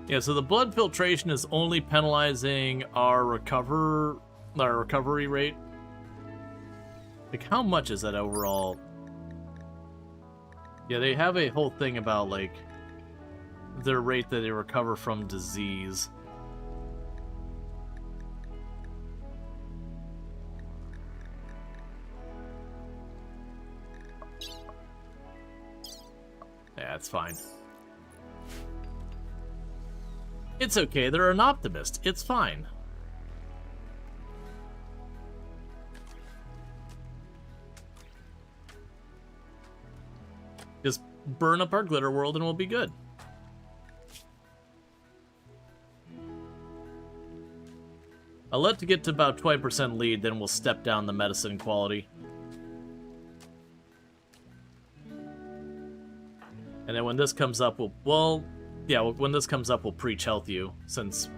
Yeah, so the blood filtration is only penalizing our recovery rate. Like, how much is that overall? Yeah, they have a whole thing about, like, their rate that they recover from disease. Yeah, it's fine. It's okay, they're an optimist. It's fine. Just burn up our glitter world and we'll be good. I'll let to get to about 20% lead, then we'll step down the medicine quality. And then when this comes up, when this comes up, we'll preach health you, since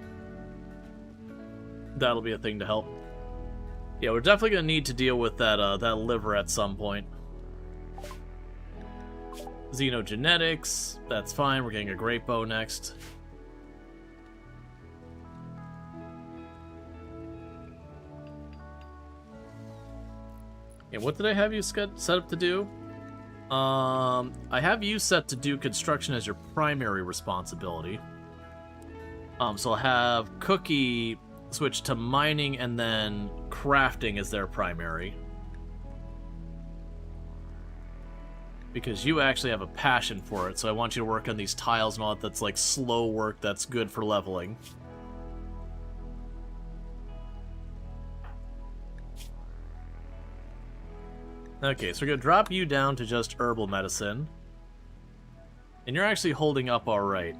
that'll be a thing to help. Yeah, we're definitely gonna need to deal with that that liver at some point. Xenogenetics, that's fine. We're getting a great bow next. And what did I have you set up to do? I have you set to do construction as your primary responsibility. So I'll have Cookie switch to mining and then crafting as their primary. Because you actually have a passion for it, so I want you to work on these tiles and all that that's like slow work that's good for leveling. Okay, so we're going to drop you down to just herbal medicine. And you're actually holding up alright.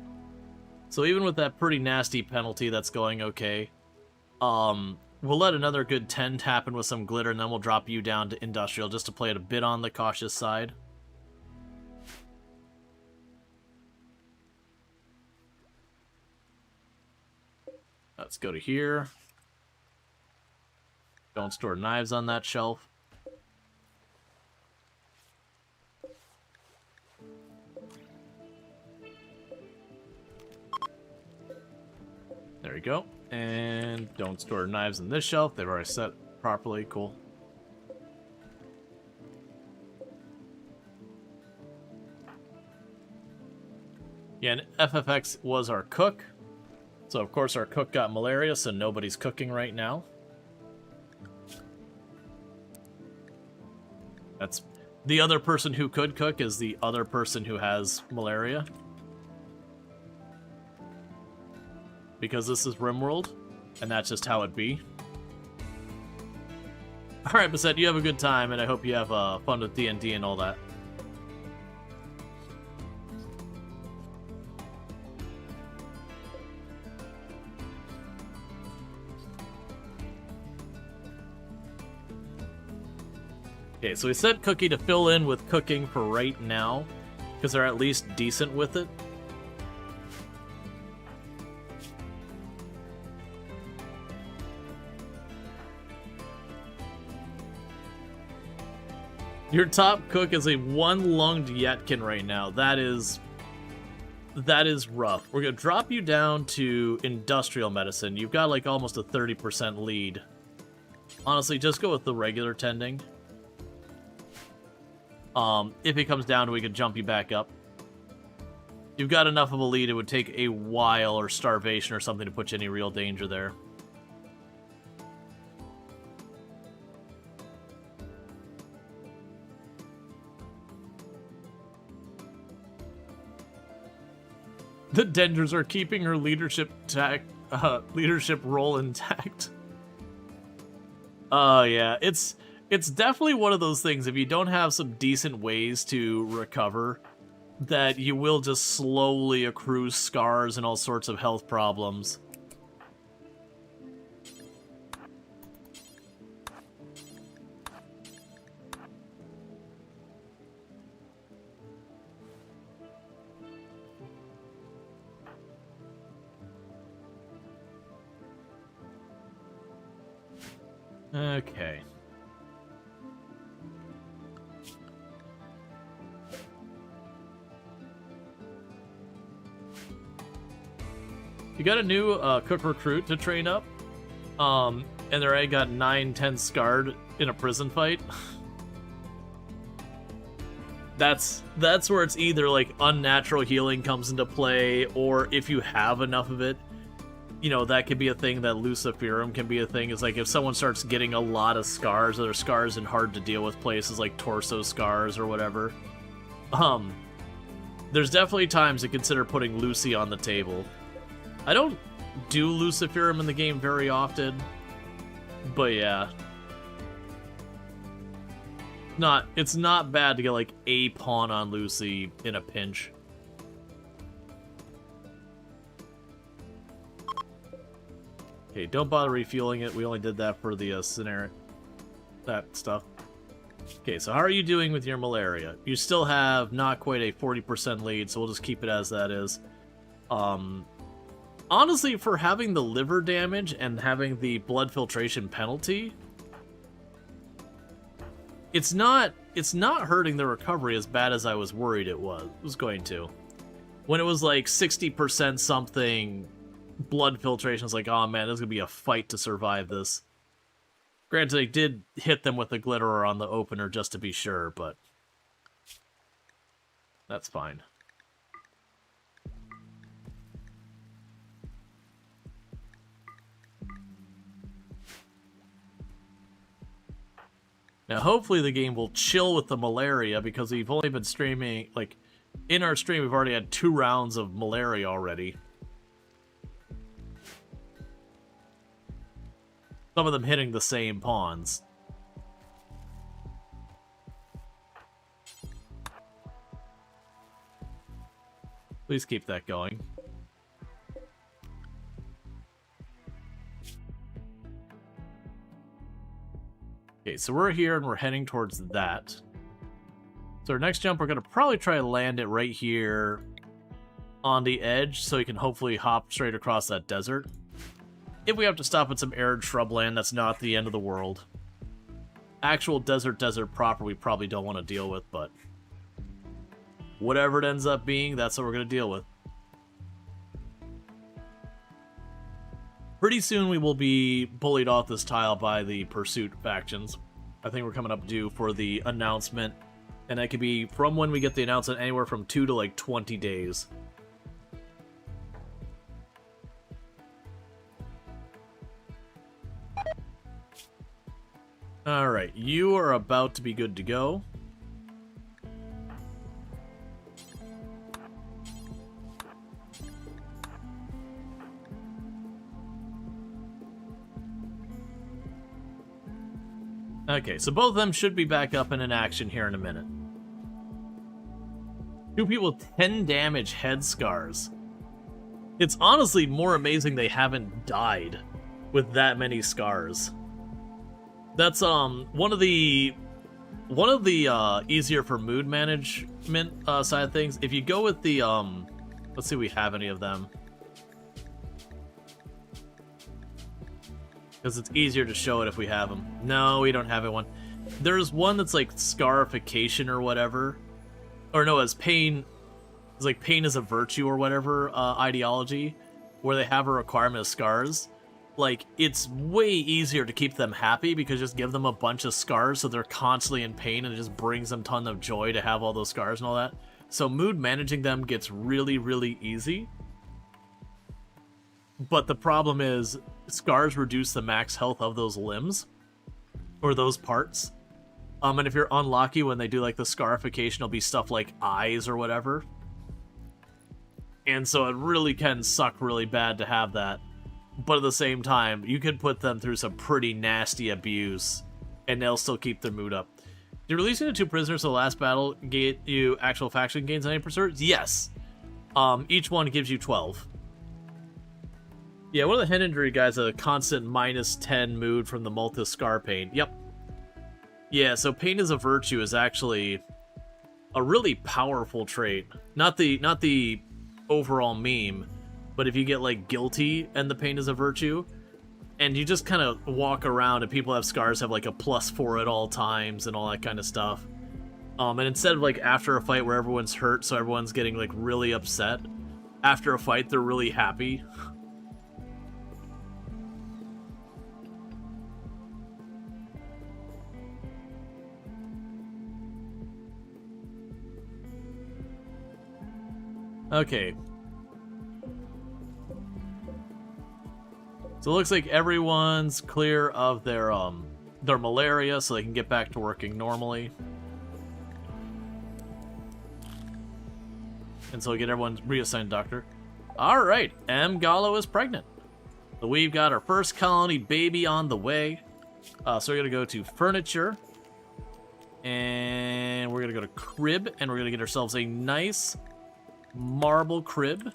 So even with that pretty nasty penalty, that's going okay. We'll let another good 10 happen with some glitter, and then we'll drop you down to industrial just to play it a bit on the cautious side. Let's go to here. Don't store knives on that shelf. There we go. And don't store knives on this shelf. They've already set properly. Cool. Yeah, and FFX was our cook. So, of course, our cook got malaria, so nobody's cooking right now. That's the other person who could cook is the other person who has malaria. Because this is RimWorld, and that's just how it be. Alright, Basset, you have a good time, and I hope you have fun with D&D and all that. Okay, so we set Cookie to fill in with cooking for right now, because they're at least decent with it. Your top cook is a one-lunged Yetkin right now. That is rough. We're gonna drop you down to industrial medicine. You've got like almost a 30% lead. Honestly, just go with the regular tending. If it comes down to it, we can jump you back up. You've got enough of a lead, it would take a while or starvation or something to put you in any real danger there. The Denders are keeping her leadership role intact. Oh yeah, it's definitely one of those things, if you don't have some decent ways to recover, that you will just slowly accrue scars and all sorts of health problems. Okay. You got a new cook recruit to train up, and they already got 9-10 scarred in a prison fight. That's where it's either like unnatural healing comes into play, or if you have enough of it, you know, that could be a thing. That Luciferum can be a thing. It's like if someone starts getting a lot of scars, or scars in hard to deal with places like torso scars or whatever, there's definitely times to consider putting Lucy on the table. I don't do Luciferum in the game very often, but yeah. It's not bad to get like a pawn on Lucy in a pinch. Okay, don't bother refueling it. We only did that for the scenario, that stuff. Okay, so how are you doing with your malaria? You still have not quite a 40% lead, so we'll just keep it as that is. Honestly, for having the liver damage and having the blood filtration penalty, it's not it's not hurting the recovery as bad as I was worried it was going to. When it was like 60% something blood filtration, it's like, oh man, this is gonna be a fight to survive this. Granted, I did hit them with the glitterer on the opener just to be sure, but that's fine. Now, hopefully the game will chill with the malaria, because we've only been streaming, like, in our stream, we've already had 2 rounds of malaria already. Some of them hitting the same pawns. Please keep that going. Okay, so we're here and we're heading towards that. So our next jump, we're going to probably try to land it right here on the edge so we can hopefully hop straight across that desert. If we have to stop at some arid shrubland, that's not the end of the world. Actual desert proper we probably don't want to deal with, but whatever it ends up being, that's what we're going to deal with. Pretty soon we will be bullied off this tile by the Pursuit factions. I think we're coming up due for the announcement, and that could be from when we get the announcement anywhere from 2 to like 20 days. Alright, you are about to be good to go. Okay, so both of them should be back up and in action here in a minute. 2 people with 10 damage head scars. It's honestly more amazing they haven't died with that many scars. That's one of the easier for mood management side of things. If you go with the let's see if we have any of them, because it's easier to show it if we have them. No, we don't have one. There's one that's like scarification or whatever, or no, it's pain. It's like pain is a virtue or whatever ideology, where they have a requirement of scars. Like, it's way easier to keep them happy because just give them a bunch of scars so they're constantly in pain, and it just brings them a ton of joy to have all those scars and all that. So mood managing them gets really, really easy. But the problem is, scars reduce the max health of those limbs, or those parts. And if you're unlucky, when they do like the scarification, it'll be stuff like eyes or whatever. And so it really can suck really bad to have that. But at the same time, you could put them through some pretty nasty abuse, and they'll still keep their mood up. Did releasing the 2 prisoners of the last battle get you actual faction gains on any pursuers? Yes. Each one gives you 12. Yeah, one of the head injury guys had a constant -10 mood from the multi-scar pain. Yep. Yeah, so pain is a virtue is actually a really powerful trait. Not the overall meme, but if you get like guilty and the pain is a virtue, and you just kind of walk around and people have scars have like a +4 at all times and all that kind of stuff. And instead of like after a fight where everyone's hurt, so everyone's getting like really upset, after a fight they're really happy. Okay. So it looks like everyone's clear of their malaria, so they can get back to working normally. And so we get everyone reassigned doctor. Alright, M. Gallo is pregnant. So we've got our first colony baby on the way. So we're going to go to furniture. And we're going to go to crib, and we're going to get ourselves a nice marble crib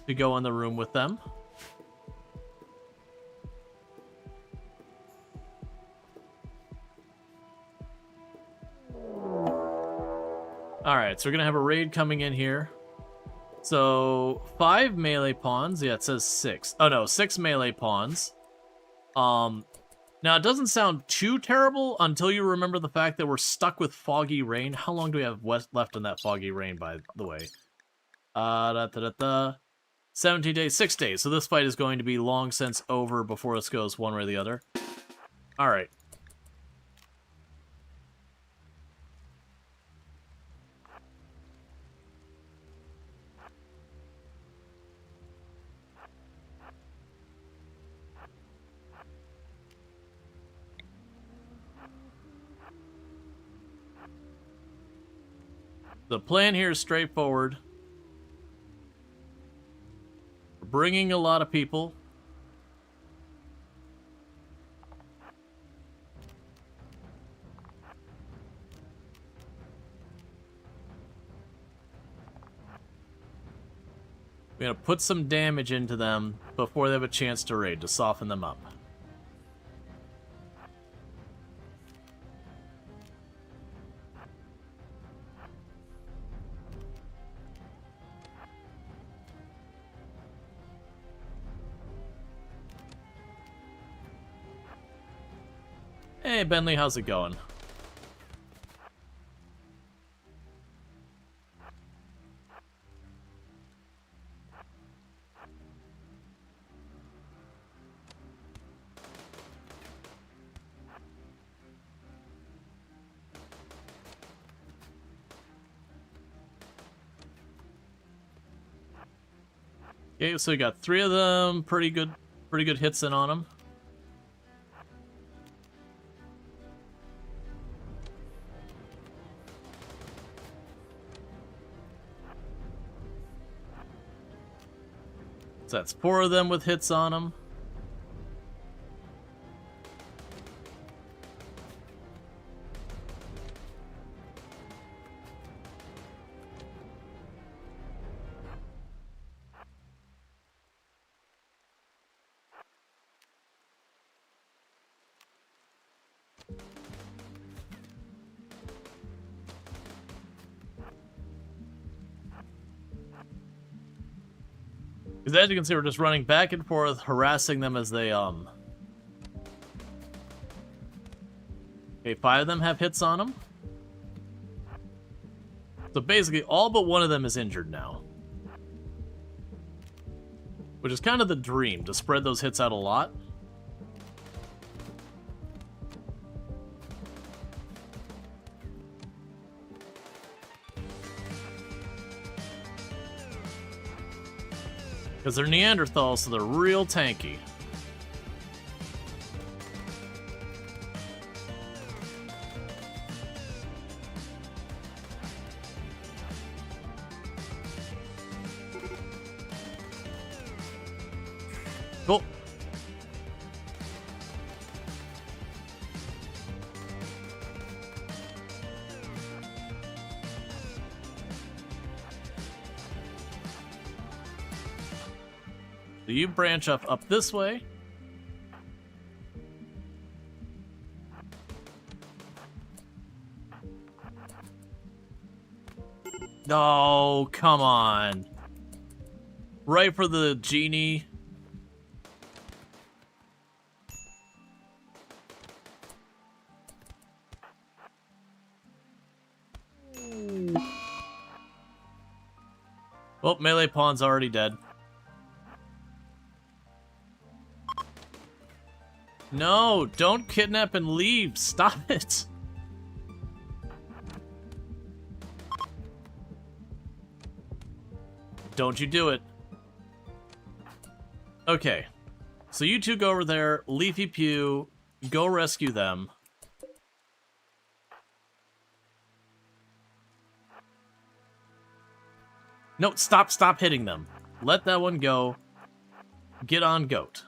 to go in the room with them. Alright, so we're going to have a raid coming in here. So, 5 melee pawns. Yeah, it says 6. Oh no, 6 melee pawns. Now, it doesn't sound too terrible until you remember the fact that we're stuck with foggy rain. How long do we have left in that foggy rain, by the way? 17 days, 6 days. So this fight is going to be long since over before this goes one way or the other. All right. The plan here is straightforward. We're bringing a lot of people. We're going to put some damage into them before they have a chance to raid, to soften them up. Hey, Bentley, how's it going? Okay, so we got 3 of them. Pretty good hits in on them. So that's 4 of them with hits on them. Because as you can see, we're just running back and forth, harassing them as they, Okay, 5 of them have hits on them. So basically, all but 1 of them is injured now. Which is kind of the dream, to spread those hits out a lot. Because they're Neanderthals, so they're real tanky. Cool. So you branch up this way. Oh, come on. Right for the genie. Oh, melee pawn's already dead. No, don't kidnap and leave. Stop it. Don't you do it. Okay. So you two go over there. Leafy Pew, go rescue them. No, stop hitting them. Let that one go. Get on Goat.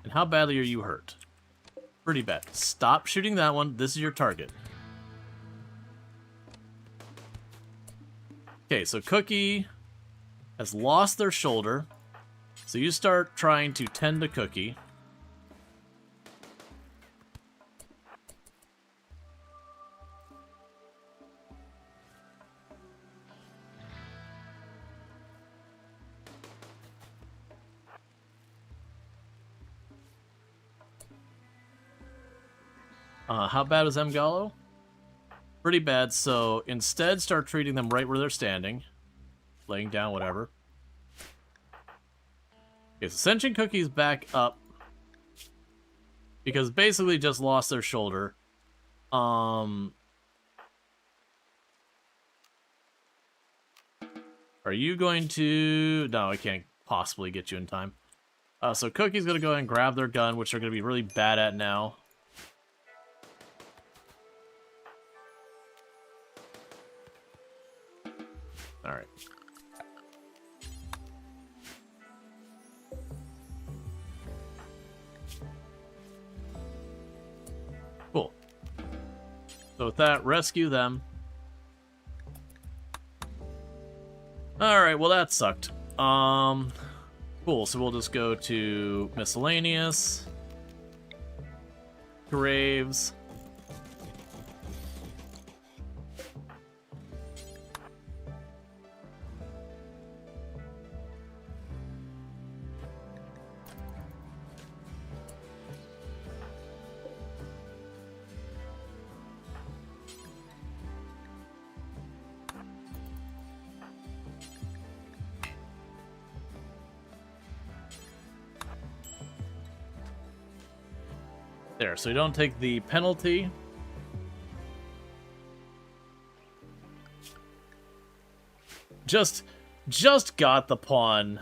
And how badly are you hurt? Pretty bad. Stop shooting that one. This is your target. Okay, so Cookie has lost their shoulder. So you start trying to tend to Cookie. How bad is Mgallo? Pretty bad, so instead start treating them right where they're standing. Laying down, whatever. Okay, so Sentient Cookie's back up. Because basically just lost their shoulder. Are you going to... No, I can't possibly get you in time. So Cookie's going to go ahead and grab their gun, which they're going to be really bad at now. Alright. Cool. So with that, rescue them. Alright, well that sucked. Cool, so we'll just go to miscellaneous. Graves. There, so you don't take the penalty. Just got the pawn.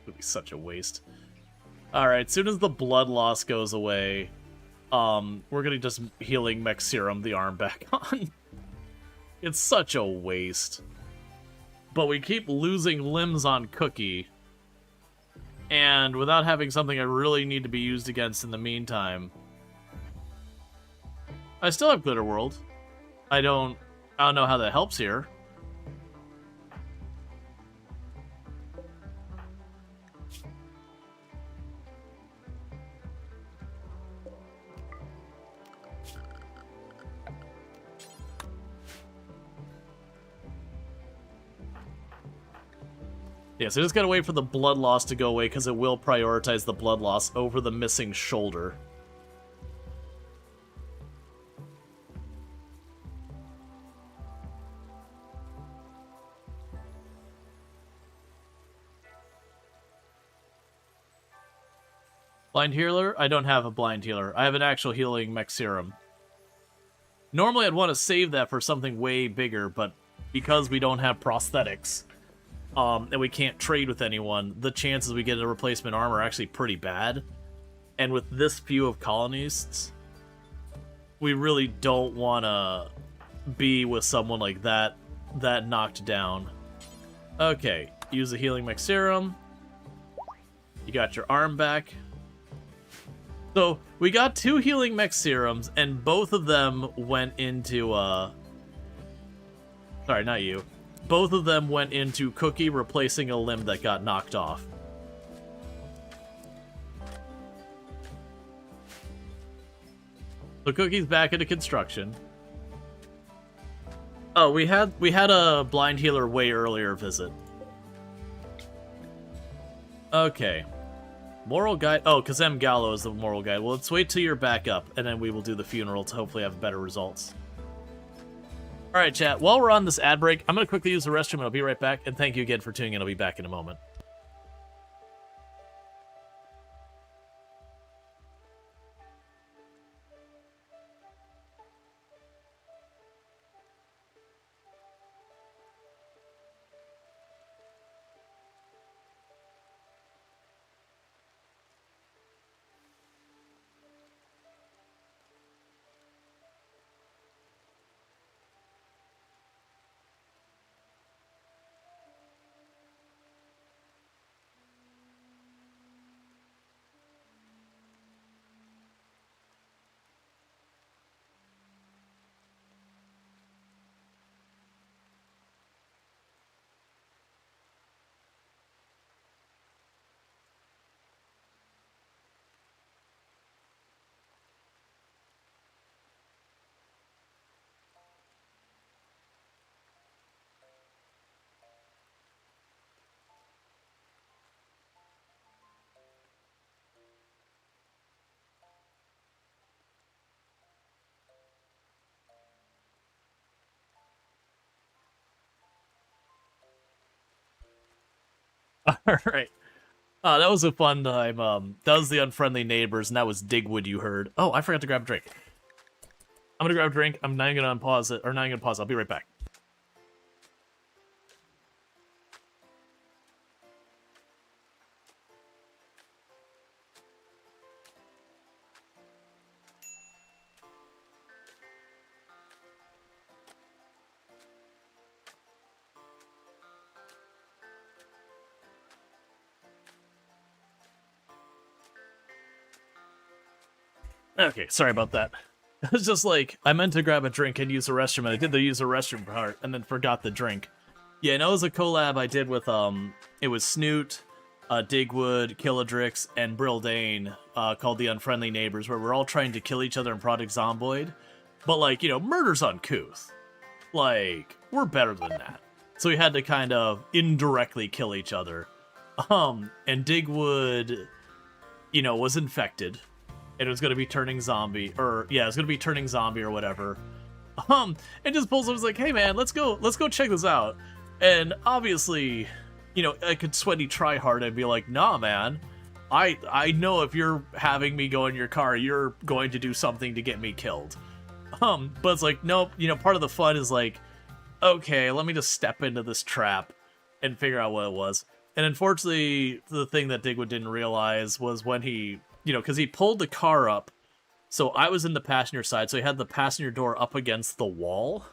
Would be such a waste. Alright, as soon as the blood loss goes away, we're gonna just healing mech serum the arm back on. It's such a waste. But we keep losing limbs on Cookie. And without having something I really need to be used against in the meantime. I still have Glitter World. I don't know how that helps here. Yeah, so just gotta wait for the blood loss to go away, because it will prioritize the blood loss over the missing shoulder. Blind healer? I don't have a blind healer. I have an actual healing mech serum. Normally I'd want to save that for something way bigger, but because we don't have prosthetics, and we can't trade with anyone, the chances we get a replacement arm are actually pretty bad. And with this few of colonists, we really don't want to be with someone like that knocked down. Okay, use the healing mech serum. You got your arm back. So, we got 2 healing mech serums, and both of them went into, Sorry, not you. Both of them went into Cookie replacing a limb that got knocked off. So Cookie's back into construction. Oh, we had a blind healer way earlier visit. Okay. Moral guide. Oh, because M. Gallo is the moral guide. Well, let's wait till you're back up, and then we will do the funeral to hopefully have better results. Alright, chat. While we're on this ad break, I'm going to quickly use the restroom, and I'll be right back. And thank you again for tuning in. I'll be back in a moment. Alright. That was a fun time. That was the Unfriendly Neighbors, and that was Digwood you heard. Oh, I forgot to grab a drink. I'm gonna grab a drink. I'm not gonna unpause it, or not gonna pause. I'll be right back. Okay, sorry about that. It was just like, I meant to grab a drink and use the restroom, and I did the use the restroom part, and then forgot the drink. Yeah, and that was a collab I did with, it was Snoot, Digwood, Killadrix, and Brildane, called The Unfriendly Neighbors, where we're all trying to kill each other in Project Zomboid. But, like, you know, murder's uncouth. Like, we're better than that. So we had to kind of indirectly kill each other. And Digwood, you know, was infected. And it was going to be turning zombie, or, yeah, it was going to be turning zombie or whatever. And just pulls up, was like, hey man, let's go check this out. And obviously, you know, I could sweaty try hard and be like, nah man, I know if you're having me go in your car, you're going to do something to get me killed. But it's like, nope, you know, part of the fun is like, okay, let me just step into this trap and figure out what it was. And unfortunately, the thing that Digwood didn't realize was when he, you know, because he pulled the car up, so I was in the passenger side, so he had the passenger door up against the wall.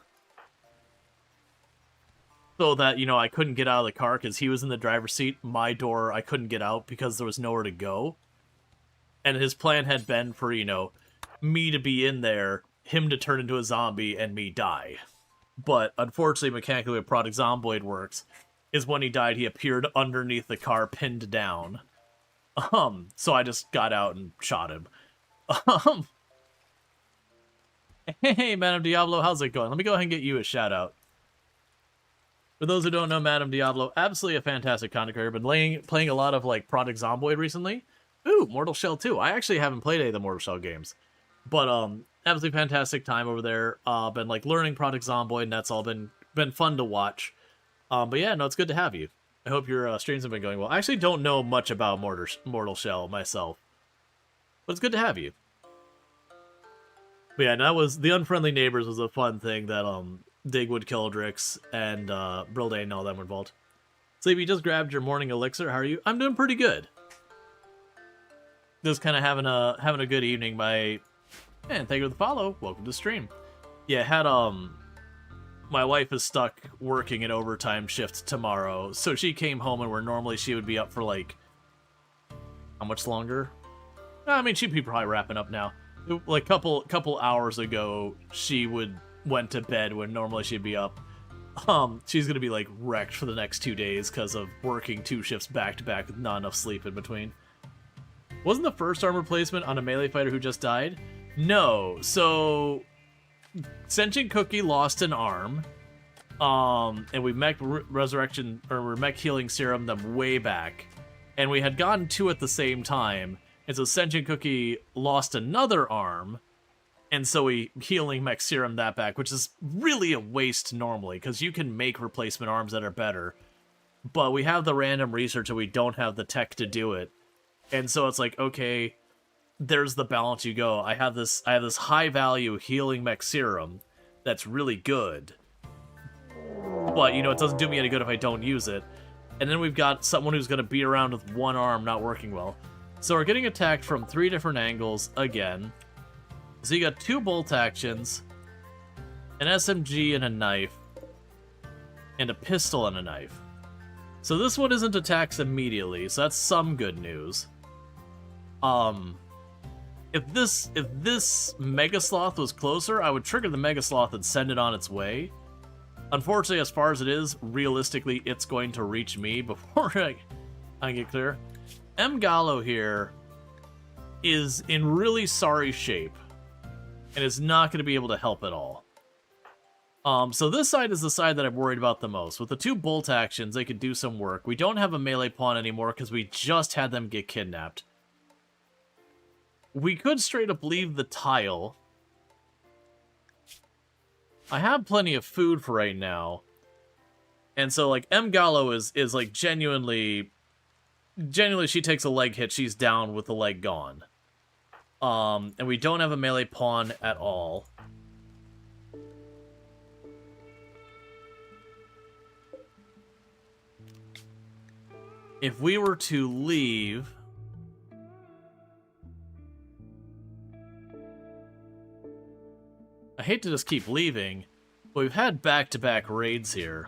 So that, you know, I couldn't get out of the car because he was in the driver's seat. My door, I couldn't get out because there was nowhere to go. And his plan had been for, you know, me to be in there, him to turn into a zombie, and me die. But unfortunately, mechanically, what Project Zomboid works is when he died, he appeared underneath the car, pinned down. So I just got out and shot him. Hey, Madame Diablo, how's it going? Let me go ahead and get you a shout out. For those who don't know, Madame Diablo, absolutely a fantastic content creator. Been playing a lot of like Project Zomboid recently. Ooh, Mortal Shell 2. I actually haven't played any of the Mortal Shell games, but absolutely fantastic time over there. Been like learning Project Zomboid, and that's all been fun to watch. But yeah, no, it's good to have you. I hope your streams have been going well. I actually don't know much about Mortal Shell myself, but it's good to have you. But yeah, that was the Unfriendly Neighbors was a fun thing that Digwood, Killadrix, and Brildane and all them were involved. Sleepy, just grabbed your morning elixir. How are you? I'm doing pretty good. Just kind of having a good evening. And thank you for the follow. Welcome to the stream. Yeah, had my wife is stuck working an overtime shift tomorrow, so she came home, and where normally she would be up for like how much longer? I mean, she'd be probably wrapping up now. Like couple hours ago, she went to bed when normally she'd be up. She's gonna be like wrecked for the next 2 days because of working 2 shifts back to back with not enough sleep in between. Wasn't the first arm replacement on a melee fighter who just died? No. So Sentient Cookie lost an arm. And we mech resurrection or mech healing serum them way back, and we had gotten 2 at the same time. And so Sentient Cookie lost another arm, and so we healing mech serum that back, which is really a waste normally, because you can make replacement arms that are better. But we have the random research and we don't have the tech to do it. And so it's like, okay, there's the balance you go. I have this high value healing mech serum that's really good. But, you know, it doesn't do me any good if I don't use it. And then we've got someone who's going to be around with one arm not working well. So we're getting attacked from 3 different angles again. So you got 2 bolt actions, an SMG and a knife, and a pistol and a knife. So this one isn't attacks immediately, so that's some good news. If this Mega Sloth was closer, I would trigger the Mega Sloth and send it on its way. Unfortunately, as far as it is, realistically, it's going to reach me before I get clear. M. Gallo here is in really sorry shape and is not going to be able to help at all. So this side is the side that I'm worried about the most. With the 2 bolt actions, they could do some work. We don't have a melee pawn anymore because we just had them get kidnapped. We could straight up leave the tile. I have plenty of food for right now. And so, like, M. Gallo is like, genuinely genuinely, she takes a leg hit, she's down with the leg gone. And we don't have a melee pawn at all. If we were to leave... I hate to just keep leaving, but we've had back-to-back raids here.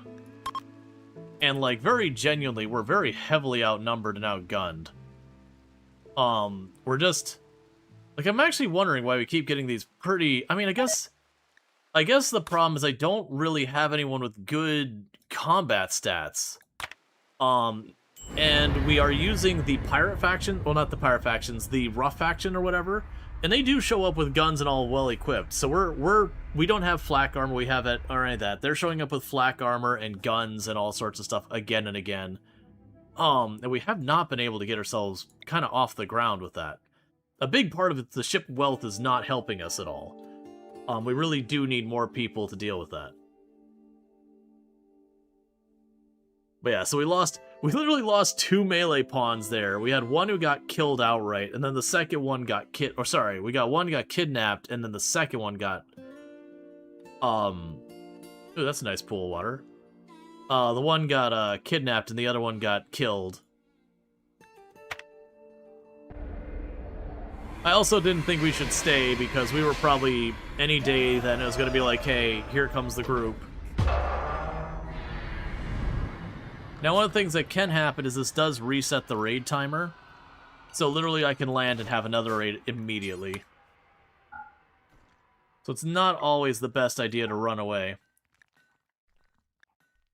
And, like, very genuinely, we're very heavily outnumbered and outgunned. We're just... Like, I'm actually wondering why we keep getting these pretty... I mean, I guess the problem is I don't really have anyone with good combat stats. And we are using the pirate faction... Well, not the pirate factions, the rough faction or whatever. And they do show up with guns and all well-equipped. So we don't have flak armor, we have it, or any of that. They're showing up with flak armor and guns and all sorts of stuff again and again. And we have not been able to get ourselves kind of off the ground with that. A big part of it, the ship wealth is not helping us at all. We really do need more people to deal with that. But yeah, so we literally lost 2 melee pawns there. We had one who got killed outright, and then the second one got we got one got kidnapped, and then the second one got... Ooh, that's a nice pool of water. The one got kidnapped, and the other one got killed. I also didn't think we should stay, because we were probably... Any day then it was going to be like, hey, here comes the group. Now, one of the things that can happen is this does reset the raid timer. So literally I can land and have another raid immediately. So it's not always the best idea to run away.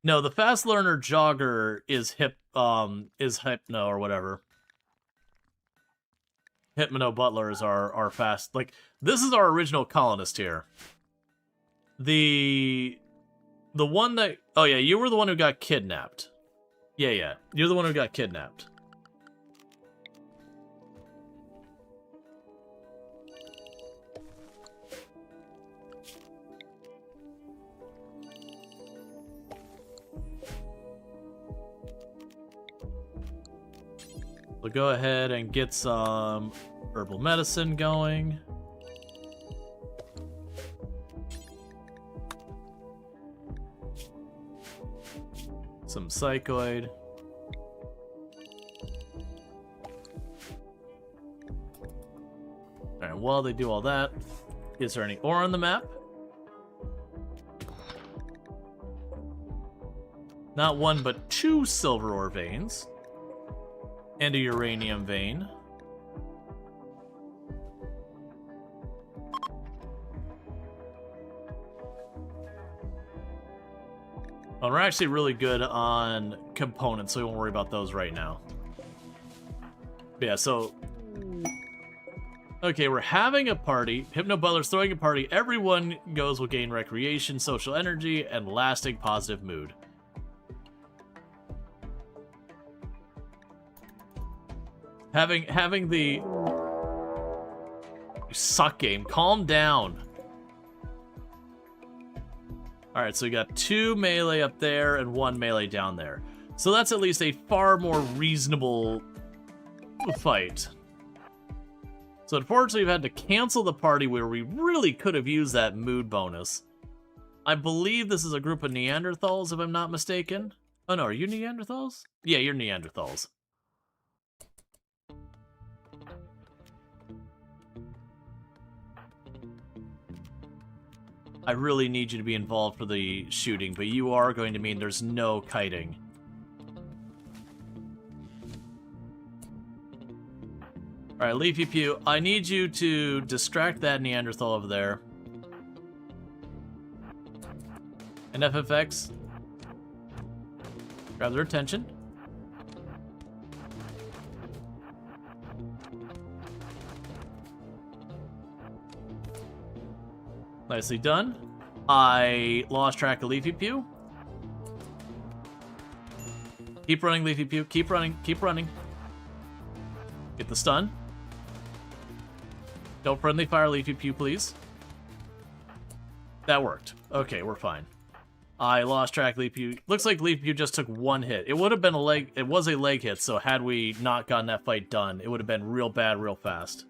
No, the fast learner jogger is Hypno or whatever. Hypno butlers are fast. Like, this is our original colonist here. The one that... Oh yeah, you were the one who got kidnapped. Yeah. You're the one who got kidnapped. We'll go ahead and get some herbal medicine going. Some psychoid. Alright, while they do all that, is there any ore on the map? Not one, but 2 silver ore veins. And a uranium vein. Well, we're actually really good on components, so we won't worry about those right now. But yeah, so... Okay, we're having a party. Hypno Butler's throwing a party. Everyone goes will gain recreation, social energy, and lasting positive mood. Having the... Suck game. Calm down. Alright, so we got 2 melee up there and 1 melee down there. So that's at least a far more reasonable fight. So unfortunately we've had to cancel the party where we really could have used that mood bonus. I believe this is a group of Neanderthals, if I'm not mistaken. Oh no, are you Neanderthals? Yeah, you're Neanderthals. I really need you to be involved for the shooting, but you are going to mean there's no kiting. Alright, Leafy Pew, I need you to distract that Neanderthal over there. And FFX, grab their attention. Nicely done. I lost track of Leafy Pew. Keep running, Leafy Pew. Keep running. Keep running. Get the stun. Don't friendly fire Leafy Pew, please. That worked. Okay, we're fine. I lost track. Leap you. Looks like Leap you just took one hit. It would have been a leg. It was a leg hit. So had we not gotten that fight done, it would have been real bad, real fast.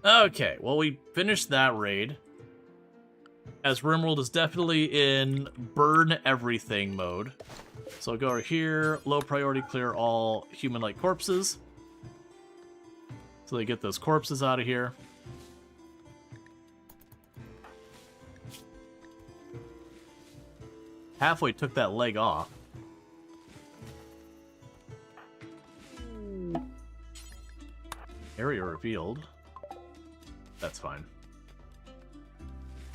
Okay. Well, we finished that raid. As RimWorld is definitely in burn everything mode. So I'll go over here. Low priority, clear all human-like corpses. So they get those corpses out of here. Halfway took that leg off. Area revealed. That's fine.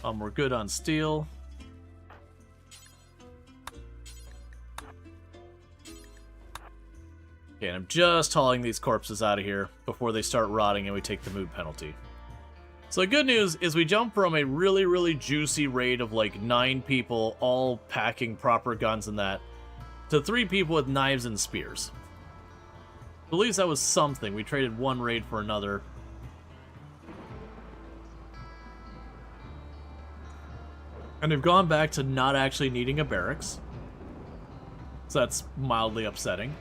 We're good on steel. Okay, and I'm just hauling these corpses out of here before they start rotting and we take the mood penalty. So the good news is we jump from a really, really juicy raid of like 9 people all packing proper guns and that to 3 people with knives and spears. At least that was something. We traded one raid for another. And they've gone back to not actually needing a barracks. So that's mildly upsetting.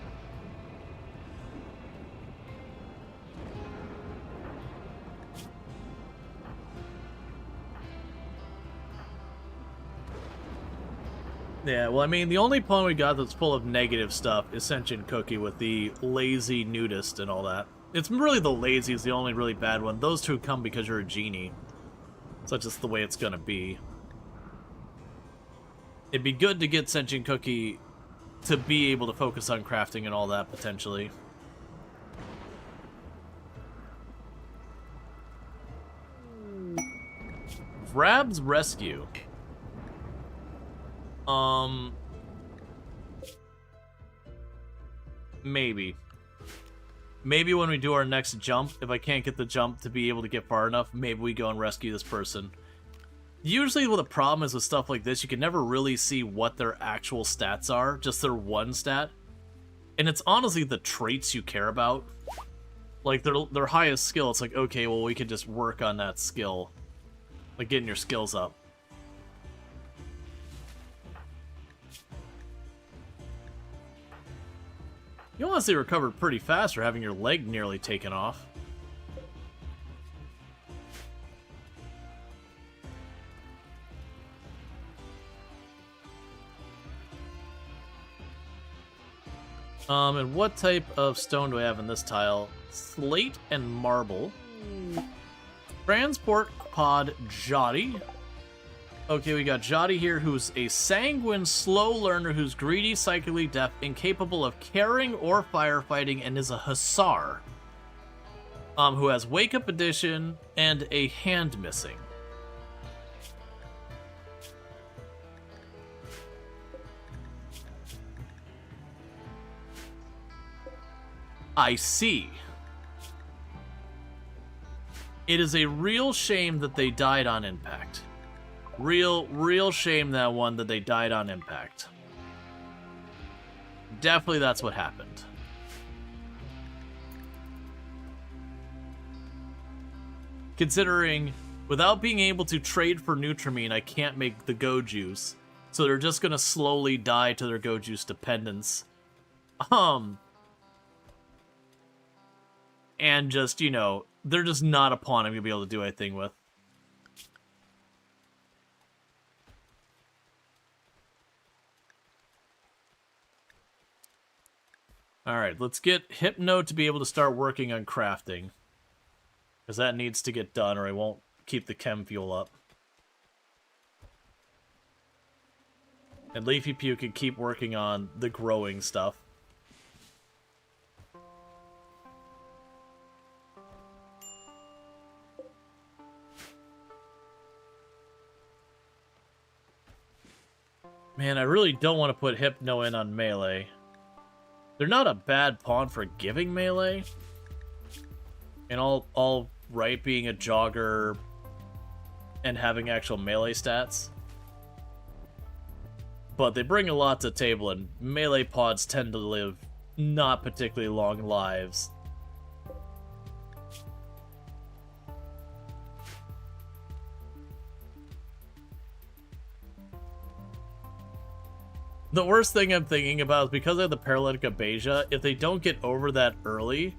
Yeah, well, I mean, the only pawn we got that's full of negative stuff is Sentient Cookie with the lazy nudist and all that. It's really the lazy is the only really bad one. Those two come because you're a genie. So that's just the way it's gonna be. It'd be good to get Sentient Cookie to be able to focus on crafting and all that, potentially. Vrab's Rescue. Maybe. Maybe when we do our next jump, if I can't get the jump to be able to get far enough, maybe we go and rescue this person. Usually what the problem is with stuff like this, you can never really see what their actual stats are, just their one stat. And it's honestly the traits you care about. Like, their highest skill, it's like, okay, well, we could just work on that skill. Like, getting your skills up. You honestly recovered pretty fast for having your leg nearly taken off. And what type of stone do I have in this tile? Slate and marble. Transport pod Jotty. Okay, we got Jotty here, who's a sanguine, slow learner who's greedy, psychically deaf, incapable of caring or firefighting, and is a hussar. Who has Wake Up Edition and a hand missing. I see. It is a real shame that they died on impact. Real shame that one that they died on impact. Definitely that's what happened. Considering, without being able to trade for Nutrimine, I can't make the Go Juice. So they're just gonna slowly die to their Go Juice dependence. And just, you know, they're just not a pawn I'm gonna be able to do anything with. Alright, let's get Hypno to be able to start working on crafting. Because that needs to get done or I won't keep the chem fuel up. And Leafy Pew can keep working on the growing stuff. Man, I really don't want to put Hypno in on melee. They're not a bad pawn for giving melee. And all right being a jogger and having actual melee stats. But they bring a lot to the table, and melee pods tend to live not particularly long lives. The worst thing I'm thinking about is because I have the paralytic abasia, if they don't get over that early,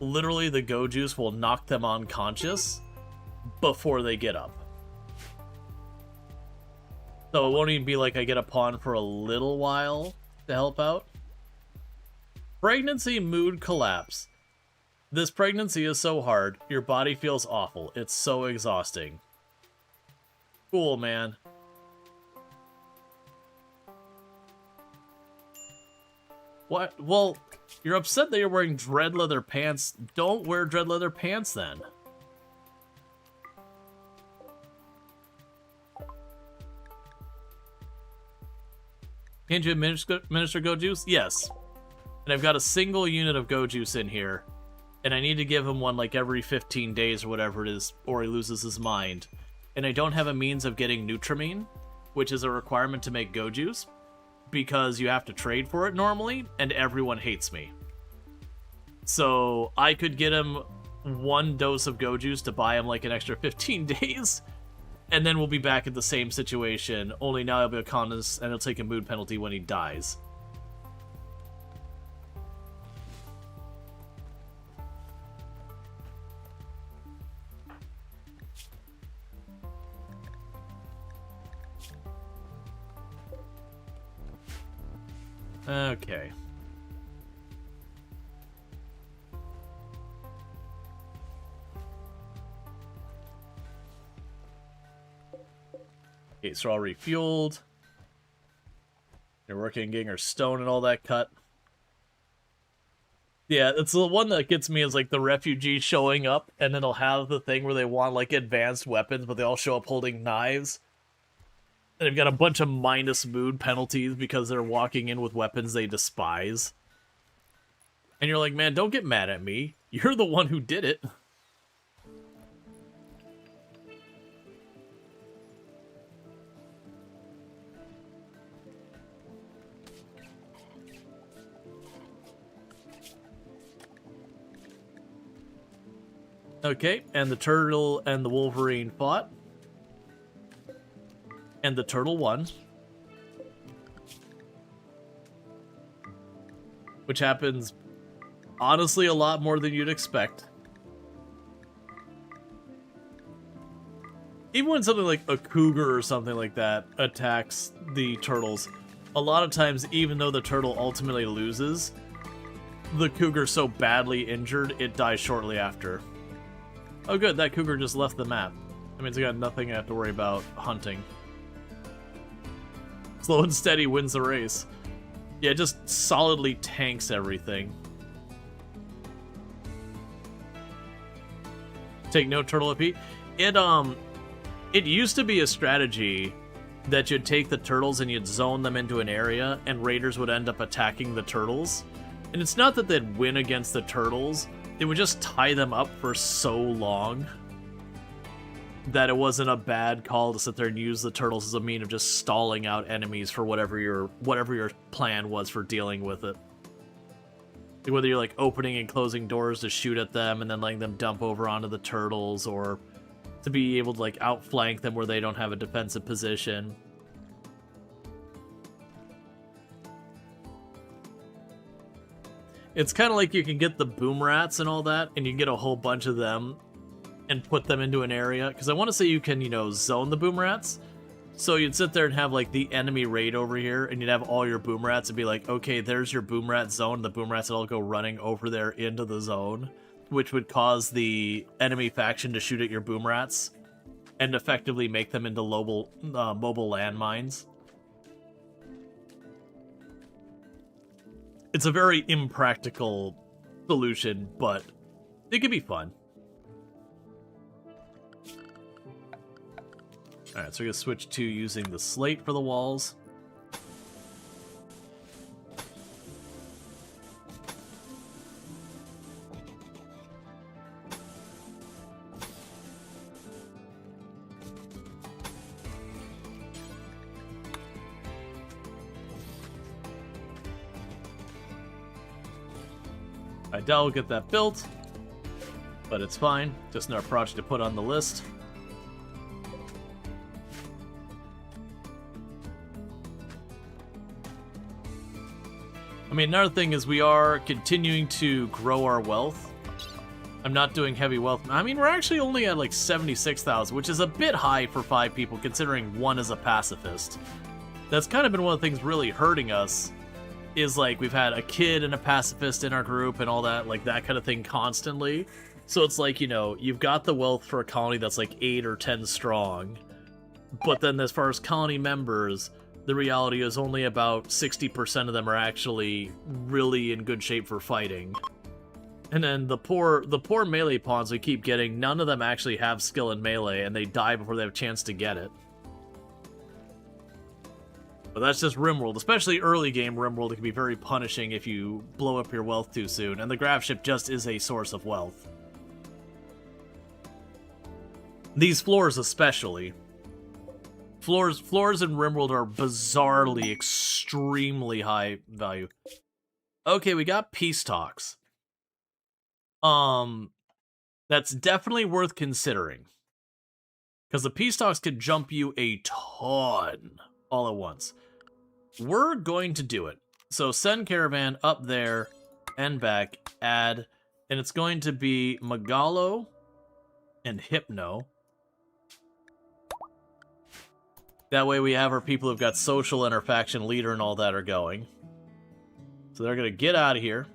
literally the go juice will knock them unconscious before they get up. So it won't even be like I get a pawn for a little while to help out. Pregnancy mood collapse. This pregnancy is so hard. Your body feels awful. It's so exhausting. Cool, man. What? Well, you're upset that you're wearing dread leather pants. Don't wear dread leather pants then. Can't you administer go juice? Yes. And I've got a single unit of go juice in here. And I need to give him one like every 15 days or whatever it is, or he loses his mind. And I don't have a means of getting Nutramine, which is a requirement to make go juice, because you have to trade for it normally, and everyone hates me. So I could get him one dose of go juice to buy him like an extra 15 days, and then we'll be back at the same situation, only now he'll be a colonist and he'll take a mood penalty when he dies. Okay. Okay, so all refueled. You're working getting her stone and all that cut. Yeah, it's the one that gets me is like the refugees showing up, and then they'll have the thing where they want like advanced weapons, but they all show up holding knives. And they've got a bunch of minus mood penalties because they're walking in with weapons they despise. And you're like, man, don't get mad at me. You're the one who did it. Okay, and the turtle and the wolverine fought. And the turtle won. Which happens, honestly, a lot more than you'd expect. Even when something like a cougar or something like that attacks the turtles, a lot of times, even though the turtle ultimately loses, the cougar's so badly injured, it dies shortly after. Oh good, that cougar just left the map. That means I got nothing I have to worry about hunting. Slow and steady wins the race. Yeah, it just solidly tanks everything. Take no turtle AP. It used to be a strategy that you'd take the turtles and you'd zone them into an area, and raiders would end up attacking the turtles. And it's not that they'd win against the turtles, they would just tie them up for so long that it wasn't a bad call to sit there and use the turtles as a mean of just stalling out enemies for whatever your plan was for dealing with it. Whether you're like opening and closing doors to shoot at them and then letting them dump over onto the turtles, or to be able to like outflank them where they don't have a defensive position. It's kind of like you can get the boom rats and all that, and you can get a whole bunch of them and put them into an area, because I want to say you can, you know, zone the boom rats. So you'd sit there and have like the enemy raid over here, and you'd have all your boom rats and be like, okay, there's your boom rat zone. The boom rats would all go running over there into the zone, which would cause the enemy faction to shoot at your boom rats and effectively make them into mobile landmines. It's a very impractical solution, but it could be fun. Alright, so we're going to switch to using the slate for the walls. I doubt we'll get that built, but it's fine. Just another project to put on the list. I mean, another thing is we are continuing to grow our wealth. I'm not doing heavy wealth. I mean, we're actually only at like 76,000, which is a bit high for 5 people, considering one is a pacifist. That's kind of been one of the things really hurting us, is like we've had a kid and a pacifist in our group and all that, like that kind of thing constantly. So it's like, you know, you've got the wealth for a colony that's like 8 or 10 strong, but then as far as colony members, the reality is only about 60% of them are actually really in good shape for fighting. And then the poor melee pawns we keep getting, none of them actually have skill in melee, and they die before they have a chance to get it. But that's just RimWorld. Especially early game RimWorld, it can be very punishing if you blow up your wealth too soon, and the Gravship just is a source of wealth. These floors especially. Floors in RimWorld are bizarrely, extremely high value. Okay, we got peace talks. That's definitely worth considering. Because the peace talks could jump you a ton all at once. We're going to do it. So send caravan up there and back, add, and it's going to be Megalo and Hypno. That way we have our people who've got social and our faction leader and all that are going. So they're going to get out of here.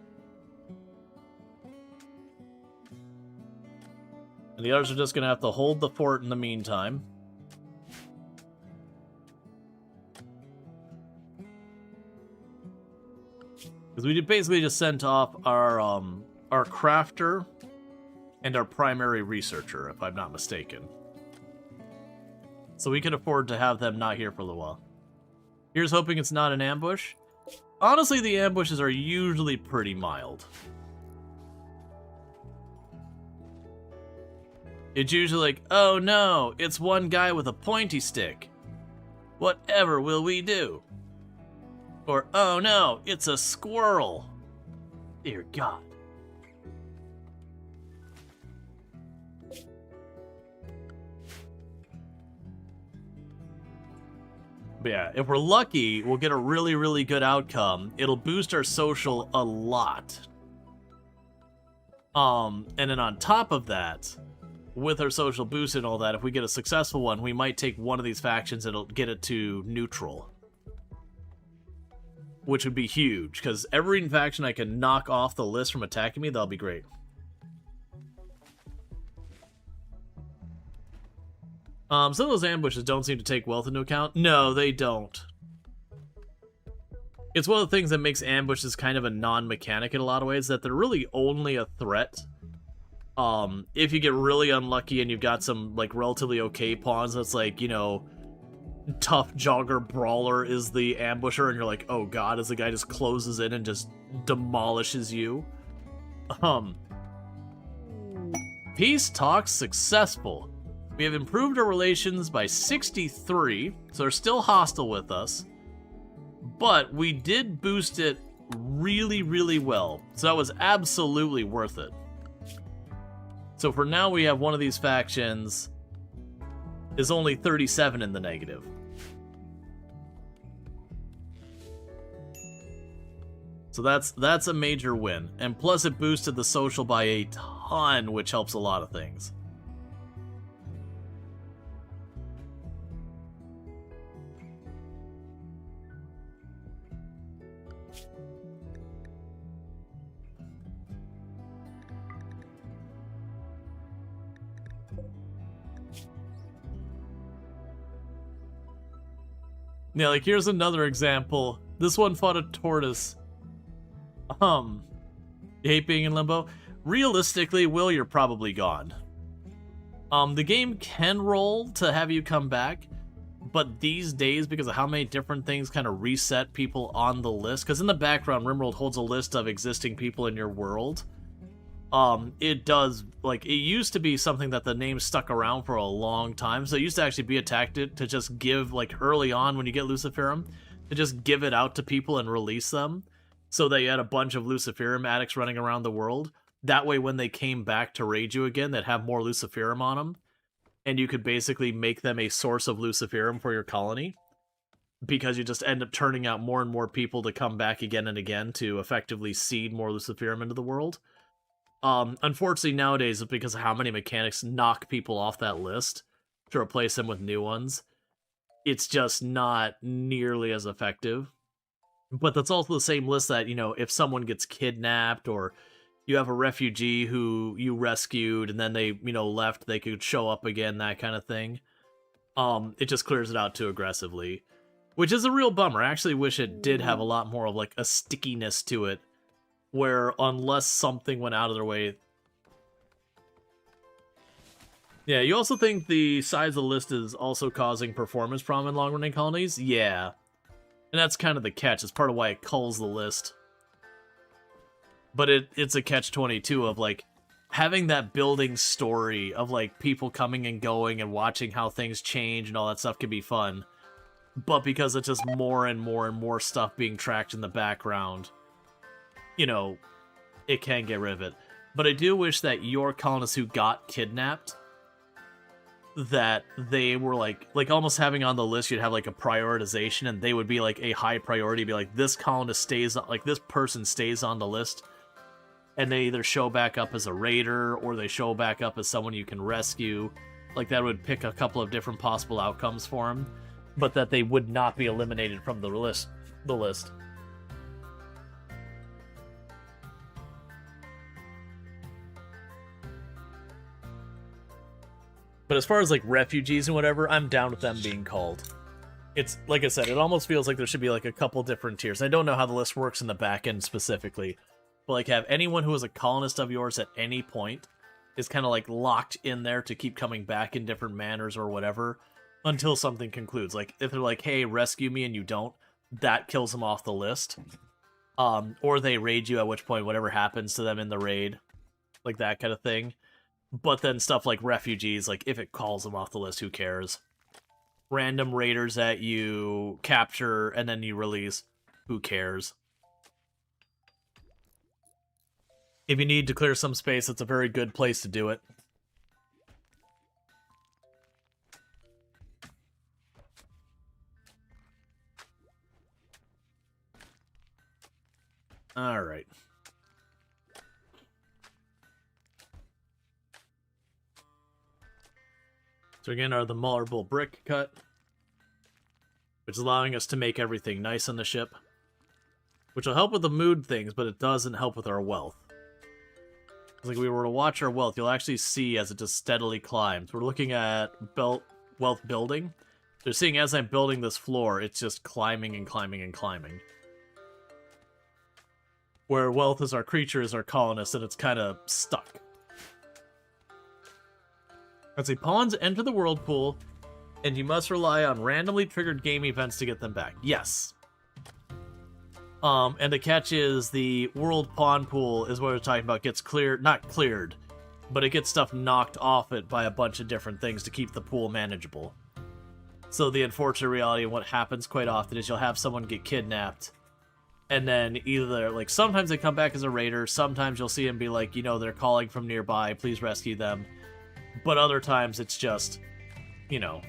And the others are just going to have to hold the fort in the meantime. Because we basically just sent off our crafter and our primary researcher, if I'm not mistaken. So we can afford to have them not here for a little while. Here's hoping it's not an ambush. Honestly, the ambushes are usually pretty mild. It's usually like, oh no, it's one guy with a pointy stick. Whatever will we do? Or, oh no, it's a squirrel. Dear God. But yeah, if we're lucky, we'll get a really, really good outcome. It'll boost our social a lot. And then on top of that, with our social boost and all that, if we get a successful one, we might take one of these factions and it'll get it to neutral. Which would be huge, because every faction I can knock off the list from attacking me, that'll be great. Some of those ambushes don't seem to take wealth into account. No, they don't. It's one of the things that makes ambushes kind of a non-mechanic in a lot of ways, that they're really only a threat. If you get really unlucky and you've got some, like, relatively okay pawns that's like, you know, tough jogger brawler is the ambusher, and you're like, oh god, as the guy just closes in and just demolishes you. Peace talks successful. We have improved our relations by 63, so they're still hostile with us, but we did boost it really, really well, so that was absolutely worth it. So for now, we have one of these factions is only 37 in the negative. So that's a major win, and plus it boosted the social by a ton, which helps a lot of things. Yeah, like here's another example. This one fought a tortoise. You hate being in limbo? Realistically, Will, you're probably gone. The game can roll to have you come back, but these days, because of how many different things kind of reset people on the list, because in the background, RimWorld holds a list of existing people in your world. It does, like, it used to be something that the name stuck around for a long time, so it used to actually be a tactic to just give, like, early on when you get Luciferum, to just give it out to people and release them, so that you had a bunch of Luciferum addicts running around the world. That way, when they came back to raid you again, they'd have more Luciferum on them, and you could basically make them a source of Luciferum for your colony. because you just end up turning out more and more people to come back again and again to effectively seed more Luciferium into the world. Unfortunately, nowadays, because of how many mechanics knock people off that list to replace them with new ones, it's just not nearly as effective. But that's also the same list that, you know, if someone gets kidnapped or you have a refugee who you rescued and then they, you know, left, they could show up again, that kind of thing. It just clears it out too aggressively, which is a real bummer. I actually wish it did have a lot more of like a stickiness to it, where unless something went out of their way. Yeah, you also think the size of the list is also causing performance problem in long-running colonies? Yeah. And that's kind of the catch. It's part of why it culls the list. But it's a catch-22 of, like, having that building story of, like, people coming and going and watching how things change and all that stuff can be fun. But because it's just more and more and more stuff being tracked in the background, you know, it can get rid of it. But I do wish that your colonists who got kidnapped, that they were like almost having on the list, you'd have like a prioritization and they would be like a high priority, be like, this colonist stays, like this person stays on the list, and they either show back up as a raider or they show back up as someone you can rescue. Like that would pick a couple of different possible outcomes for them, but that they would not be eliminated from the list. But as far as, like, refugees and whatever, I'm down with them being called. It's, like I said, it almost feels like there should be, like, a couple different tiers. I don't know how the list works in the back end specifically, but, like, have anyone who is a colonist of yours at any point is kind of, like, locked in there to keep coming back in different manners or whatever until something concludes. Like, if they're like, hey, rescue me, and you don't, that kills them off the list. Or they raid you, at which point whatever happens to them in the raid, like that kind of thing. But then stuff like refugees, like, if it calls them off the list, who cares? Random raiders that you capture and then you release, who cares? If you need to clear some space, it's a very good place to do it. Alright. So again, are the marble brick cut, which is allowing us to make everything nice on the ship, which will help with the mood things, but it doesn't help with our wealth. Like, if we were to watch our wealth, you'll actually see as it just steadily climbs. We're looking at wealth building. So seeing as I'm building this floor, it's just climbing and climbing and climbing. Where wealth is our creatures, our colonists, and it's kind of stuck. Let's see, pawns enter the world pool, and you must rely on randomly triggered game events to get them back. Yes. And the catch is the world pawn pool is what we're talking about. Gets cleared, not cleared, but it gets stuff knocked off it by a bunch of different things to keep the pool manageable. So the unfortunate reality of what happens quite often is you'll have someone get kidnapped, and then either, like, sometimes they come back as a raider, sometimes you'll see them be like, you know, they're calling from nearby, please rescue them. But other times it's just, you know,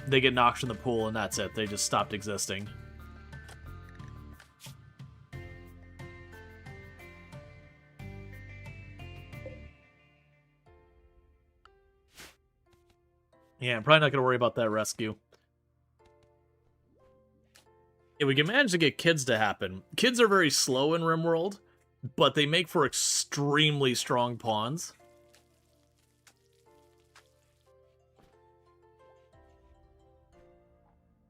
they get knocked from the pool and that's it. They just stopped existing. Yeah, I'm probably not going to worry about that rescue. If we can manage to get kids to happen. Kids are very slow in RimWorld, but they make for extremely strong pawns.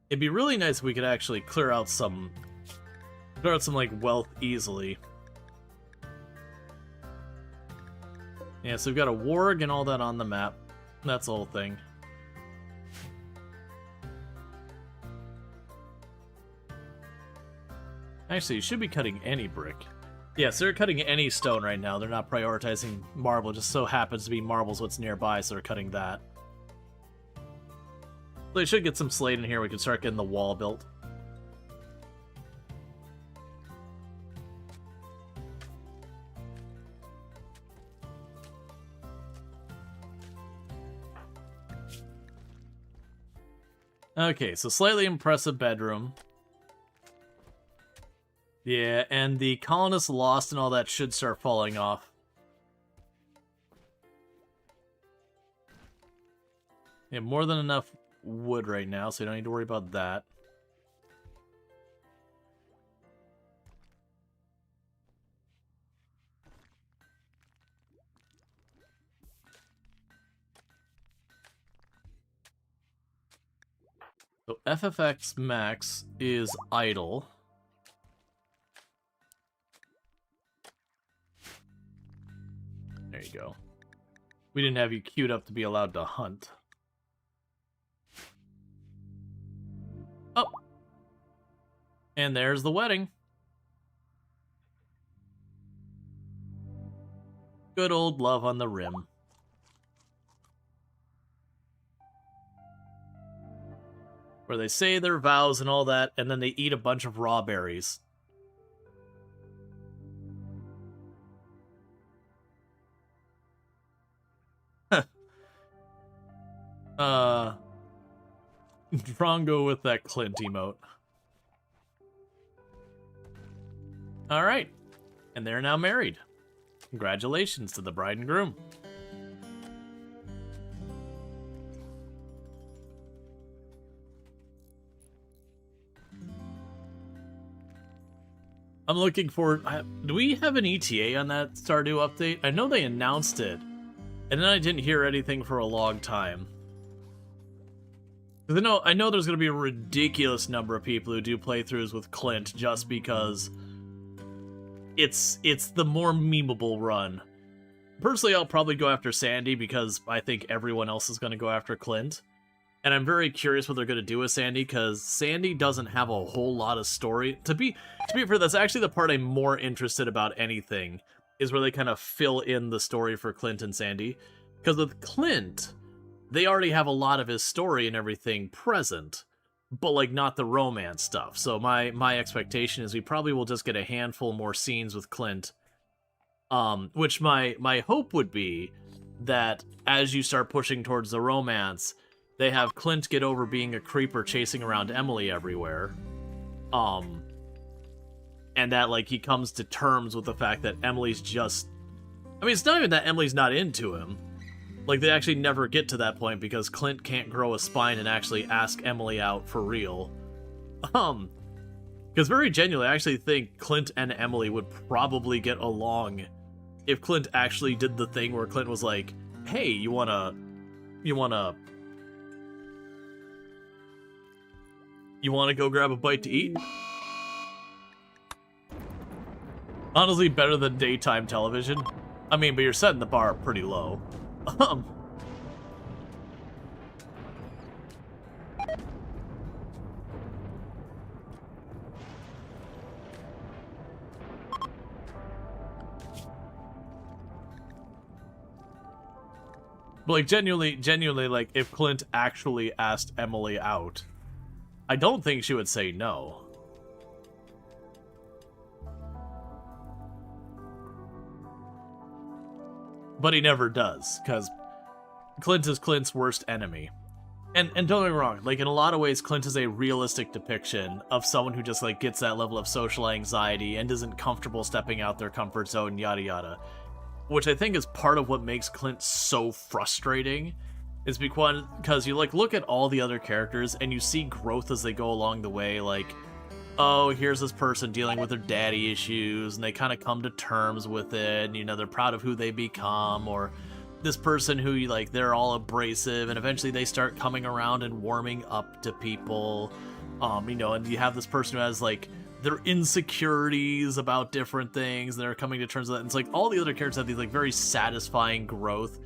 It'd be really nice if we could actually clear out some like wealth easily. Yeah, so we've got a warg and all that on the map. That's the whole thing. Actually, you should be cutting any brick. Yes, they're cutting any stone right now. They're not prioritizing marble. It just so happens to be marble's what's nearby, so they're cutting that. So they should get some slate in here. We can start getting the wall built. Okay, so slightly impressive bedroom. Yeah, and the colonists lost and all that should start falling off. Yeah, more than enough wood right now, so you don't need to worry about that. So FFX max is idle. There you go. We didn't have you queued up to be allowed to hunt. Oh! And there's the wedding. Good old love on the rim. Where they say their vows and all that, and then they eat a bunch of raw berries. Drongo with that Clint emote. Alright. And they're now married. Congratulations to the bride and groom. I'm looking forward... Do we have an ETA on that Stardew update? I know they announced it. And then I didn't hear anything for a long time. Because I know there's going to be a ridiculous number of people who do playthroughs with Clint just because it's the more memeable run. Personally, I'll probably go after Sandy because I think everyone else is going to go after Clint. And I'm very curious what they're going to do with Sandy because Sandy doesn't have a whole lot of story. To be fair, that's actually the part I'm more interested about anything, is where they kind of fill in the story for Clint and Sandy. Because with Clint, they already have a lot of his story and everything present, but like not the romance stuff. So my expectation is we probably will just get a handful more scenes with Clint. Which my hope would be that as you start pushing towards the romance, they have Clint get over being a creeper chasing around Emily everywhere. And that, like, he comes to terms with the fact that Emily's just... I mean, it's not even that Emily's not into him. Like, they actually never get to that point because Clint can't grow a spine and actually ask Emily out for real. Because very genuinely, I actually think Clint and Emily would probably get along if Clint actually did the thing where Clint was like, hey, you wanna go grab a bite to eat? Honestly, better than daytime television. I mean, but you're setting the bar pretty low. But like, genuinely, like, if Clint actually asked Emily out, I don't think she would say no. But he never does, because Clint is Clint's worst enemy. And don't get me wrong, like, in a lot of ways, Clint is a realistic depiction of someone who just, like, gets that level of social anxiety and isn't comfortable stepping out their comfort zone, yada yada. Which I think is part of what makes Clint so frustrating, is because you, like, look at all the other characters and you see growth as they go along the way, like, oh, here's this person dealing with their daddy issues, and they kind of come to terms with it, and, you know, they're proud of who they become, or this person who, like, they're all abrasive, and eventually they start coming around and warming up to people, you know, and you have this person who has, like, their insecurities about different things, and they're coming to terms with that, and it's like, all the other characters have these, like, very satisfying growth,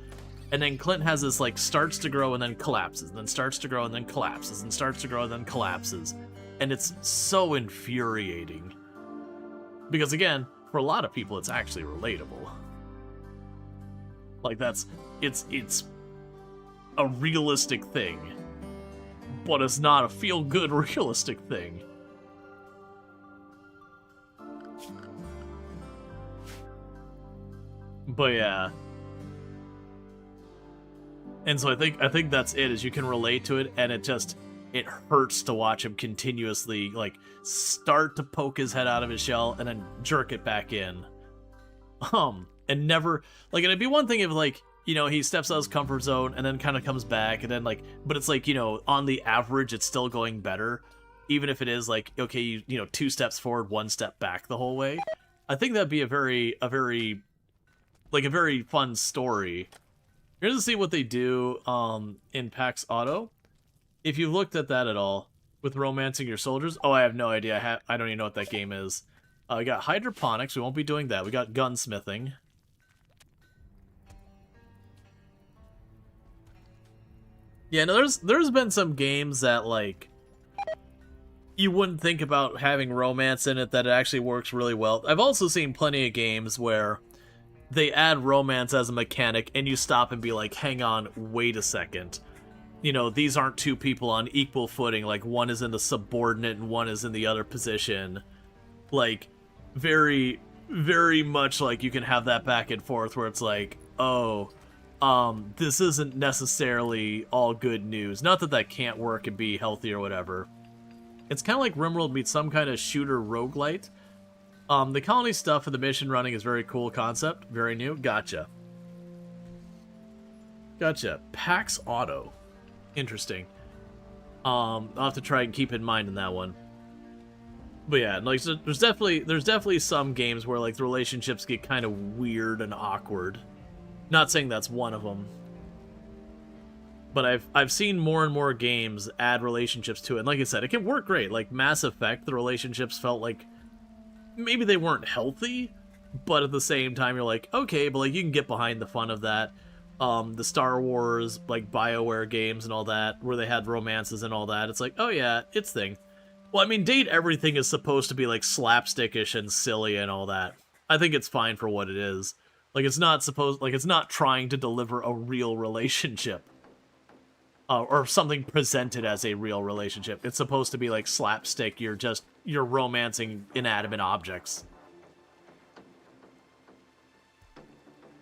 and then Clint has this, like, starts to grow and then collapses, and then starts to grow and then collapses, and starts to grow and then collapses. And it's so infuriating. Because again, for a lot of people, it's actually relatable. Like, it's a realistic thing. But it's not a feel-good realistic thing. But yeah. And so I think that's it, is you can relate to it, and it just... it hurts to watch him continuously, like, start to poke his head out of his shell and then jerk it back in. And never, like, it'd be one thing if, like, you know, he steps out of his comfort zone and then kind of comes back and then, like, but it's like, you know, on the average, it's still going better. Even if it is, like, okay, you know, 2 steps forward, 1 step back the whole way. I think that'd be a very fun story. You're gonna see what they do, in PAX Auto. If you looked at that at all, with romancing your soldiers. Oh, I have no idea. I don't even know what that game is. We got hydroponics. We won't be doing that. We got gunsmithing. Yeah, no, there's been some games that, like, you wouldn't think about having romance in it that it actually works really well. I've also seen plenty of games where they add romance as a mechanic and you stop and be like, hang on, wait a second. You know, these aren't 2 people on equal footing. Like, one is in the subordinate and one is in the other position. Like, very, very much like you can have that back and forth where it's like, oh, this isn't necessarily all good news. Not that that can't work and be healthy or whatever. It's kind of like RimWorld meets some kind of shooter roguelite. The colony stuff and the mission running is very cool concept. Very new. Gotcha. PAX Auto. Interesting. I'll have to try and keep in mind in that one. But yeah, like, so there's definitely some games where, like, the relationships get kind of weird and awkward. Not saying that's one of them. But I've seen more and more games add relationships to it. And like I said, it can work great. Like Mass Effect, the relationships felt like maybe they weren't healthy, but at the same time you're like, okay, but like you can get behind the fun of that. The Star Wars, like, BioWare games and all that, where they had romances and all that, it's like, oh yeah, it's thing. Well, I mean, Date Everything is supposed to be, like, slapstickish and silly and all that. I think it's fine for what it is. Like, it's not trying to deliver a real relationship. Or something presented as a real relationship. It's supposed to be, like, slapstick, you're romancing inanimate objects.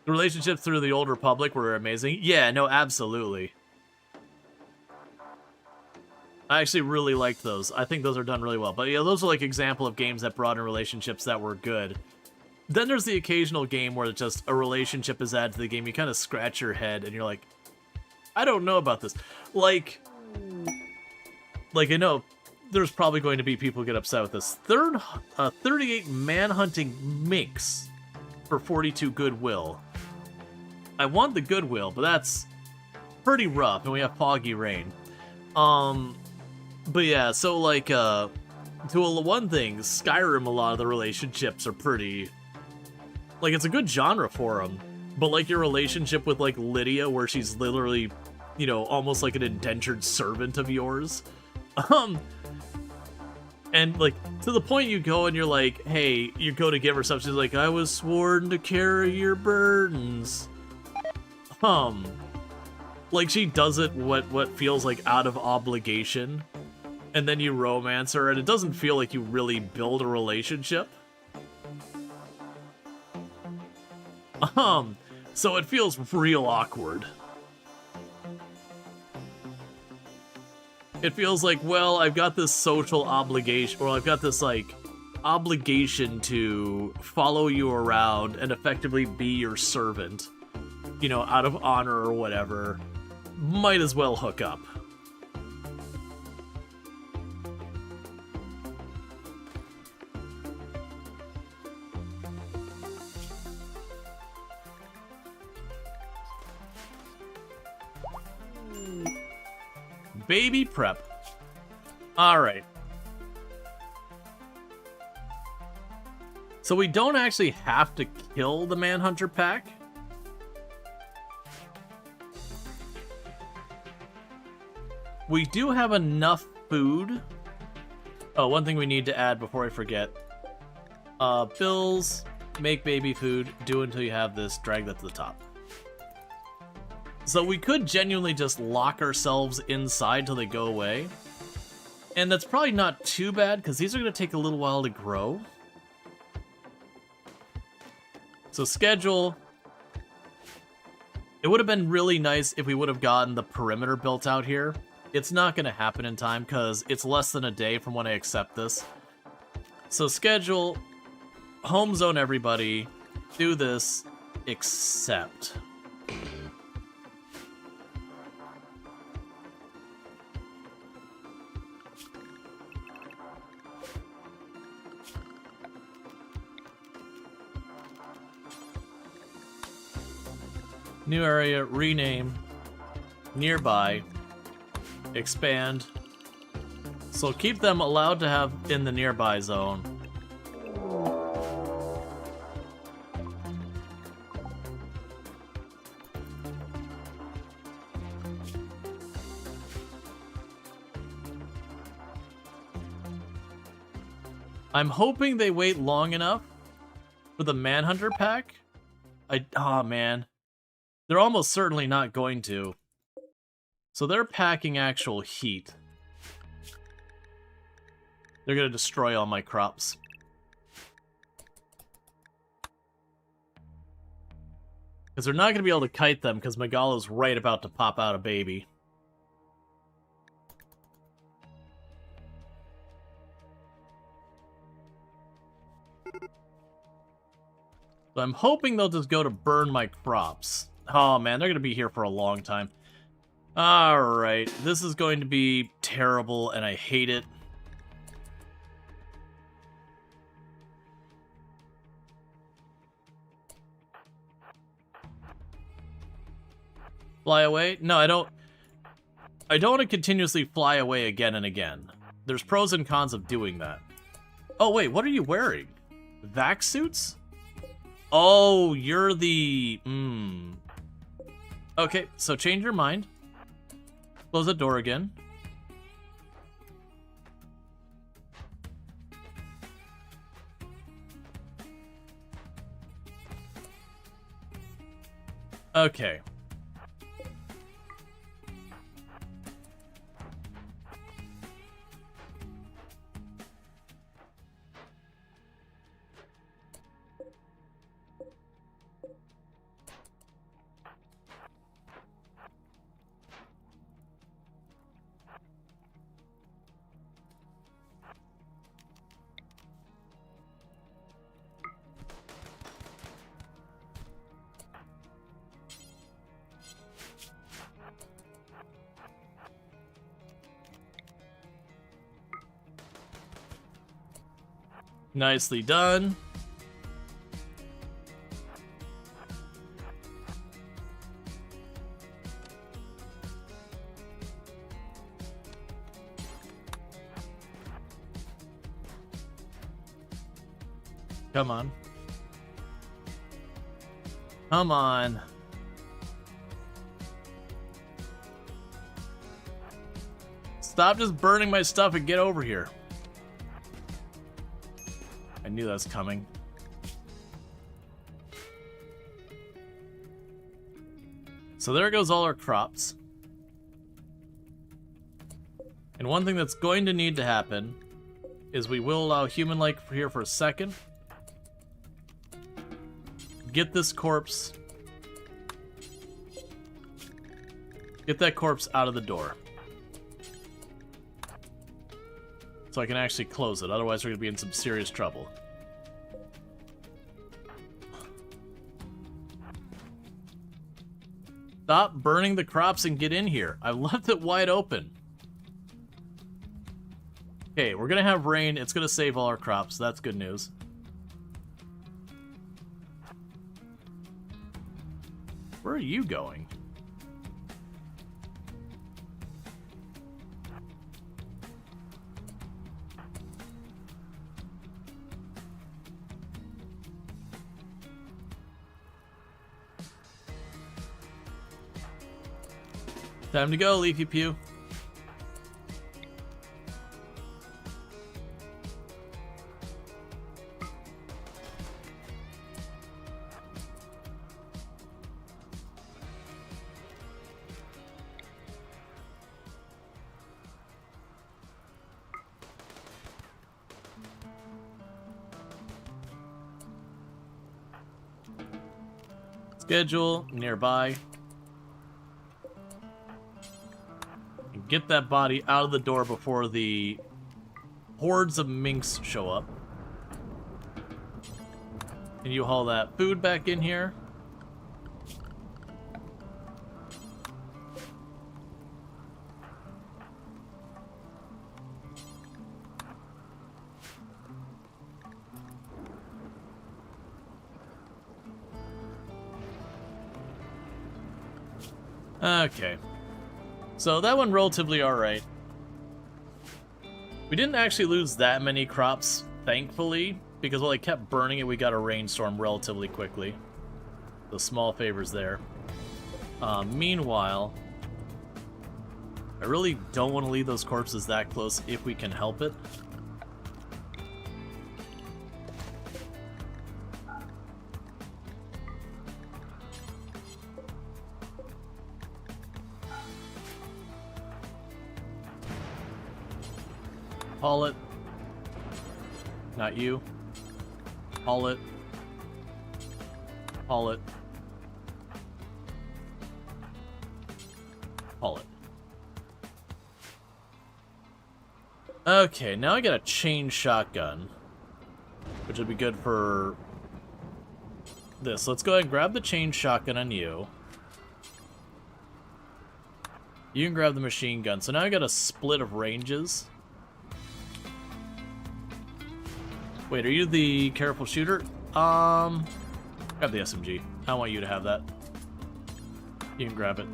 The relationships through the Old Republic were amazing. Yeah, no, absolutely. I actually really liked those. I think those are done really well. But yeah, those are like example of games that brought in relationships that were good. Then there's the occasional game where it's just a relationship is added to the game. You kind of scratch your head and you're like, I don't know about this. Like I know there's probably going to be people who get upset with this. 38 manhunting minks for 42 goodwill. I want the goodwill, but that's pretty rough, and we have foggy rain. But yeah, so like, to one thing, Skyrim, a lot of the relationships are pretty, like, it's a good genre for them. But like your relationship with like Lydia, where she's literally, you know, almost like an indentured servant of yours. And like to the point you go and you're like, hey, you go to give her stuff. She's like, I was sworn to carry your burdens. Like she does it what feels like out of obligation, and then you romance her, and it doesn't feel like you really build a relationship. So it feels real awkward. It feels like, well, I've got this social obligation, or I've got this, like, obligation to follow you around and effectively be your servant, you know, out of honor or whatever. Might as well hook up. Baby prep. Alright. So we don't actually have to kill the Manhunter pack. We do have enough food. Oh, one thing we need to add before I forget. Bills, make baby food, do until you have this, drag that to the top. So we could genuinely just lock ourselves inside till they go away. And that's probably not too bad, because these are going to take a little while to grow. So schedule. It would have been really nice if we would have gotten the perimeter built out here. It's not going to happen in time because it's less than a day from when I accept this. So schedule, home zone everybody, do this, accept. New area, rename, nearby, expand. So keep them allowed to have in the nearby zone. I'm hoping they wait long enough for the Manhunter pack. Oh man. They're almost certainly not going to. So they're packing actual heat. They're going to destroy all my crops. Because they're not going to be able to kite them because Megalo's right about to pop out a baby. So I'm hoping they'll just go to burn my crops. Oh man, they're going to be here for a long time. Alright, this is going to be terrible and I hate it. Fly away? No, I don't want to continuously fly away again and again. There's pros and cons of doing that. Oh wait, what are you wearing? Vac suits? Oh, you're the... Okay, so change your mind. Close the door again. Okay. Nicely done. Come on. Come on. Stop just burning my stuff and get over here. I knew that was coming. So there goes all our crops. And one thing that's going to need to happen is we will allow human-like here for a second. Get this corpse. Get that corpse out of the door. So I can actually close it, otherwise we're going to be in some serious trouble. Stop burning the crops and get in here. I left it wide open. Okay, we're going to have rain. It's going to save all our crops. That's good news. Where are you going? Time to go, Leafy Pew. Schedule nearby. get that body out of the door before the hordes of minks show up. Can you haul that food back in here? Okay. So that one relatively alright. We didn't actually lose that many crops, thankfully, because while I kept burning it, we got a rainstorm relatively quickly. So small favors there. Meanwhile, I really don't want to leave those corpses that close if we can help it. Haul it. Not you. Haul it. Haul it. Haul it. Okay, now I got a chain shotgun, which would be good for this. Let's go ahead and grab the chain shotgun on you. You can grab the machine gun. So now I got a split of ranges. Wait, are you the careful shooter? Grab the SMG. I want you to have that. You can grab it.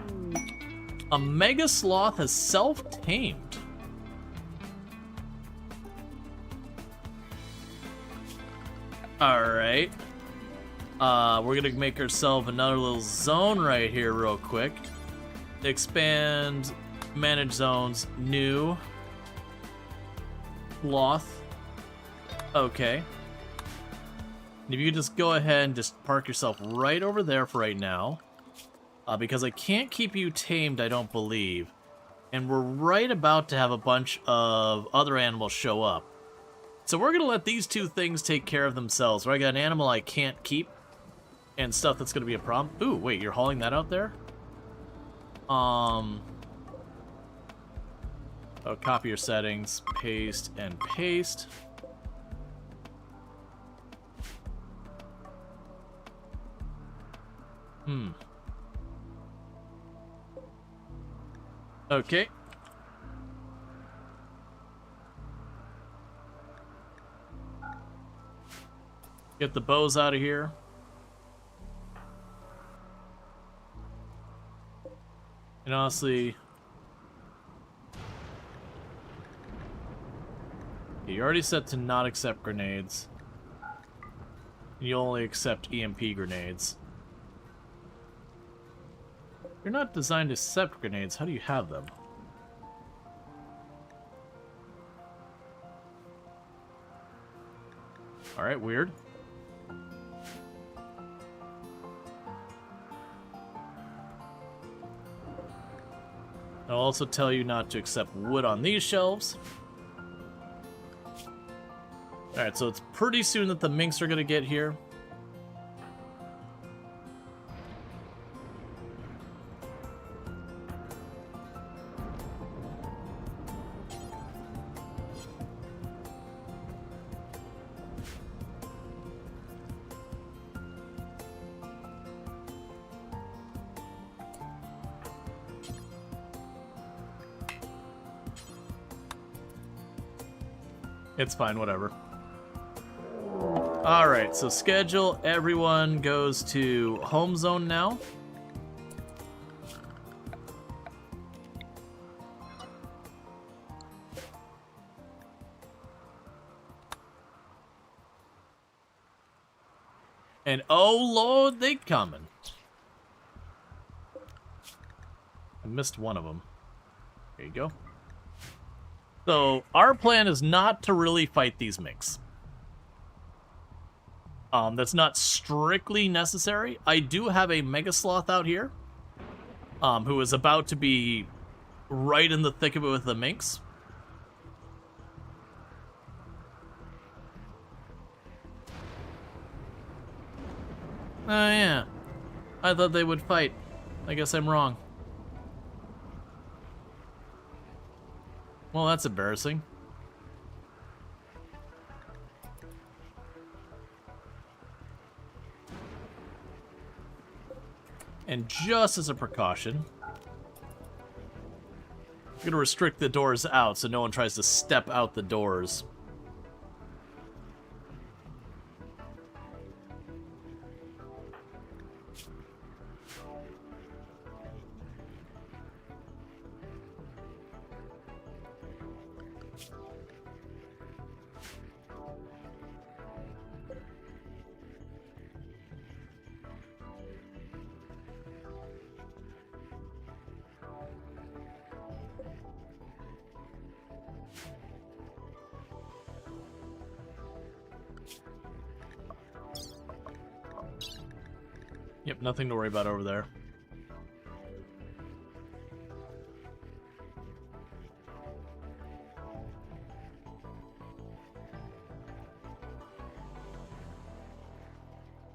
A Mega Sloth has self-tamed. Alright. We're gonna make ourselves another little zone right here real quick. Expand, manage zones, new. Sloth. Okay. And if you could just go ahead and just park yourself right over there for right now. Because I can't keep you tamed, I don't believe. And we're right about to have a bunch of other animals show up. So we're going to let these two things take care of themselves. Where I got an animal I can't keep. And stuff that's going to be a problem. Ooh, wait, you're hauling that out there? Oh, copy your settings. Paste and paste. Okay. Get the bows out of here. And honestly, you're already set to not accept grenades. You only accept EMP grenades. You're not designed to accept grenades. How do you have them? Alright, weird. I'll also tell you not to accept wood on these shelves. Alright, so it's pretty soon that the minks are going to get here. It's fine, whatever. Alright, so schedule. Everyone goes to home zone now. And oh lord, they coming. I missed one of them. There you go. So, our plan is not to really fight these minks. That's not strictly necessary. I do have a Mega Sloth out here, who is about to be right in the thick of it with the minks. Oh, yeah. I thought they would fight. I guess I'm wrong. Well, that's embarrassing. And just as a precaution, I'm going to restrict the doors out so no one tries to step out the doors. Yep, nothing to worry about over there.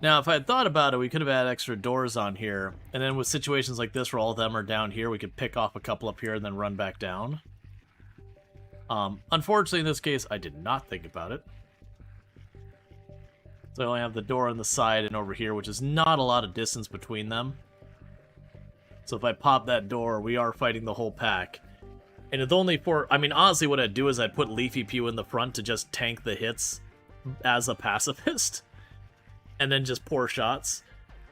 Now, if I had thought about it, we could have had extra doors on here, and then with situations like this where all of them are down here, we could pick off a couple up here and then run back down. Unfortunately, in this case, I did not think about it. So I only have the door on the side and over here, which is not a lot of distance between them. So if I pop that door, we are fighting the whole pack. And it's only for... I mean, honestly, what I'd do is I'd put Leafy Pew in the front to just tank the hits as a pacifist. And then just pour shots.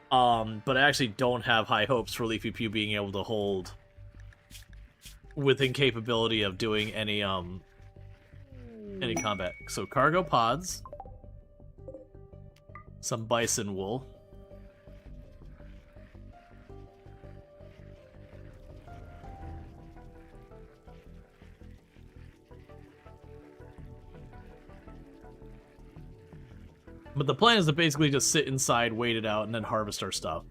But I actually don't have high hopes for Leafy Pew being able to hold with incapability of doing any combat. So cargo pods. Some bison wool. But the plan is to basically just sit inside, wait it out, and then harvest our stuff.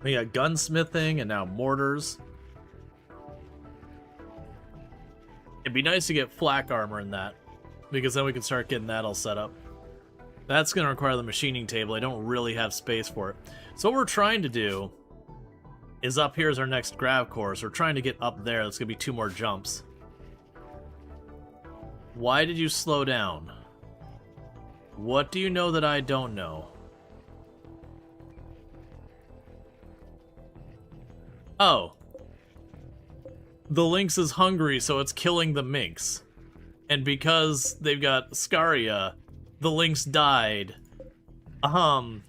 We got gunsmithing and now mortars. It'd be nice to get flak armor in that, because then we can start getting that all set up. That's going to require the machining table. I don't really have space for it. So what we're trying to do is up here is our next grav course. We're trying to get up there. That's going to be 2 more jumps. Why did you slow down? What do you know that I don't know? Oh. The lynx is hungry, so it's killing the minx. And because they've got Scaria, the lynx died. And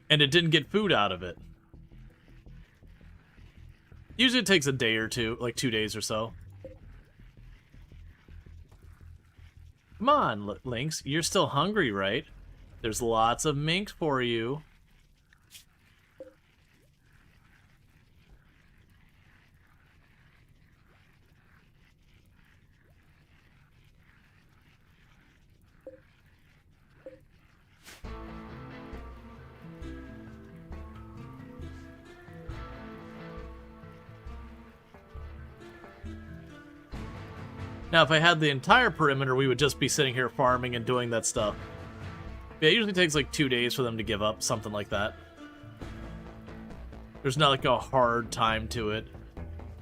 it didn't get food out of it. Usually it takes a day or two, like 2 days or so. Come on, lynx, you're still hungry, right? There's lots of mink for you. Now, if I had the entire perimeter, we would just be sitting here farming and doing that stuff. Yeah, it usually takes like 2 days for them to give up, something like that. There's not like a hard time to it.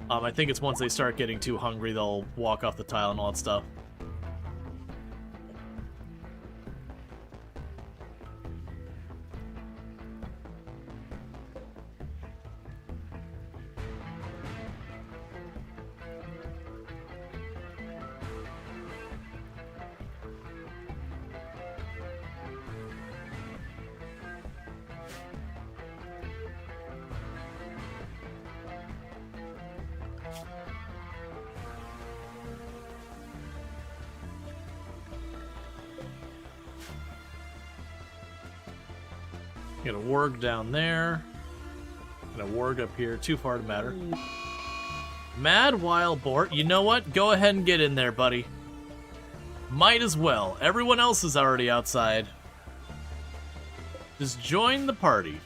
I think it's once they start getting too hungry, they'll walk off the tile and all that stuff. Got a warg down there. Got a warg up here. Too far to matter. Mad Wild Boar. You know what? Go ahead and get in there, buddy. Might as well. Everyone else is already outside. Just join the party.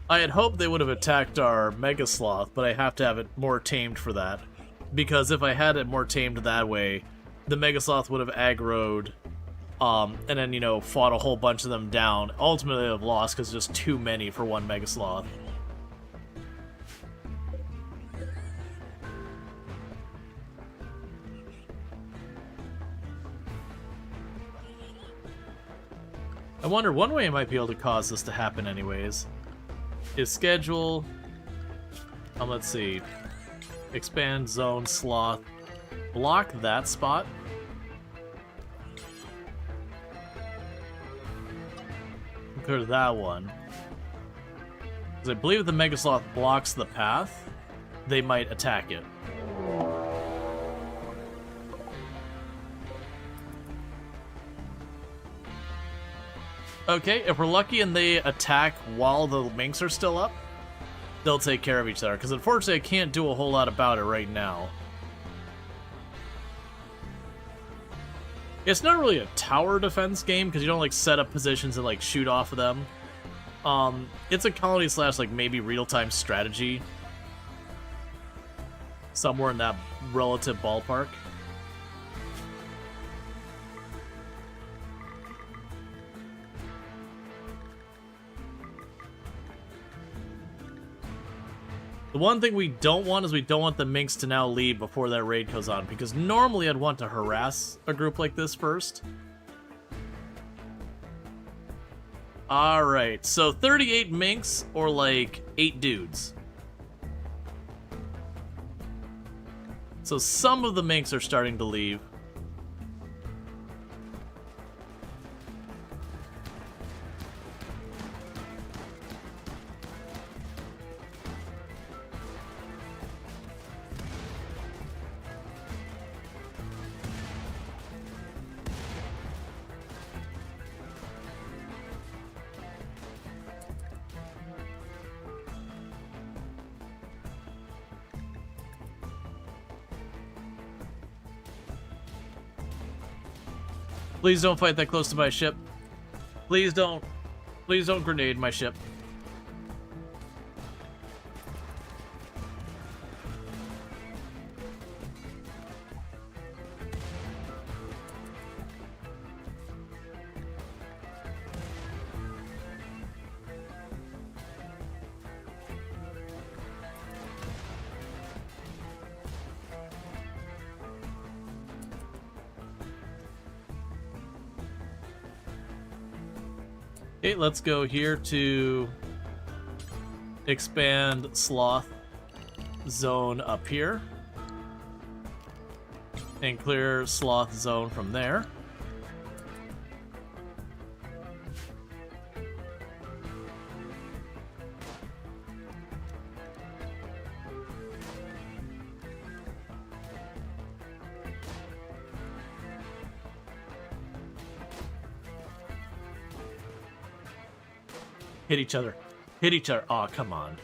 I had hoped they would have attacked our Mega Sloth, but I have to have it more tamed for that. Because if I had it more tamed that way, the Mega Sloth would have aggroed, and then, you know, fought a whole bunch of them down. Ultimately, I'd have lost because there's just too many for one Mega Sloth. I wonder, one way I might be able to cause this to happen anyways is schedule, let's see, expand zone sloth, block that spot. Clear that one. Because I believe if the Mega Sloth blocks the path, they might attack it. Okay, if we're lucky and they attack while the minks are still up, they'll take care of each other. Because unfortunately, I can't do a whole lot about it right now. It's not really a tower defense game, because you don't, like, set up positions and, like, shoot off of them. It's a colony slash, like, maybe real-time strategy. Somewhere in that relative ballpark. The one thing we don't want is we don't want the minks to now leave before that raid goes on, because normally I'd want to harass a group like this first. Alright, so 38 minks or like 8 dudes. So some of the minks are starting to leave. Please don't fight that close to my ship. Please don't. Please don't grenade my ship. Okay, let's go here to expand sloth zone up here and clear sloth zone from there. Hit each other. Hit each other. Aw, come on.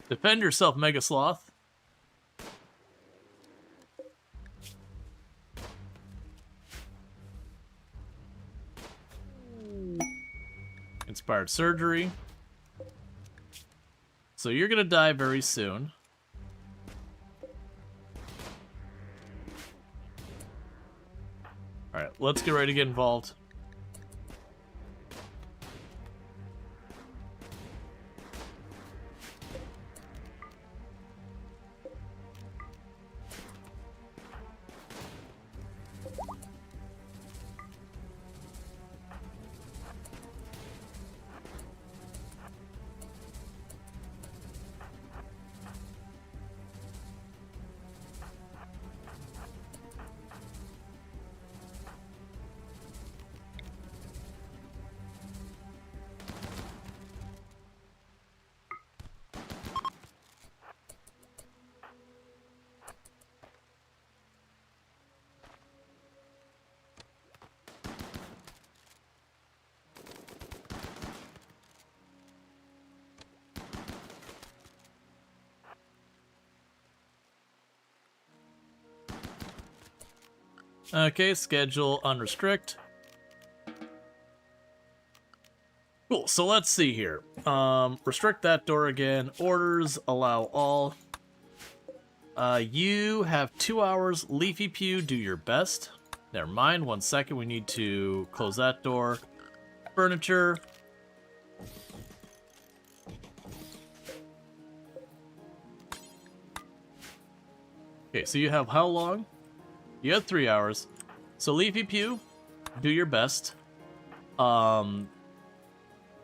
Defend yourself, Mega Sloth. Inspired surgery. So you're gonna die very soon. Alright, let's get ready to get involved. Okay, schedule unrestrict. Cool, so let's see here. Restrict that door again. Orders, allow all. You have 2 hours. Leafy Pew, do your best. Never mind, 1 second. We need to close that door. Furniture. Okay, so you have how long? You have 3 hours. So Leafy Pew, do your best.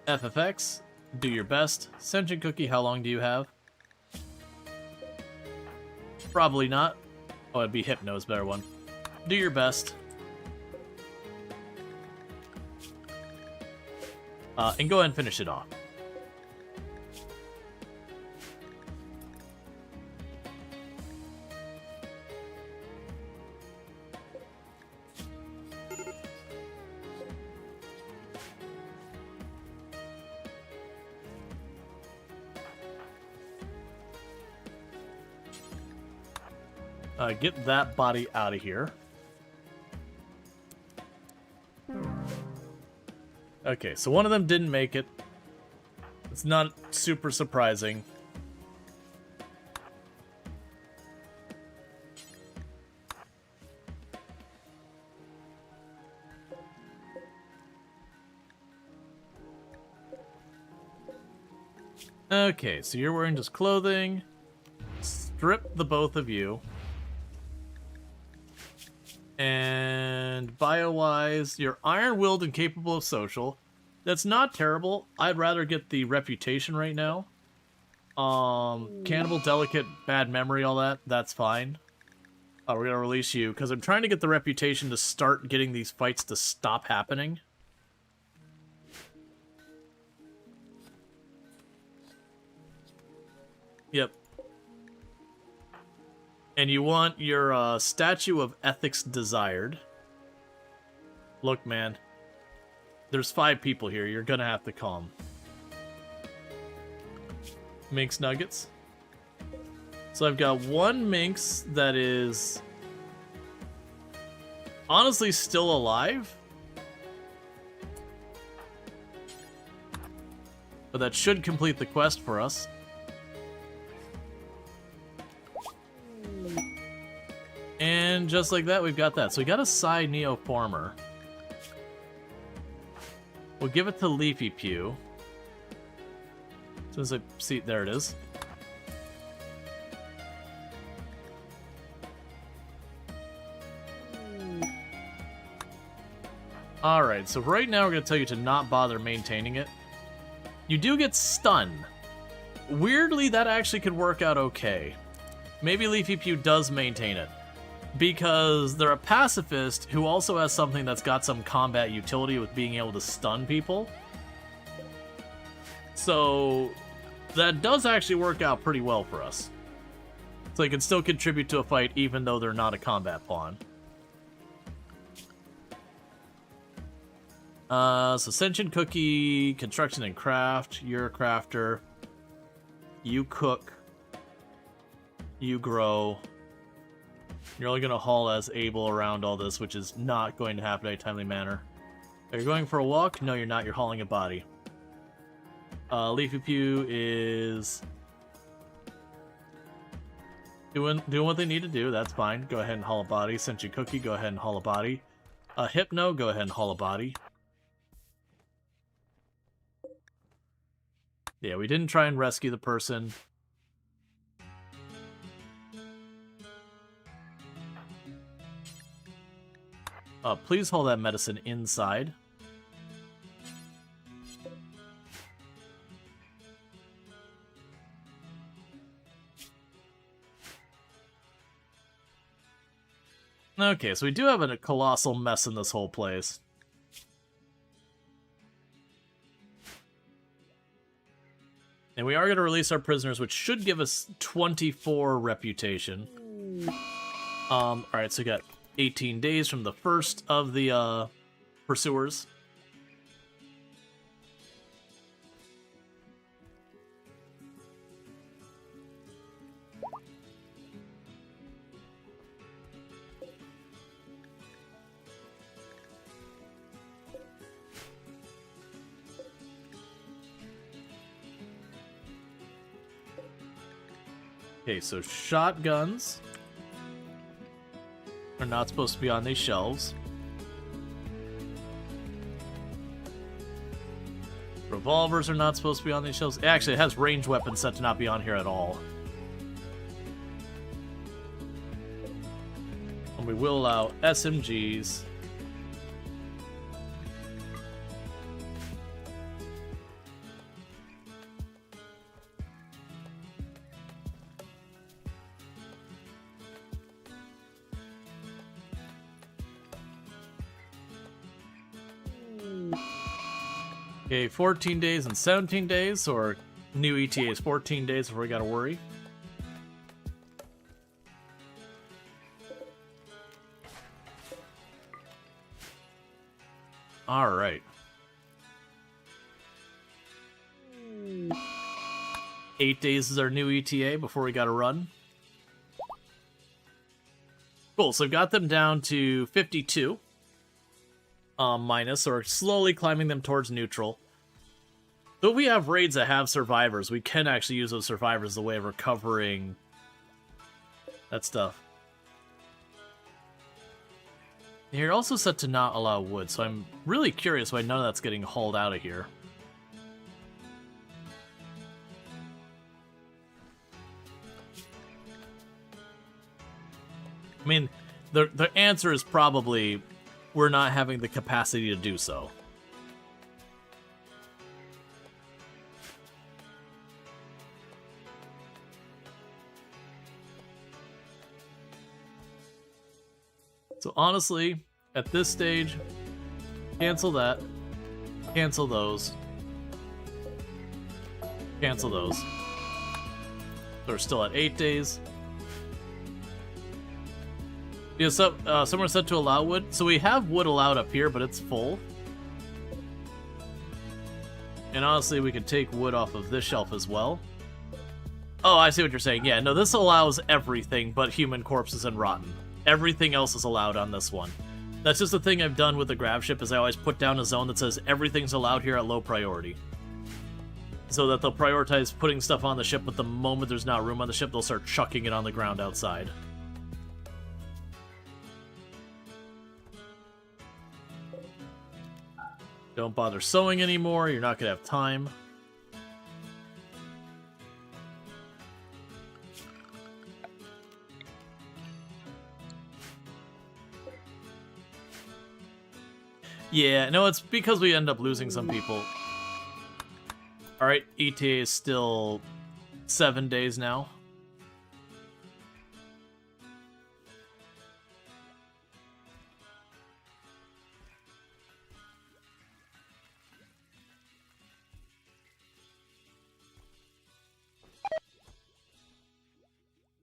FFX, do your best. Sentient Cookie, how long do you have? Probably not. Oh, it'd be Hypno's better one. Do your best. And go ahead and finish it off. Get that body out of here. Okay, so one of them didn't make it. It's not super surprising. Okay, so you're wearing just clothing. Strip the both of you. And bio-wise, you're iron-willed and capable of social. That's not terrible. I'd rather get the reputation right now. Cannibal, delicate, bad memory, all that. That's fine. We're gonna release you because I'm trying to get the reputation to start getting these fights to stop happening. Yep. And you want your statue of ethics desired. Look, man. There's 5 people here. You're gonna have to calm. Minx nuggets. So I've got 1 minx that is honestly still alive. But that should complete the quest for us. And just like that, we've got that. So we got a Psy Neo Farmer. We'll give it to Leafy Pew. As soon as I see, there it is. Alright, so right now we're going to tell you to not bother maintaining it. You do get stun. Weirdly, that actually could work out okay. Maybe Leafy Pew does maintain it. Because they're a pacifist who also has something that's got some combat utility with being able to stun people. So that does actually work out pretty well for us. So they can still contribute to a fight even though they're not a combat pawn. So Sentient Cookie, Construction and Craft, you're a crafter. You cook. You grow. You're only going to haul as able around all this, which is not going to happen in a timely manner. Are you going for a walk? No, you're not. You're hauling a body. Leafy Pew is doing what they need to do. That's fine. Go ahead and haul a body. Sentient Cookie, go ahead and haul a body. Hypno, go ahead and haul a body. Yeah, we didn't try and rescue the person. Please hold that medicine inside. Okay, so we do have a colossal mess in this whole place. And we are going to release our prisoners, which should give us 24 reputation. Alright, so we got 18 days from the first of the pursuers. Okay, so shotguns are not supposed to be on these shelves. Revolvers are not supposed to be on these shelves. Actually, it has ranged weapons set to not be on here at all. And we will allow SMGs. Okay, 14 days and 17 days, or new ETA is 14 days before we gotta worry. Alright. 8 days is our new ETA before we gotta run. Cool, so I've got them down to 52. Minus, or slowly climbing them towards neutral. So if we have raids that have survivors, we can actually use those survivors as a way of recovering that stuff. You're also set to not allow wood, so I'm really curious why none of that's getting hauled out of here. I mean, the answer is probably we're not having the capacity to do so. So honestly, at this stage, cancel that, cancel those, cancel those. So we're still at 8 days. Yeah, so somewhere set to allow wood. So we have wood allowed up here, but it's full. And honestly, we could take wood off of this shelf as well. Oh, I see what you're saying. Yeah, no, this allows everything but human corpses and rotten. Everything else is allowed on this one. That's just the thing I've done with the Gravship, is I always put down a zone that says everything's allowed here at low priority. So that they'll prioritize putting stuff on the ship, but the moment there's not room on the ship, they'll start chucking it on the ground outside. Don't bother sewing anymore, you're not going to have time. Yeah, no, it's because we end up losing some people. Alright, ETA is still 7 days now.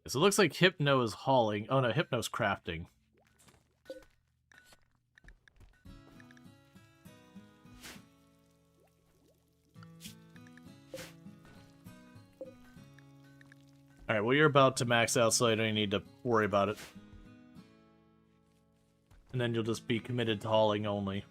So it looks like Hypno is hauling. Oh no, Hypno's crafting. Alright, well you're about to max out, so I don't need to worry about it. And then you'll just be committed to hauling only.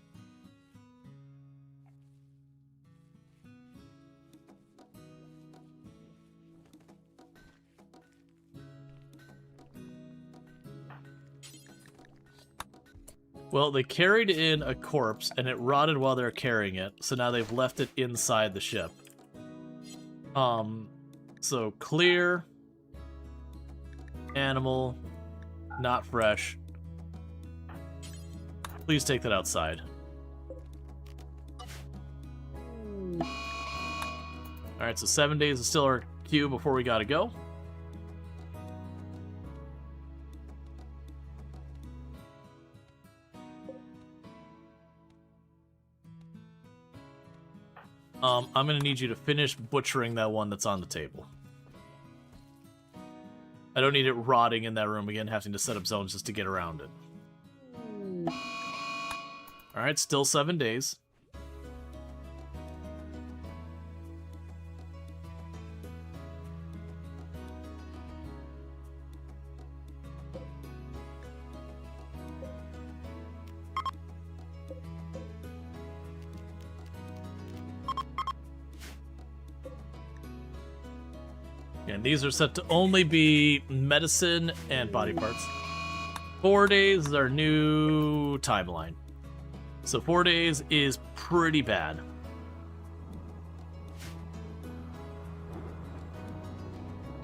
Well, they carried in a corpse, and it rotted while they were carrying it, so now they've left it inside the ship. So clear, animal, not fresh. Please take that outside. Alright, so 7 days is still our queue before we gotta go. I'm gonna need you to finish butchering that one that's on the table. I don't need it rotting in that room again, having to set up zones just to get around it. Alright, still 7 days. And these are set to only be medicine and body parts. 4 days is our new timeline. So 4 days is pretty bad.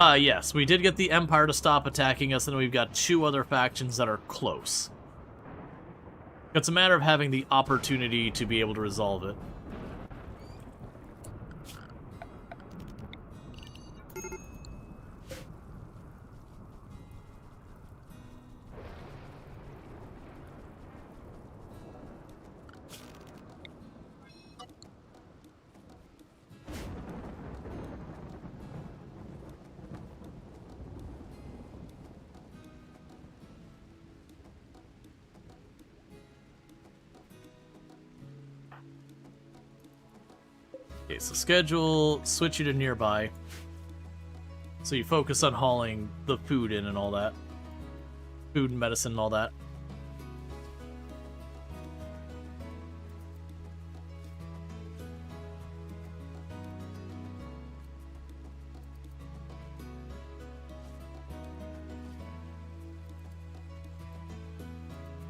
Yes, we did get the Empire to stop attacking us, and we've got 2 other factions that are close. It's a matter of having the opportunity to be able to resolve it. Okay, so schedule, switch you to nearby. So you focus on hauling the food in and all that. Food and medicine and all that.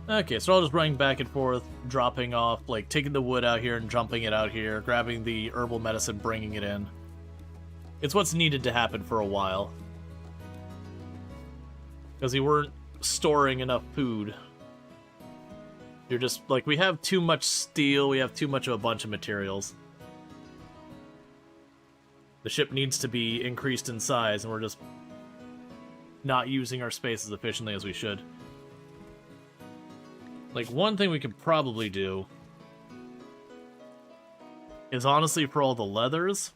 Okay, so I'll just running back and forth, dropping off, like taking the wood out here and jumping it out here, grabbing the herbal medicine, bringing it in. It's what's needed to happen for a while. Because we weren't storing enough food. You're just, like, we have too much steel, we have too much of a bunch of materials. The ship needs to be increased in size, and we're just not using our space as efficiently as we should. Like, one thing we could probably do is, honestly, for all the leathers,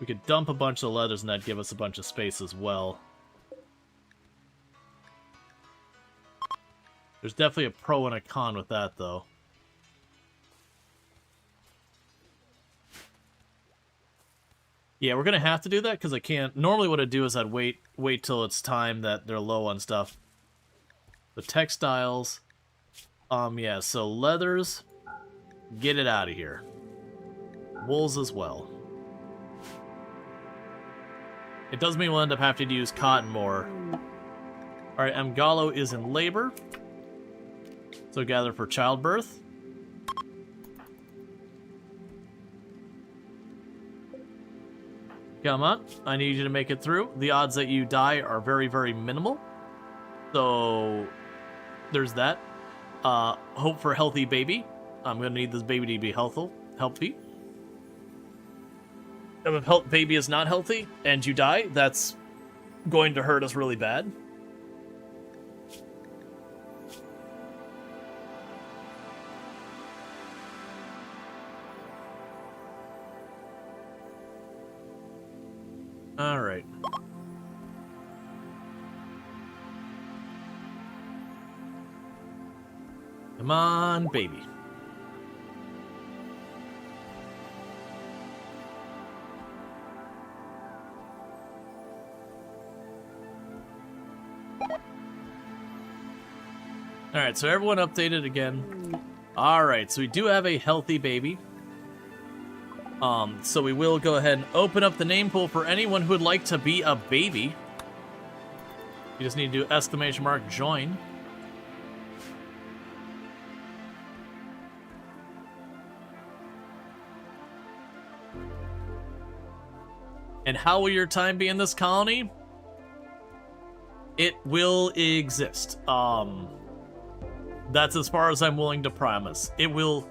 we could dump a bunch of leathers and that'd give us a bunch of space as well. There's definitely a pro and a con with that, though. Yeah, we're gonna have to do that because I can't. Normally, what I'd do is I'd wait till it's time that they're low on stuff. The textiles. Yeah, so leathers, get it out of here. Wools as well. It does mean we'll end up having to use cotton more. Alright, Mgalo is in labor. So gather for childbirth. Come on, I need you to make it through. The odds that you die are very, very minimal. So, there's that. Hope for a healthy baby. I'm gonna need this baby to be healthy. If baby is not healthy and you die, that's going to hurt us really bad. All right. Come on, baby. Alright, so everyone updated again. Alright, so we do have a healthy baby. So we will go ahead and open up the name pool for anyone who would like to be a baby. You just need to do ! Join. And how will your time be in this colony? It will exist. That's as far as I'm willing to promise. It will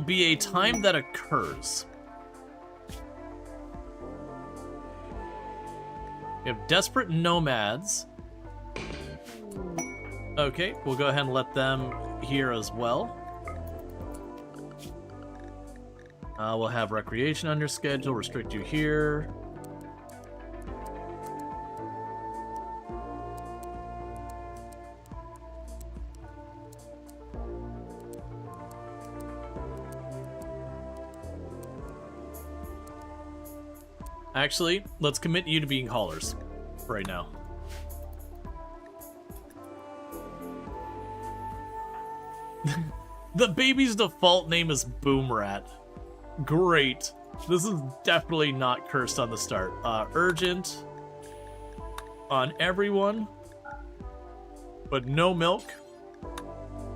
be a time that occurs. We have desperate nomads. Okay, we'll go ahead and let them here as well. We'll have recreation under schedule, restrict you here. Actually, let's commit you to being haulers right now. The baby's default name is Boomrat. Great. This is definitely not cursed on the start. Urgent. on everyone, but no milk.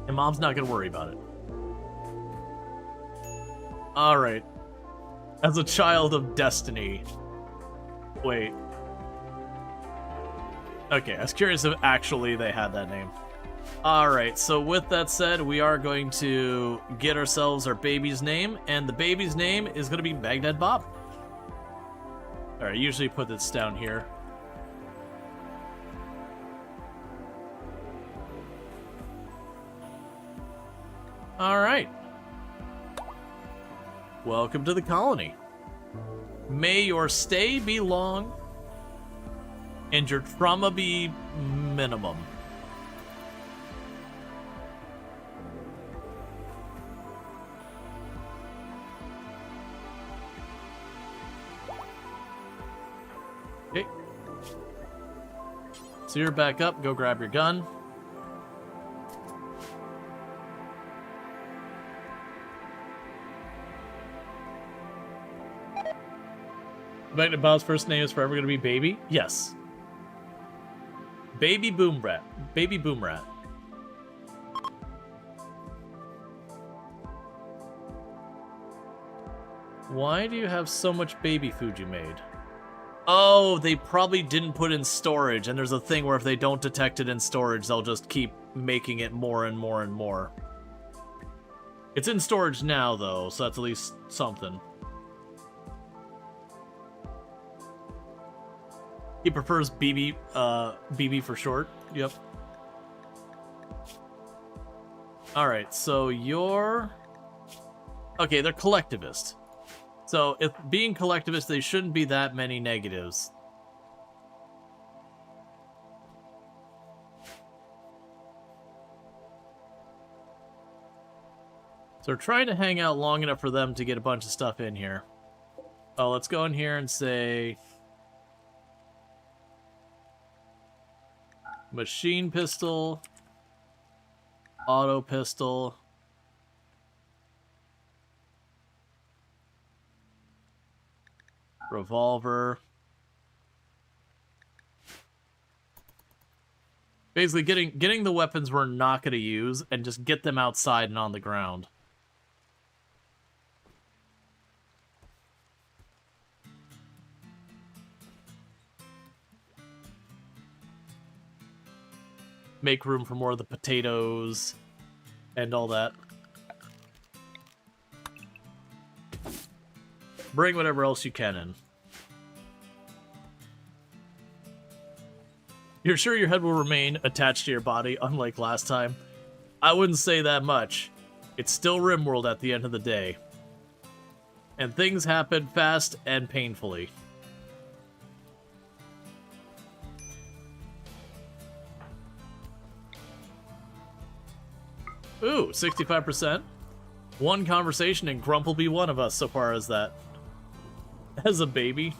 And Mom's not gonna worry about it. Alright. As a child of destiny. Wait. Okay, I was curious if actually they had that name. Alright, so with that said, we are going to get ourselves our baby's name, and the baby's name is going to be Baghdad Bob. Alright, I usually put this down here. Alright. Welcome to the colony. May your stay be long, and your trauma be minimum. Okay. So you're back up. Go grab your gun. Back to Bob's first name is forever going to be Baby? Yes. Baby Boom Rat. Baby Boom Rat. Why do you have so much baby food you made? Oh, they probably didn't put in storage, and there's a thing where if they don't detect it in storage, they'll just keep making it more and more and more. It's in storage now, though, so that's at least something. He prefers BB, BB for short. Yep. Alright, so you're... Okay, they're collectivist. So, if being collectivist, they shouldn't be that many negatives. So we're trying to hang out long enough for them to get a bunch of stuff in here. Oh, let's go in here and say... Machine pistol, auto pistol, revolver. Basically, getting the weapons we're not going to use and just get them outside and on the ground. Make room for more of the potatoes and all that. Bring whatever else you can in. You're sure your head will remain attached to your body, unlike last time? I wouldn't say that much. It's still RimWorld at the end of the day. And things happen fast and painfully. Ooh, 65%. One conversation and Grump will be one of us so far as that. As a baby.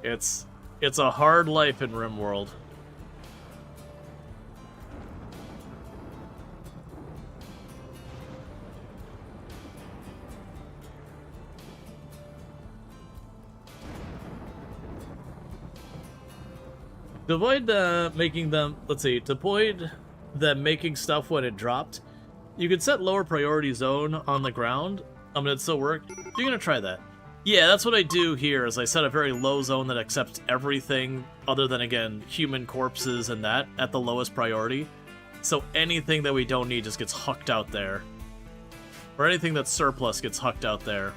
It's a hard life in RimWorld. To avoid making them, let's see, to avoid them making stuff when it dropped, you could set lower priority zone on the ground. I mean, it still work. You're gonna try that. Yeah, that's what I do here, is I set a very low zone that accepts everything other than, again, human corpses and that at the lowest priority. So anything that we don't need just gets hucked out there. Or anything that's surplus gets hucked out there.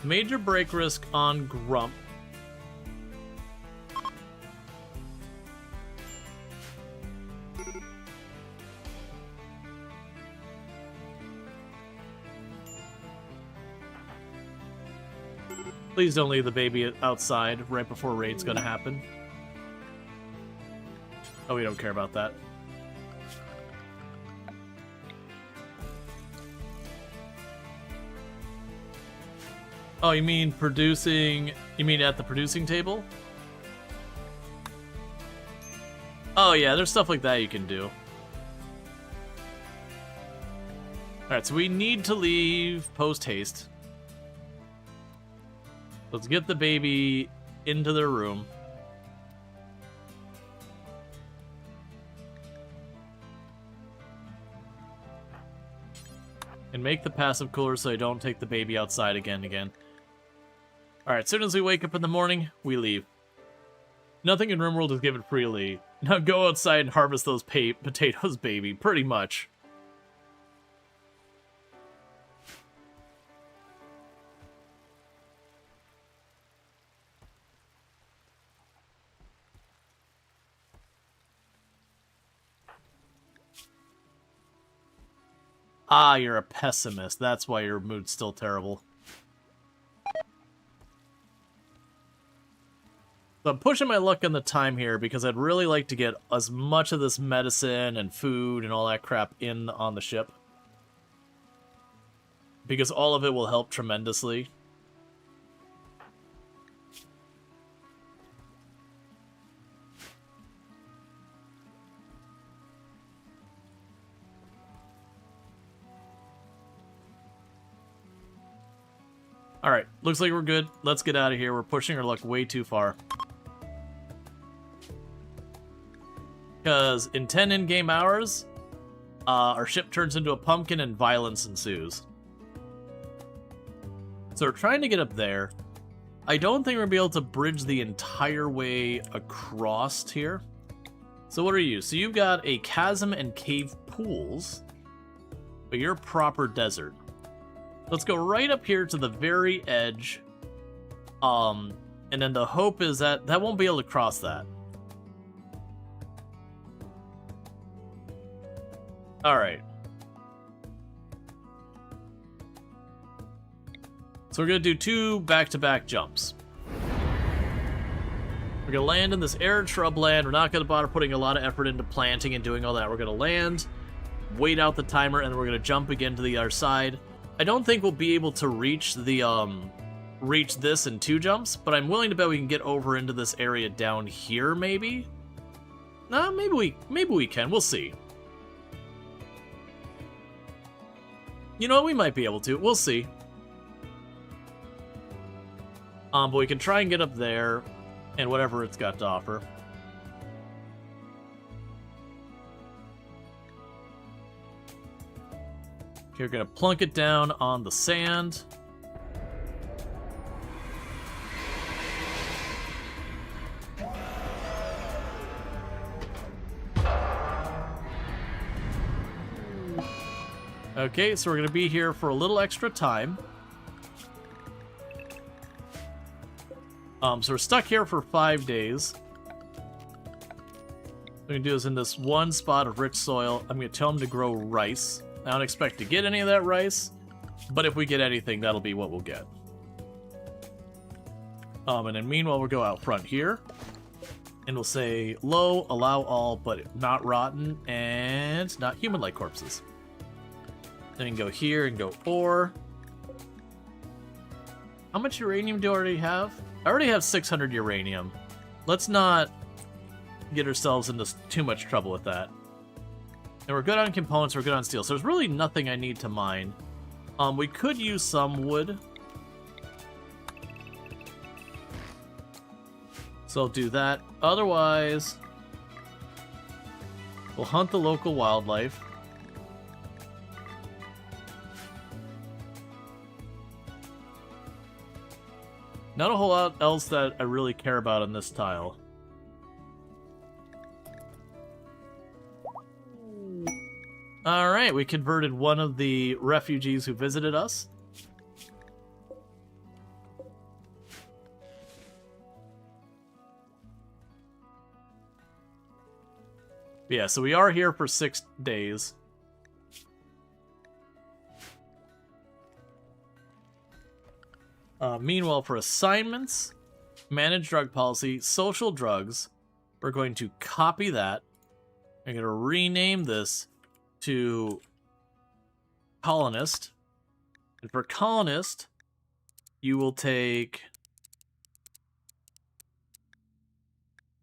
Major break risk on Grump. Please don't leave the baby outside right before raid's gonna happen. Oh, we don't care about that. Oh, you mean producing... You mean at the producing table? Oh yeah, there's stuff like that you can do. Alright, so we need to leave post-haste. Let's get the baby into their room. And make the passive cooler so I don't take the baby outside again. Alright, as soon as we wake up in the morning, we leave. Nothing in RimWorld is given freely. Now go outside and harvest those potatoes, baby. Pretty much. Ah, you're a pessimist. That's why your mood's still terrible. So I'm pushing my luck on the time here because I'd really like to get as much of this medicine and food and all that crap in on the ship. Because all of it will help tremendously. Alright, looks like we're good. Let's get out of here. We're pushing our luck way too far. Because in 10 in-game hours, our ship turns into a pumpkin and violence ensues. So we're trying to get up there. I don't think we're going to be able to bridge the entire way across here. So what are you? So you've got a chasm and cave pools, but you're proper desert. Let's go right up here to the very edge. And then the hope is that that won't be able to cross that. Alright. So we're going to do 2 back-to-back jumps. We're going to land in this arid shrubland. We're not going to bother putting a lot of effort into planting and doing all that. We're going to land, wait out the timer, and then we're going to jump again to the other side. I don't think we'll be able to reach the reach this in 2 jumps, but I'm willing to bet we can get over into this area down here, maybe? Nah, maybe we can. We'll see. You know what? We might be able to. We'll see. But we can try and get up there and whatever it's got to offer. Okay, we're gonna plunk it down on the sand. Okay, so we're gonna be here for a little extra time. So we're stuck here for 5 days. What we're gonna do is in this one spot of rich soil, I'm gonna tell them to grow rice. I don't expect to get any of that rice, but if we get anything, that'll be what we'll get. And then meanwhile, we'll go out front here, and we'll say, low, allow all, but not rotten, and not human-like corpses. Then we can go here and go ore. How much uranium do I already have? I already have 600 uranium. Let's not get ourselves into too much trouble with that. And we're good on components, we're good on steel. So there's really nothing I need to mine. We could use some wood. So I'll do that. Otherwise, we'll hunt the local wildlife. Not a whole lot else that I really care about in this tile. Alright, we converted one of the refugees who visited us. Yeah, so we are here for 6 days. Meanwhile, for assignments, manage drug policy, social drugs, we're going to copy that. I'm going to rename this to colonist. And for colonist, you will take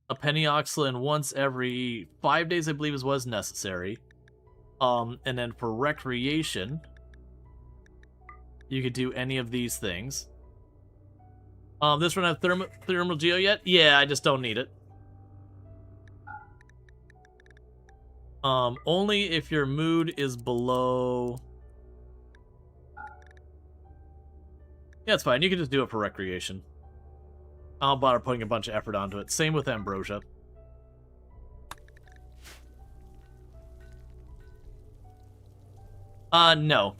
a penny-oxalin once every 5 days, I believe is what is necessary. And then for recreation, you could do any of these things. This one have thermal geo yet? Yeah, I just don't need it. Only if your mood is below... Yeah, it's fine. You can just do it for recreation. I'll bother putting a bunch of effort onto it. Same with Ambrosia. No.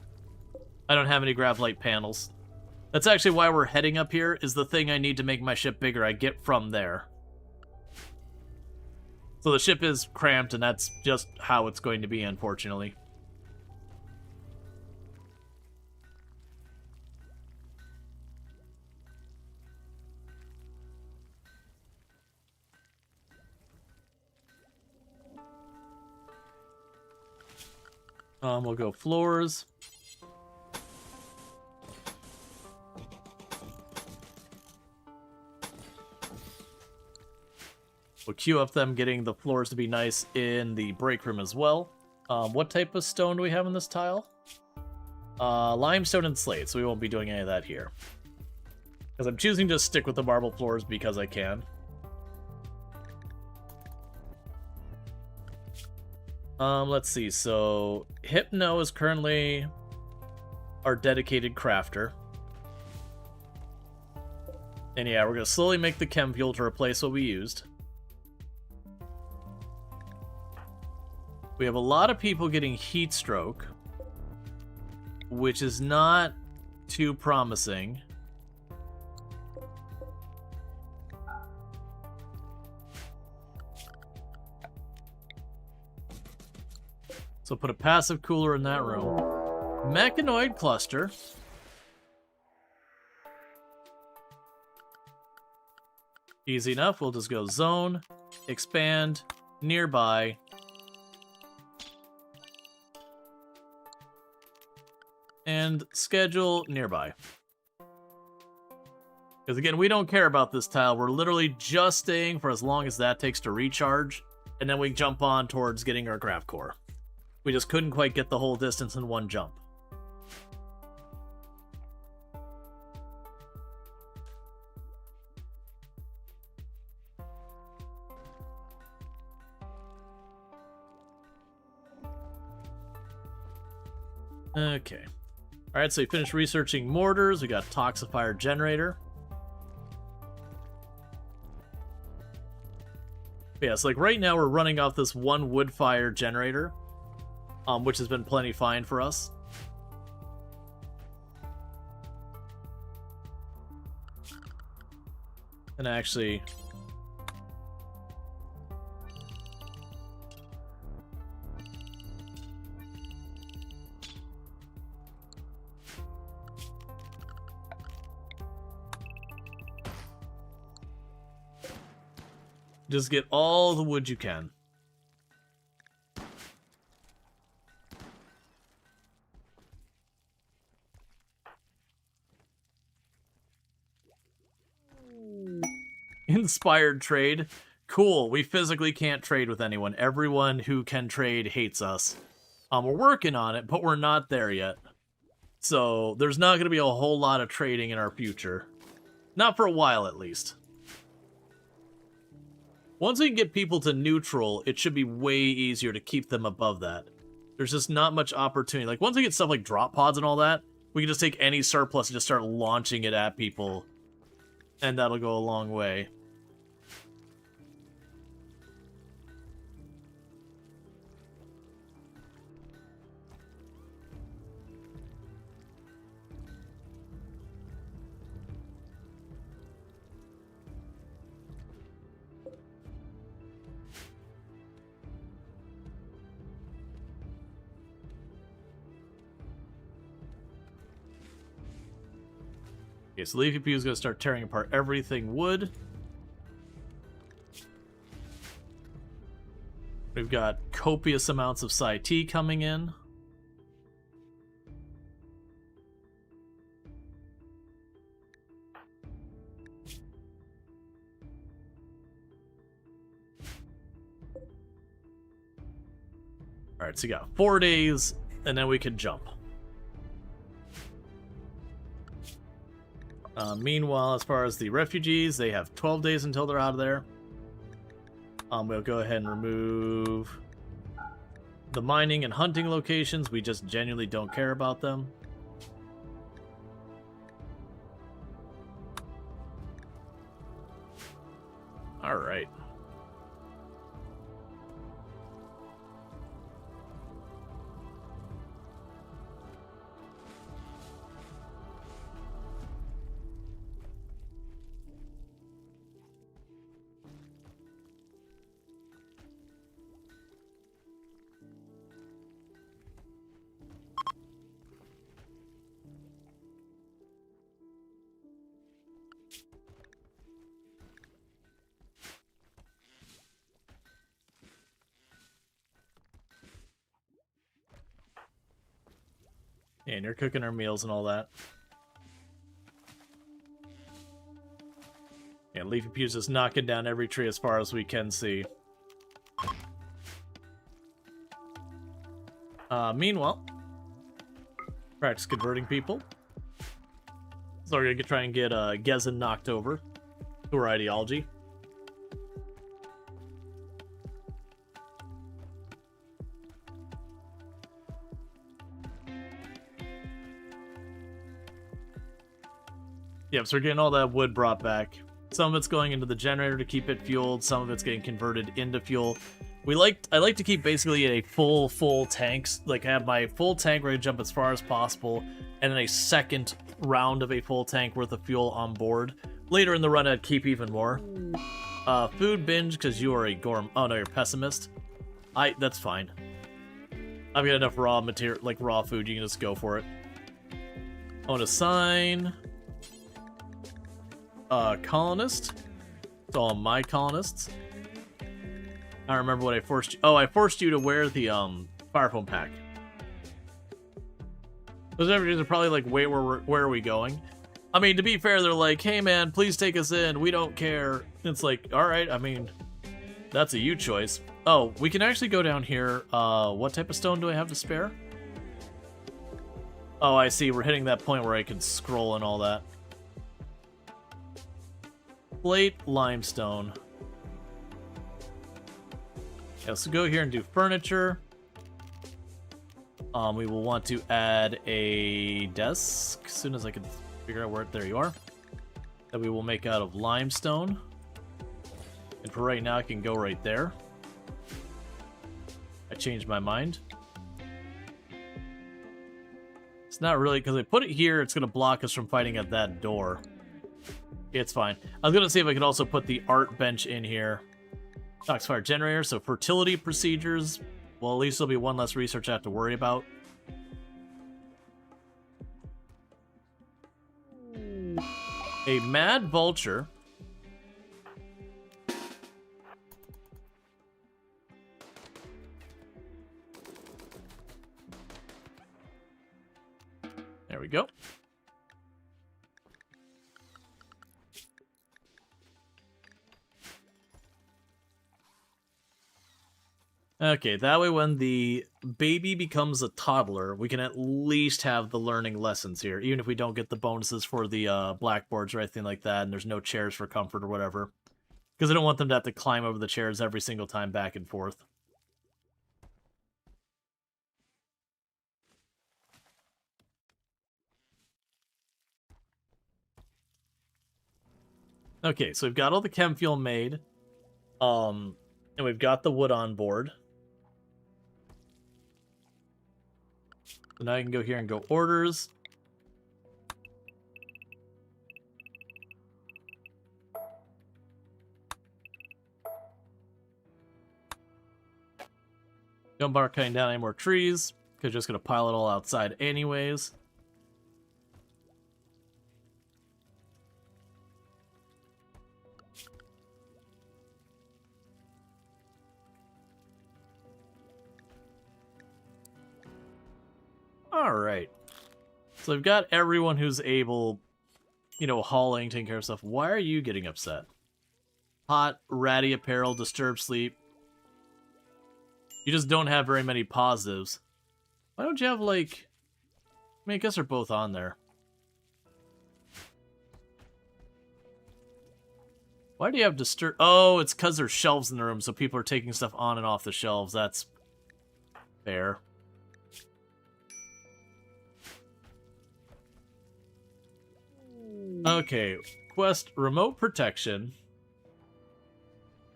I don't have any Gravlight panels. That's actually why we're heading up here, is the thing I need to make my ship bigger. I get from there. So the ship is cramped, and that's just how it's going to be, unfortunately. We'll go floors. We'll queue up them getting the floors to be nice in the break room as well. What type of stone do we have in this tile? Limestone and slate, so we won't be doing any of that here. Because I'm choosing to stick with the marble floors because I can. Let's see, so Hypno is currently our dedicated crafter. And yeah, we're going to slowly make the chem fuel to replace what we used. We have a lot of people getting heat stroke, which is not too promising. So put a passive cooler in that room. Mechanoid cluster. Easy enough. We'll just go zone, expand, nearby. And schedule nearby. Because again, we don't care about this tile. We're literally just staying for as long as that takes to recharge. And then we jump on towards getting our grav core. We just couldn't quite get the whole distance in one jump. Okay. Alright, so we finished researching mortars. We got Toxifier Generator. Yeah, so like right now we're running off this one wood fire generator. Which has been plenty fine for us. And actually... just get all the wood you can. Inspired trade. Cool. We physically can't trade with anyone. Everyone who can trade hates us. We're working on it, but we're not there yet. So there's not going to be a whole lot of trading in our future. Not for a while, at least. Once we can get people to neutral, it should be way easier to keep them above that. There's just not much opportunity. Like, once we get stuff like drop pods and all that, we can just take any surplus and just start launching it at people. And that'll go a long way. Okay, so Leafy Pew is going to start tearing apart everything wood. We've got copious amounts of Psi T coming in. Alright, so you got 4 days, and then we can jump. Meanwhile, as far as the refugees, they have 12 days until they're out of there. We'll go ahead and remove the mining and hunting locations. We just genuinely don't care about them. All right. And you're cooking our meals and all that. Yeah, Leafy Pew's just knocking down every tree as far as we can see. Meanwhile, practice converting people. So we're gonna try and get Gezin knocked over to our ideology. Yep, so we're getting all that wood brought back. Some of it's going into the generator to keep it fueled. Some of it's getting converted into fuel. I like to keep basically a full tanks. Like, have my full tank ready to jump as far as possible, and then a second round of a full tank worth of fuel on board. Later in the run, I'd keep even more. Food binge, because you are a gorm. Oh no, you're a pessimist. That's fine. I've got enough raw material, like raw food. You can just go for it. I want to assign colonist. It's all my colonists. I don't remember what I forced you. Oh, I forced you to wear the fire foam pack. Those refugees are probably like, wait, where are we going? I mean, to be fair, they're like, hey man, please take us in. We don't care. It's like, all right. I mean, that's a you choice. Oh, we can actually go down here. What type of stone do I have to spare? Oh, I see. We're hitting that point where I can scroll and all that. Plate, limestone. Yeah, so go here and do furniture. We will want to add a desk as soon as I can figure out where. There you are. That we will make out of limestone. And for right now, I can go right there. I changed my mind. It's not really, because I put it here, it's going to block us from fighting at that door. It's fine. I was going to see if I could also put the art bench in here. Foxfire generator, so fertility procedures. Well, at least there'll be one less research I have to worry about. A mad vulture. There we go. Okay, that way when the baby becomes a toddler, we can at least have the learning lessons here, even if we don't get the bonuses for the blackboards or anything like that, and there's no chairs for comfort or whatever. Because I don't want them to have to climb over the chairs every single time back and forth. Okay, so we've got all the chem fuel made. And we've got the wood on board. So now I can go here and go orders. Don't bother cutting down any more trees, because you're just going to pile it all outside anyways. Alright. So we've got everyone who's able, you know, hauling, taking care of stuff. Why are you getting upset? Hot, ratty apparel, disturbed sleep. You just don't have very many positives. Why don't you have, like... I mean, I guess they're both on there. Why do you have disturb? Oh, it's because there's shelves in the room, so people are taking stuff on and off the shelves. That's fair. Okay, quest remote protection.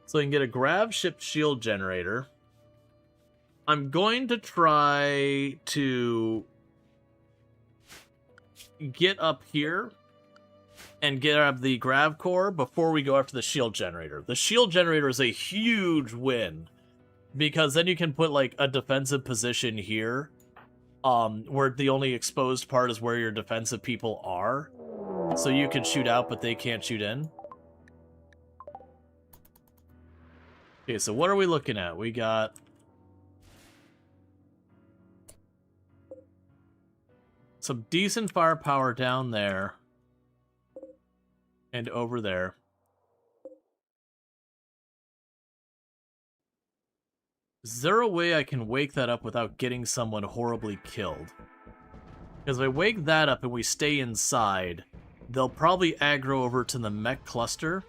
So you can get a Gravship shield generator. I'm going to try to get up here and get up the grav core before we go after the shield generator. The shield generator is a huge win because then you can put like a defensive position here, where the only exposed part is where your defensive people are. So you can shoot out, but they can't shoot in. Okay, so what are we looking at? We got some decent firepower down there and over there. Is there a way I can wake that up without getting someone horribly killed? Because if I wake that up and we stay inside, they'll probably aggro over to the mech cluster,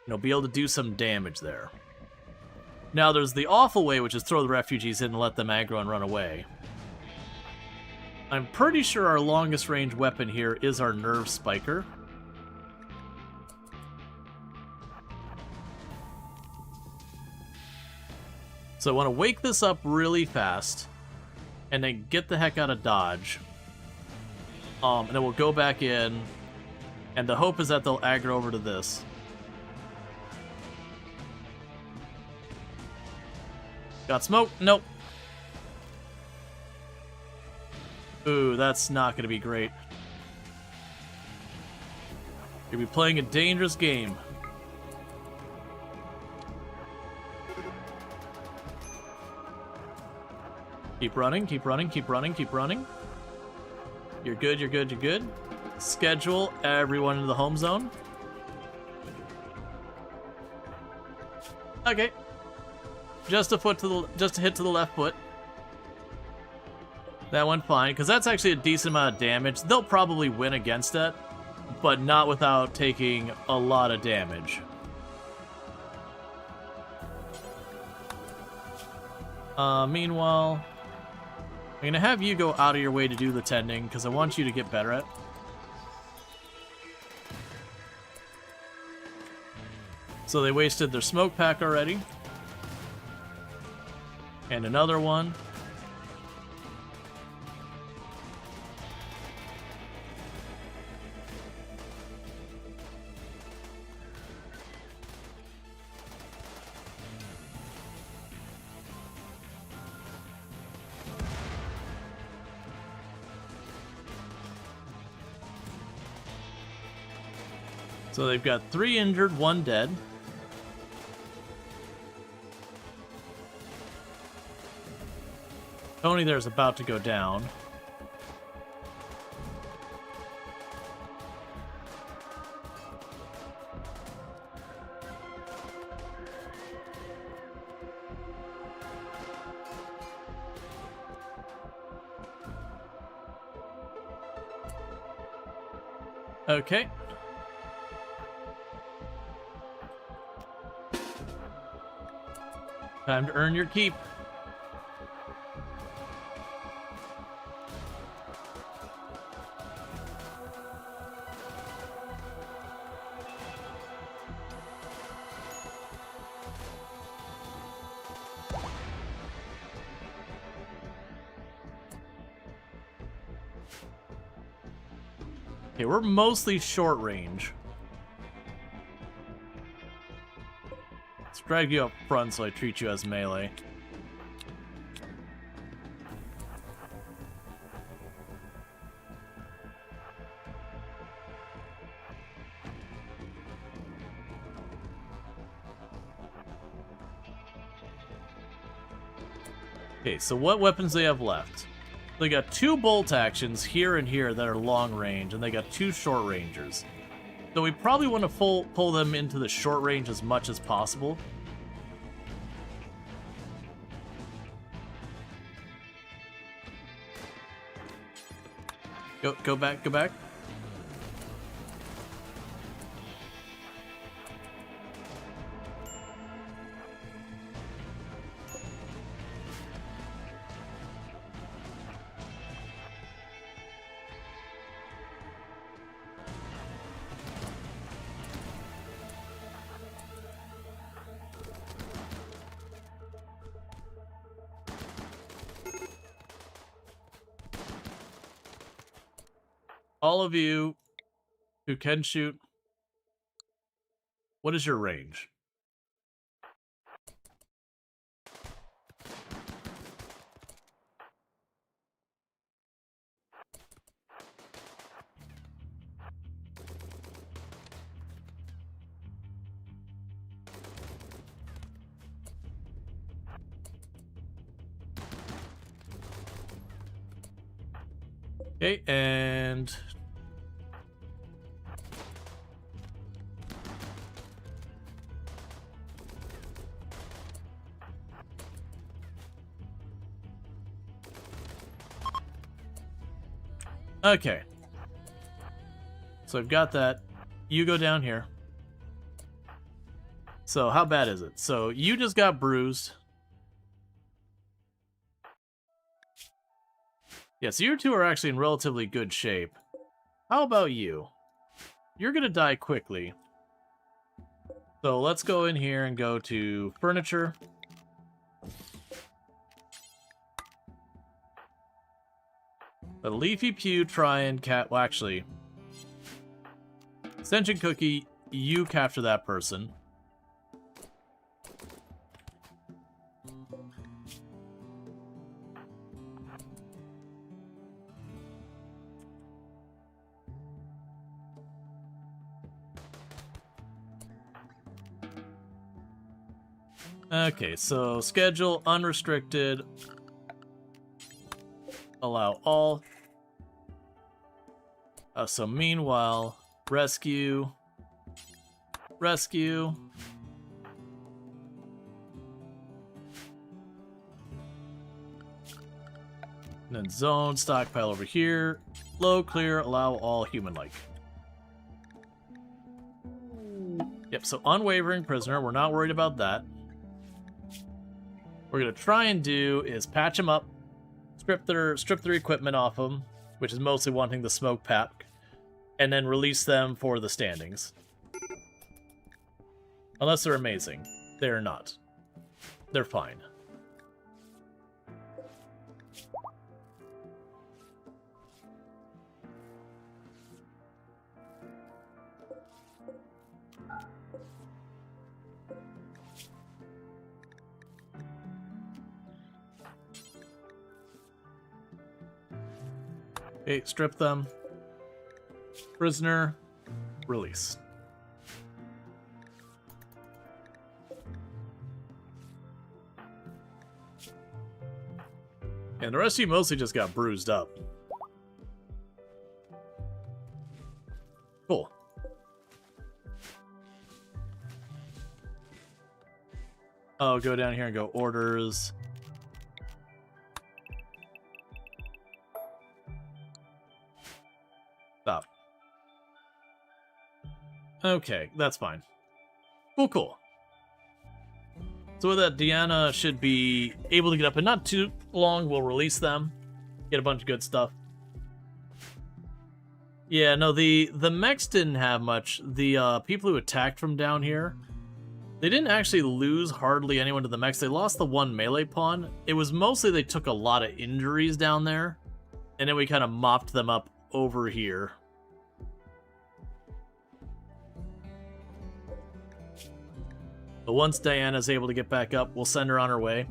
and I'll be able to do some damage there. Now, there's the awful way, which is throw the refugees in and let them aggro and run away. I'm pretty sure our longest range weapon here is our nerve spiker. So I want to wake this up really fast, and then get the heck out of dodge. And then we'll go back in, and the hope is that they'll aggro over to this. Got smoke? Nope. Ooh, that's not going to be great. You'll be playing a dangerous game. Keep running, keep running, keep running, keep running. You're good, you're good, you're good. Schedule everyone into the home zone. Okay. Just a hit to the left foot. That went fine, because that's actually a decent amount of damage. They'll probably win against that, but not without taking a lot of damage. Meanwhile, I'm going to have you go out of your way to do the tending, because I want you to get better at it. So they wasted their smoke pack already. And another one. So they've got 3 injured, 1 dead. Tony there's about to go down. Okay. Time to earn your keep. Okay, we're mostly short range. Let's drag you up front so I treat you as melee. Okay, so what weapons do they have left? They got 2 bolt actions here and here that are long range, and they got 2 short rangers. So we probably want to pull them into the short range as much as possible. Go back, go back. All of you who can shoot, what is your range? Okay, and okay. So I've got that. You go down here. So how bad is it? So you just got bruised. Yeah, so you two are actually in relatively good shape. How about you? You're gonna die quickly. So let's go in here and go to furniture. The leafy pew, try and cat. Well, actually, Ascension Cookie, you capture that person. Okay, so schedule unrestricted. Allow all. So meanwhile, rescue. Rescue. And then zone, stockpile over here. Low, clear, allow all human-like. Yep, so unwavering prisoner. We're not worried about that. What we're going to try and do is patch them up. Strip their equipment off them, which is mostly wanting the smoke pack. And then release them for the standings. Unless they're amazing. They're not. They're fine. Okay, strip them. Prisoner, release. And the rest of you mostly just got bruised up. Cool. Oh, go down here and go orders. Stop. Okay, that's fine. Cool. So with that, Deanna should be able to get up in not too long. We'll release them. Get a bunch of good stuff. Yeah, no, the mechs didn't have much. The people who attacked from down here, they didn't actually lose hardly anyone to the mechs. They lost the one melee pawn. It was mostly they took a lot of injuries down there, and then we kind of mopped them up over here. But once Diana's able to get back up, we'll send her on her way.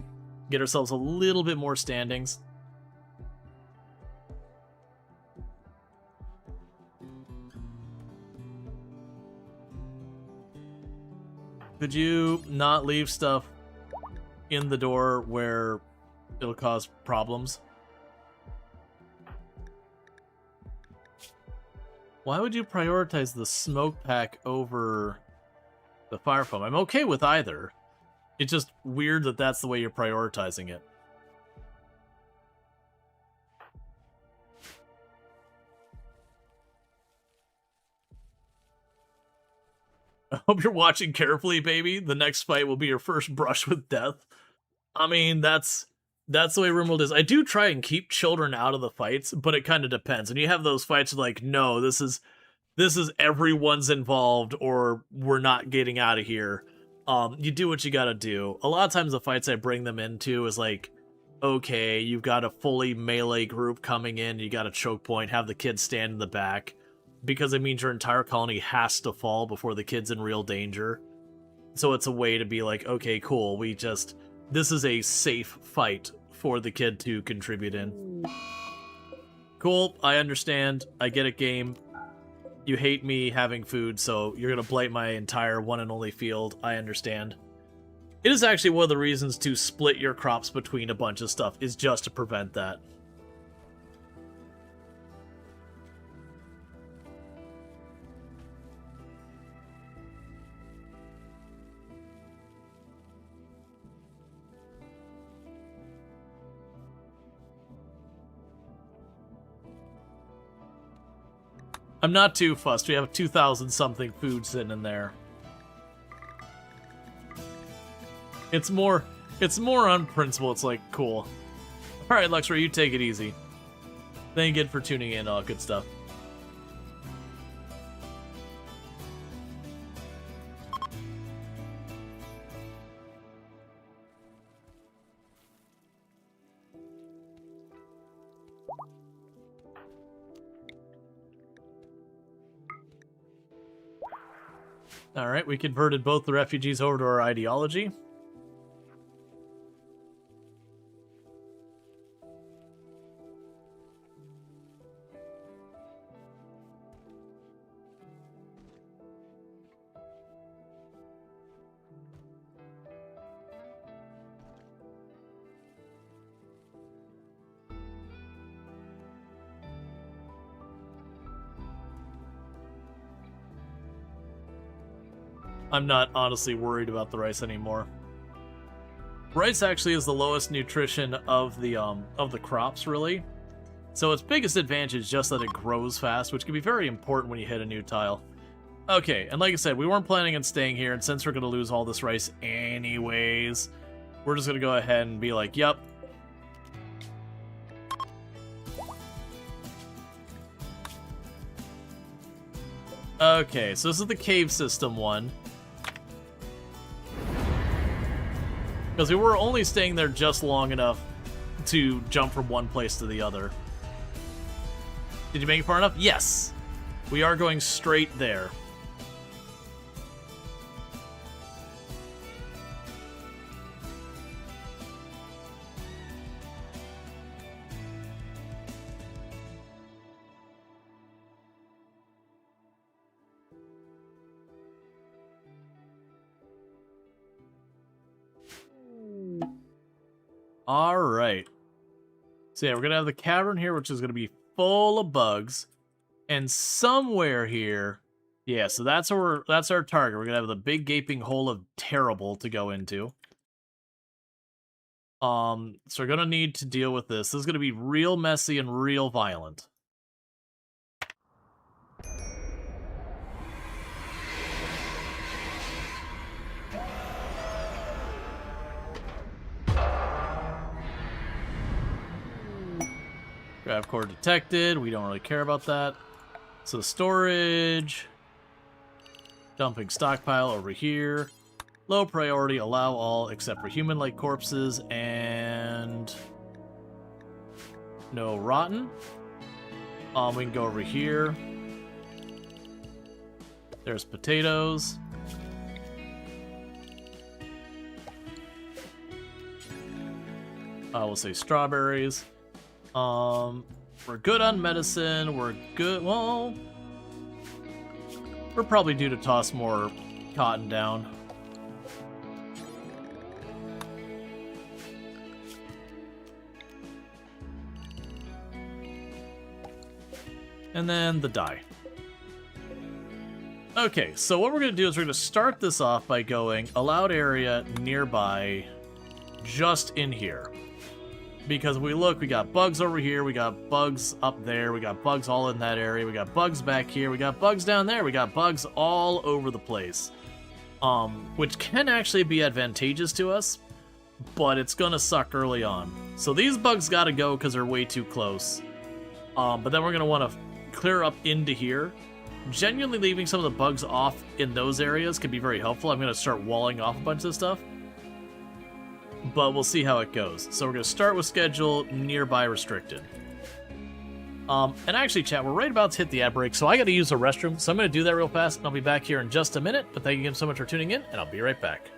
Get ourselves a little bit more standings. Could you not leave stuff in the door where it'll cause problems? Why would you prioritize the smoke pack over the fire foam? I'm okay with either. It's just weird that that's the way you're prioritizing it. I hope you're watching carefully, baby. The next fight will be your first brush with death. I mean, that's the way RimWorld is. I do try and keep children out of the fights, but it kind of depends. And you have those fights like, no, this is everyone's involved, or we're not getting out of here. You do what you gotta do. A lot of times the fights I bring them into is like, okay, you've got a fully melee group coming in, you got a choke point, have the kids stand in the back, because it means your entire colony has to fall before the kid's in real danger. So it's a way to be like, okay, cool, this is a safe fight for the kid to contribute in. Cool, I understand, I get it, game. You hate me having food, so you're gonna blight my entire one and only field, I understand. It is actually one of the reasons to split your crops between a bunch of stuff, is just to prevent that. I'm not too fussed. We have 2,000 something food sitting in there. It's more on principle. It's like, cool. Alright, Luxray, you take it easy. Thank you again for tuning in, all good stuff. Alright, we converted both the refugees over to our ideology. I'm not honestly worried about the rice anymore. Rice actually is the lowest nutrition of the crops, really. So its biggest advantage is just that it grows fast, which can be very important when you hit a new tile. Okay, and like I said, we weren't planning on staying here, and since we're going to lose all this rice anyways, we're just going to go ahead and be like, yep. Okay, so this is the cave system one. Because we were only staying there just long enough to jump from one place to the other. Did you make it far enough? Yes! We are going straight there. Alright. So yeah, we're going to have the cavern here, which is going to be full of bugs. And somewhere here... Yeah, so that's our target. We're going to have the big gaping hole of terrible to go into. So we're going to need to deal with this. This is going to be real messy and real violent. Grav core detected. We don't really care about that. So storage. Dumping stockpile over here. Low priority, allow all except for human-like corpses, and no rotten. We can go over here. There's potatoes. We'll say strawberries. We're good on medicine. We're good. Well, we're probably due to toss more cotton down. And then the dye. Okay, so what we're going to do is we're going to start this off by going allowed area nearby just in here. Because we look, we got bugs over here, we got bugs up there, we got bugs all in that area, we got bugs back here, we got bugs down there, we got bugs all over the place. Which can actually be advantageous to us, but it's gonna suck early on. So these bugs gotta go because they're way too close. But then we're gonna want to clear up into here. Genuinely leaving some of the bugs off in those areas can be very helpful. I'm gonna start walling off a bunch of stuff. but we'll see how it goes. So we're going to start with schedule, nearby restricted. And actually, chat, we're right about to hit the ad break, so I got to use the restroom, so I'm going to do that real fast, and I'll be back here in just a minute, but thank you again so much for tuning in, and I'll be right back.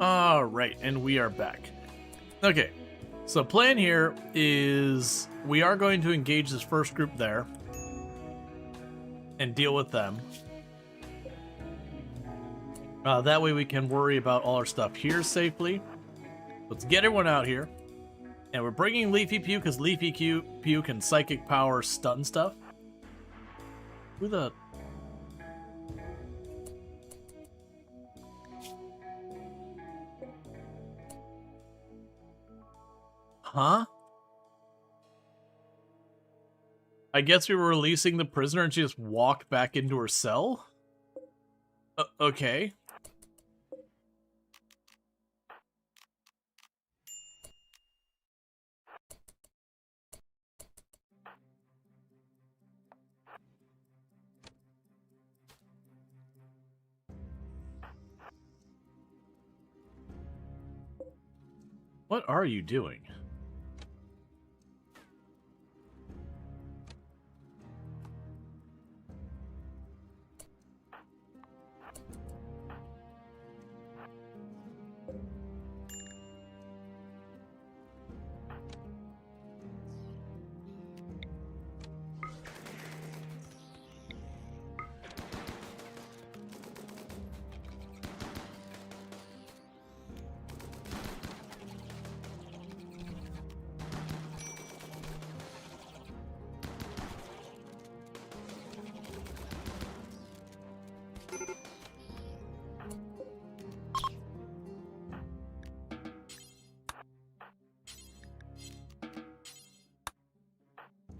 Alright, and we are back. Okay, so plan here is we are going to engage this first group there and deal with them. That way we can worry about all our stuff here safely. Let's get everyone out here. And we're bringing Leafy Pew because Leafy Pew can psychic power stun stuff. Who the... Huh? I guess we were releasing the prisoner and she just walked back into her cell? Okay. What are you doing?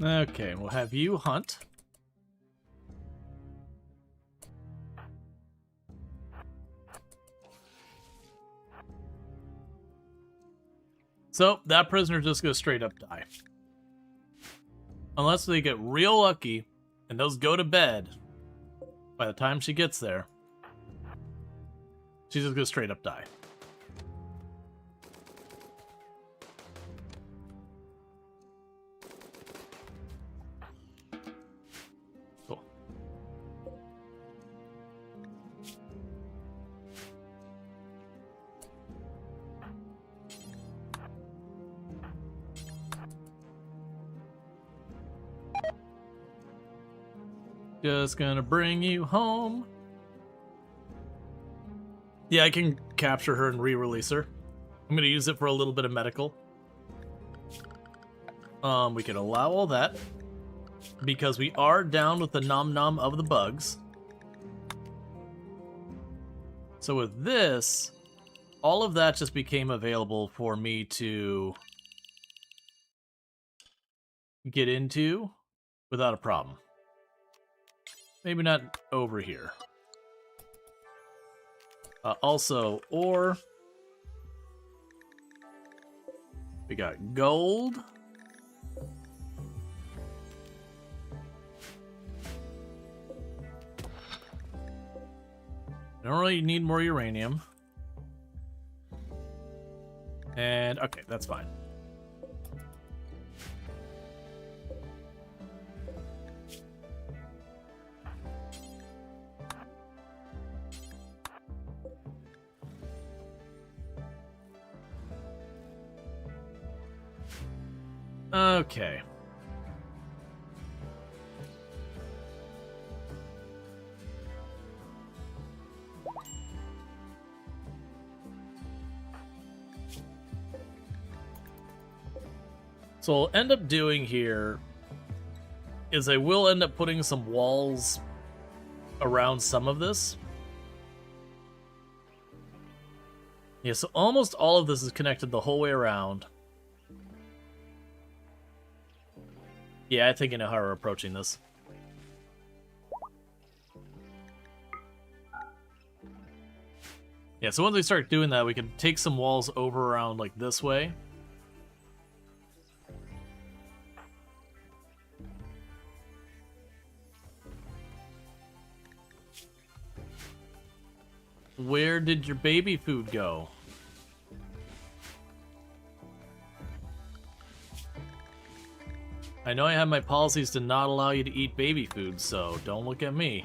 Okay, we'll have you hunt. So, that prisoner just goes straight up die. Unless they get real lucky and those go to bed by the time she gets there. She just goes straight up die. Just gonna bring you home. Yeah, I can capture her and re-release her. I'm gonna use it for a little bit of medical. We can allow all that because we are down with the nom nom of the bugs. So with this, all of that just became available for me to get into without a problem. Maybe not over here. Also, ore. We got gold. I don't really need more uranium. And, okay, that's fine. Okay. So what I'll end up doing here is I will end up putting some walls around some of this. Yeah, so almost all of this is connected the whole way around. Yeah, I think I know how we're approaching this. Yeah, so once we start doing that, we can take some walls over around like this way. Where did your baby food go? I know I have my policies to not allow you to eat baby food, so don't look at me.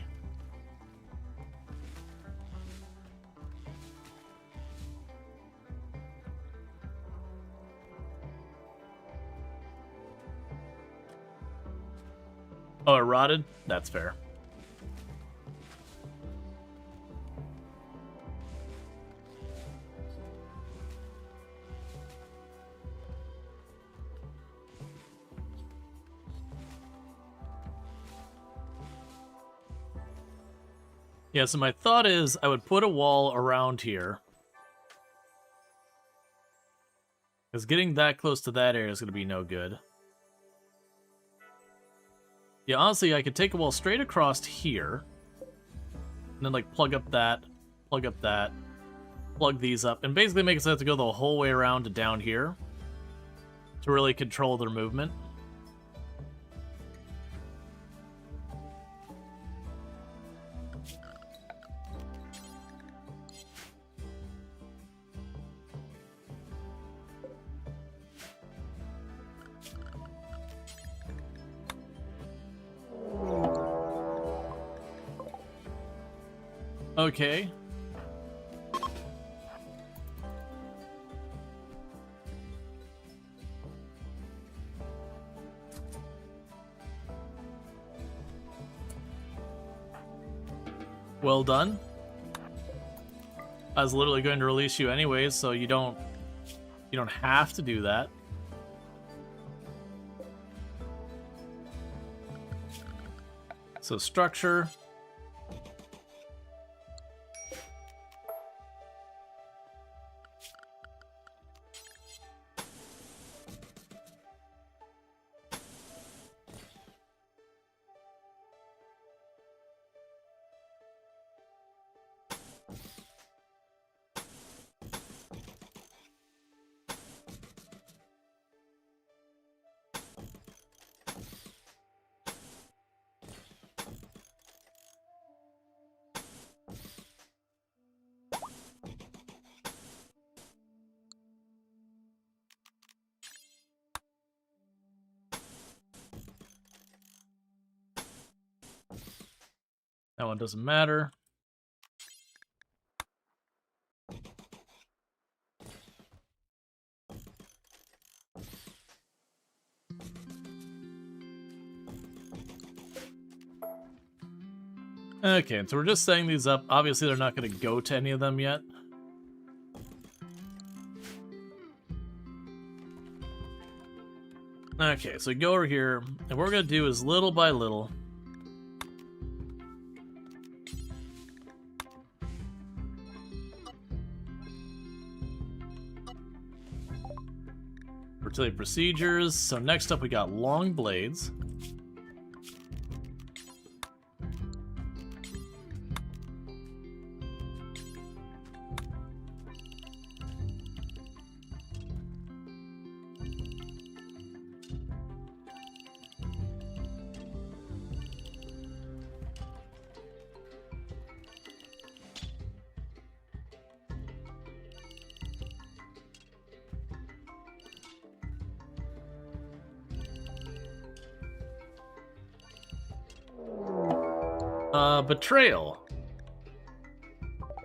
Oh, it rotted? That's fair. Yeah, so my thought is I would put a wall around here. Because getting that close to that area is going to be no good. Yeah, honestly, I could take a wall straight across here. And then, like, plug up that, plug these up. And basically make it so I have to go the whole way around to down here. To really control their movement. Okay. Well done. I was literally going to release you anyways, so you don't have to do that. So structure. That one doesn't matter. Okay, so we're just setting these up. Obviously, they're not going to go to any of them yet. Okay, so go over here, and what we're going to do is little by little. Fertility procedures. So next up we got long blades. Betrayal.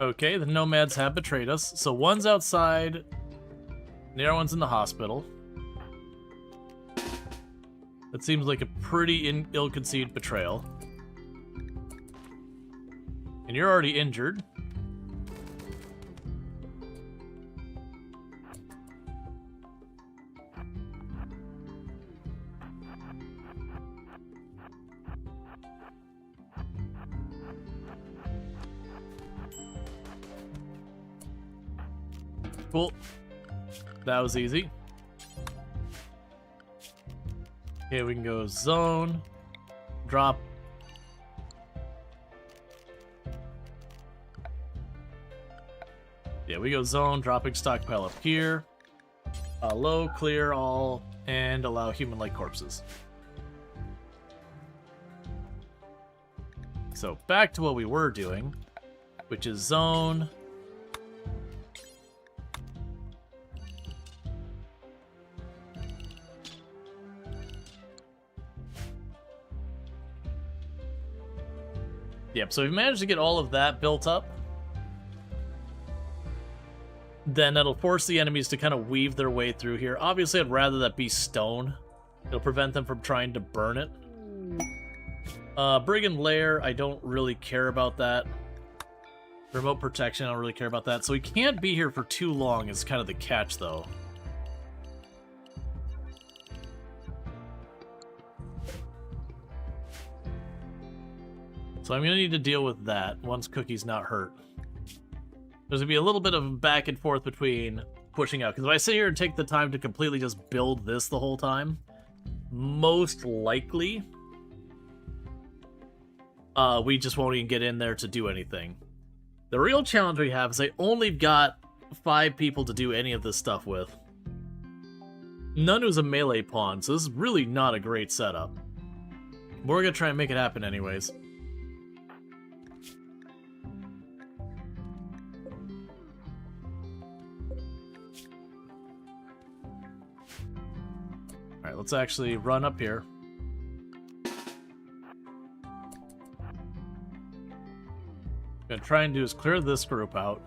Okay, the nomads have betrayed us. So one's outside, the other one's in the hospital. That seems like a pretty ill-conceived betrayal. And you're already injured. Cool. That was easy. Okay, we can go zone, drop. Yeah, we go zone, dropping stockpile up here. Low, clear all, and allow human-like corpses. So back to what we were doing, which is zone. Yep, so if we manage to get all of that built up, then that'll force the enemies to kind of weave their way through here. Obviously, I'd rather that be stone. It'll prevent them from trying to burn it. Brigand Lair, I don't really care about that. Remote protection, I don't really care about that. So we can't be here for too long is kind of the catch, though. So I'm going to need to deal with that once Cookie's not hurt. There's going to be a little bit of back and forth between pushing out. Because if I sit here and take the time to completely just build this the whole time, most likely, we just won't even get in there to do anything. The real challenge we have is I only got 5 people to do any of this stuff with. None who's a melee pawn, so this is really not a great setup. But we're going to try and make it happen anyways. Alright, let's actually run up here. What I'm going to try and do is clear this group out.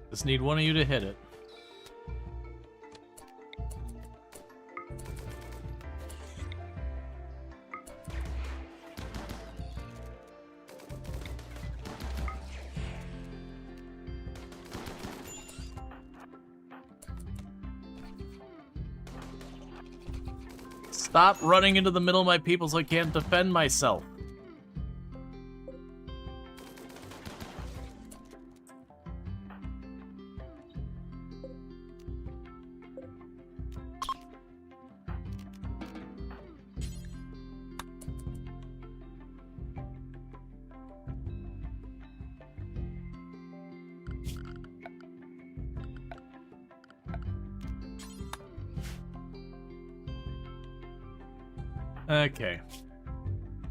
Just need one of you to hit it. Stop running into the middle of my people so I can't defend myself. Okay.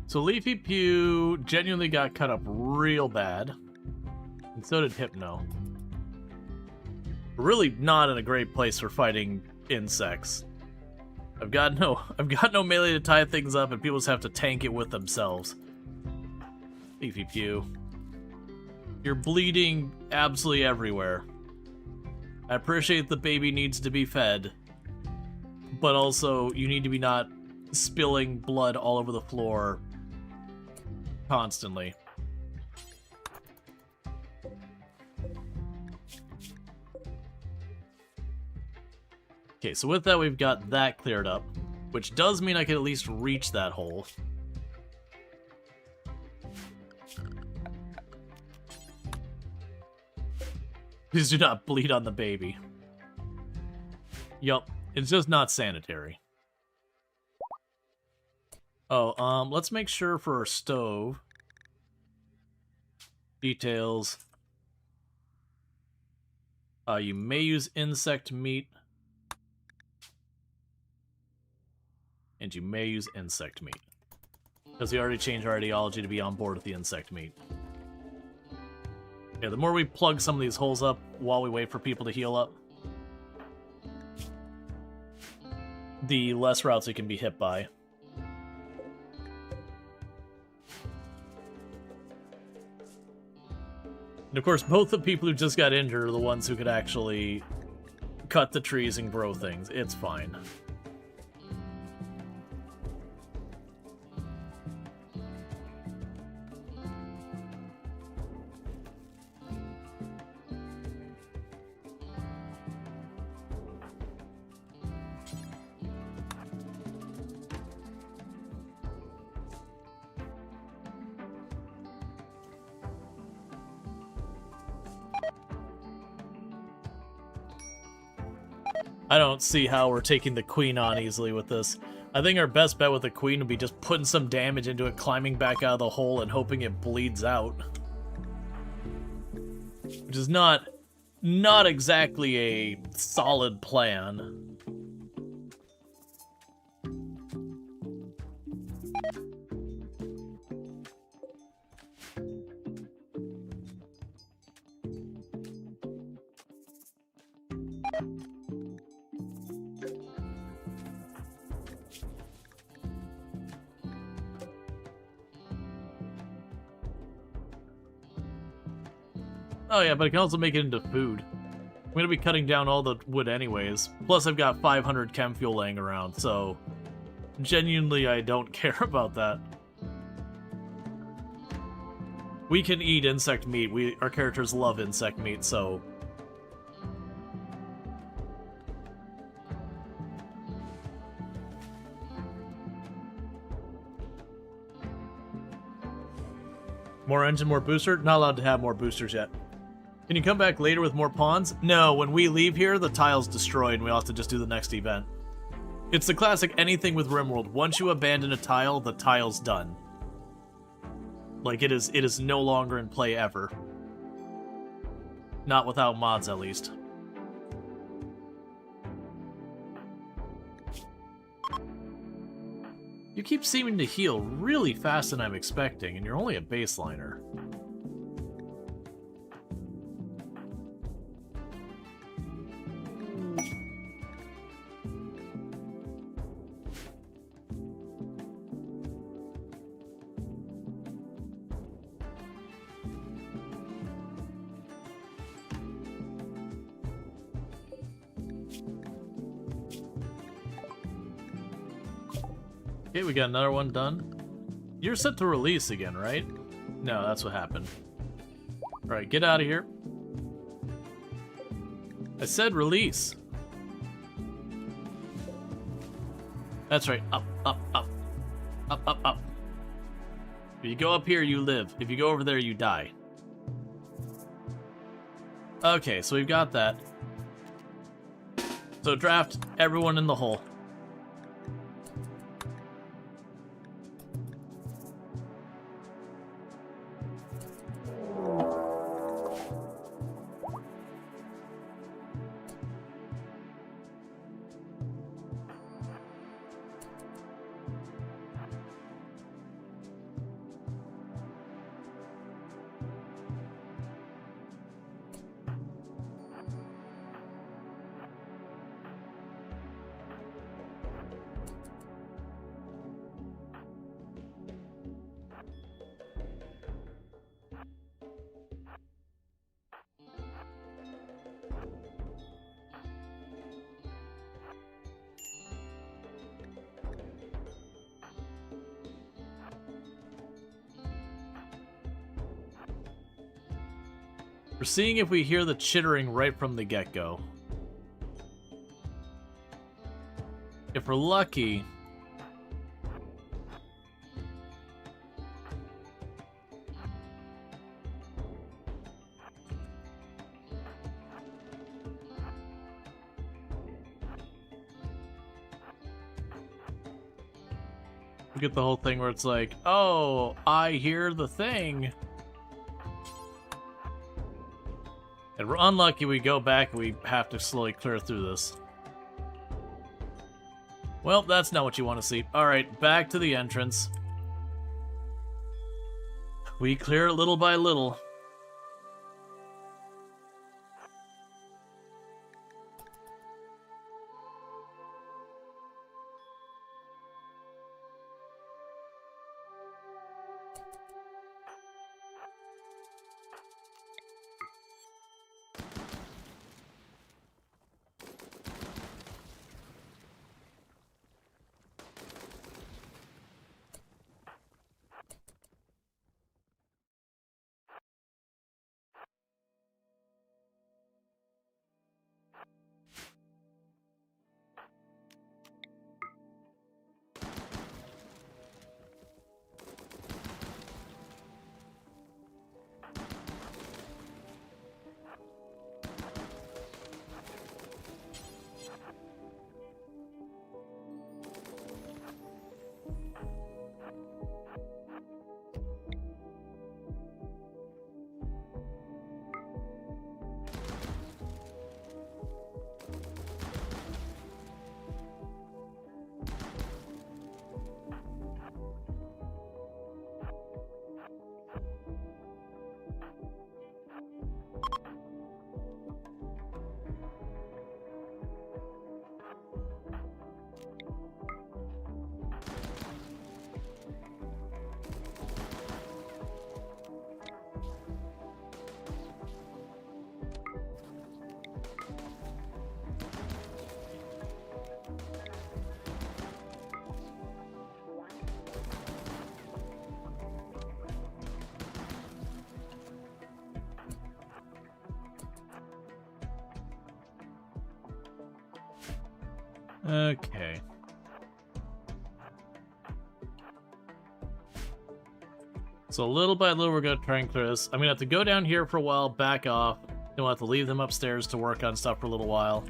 So Leafy Pew genuinely got cut up real bad. And so did Hypno. We're really not in a great place for fighting insects. I've got no melee to tie things up, and people just have to tank it with themselves. Leafy Pew. You're bleeding absolutely everywhere. I appreciate the baby needs to be fed, but also you need to be not spilling blood all over the floor constantly. Okay, so with that, we've got that cleared up, which does mean I can at least reach that hole. Please do not bleed on the baby. Yup, it's just not sanitary. Oh, let's make sure for our stove. Details. You may use insect meat. And you may use insect meat. Because we already changed our ideology to be on board with the insect meat. Yeah, the more we plug some of these holes up while we wait for people to heal up, the less routes we can be hit by. And of course, both the people who just got injured are the ones who could actually cut the trees and grow things. It's fine. I don't see how we're taking the queen on easily with this. I think our best bet with the queen would be just putting some damage into it, climbing back out of the hole, and hoping it bleeds out. Which is not exactly a solid plan. Oh yeah, but I can also make it into food. I'm gonna be cutting down all the wood anyways. Plus I've got 500 chem fuel laying around, so genuinely I don't care about that. We can eat insect meat. Our characters love insect meat, so... More engine, more booster? Not allowed to have more boosters yet. Can you come back later with more pawns? No, when we leave here, the tile's destroyed and we'll have to just do the next event. It's the classic anything with RimWorld. Once you abandon a tile, the tile's done. Like, it is no longer in play ever. Not without mods, at least. You keep seeming to heal really faster than I'm expecting, and you're only a baseliner. Okay, we got another one done. You're set to release again, right? No, that's what happened. Alright, get out of here. I said release. That's right. Up, up, up. Up, up, up. If you go up here, you live. If you go over there, you die. Okay, so we've got that. So draft everyone in the hole. We're seeing if we hear the chittering right from the get-go. If we're lucky... we get the whole thing where it's like, oh, I hear the thing. And we're unlucky, we go back and we have to slowly clear through this. Well, that's not what you want to see. Alright, back to the entrance. We clear it little by little. Okay. So little by little, we're going to try and clear this. I'm going to have to go down here for a while, back off. Then we'll have to leave them upstairs to work on stuff for a little while.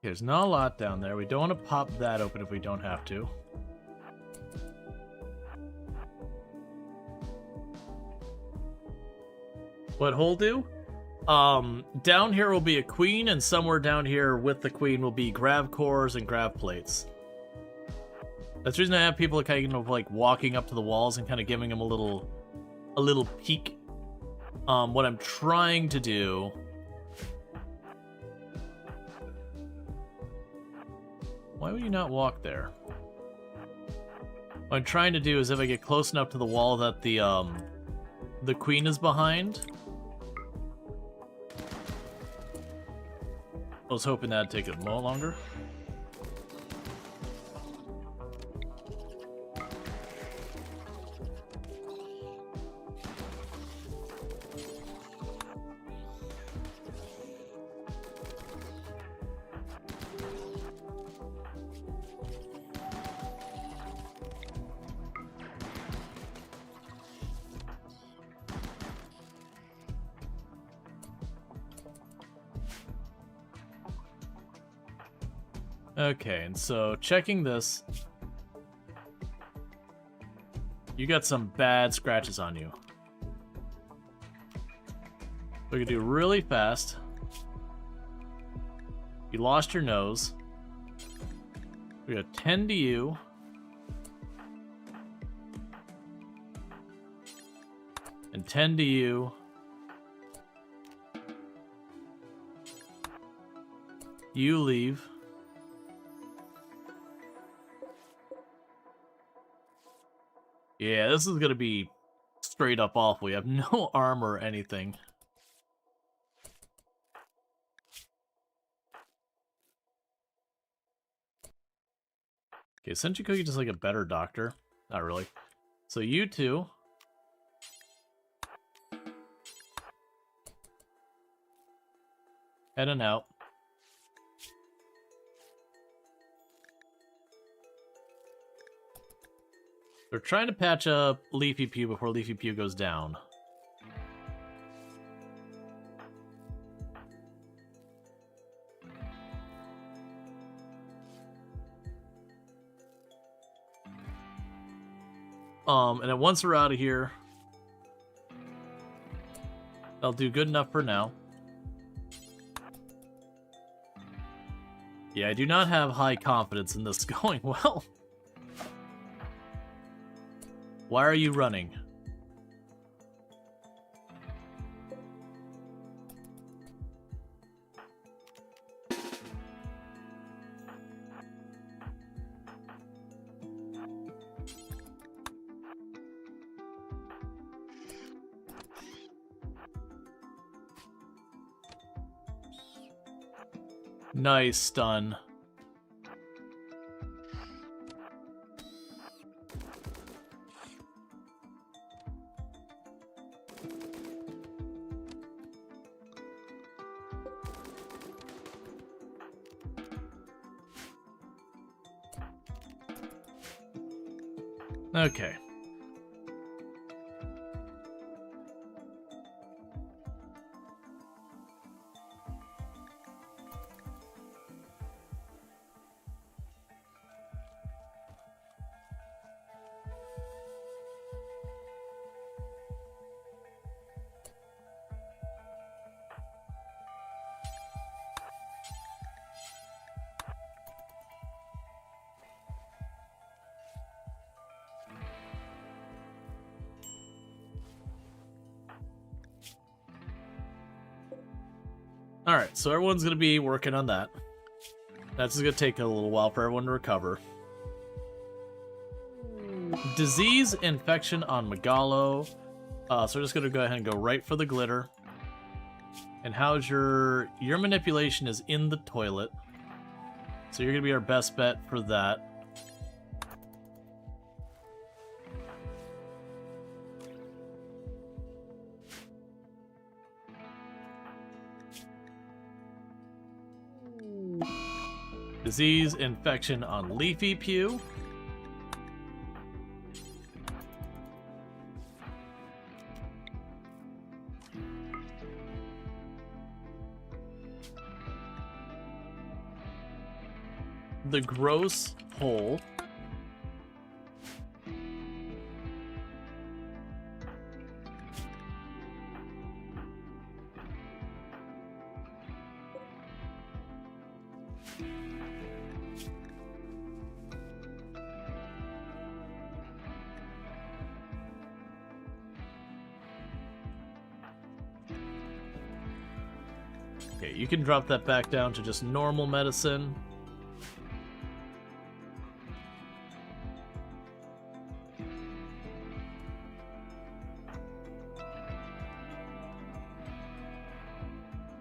There's not a lot down there. We don't want to pop that open if we don't have to. What hole do? Down here will be a queen, and somewhere down here with the queen will be grav cores and grav plates. That's the reason I have people kind of like walking up to the walls and kind of giving them a little peek. What I'm trying to do... Why would you not walk there? What I'm trying to do is if I get close enough to the wall that the queen is behind. I was hoping that'd take it a little longer. Okay, and so checking this, you got some bad scratches on you. We can do really fast. You lost your nose. We gotta tend to you. And tend to you. You leave. Yeah, this is gonna be straight up awful. We have no armor or anything. Okay, Senchikoki just like a better doctor. Not really. So you two. Heading out. They're trying to patch up Leafy Pew before Leafy Pew goes down. And then once we're out of here, they'll do good enough for now. Yeah, I do not have high confidence in this going well. Why are you running? Nice stun. Okay. Alright, so everyone's going to be working on that. That's going to take a little while for everyone to recover. Disease infection on Megalo. So we're just going to go ahead and go right for the glitter. And how's your manipulation is in the toilet. So you're going to be our best bet for that. Disease infection on Leafy Pew. The gross hole. Okay, you can drop that back down to just normal medicine.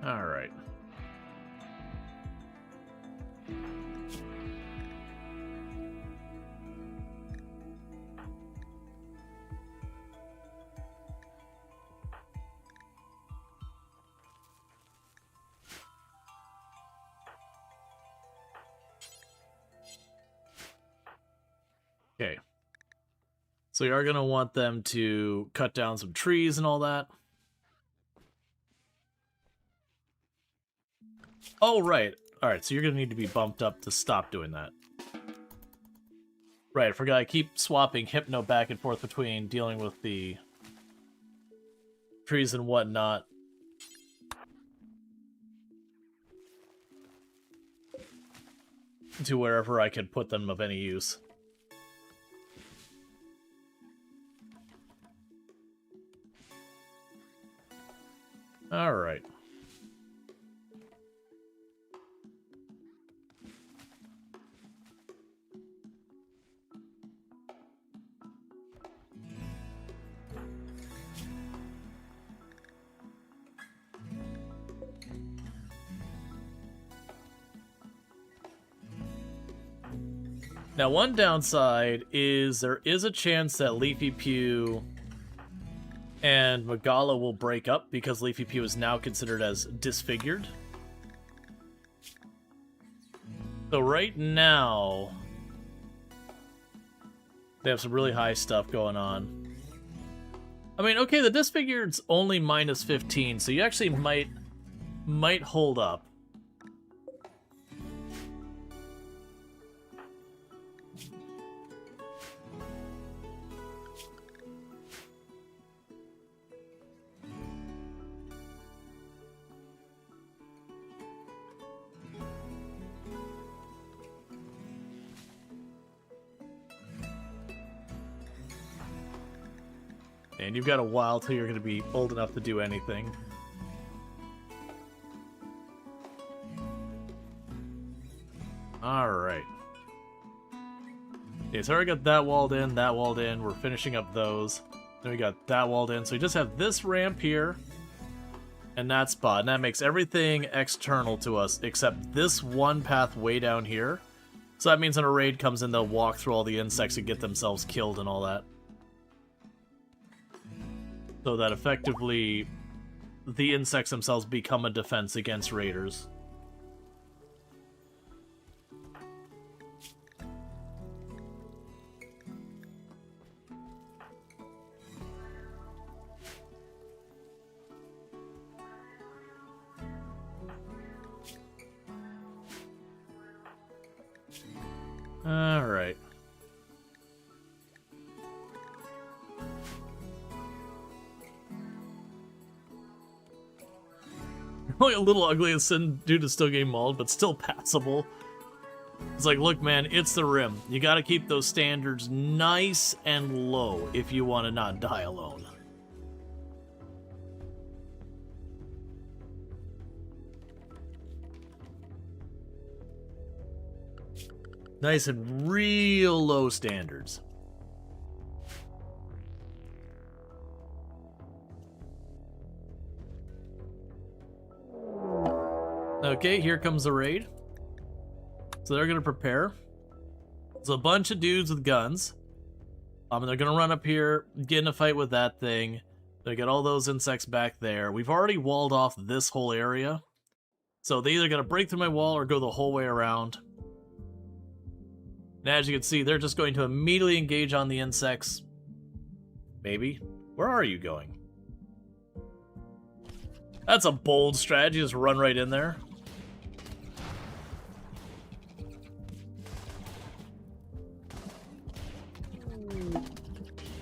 All right. Okay. So you are going to want them to cut down some trees and all that. Oh, right. Alright, so you're going to need to be bumped up to stop doing that. Right, I forgot. I keep swapping Hypno back and forth between dealing with the trees and whatnot. To wherever I could put them of any use. Alright. Now, one downside is there is a chance that Leafy Pew and Magala will break up because Leafy Pew is now considered as disfigured. So right now, they have some really high stuff going on. I mean, okay, the disfigured's only minus 15, so you actually might hold up. And you've got a while till you're going to be old enough to do anything. Alright. Okay, so I already got that walled in, that walled in. We're finishing up those. Then we got that walled in. So we just have this ramp here and that spot. And that makes everything external to us except this one path way down here. So that means when a raid comes in, they'll walk through all the insects and get themselves killed and all that. So that effectively, the insects themselves become a defense against raiders. Alright. Only a little ugly and sin due to still getting mauled, but still passable. It's like, look, man, it's the Rim. You gotta keep those standards nice and low if you want to not die alone. Nice and real low standards. Okay, here comes the raid. So they're going to prepare. There's a bunch of dudes with guns. And they're going to run up here, get in a fight with that thing. They got all those insects back there. We've already walled off this whole area. So they either got to break through my wall or go the whole way around. And as you can see, they're just going to immediately engage on the insects. Maybe. Where are you going? That's a bold strategy, just run right in there.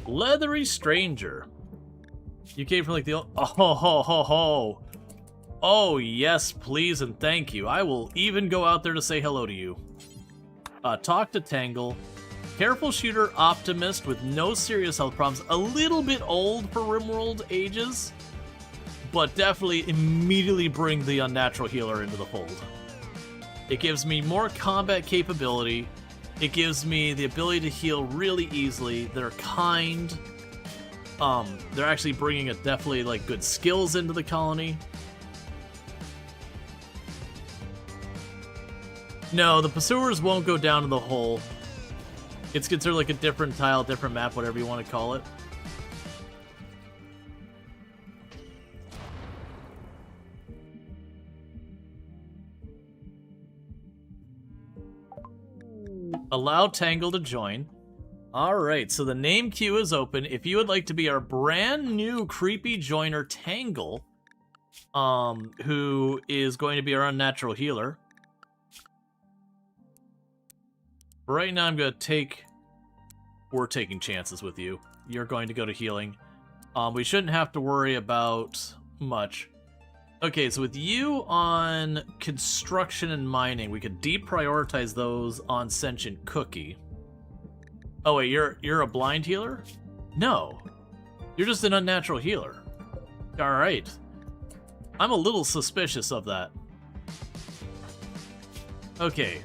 Leathery Stranger. You came from like the... Oh, ho, ho, ho. Oh, yes, please and thank you. I will even go out there to say hello to you. Talk to Tangle. Careful shooter optimist with no serious health problems. A little bit old for RimWorld ages, but definitely immediately bring the unnatural healer into the fold. It gives me more combat capability. It gives me the ability to heal really easily. They're kind. They're actually bringing a definitely like good skills into the colony. No, the pursuers won't go down in the hole. It's considered like a different tile, different map, whatever you want to call it. Allow Tangle to join. Alright, so the name queue is open. If you would like to be our brand new creepy joiner Tangle, who is going to be our unnatural healer. Right now I'm going to take... We're taking chances with you. You're going to go to healing. We shouldn't have to worry about much. Okay, so with you on construction and mining, we could deprioritize those on Sentient Cookie. Oh wait, you're a blind healer? No. You're just an unnatural healer. Alright. I'm a little suspicious of that. Okay.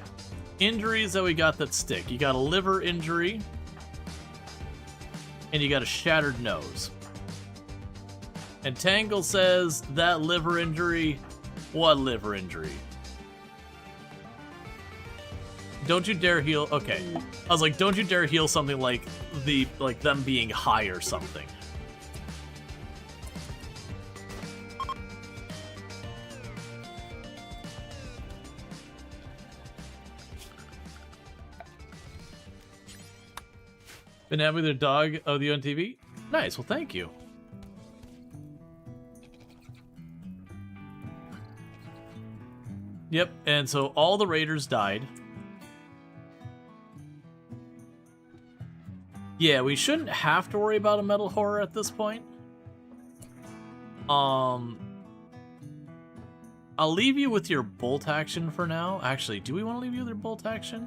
Injuries that we got that stick. You got a liver injury. And you got a shattered nose. And Tangle says that liver injury. What liver injury? don't you dare heal. Okay, I was like, don't you dare heal something like them being high or something. Been happy with their dog of the on TV? Nice, well thank you. Yep, and so all the raiders died. Yeah, we shouldn't have to worry about a metal horror at this point. I'll leave you with your bolt action for now. Actually, do we want to leave you with your bolt action?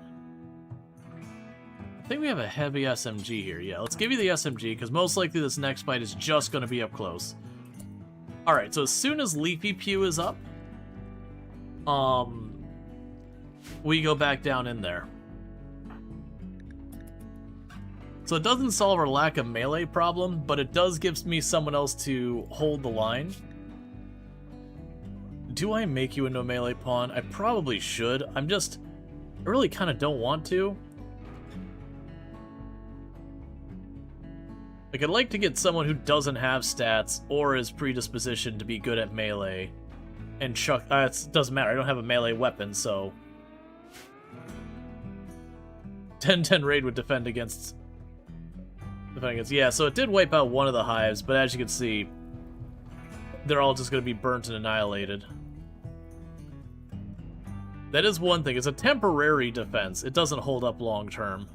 I think we have a heavy SMG here. Yeah, let's give you the SMG, because most likely this next fight is just going to be up close. Alright, so as soon as Leafy Pew is up, we go back down in there. So it doesn't solve our lack of melee problem, but it does give me someone else to hold the line. Do I make you into a melee pawn? I probably should. I really kind of don't want to. Like, I'd like to get someone who doesn't have stats or is predispositioned to be good at melee and chuck. It doesn't matter. I don't have a melee weapon, so 10-10 raid would defend against. Yeah, so it did wipe out one of the hives, but as you can see, they're all just going to be burnt and annihilated. That is one thing. It's a temporary defense. It doesn't hold up long term.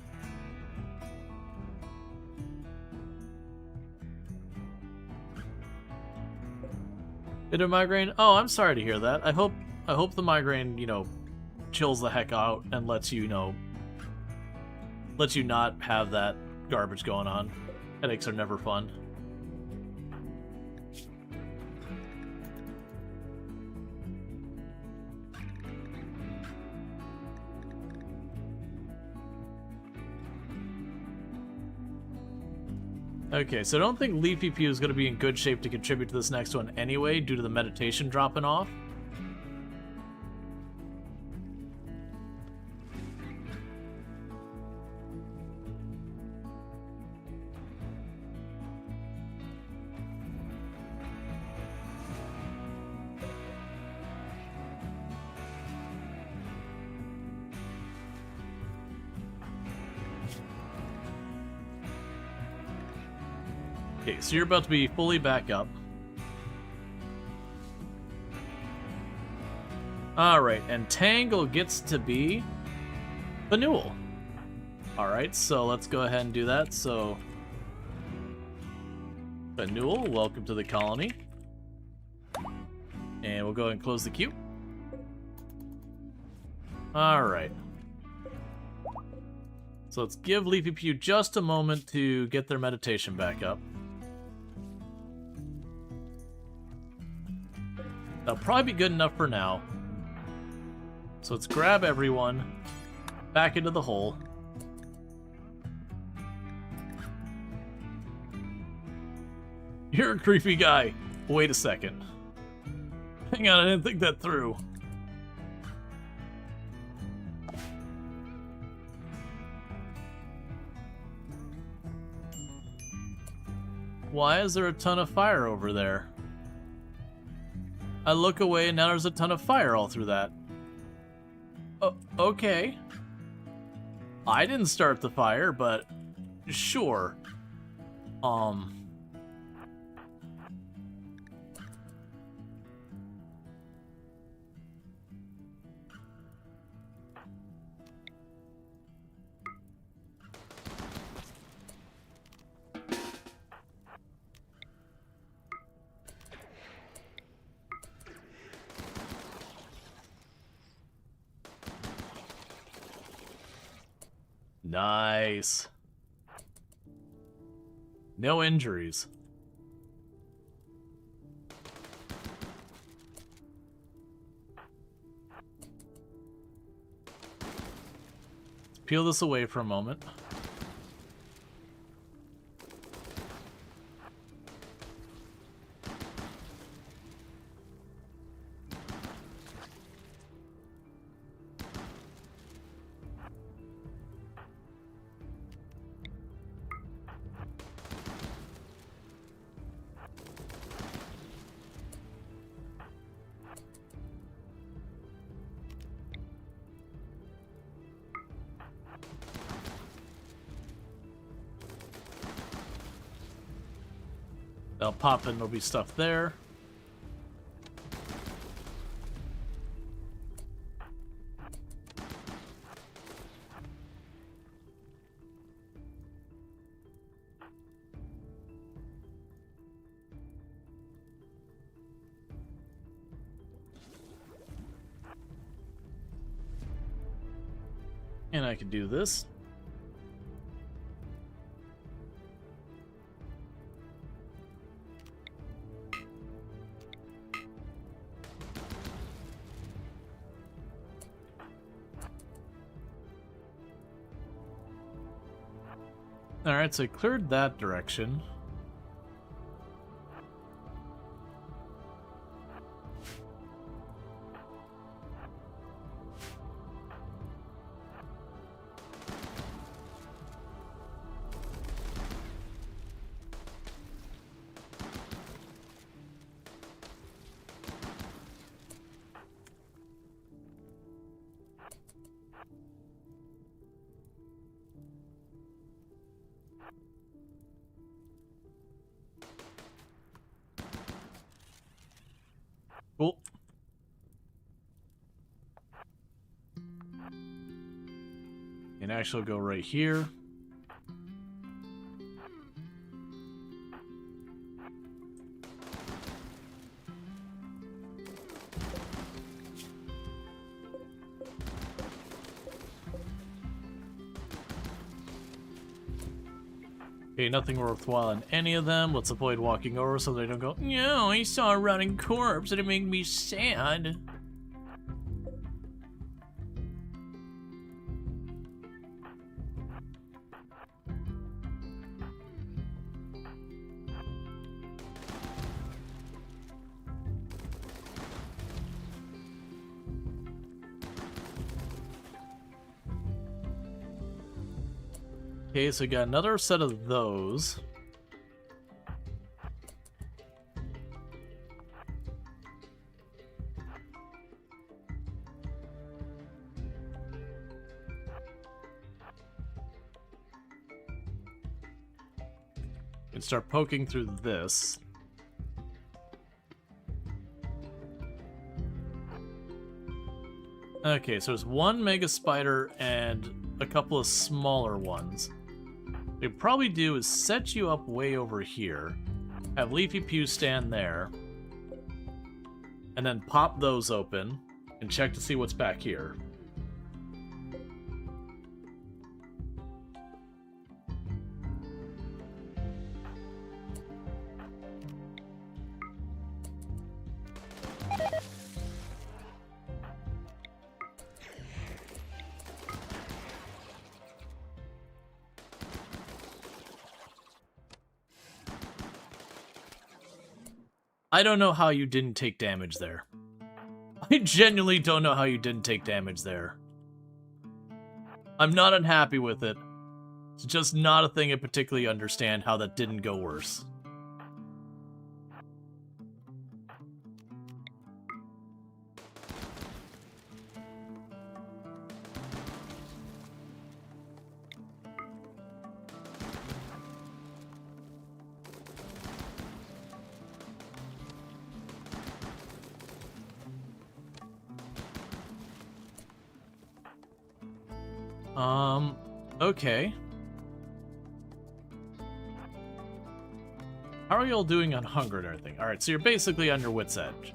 Did a migraine? Oh, I'm sorry to hear that. I hope the migraine, chills the heck out and lets you not have that garbage going on. Headaches are never fun. Okay, so I don't think Leafy Pew is going to be in good shape to contribute to this next one anyway, due to the meditation dropping off. Okay, so you're about to be fully back up. Alright, and Tangle gets to be Rual. Alright, so let's go ahead and do that. So, Rual, welcome to the colony. And we'll go ahead and close the queue. Alright. So let's give Leafy Pew just a moment to get their meditation back up. That'll probably be good enough for now. So let's grab everyone back into the hole. You're a creepy guy. Wait a second. Hang on, I didn't think that through. Why is there a ton of fire over there? I look away and now there's a ton of fire all through that. Okay. I didn't start the fire, but sure. Nice. No injuries. Let's peel this away for a moment. They'll pop in, there'll be stuff there. And I can do this. Alright, so I cleared that direction. Cool. And actually go right here. Okay, nothing worthwhile in any of them. Let's avoid walking over so they don't go, no, I saw a rotting corpse and it made me sad. Okay, so we got another set of those. And start poking through this. Okay, so there's one mega spider and a couple of smaller ones. What we probably do is set you up way over here, have Leafy Pew stand there, and then pop those open and check to see what's back here. I don't know how you didn't take damage there. I genuinely don't know how you didn't take damage there. I'm not unhappy with it. It's just not a thing I particularly understand how that didn't go worse. Okay. How are y'all doing on hunger and everything? Alright, so you're basically on your wit's edge.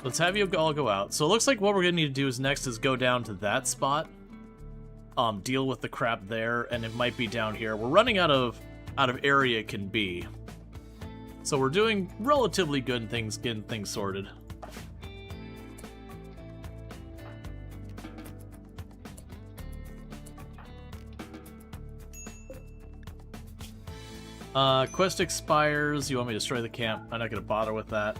Let's have you all go out. So it looks like what we're gonna need to do is next is go down to that spot. Deal with the crap there, and it might be down here. We're running out of area it can be. So we're doing relatively good in things, getting things sorted. Quest expires. You want me to destroy the camp? I'm not going to bother with that.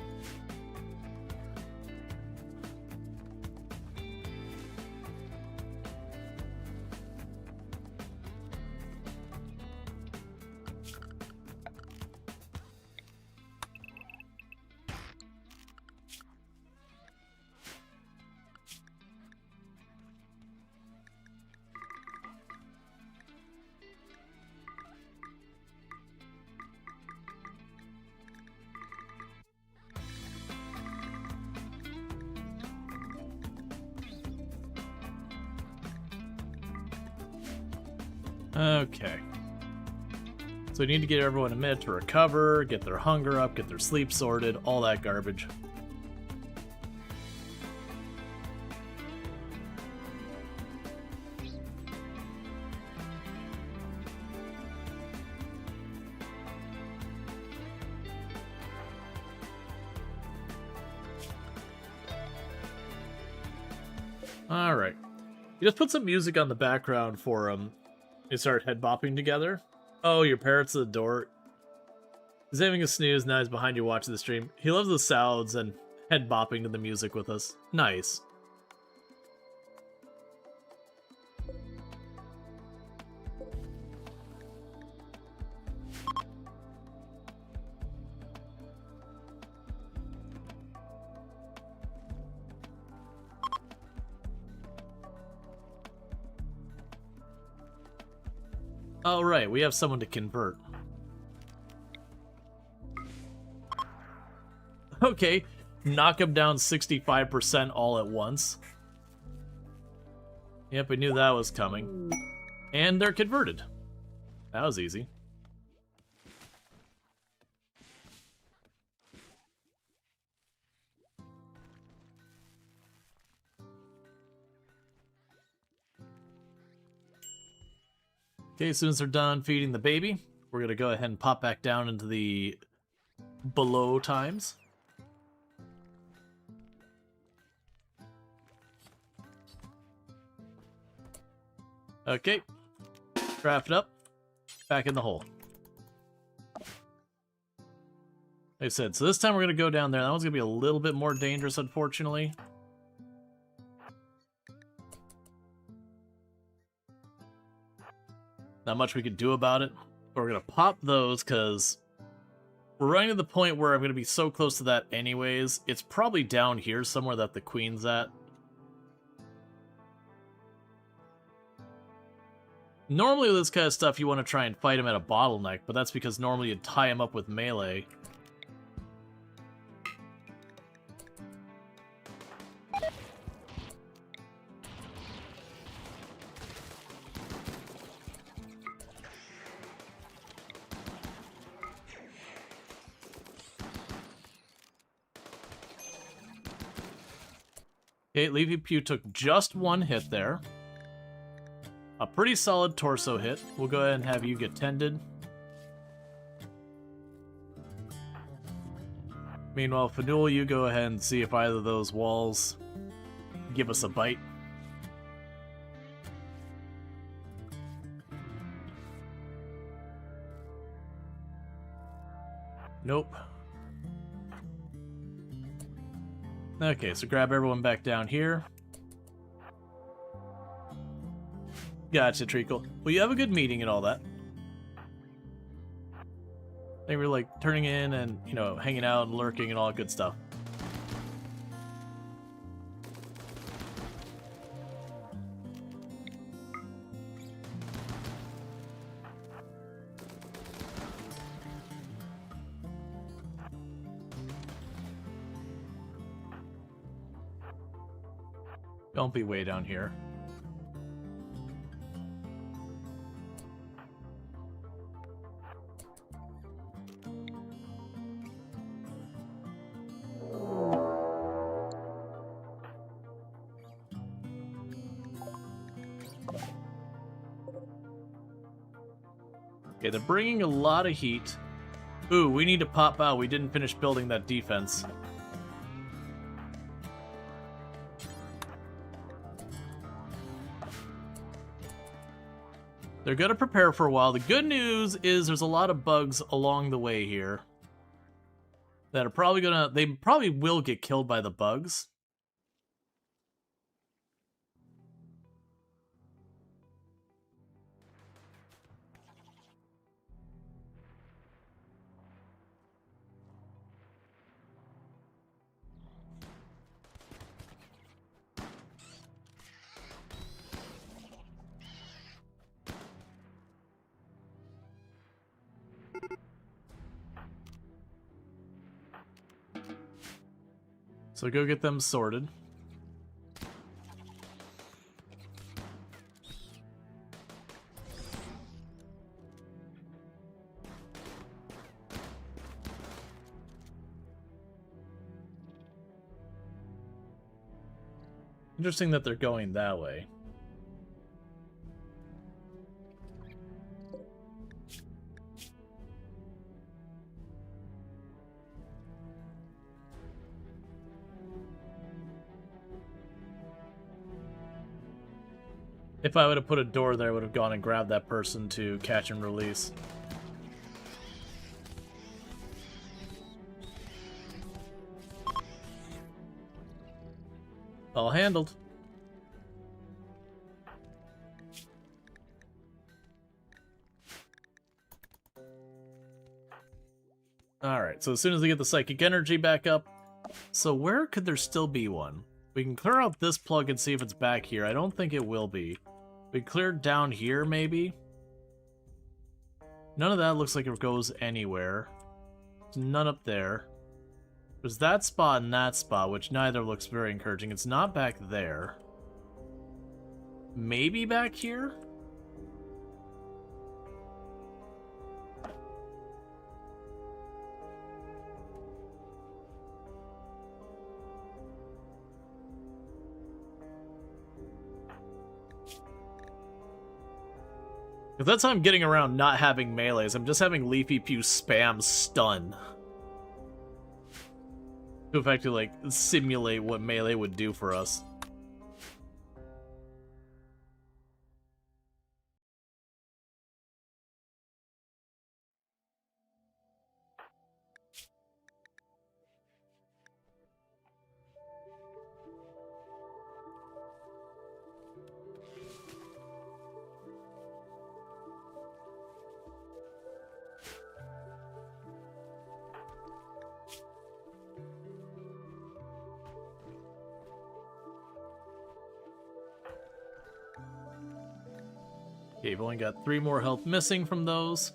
Okay. So we need to get everyone a minute to recover, get their hunger up, get their sleep sorted, all that garbage. Alright. You just put some music on the background for them. They start head bopping together. Oh, your parrot's at the door. He's having a snooze, now he's behind you watching the stream. He loves the sounds and head bopping to the music with us. Nice. Oh, right, we have someone to convert. Okay, knock him down 65% all at once. Yep, we knew that was coming. And they're converted. That was easy. Okay, as soon as they're done feeding the baby, we're going to go ahead and pop back down into the below times. Okay, craft it up, back in the hole. Like I said, so this time we're going to go down there. That one's going to be a little bit more dangerous, unfortunately. Not much we could do about it. But we're going to pop those because we're running to the point where I'm going to be so close to that anyways. It's probably down here somewhere that the queen's at. Normally with this kind of stuff you want to try and fight him at a bottleneck, but that's because normally you'd tie him up with melee. Okay, Leafy Pew took just one hit there. A pretty solid torso hit. We'll go ahead and have you get tended. Meanwhile, Fanul, you go ahead and see if either of those walls give us a bite. Nope. Okay, so grab everyone back down here. Gotcha, Treacle. Well, you have a good meeting and all that. They were like turning in and, you know, hanging out and lurking and all that good stuff. Don't be way down here. Okay, they're bringing a lot of heat. Ooh, we need to pop out. We didn't finish building that defense. They're going to prepare for a while. The good news is there's a lot of bugs along the way here that are probably going to... They probably will get killed by the bugs. So go get them sorted. Interesting that they're going that way. If I would have put a door there, I would have gone and grabbed that person to catch and release. All handled. Alright, so as soon as we get the psychic energy back up... So where could there still be one? We can clear out this plug and see if it's back here. I don't think it will be. We cleared down here, maybe? None of that looks like it goes anywhere. There's none up there. There's that spot and that spot, which neither looks very encouraging. It's not back there. Maybe back here? Because that's how I'm getting around not having melees. I'm just having Leafy Pew spam stun. To effectively, like, simulate what melee would do for us. Okay, you've only got 3 more health missing from those.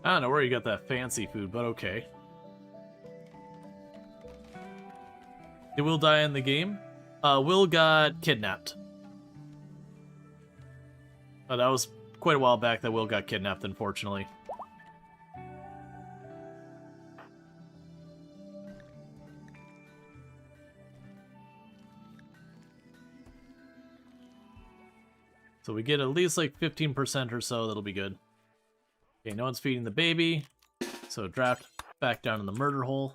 I don't know where you got that fancy food, but okay. Did Will die in the game? Will got kidnapped. Oh, that was quite a while back that Will got kidnapped, unfortunately. So we get at least like 15% or so, that'll be good. Okay, no one's feeding the baby, so draft back down in the murder hole.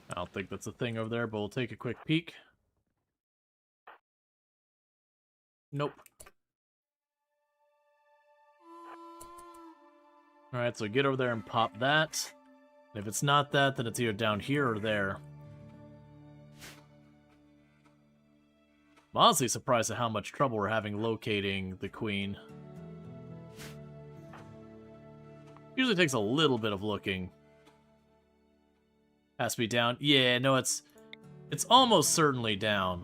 I don't think that's a thing over there, but we'll take a quick peek. Nope. Alright, so get over there and pop that. And if it's not that, then it's either down here or there. I'm honestly surprised at how much trouble we're having locating the queen. Usually takes a little bit of looking. Has to be down. Yeah, no, it's almost certainly down.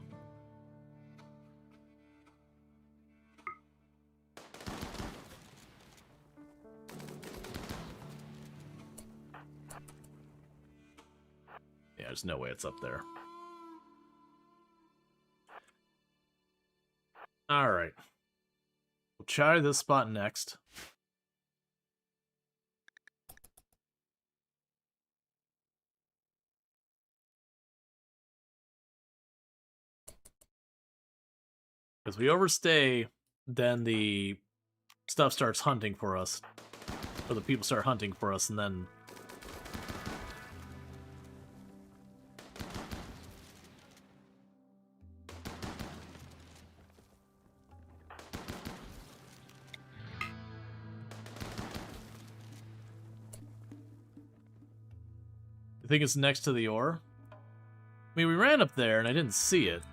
Yeah, there's no way it's up there. Alright. We'll try this spot next. Because we overstay, then the stuff starts hunting for us. Or the people start hunting for us, and then... I think it's next to the ore. I mean, we ran up there, and I didn't see it.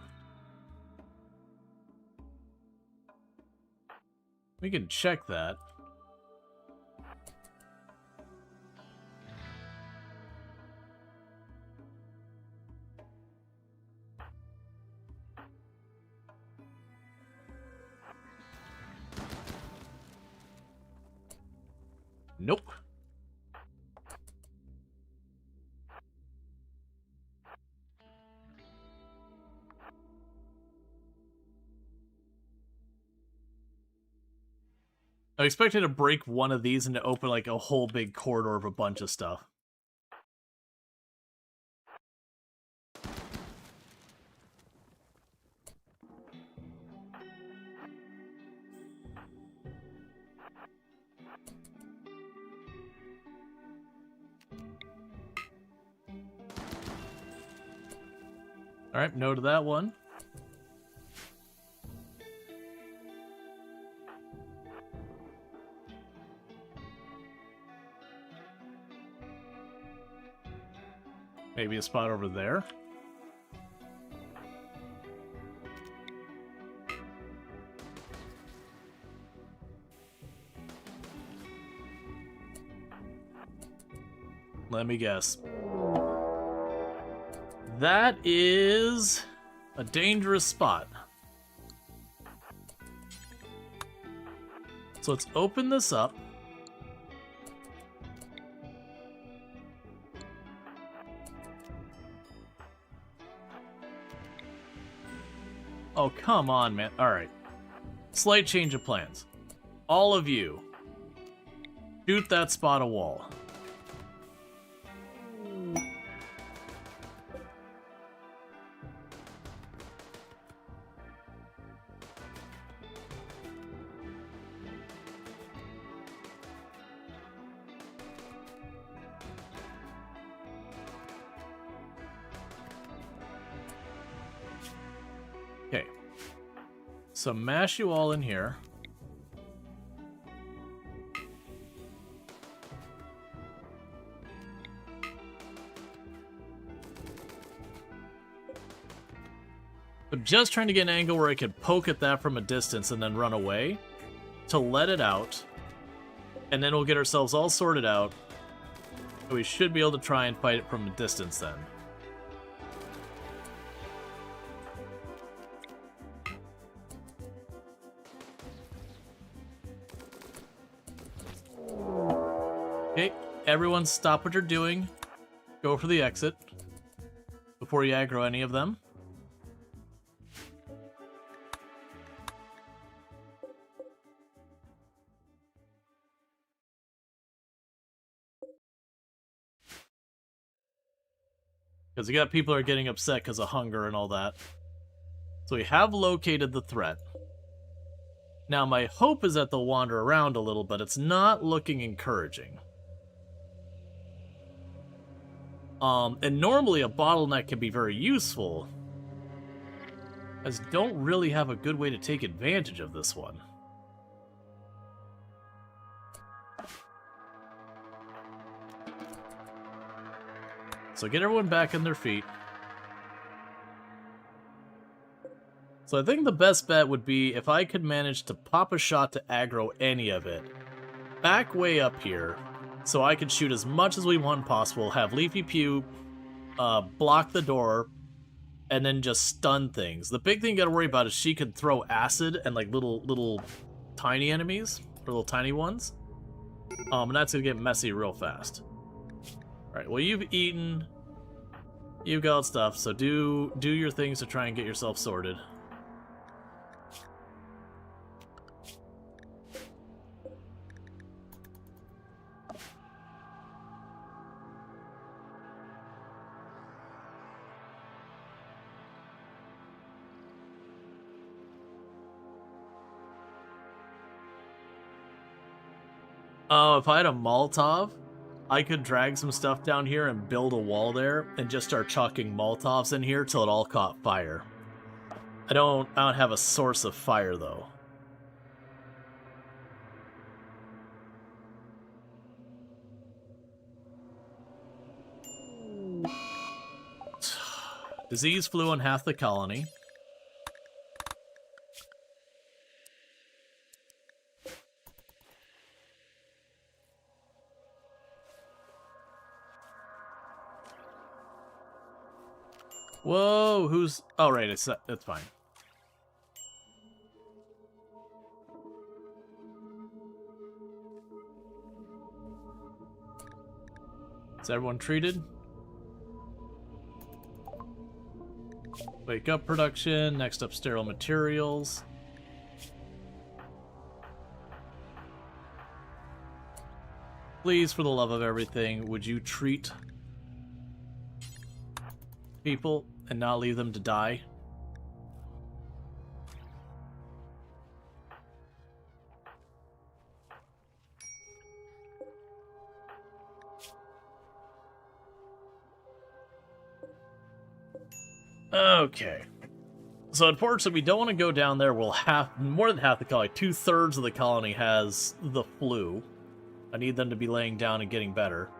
We can check that. I expected to break one of these and to open like a whole big corridor of a bunch of stuff. Alright, no to that one. Maybe a spot over there. Let me guess. That is a dangerous spot. So let's open this up. Oh, come on, man. Alright. Slight change of plans. All of you, shoot that spot of wall. Okay. So mash you all in here. I'm just trying to get an angle where I could poke at that from a distance and then run away to let it out. And then we'll get ourselves all sorted out. And we should be able to try and fight it from a distance then. Okay, everyone stop what you're doing. Go for the exit before you aggro any of them. Because you got people who are getting upset because of hunger and all that. So we have located the threat. Now my hope is that they'll wander around a little, but it's not looking encouraging. And normally a bottleneck can be very useful, as don't really have a good way to take advantage of this one. So get everyone back on their feet. So I think the best bet would be if I could manage to pop a shot to aggro any of it. Back way up here, so I can shoot as much as we want possible, have Leafy Pew block the door, and then just stun things. The big thing you gotta worry about is she could throw acid and like little tiny enemies, or little tiny ones. And that's gonna get messy real fast. Alright, well you've eaten, you've got stuff, so do your things to try and get yourself sorted. Oh, if I had a Molotov, I could drag some stuff down here and build a wall there and just start chucking Molotovs in here till it all caught fire. I don't have a source of fire though. Disease flew on half the colony. Whoa, who's... Oh, right, it's fine. Is everyone treated? Wake up production, next up sterile materials. Please, for the love of everything, would you treat people and not leave them to die? Okay. So unfortunately, we don't want to go down there. We'll have more than half the colony, 2/3 of the colony has the flu. I need them to be laying down and getting better.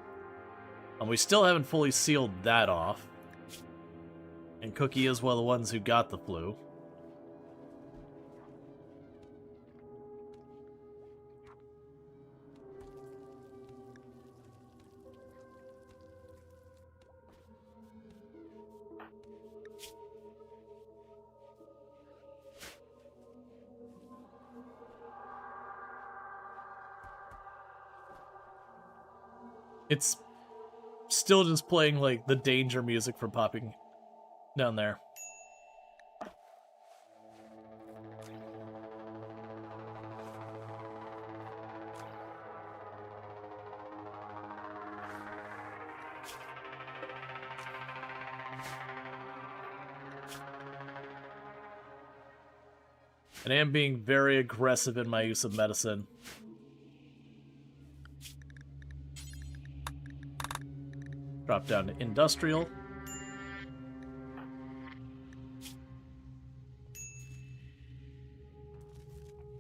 And we still haven't fully sealed that off. And Cookie is one of the ones who got the flu. It's still just playing, like, the danger music from popping down there. And I am being very aggressive in my use of medicine. Drop down to industrial.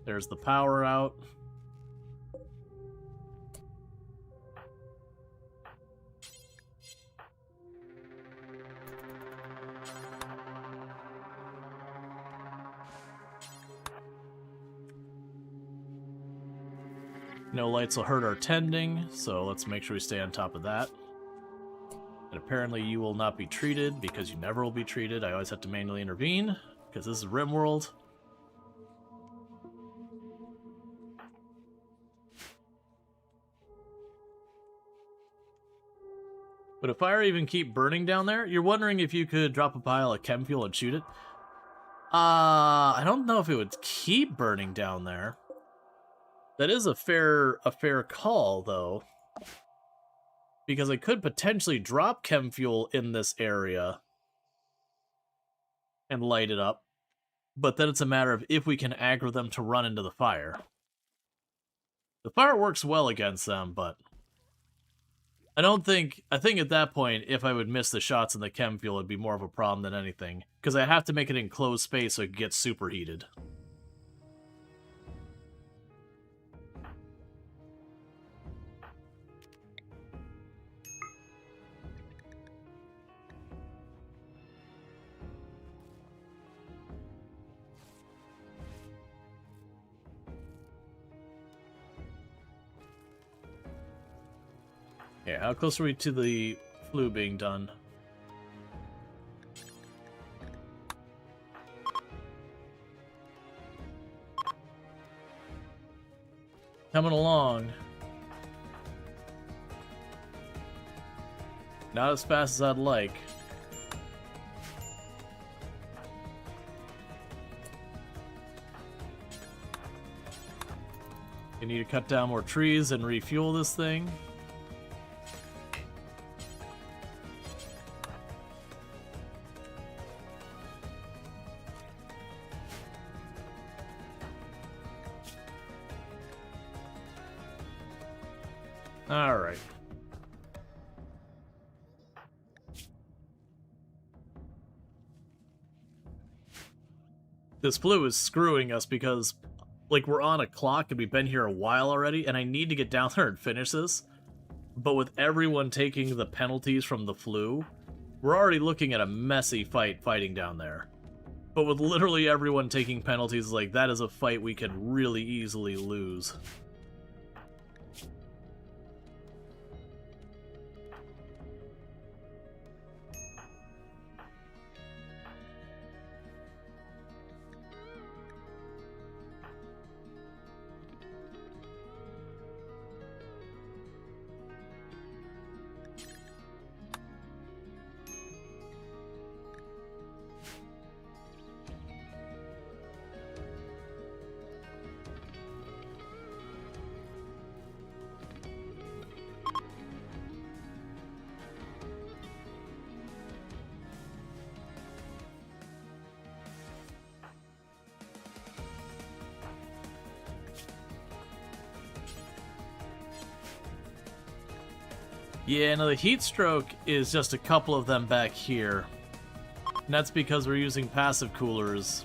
There's the power out. No lights will hurt our tending, so let's make sure we stay on top of that. And apparently you will not be treated, because you never will be treated. I always have to manually intervene, because this is RimWorld. Would a fire even keep burning down there? You're wondering if you could drop a pile of chem fuel and shoot it? I don't know if it would keep burning down there. That is a fair call, though. Because I could potentially drop chem fuel in this area and light it up. But then it's a matter of if we can aggro them to run into the fire. The fire works well against them, but I think at that point, if I would miss the shots in the chem fuel, it'd be more of a problem than anything. Because I have to make it in closed space so it gets superheated. Yeah, how close are we to the flu being done? Coming along. Not as fast as I'd like. You need to cut down more trees and refuel this thing. Alright. This flu is screwing us because, like, we're on a clock and we've been here a while already, and I need to get down there and finish this. But with everyone taking the penalties from the flu, we're already looking at a messy fighting down there. But with literally everyone taking penalties, like, that is a fight we could really easily lose. Yeah, no, the heat stroke is just a couple of them back here. And that's because we're using passive coolers.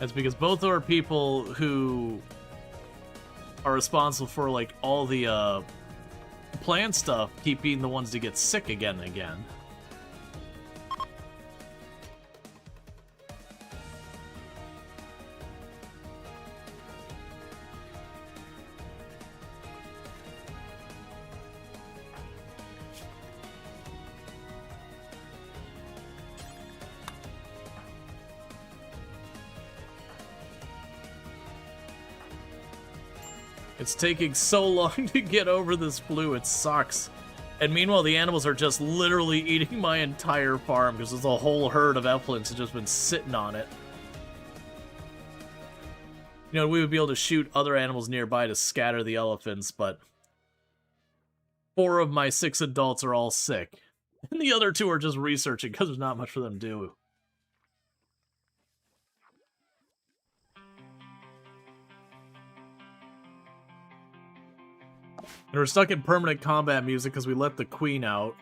That's because both of our people who are responsible for, like, all the, plant stuff keep being the ones to get sick again and again. It's taking so long to get over this flu, it sucks. And meanwhile, the animals are just literally eating my entire farm because there's a whole herd of effluents that just been sitting on it. You know, we would be able to shoot other animals nearby to scatter the elephants, but 4 of my 6 adults are all sick. And the other 2 are just researching because there's not much for them to do. And we're stuck in permanent combat music because we let the queen out.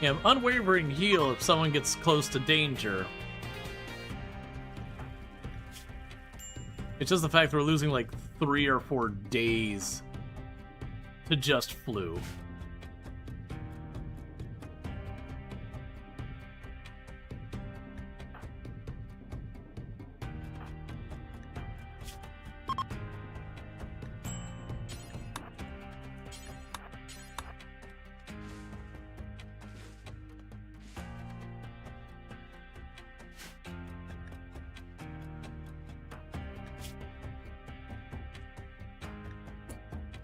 Yeah, unwavering heal if someone gets close to danger. It's just the fact that we're losing like 3 or 4 days to just flu.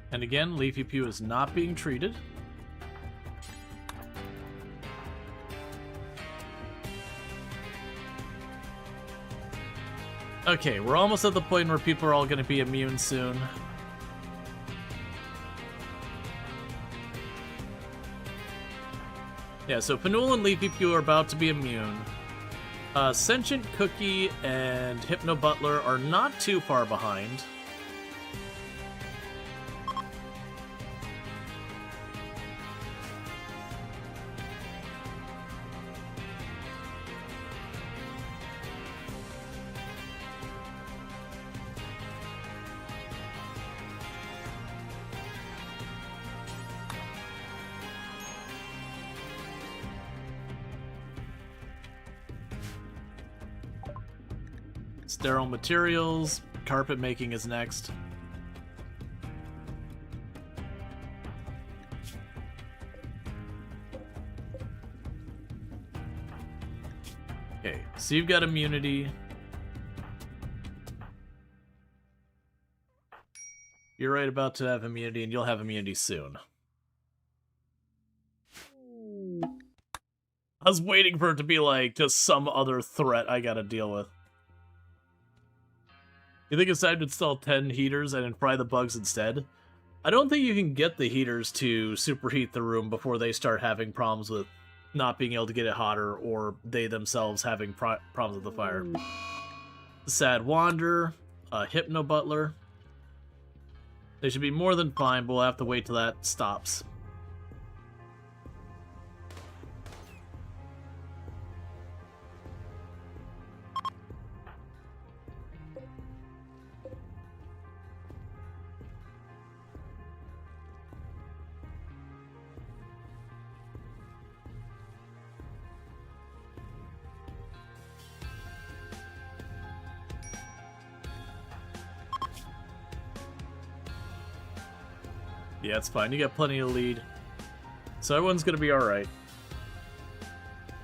And again, Leafy Pew is not being treated. Okay, we're almost at the point where people are all going to be immune soon. Yeah, so Panul and Leafy Pew are about to be immune. Sentient Cookie and Hypno Butler are not too far behind. Sterile materials, carpet making is next. Okay, so you've got immunity. You're right about to have immunity, and you'll have immunity soon. I was waiting for it to be like just some other threat I gotta deal with. You think it's time to install 10 heaters and then fry the bugs instead? I don't think you can get the heaters to superheat the room before they start having problems with not being able to get it hotter, or they themselves having problems with the fire. Sad Wander, Hypno Butler. They should be more than fine, but we'll have to wait till that stops. Yeah, it's fine. You got plenty of lead. So everyone's gonna be alright.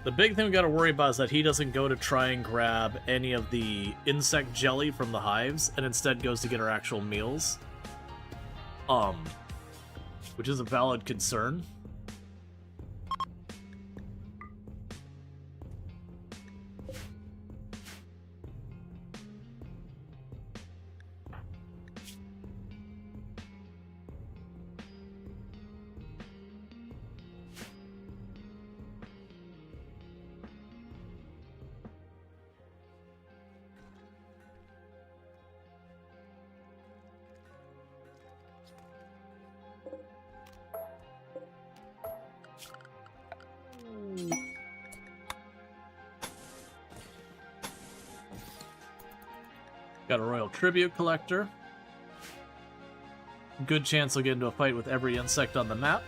The big thing we gotta worry about is that he doesn't go to try and grab any of the insect jelly from the hives, and instead goes to get our actual meals. Which is a valid concern. Got a royal tribute collector. Good chance he'll get into a fight with every insect on the map.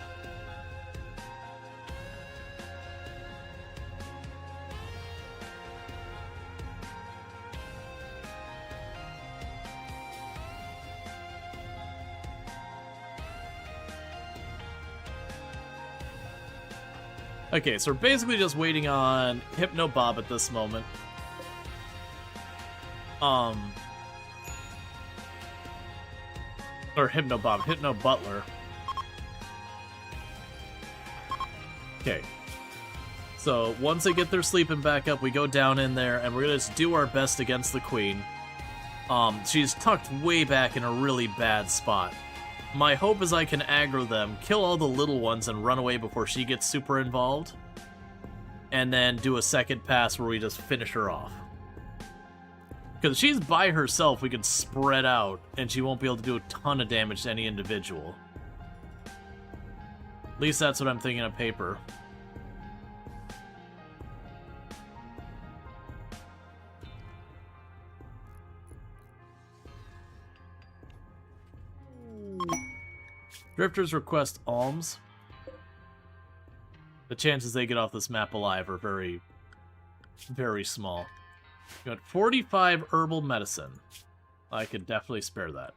Okay, so we're basically just waiting on Hypno Bob at this moment. Or Hypno Bob, Hypno Butler. Okay. So, once they get their sleeping back up, we go down in there, and we're gonna just do our best against the Queen. She's tucked way back in a really bad spot. My hope is I can aggro them, kill all the little ones, and run away before she gets super involved. And then do a second pass where we just finish her off. Because if she's by herself, we can spread out, and she won't be able to do a ton of damage to any individual. At least that's what I'm thinking on paper. Drifters request alms. The chances they get off this map alive are very, very small. You got 45 herbal medicine. I could definitely spare that.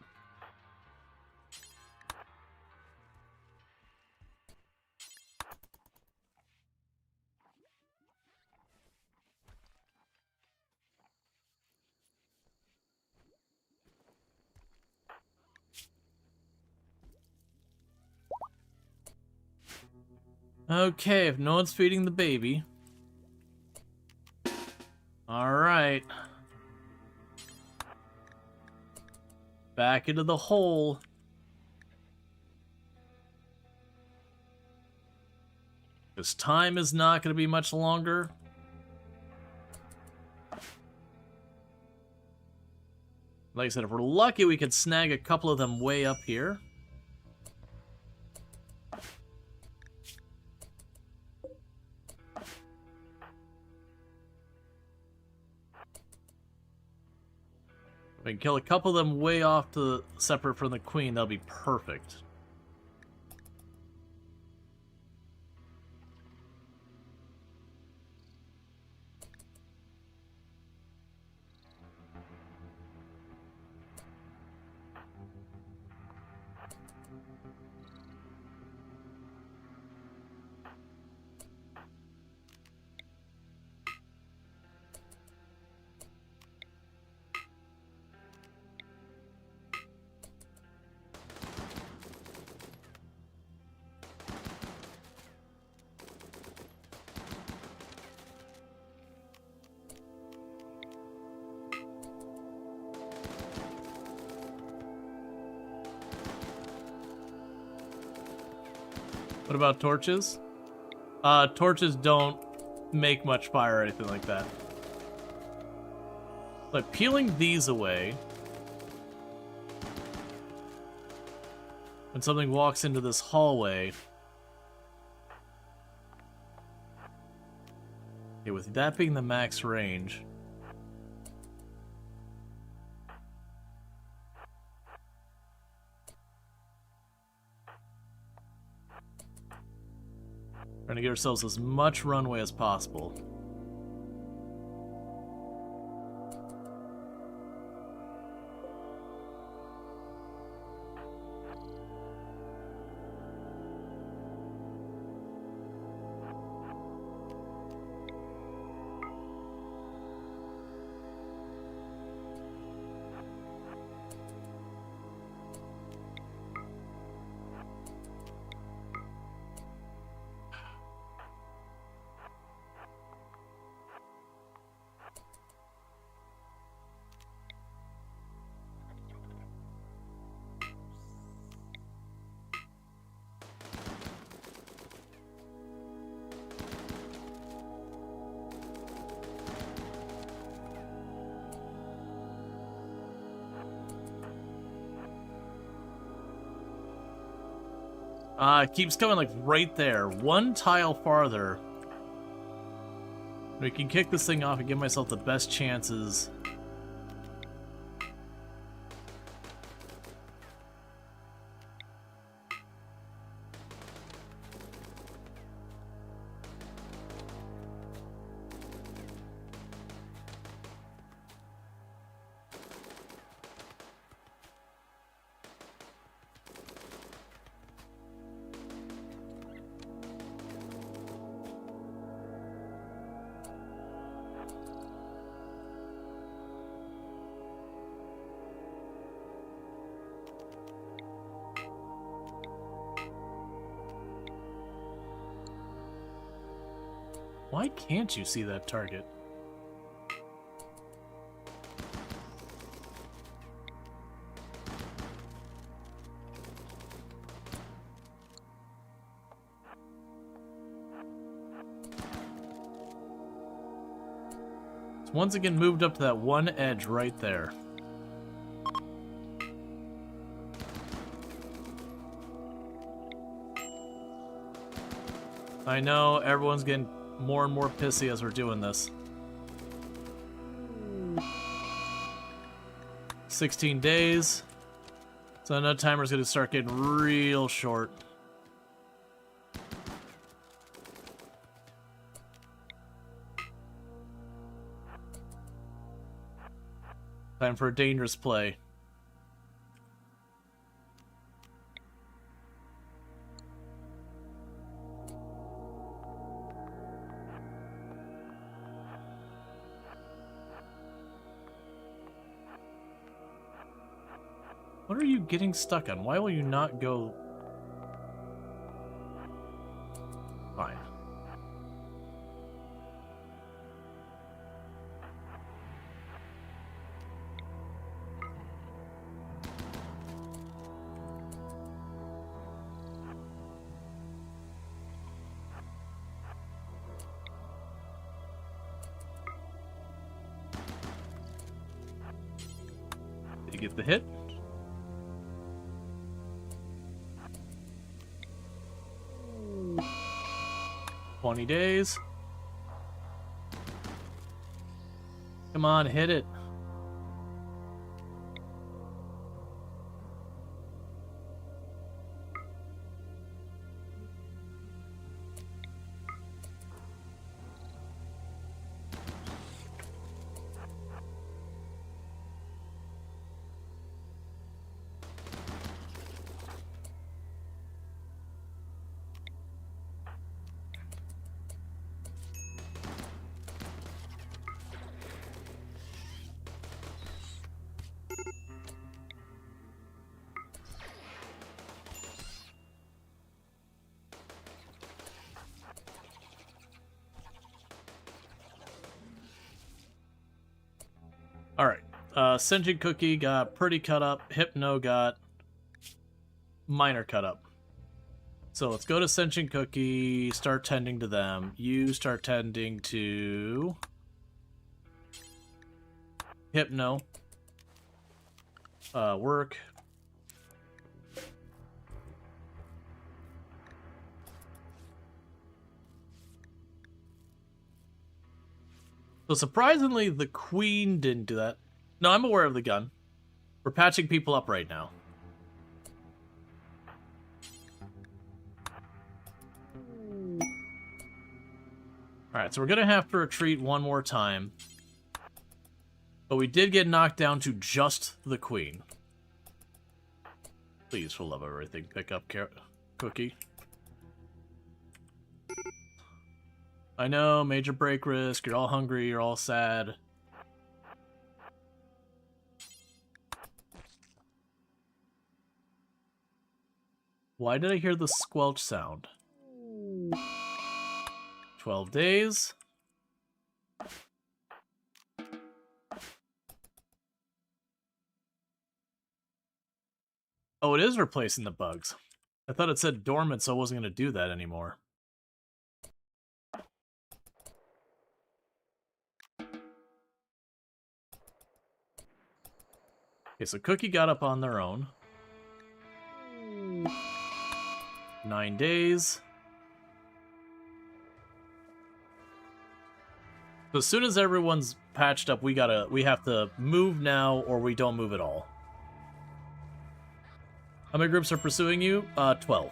Okay, if no one's feeding the baby. Alright. Back into the hole. This time is not going to be much longer. Like I said, if we're lucky, we could snag a couple of them way up here. If we can kill a couple of them way off to separate from the Queen, that'll be perfect. What about torches? Torches don't make much fire or anything like that. But peeling these away, when something walks into this hallway, okay, with that being the max range, trying to get ourselves as much runway as possible. It keeps coming like right there. One tile farther. We can kick this thing off and give myself the best chances. Why can't you see that target? It's once again moved up to that one edge right there. I know, everyone's getting more and more pissy as we're doing this. 16 days. So I know timer's gonna start getting real short. Time for a dangerous play. What are you getting stuck on? Why will you not go? Fine. Did you get the hit? $20 days. Come on, hit it. Alright, Sentient Cookie got pretty cut up. Hypno got minor cut up. So let's go to Sentient Cookie, start tending to them. You start tending to Hypno. Work. So surprisingly, the Queen didn't do that. No, I'm aware of the gun. We're patching people up right now. Alright, so we're going to have to retreat one more time. But we did get knocked down to just the Queen. Please, for love of everything, pick up Cookie. I know, major break risk, you're all hungry, you're all sad. Why did I hear the squelch sound? 12 days. Oh, it is replacing the bugs. I thought it said dormant, so I wasn't going to do that anymore. Okay, so Cookie got up on their own. 9 days. So as soon as everyone's patched up, we have to move now, or we don't move at all. How many groups are pursuing you? 12.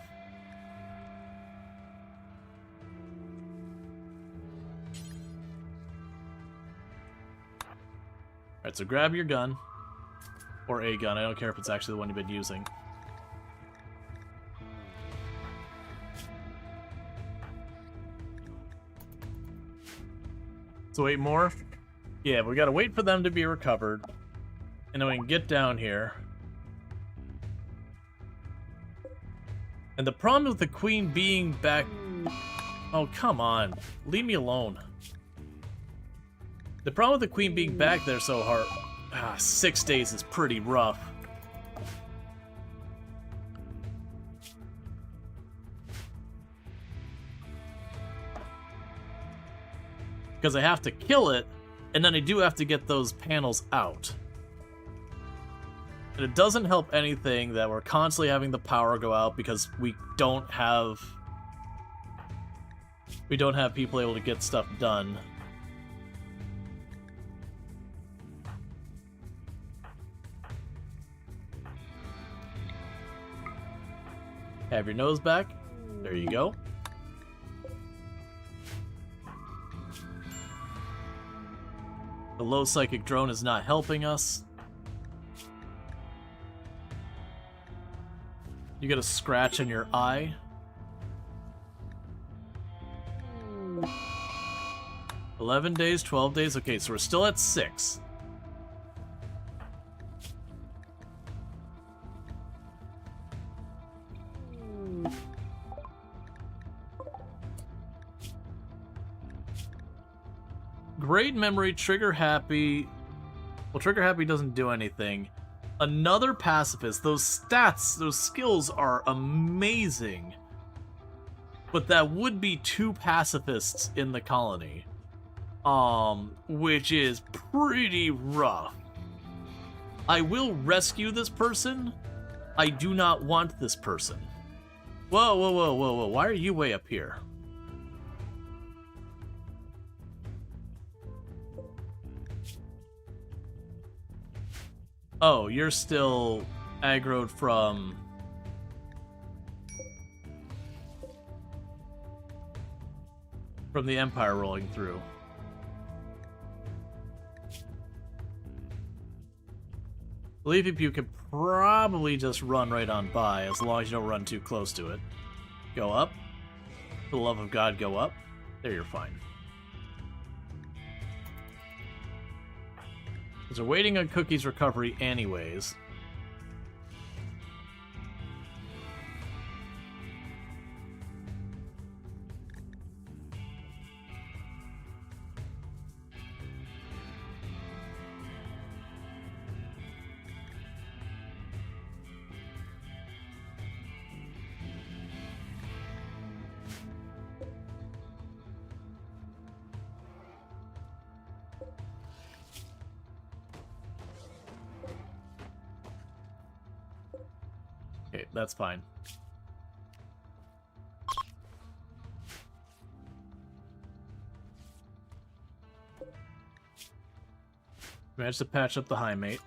Alright, so grab your gun. Or a gun, I don't care if it's actually the one you've been using. So wait more? Yeah, we gotta wait for them to be recovered. And then we can get down here. And the problem with the queen being back... Oh, come on. Leave me alone. The problem with the queen being back there so hard... 6 days is pretty rough. Because I have to kill it, and then I do have to get those panels out. And it doesn't help anything that we're constantly having the power go out because we don't have people able to get stuff done. Have your nose back. There you go. The low psychic drone is not helping us. You get a scratch in your eye. Mm. 11 days, 12 days. Okay, so we're still at 6. Great memory, trigger happy. Well, trigger happy doesn't do anything. Another pacifist. Those stats, those skills are amazing. But that would be 2 pacifists in the colony. Which is pretty rough. I will rescue this person. I do not want this person. Whoa, whoa, whoa, whoa, whoa. Why are you way up here? Oh, you're still aggroed from... the Empire rolling through. Believe if you could probably just run right on by, as long as you don't run too close to it. Go up. For the love of God, go up. There, you're fine. Because we're waiting on Cookie's recovery anyways. Okay, that's fine. Managed to patch up the high mate.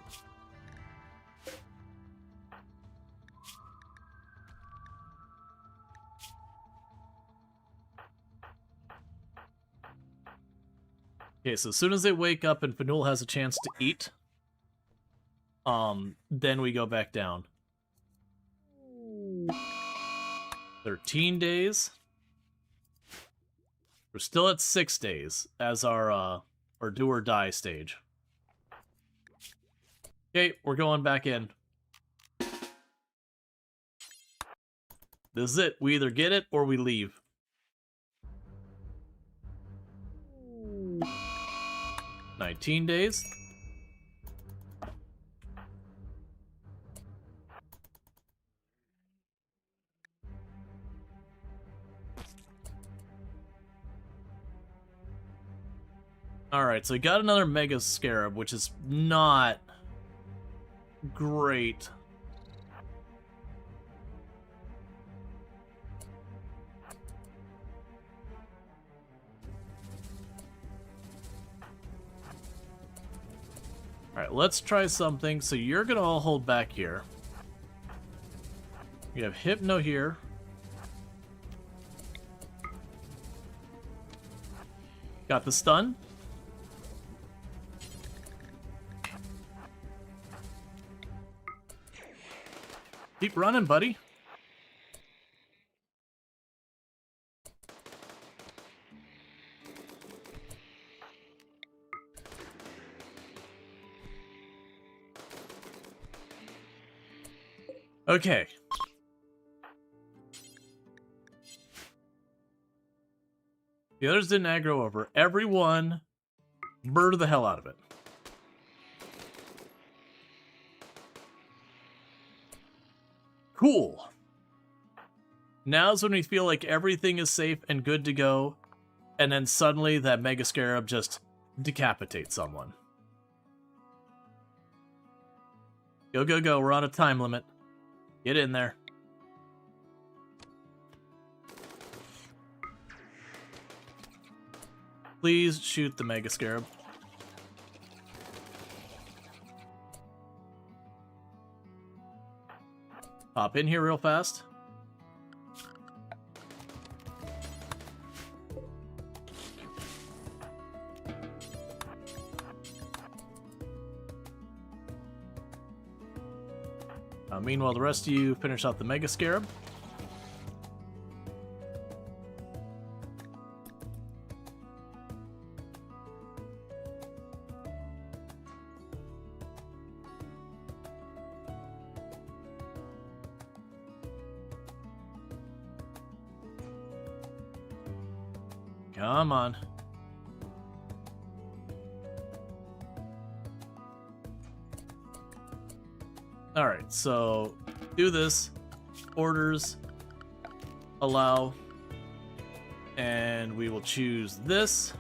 Okay, so as soon as they wake up and Fanul has a chance to eat, then we go back down. 13 days. We're still at 6 days as our do or die stage. Okay, we're going back in. This is it. We either get it or we leave. "19 days. Alright, so we got another Mega Scarab, which is not great. Alright, let's try something. So you're gonna all hold back here. We have Hypno here. Got the stun. Keep running, buddy. Okay. The others didn't aggro over. Everyone murder the hell out of it. Cool. Now's when we feel like everything is safe and good to go, and then suddenly that Mega Scarab just decapitates someone. Go, go, go. We're on a time limit. Get in there. Please shoot the Mega Scarab. Pop in here real fast. Meanwhile, the rest of you finish out the Mega Scarab. Come on. Alright, so do this. Orders. Allow. And we will choose this.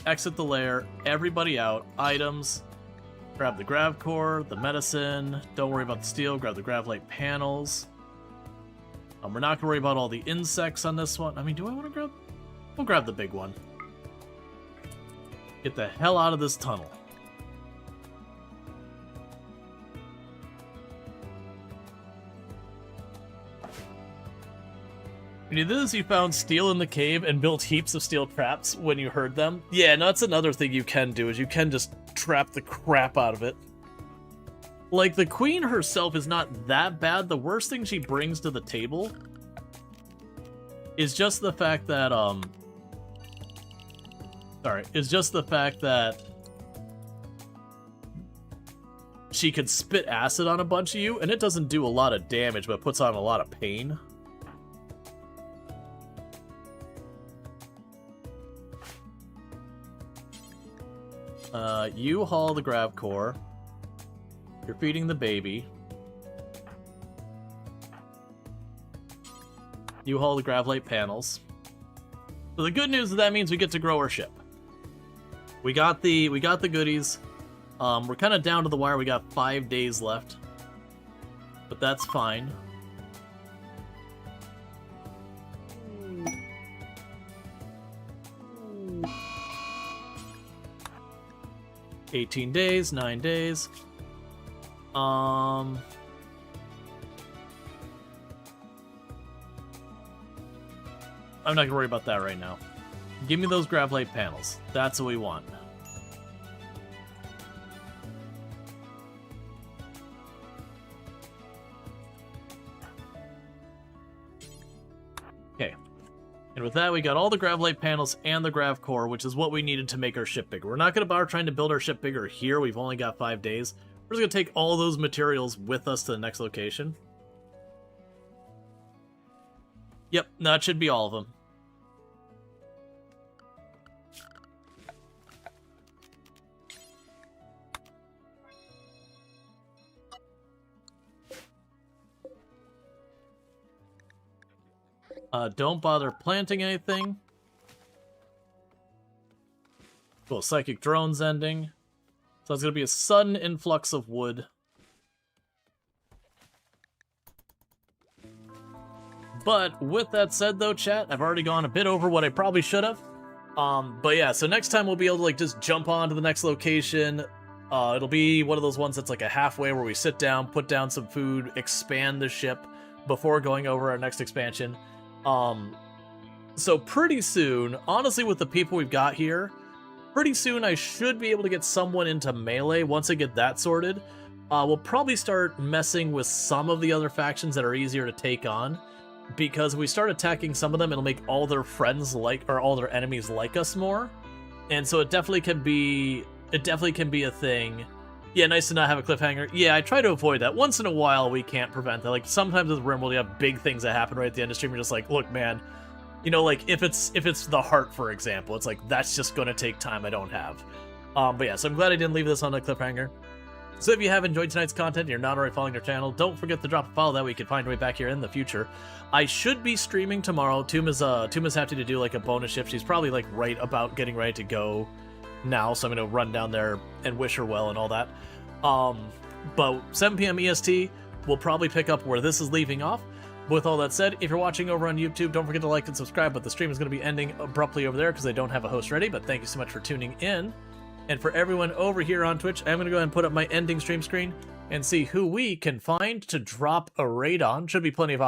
Exit the lair. Everybody out. Items. Grab the grav core, the medicine. Don't worry about the steel. Grab the gravlite panels. We're not going to worry about all the insects on this one. I mean, do I want to grab... We'll grab the big one. Get the hell out of this tunnel. When you did this, you found steel in the cave and built heaps of steel traps when you heard them. Yeah, no, that's another thing you can do, is you can just trap the crap out of it. Like, the queen herself is not that bad. The worst thing she brings to the table is just the fact that, she could spit acid on a bunch of you, and it doesn't do a lot of damage, but puts on a lot of pain. You haul the grav core. You're feeding the baby. You haul the gravlite panels. So the good news is that means we get to grow our ship. We got the goodies. We're kind of down to the wire. We got 5 days left, but that's fine. $18, 9 days. I'm not gonna worry about that right now. Give me those gravlite panels. That's what we want. Okay. And with that, we got all the gravlite panels and the grav core, which is what we needed to make our ship bigger. We're not going to bother trying to build our ship bigger here. We've only got 5 days. We're just going to take all those materials with us to the next location. Yep, that should be all of them. Don't bother planting anything. Cool, psychic drones ending. So it's going to be a sudden influx of wood. But with that said though, chat, I've already gone a bit over what I probably should have. But yeah, so next time we'll be able to like just jump on to the next location. It'll be one of those ones that's like a halfway where we sit down, put down some food, expand the ship before going over our next expansion. So pretty soon, honestly, with the people we've got here, pretty soon I should be able to get someone into melee. Once I get that sorted, we'll probably start messing with some of the other factions that are easier to take on, because if we start attacking some of them, it'll make all their friends like, or all their enemies like us more. And so it definitely can be a thing. Yeah, nice to not have a cliffhanger. Yeah, I try to avoid that. Once in a while, we can't prevent that. Like, sometimes with RimWorld, you have big things that happen right at the end of stream. You're just like, look, man, you know, like, if it's the heart, for example, it's like, that's just gonna take time I don't have. But yeah, so I'm glad I didn't leave this on a cliffhanger. So if you have enjoyed tonight's content and you're not already following our channel, don't forget to drop a follow, that way you can find your way back here in the future. I should be streaming tomorrow. Tuma's having to do like a bonus shift. She's probably like right about getting ready to go now, so I'm gonna run down there and wish her well and all that. But 7 p.m. EST, we'll probably pick up where this is leaving off. With all that said, if you're watching over on YouTube, don't forget to like and subscribe, but the stream is going to be ending abruptly over there because I don't have a host ready, but thank you so much for tuning in. And for everyone over here on Twitch, I'm going to go ahead and put up my ending stream screen and see who we can find to drop a raid on. Should be plenty of